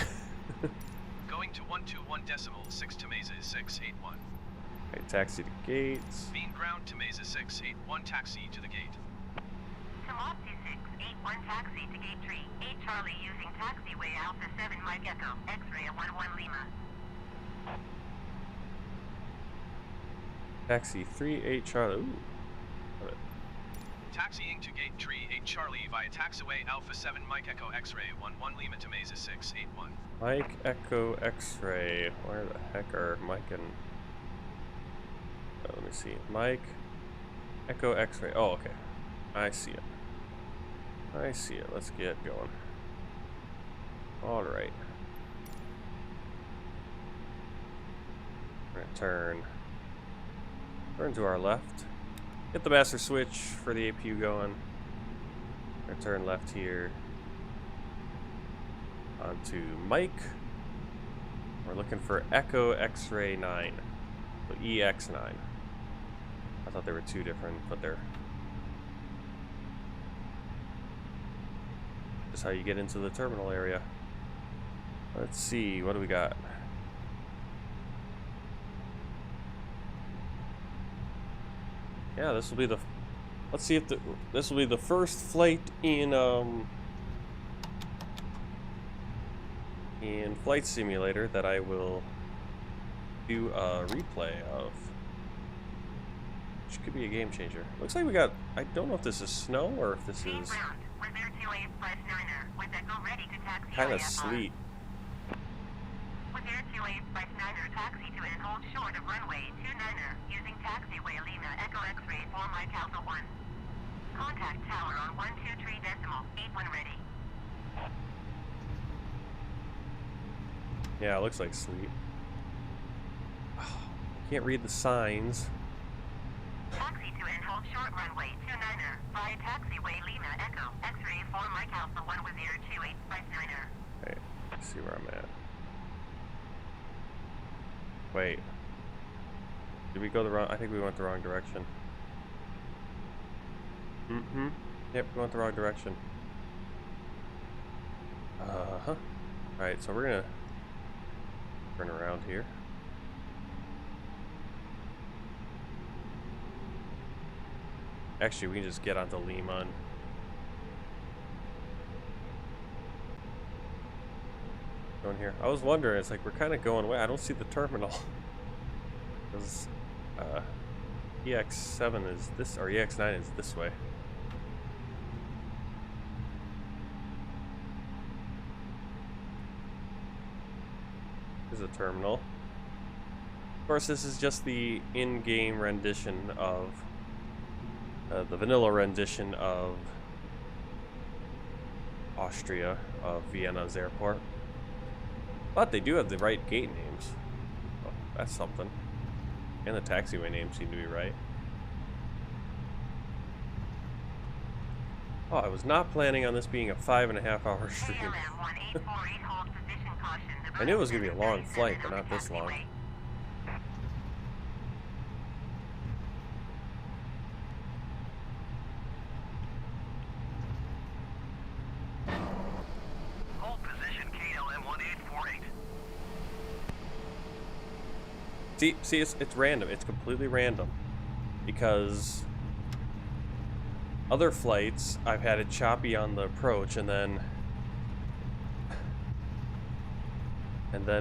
Going to 121.6 to Mesa 681. Okay, taxi to gates. Main ground to Mesa 681, taxi to the gate. To Mopsy 681, taxi to gate 3. 8 Charlie using taxiway Alpha 7 Mike Echo, X-ray 11 Lima. Taxi 3-8 Charlie. Ooh. Love it. Taxiing to gate 3, 8 Charlie via taxiway Alpha 7 Mike Echo X-ray 11 Lima to Mesa 681. Mike Echo X-ray. Where the heck are Mike and... let me see. Mike Echo X-ray. Oh, okay. I see it. I see it. Let's get going. Alright. We're gonna turn to our left. Hit the master switch for the APU going. We're gonna turn left here onto Mike. We're looking for Echo X-ray 9. So EX9. I thought they were two different, but they're just how you get into the terminal area. Let's see, what do we got? Yeah, this will be the... Let's see if this will be the first flight in Flight Simulator that I will do a replay of. Which could be a game changer. Looks like we got... I don't know if this is snow or if this is kind of sleet. With Air 2859er, taxi to and hold short of runway 29er using taxiway Lima Echo X-ray 4 Mike Alpha 1. Contact tower on 123.81 ready. Yeah, it looks like sleet. Can't read the signs. Taxi to and hold short runway 29er via taxiway Lima Echo X-ray 4 Mike Alpha 1 with Air 2859er. Okay, let's see where I'm at. Wait. Did we go the wrong... I think we went the wrong direction. Mm-hmm. Yep, we went the wrong direction. Uh-huh. Alright, so we're gonna turn around here. Actually, we can just get onto Lima and... Going here. I was wondering, it's like we're kind of going away. I don't see the terminal. Because EX7 is this, or EX9 is this way. There's a terminal. Of course, this is just the in-game rendition of the vanilla rendition of Austria, of Vienna's airport. But they do have the right gate names. Oh, that's something. And the taxiway names seem to be right. Oh, I was not planning on this being a 5.5 hour stream. I knew it was going to be a long flight, but not this long. See, it's random. It's completely random. Because other flights, I've had it choppy on the approach, and then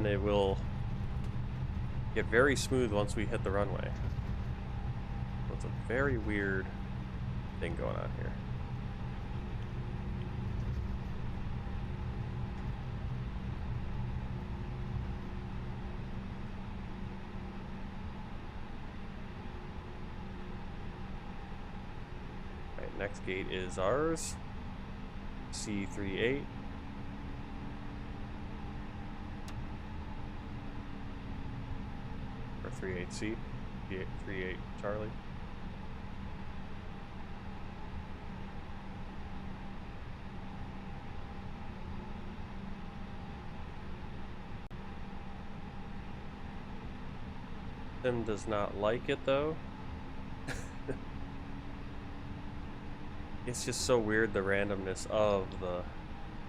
it will get very smooth once we hit the runway. So it's a very weird thing going on here. next gate is ours. C38. Or 38C. 38 Charlie. Sim does not like it though. It's just so weird, the randomness of the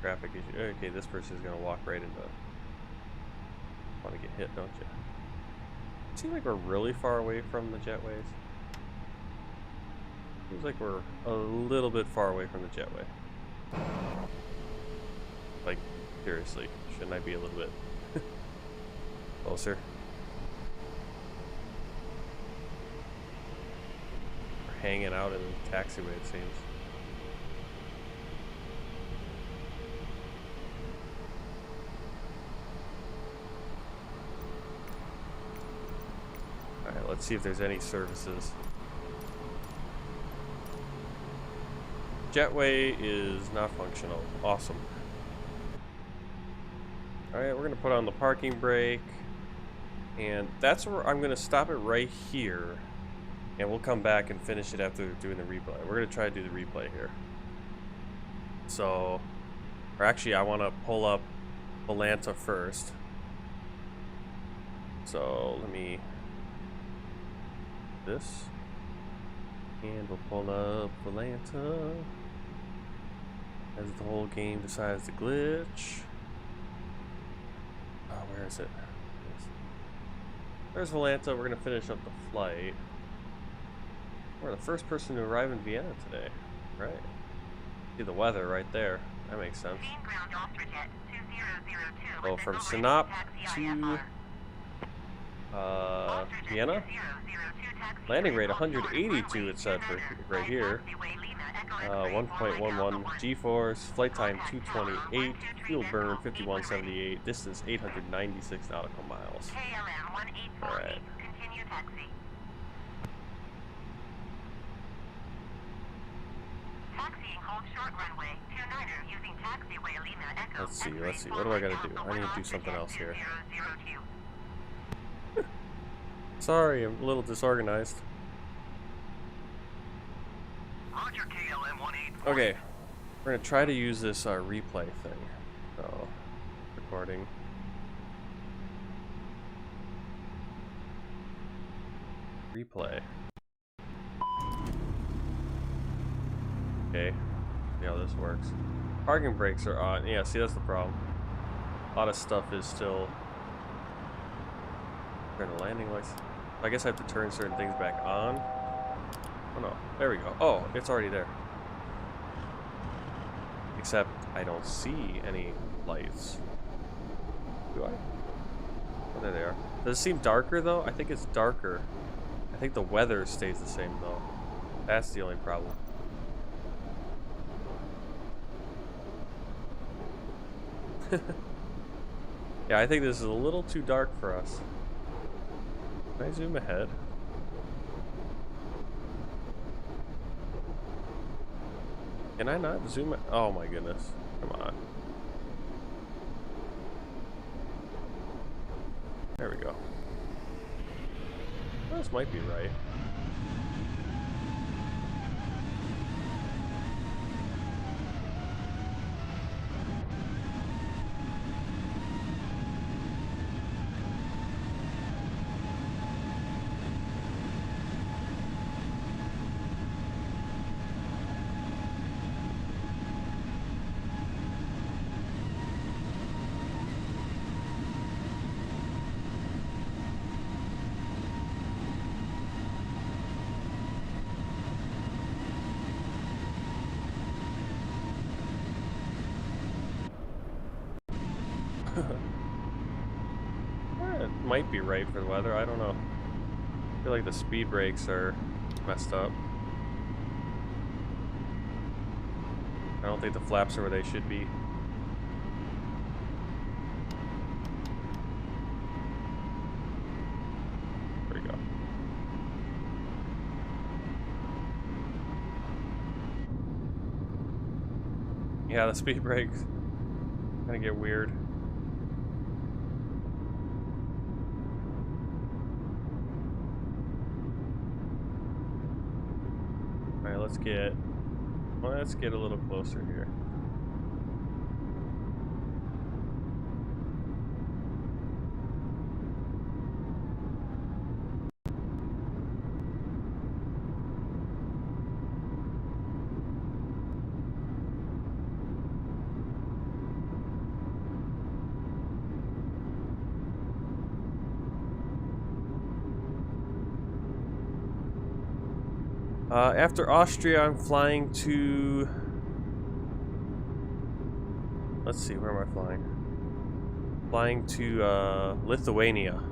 graphic issue. Okay, this person is gonna walk right into. Want to get hit, don't you? It seems like we're really far away from the jetways. Seems like we're a little bit far away from the jetway. Like, seriously, shouldn't I be a little bit closer? We're hanging out in the taxiway, it seems. Alright, let's see if there's any services. Jetway is not functional. Awesome. Alright, we're going to put on the parking brake. And that's where I'm going to stop it right here. And we'll come back and finish it after doing the replay. We're going to try to do the replay here. So, or actually I want to pull up Atlanta first. So, let me... this. And we'll pull up Atlanta. As the whole game decides to glitch. Oh, where is it? There's Atlanta. We're going to finish up the flight. We're the first person to arrive in Vienna today. Right. See the weather right there. That makes sense. So from Sinop to Vienna. Landing rate 182 it said for right here. 1.11 G-force, flight time 228, fuel burn 5178, distance 896 nautical miles. Alright. Let's see, what do I gotta do? I need to do something else here. Sorry, I'm a little disorganized. Okay, we're gonna try to use this replay thing. So, recording. Replay. Okay, see how this works. Parking brakes are on. Yeah, see, that's the problem. A lot of stuff is still. Turn the landing lights. I guess I have to turn certain things back on. Oh no, there we go. Oh, it's already there. Except I don't see any lights. Do I? Oh, there they are. Does it seem darker though? I think it's darker. I think the weather stays the same though. That's the only problem. Yeah, I think this is a little too dark for us. Can I zoom ahead? Can I not zoom? Oh my goodness. Come on. There we go. Well, this might be right. It might be right for the weather, I don't know. I feel like the speed brakes are messed up. I don't think the flaps are where they should be. There we go. Yeah, the speed brakes kind of get weird. All right, let's get a little closer here. After Austria, I'm flying to... Let's see, where am I flying? Flying to Lithuania.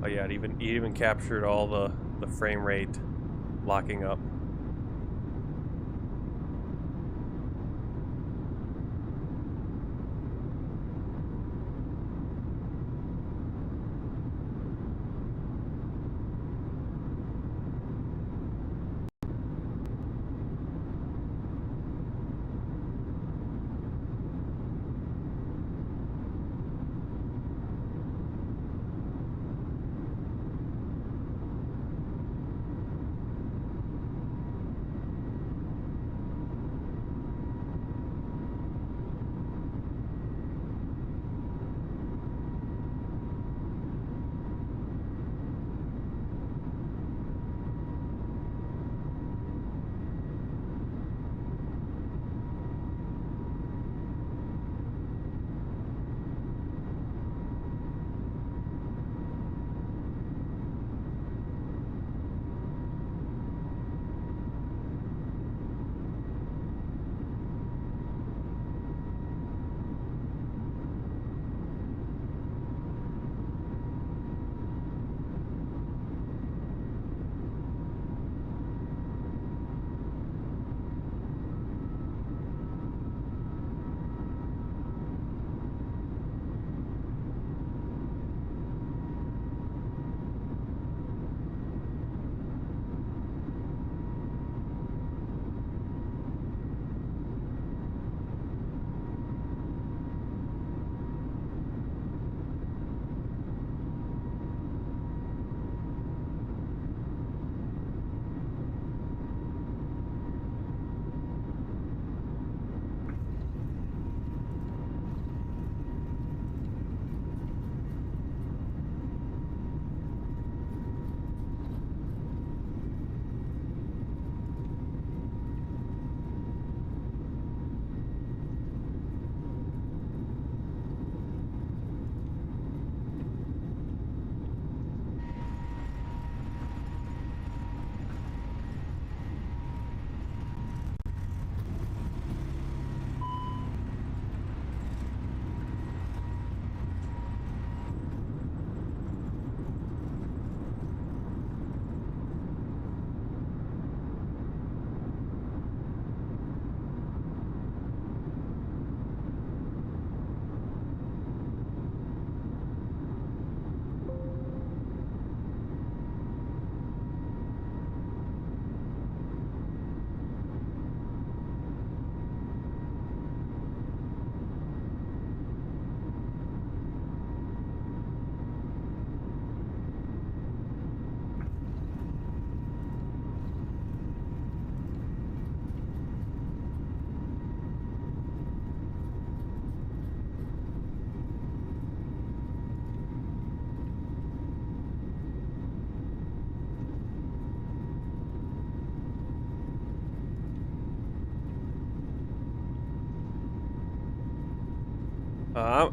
Oh yeah, it even captured all the frame rate locking up.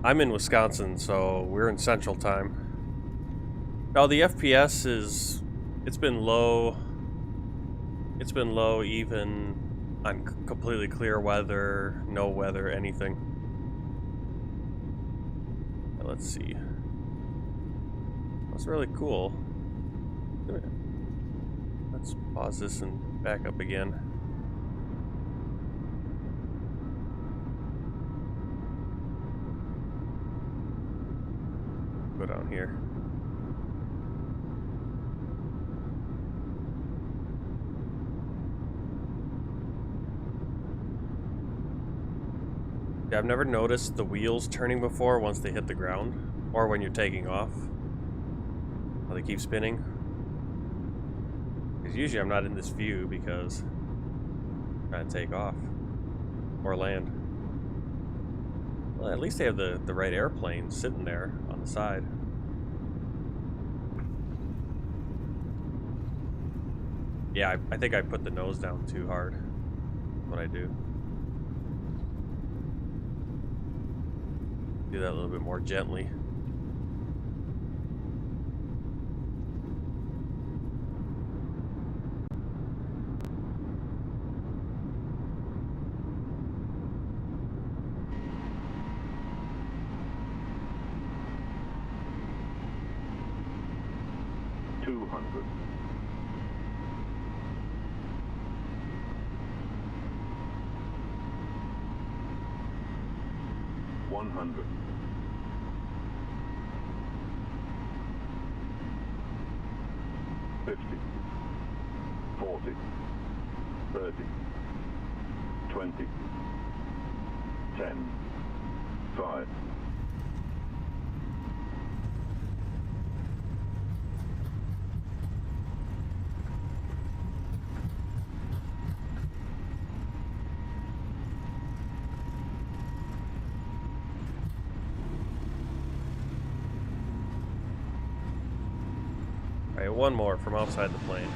I'm in Wisconsin, so we're in Central Time. Now the FPS it's been low It's been low even on completely clear weather, no weather, anything. Let's see. That's really cool. Let's pause this and back up again. Go down here. Yeah, I've never noticed the wheels turning before once they hit the ground, or when you're taking off. How they keep spinning. Because usually I'm not in this view because I'm trying to take off or land. Well, at least they have the right airplane sitting there on the side. Yeah, I think I put the nose down too hard. That's what I do. Do that a little bit more gently. Alright, one more from outside the plane.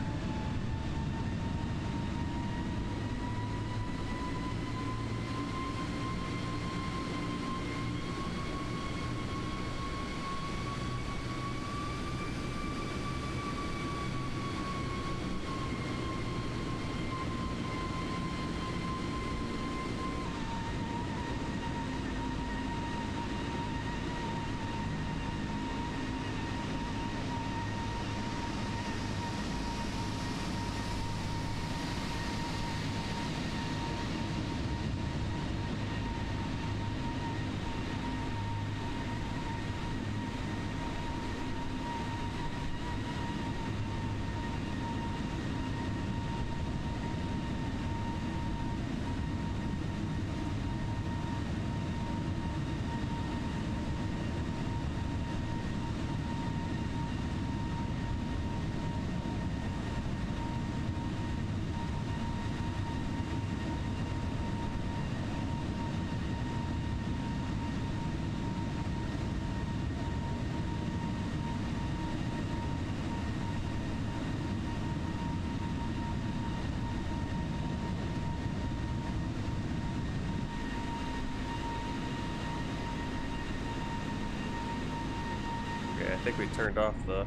I think we turned off the...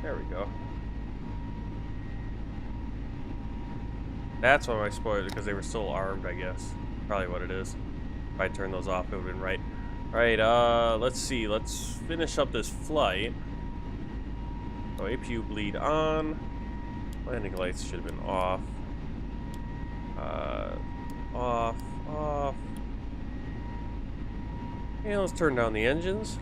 There we go. That's why I spoiled it, because they were still armed, I guess. Probably what it is. If I turned those off, it would have been right. Alright, let's see. Let's finish up this flight. So APU bleed on. Landing lights should have been off. Off. Okay, let's turn down the engines.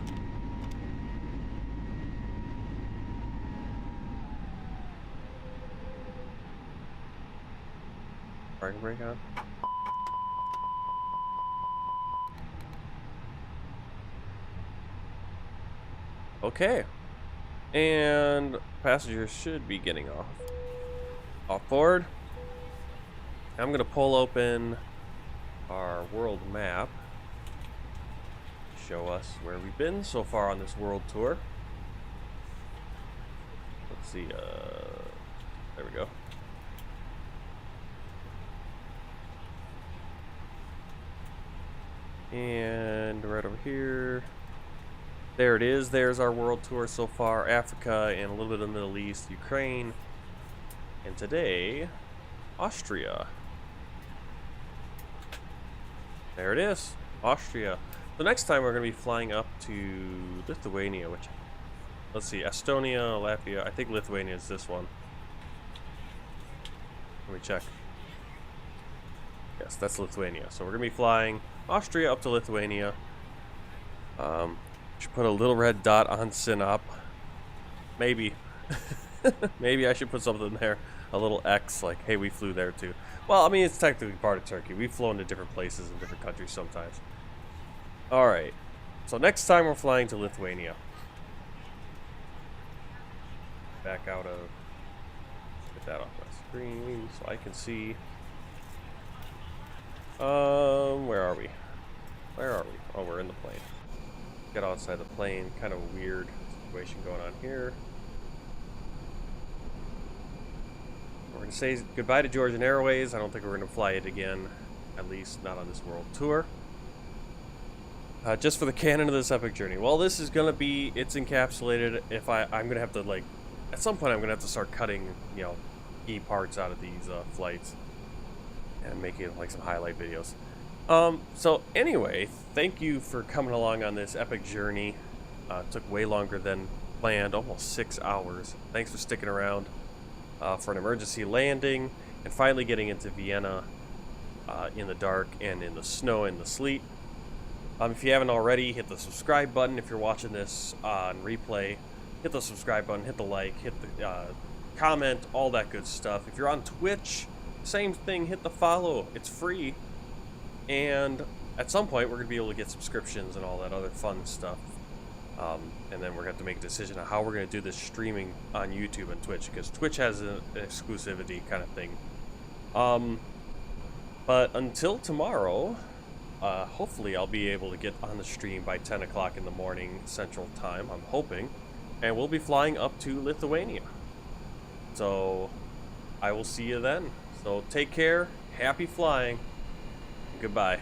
Parking brake on. Okay. And passengers should be getting off. Off board. I'm going to pull open our world map. Show us where we've been so far on this world tour. Let's see. There we go. And right over here, there it is. There's our world tour so far. Africa and a little bit of the Middle East, Ukraine, And today, Austria. There it is, Austria. The next time we're going to be flying up to Lithuania, which, let's see, Estonia, Latvia. I think Lithuania is this one. Let me check. Yes, that's Lithuania. So we're going to be flying Austria up to Lithuania. Should put a little red dot on Sinop. Maybe. Maybe I should put something there. A little X, like, hey, we flew there too. Well, I mean, it's technically part of Turkey. We've flown to different places in different countries sometimes. Alright. So next time we're flying to Lithuania. Back out of... Get that off my screen so I can see... where are we? Where are we? Oh, we're in the plane. Get outside the plane. Kind of weird situation going on here. We're going to say goodbye to Georgian Airways. I don't think we're going to fly it again. At least not on this world tour. Just for the canon of this epic journey. Well, this is going to be... It's encapsulated. If I'm going to have to, like... At some point, I'm going to have to start cutting, you know, key parts out of these flights. And making, like, some highlight videos. So anyway, thank you for coming along on this epic journey. Took way longer than planned, almost 6 hours. Thanks for sticking around for an emergency landing and finally getting into Vienna in the dark and in the snow and the sleet. If you haven't already, hit the subscribe button. If you're watching this on replay, hit the subscribe button, hit the like, hit the comment, all that good stuff. If you're on Twitch, same thing, hit the follow. It's free. And at some point, we're going to be able to get subscriptions and all that other fun stuff. And then we're going to have to make a decision on how we're going to do this streaming on YouTube and Twitch, because Twitch has an exclusivity kind of thing. But until tomorrow, hopefully I'll be able to get on the stream by 10 o'clock in the morning Central Time, I'm hoping. And we'll be flying up to Lithuania. So I will see you then. So take care, happy flying. Goodbye.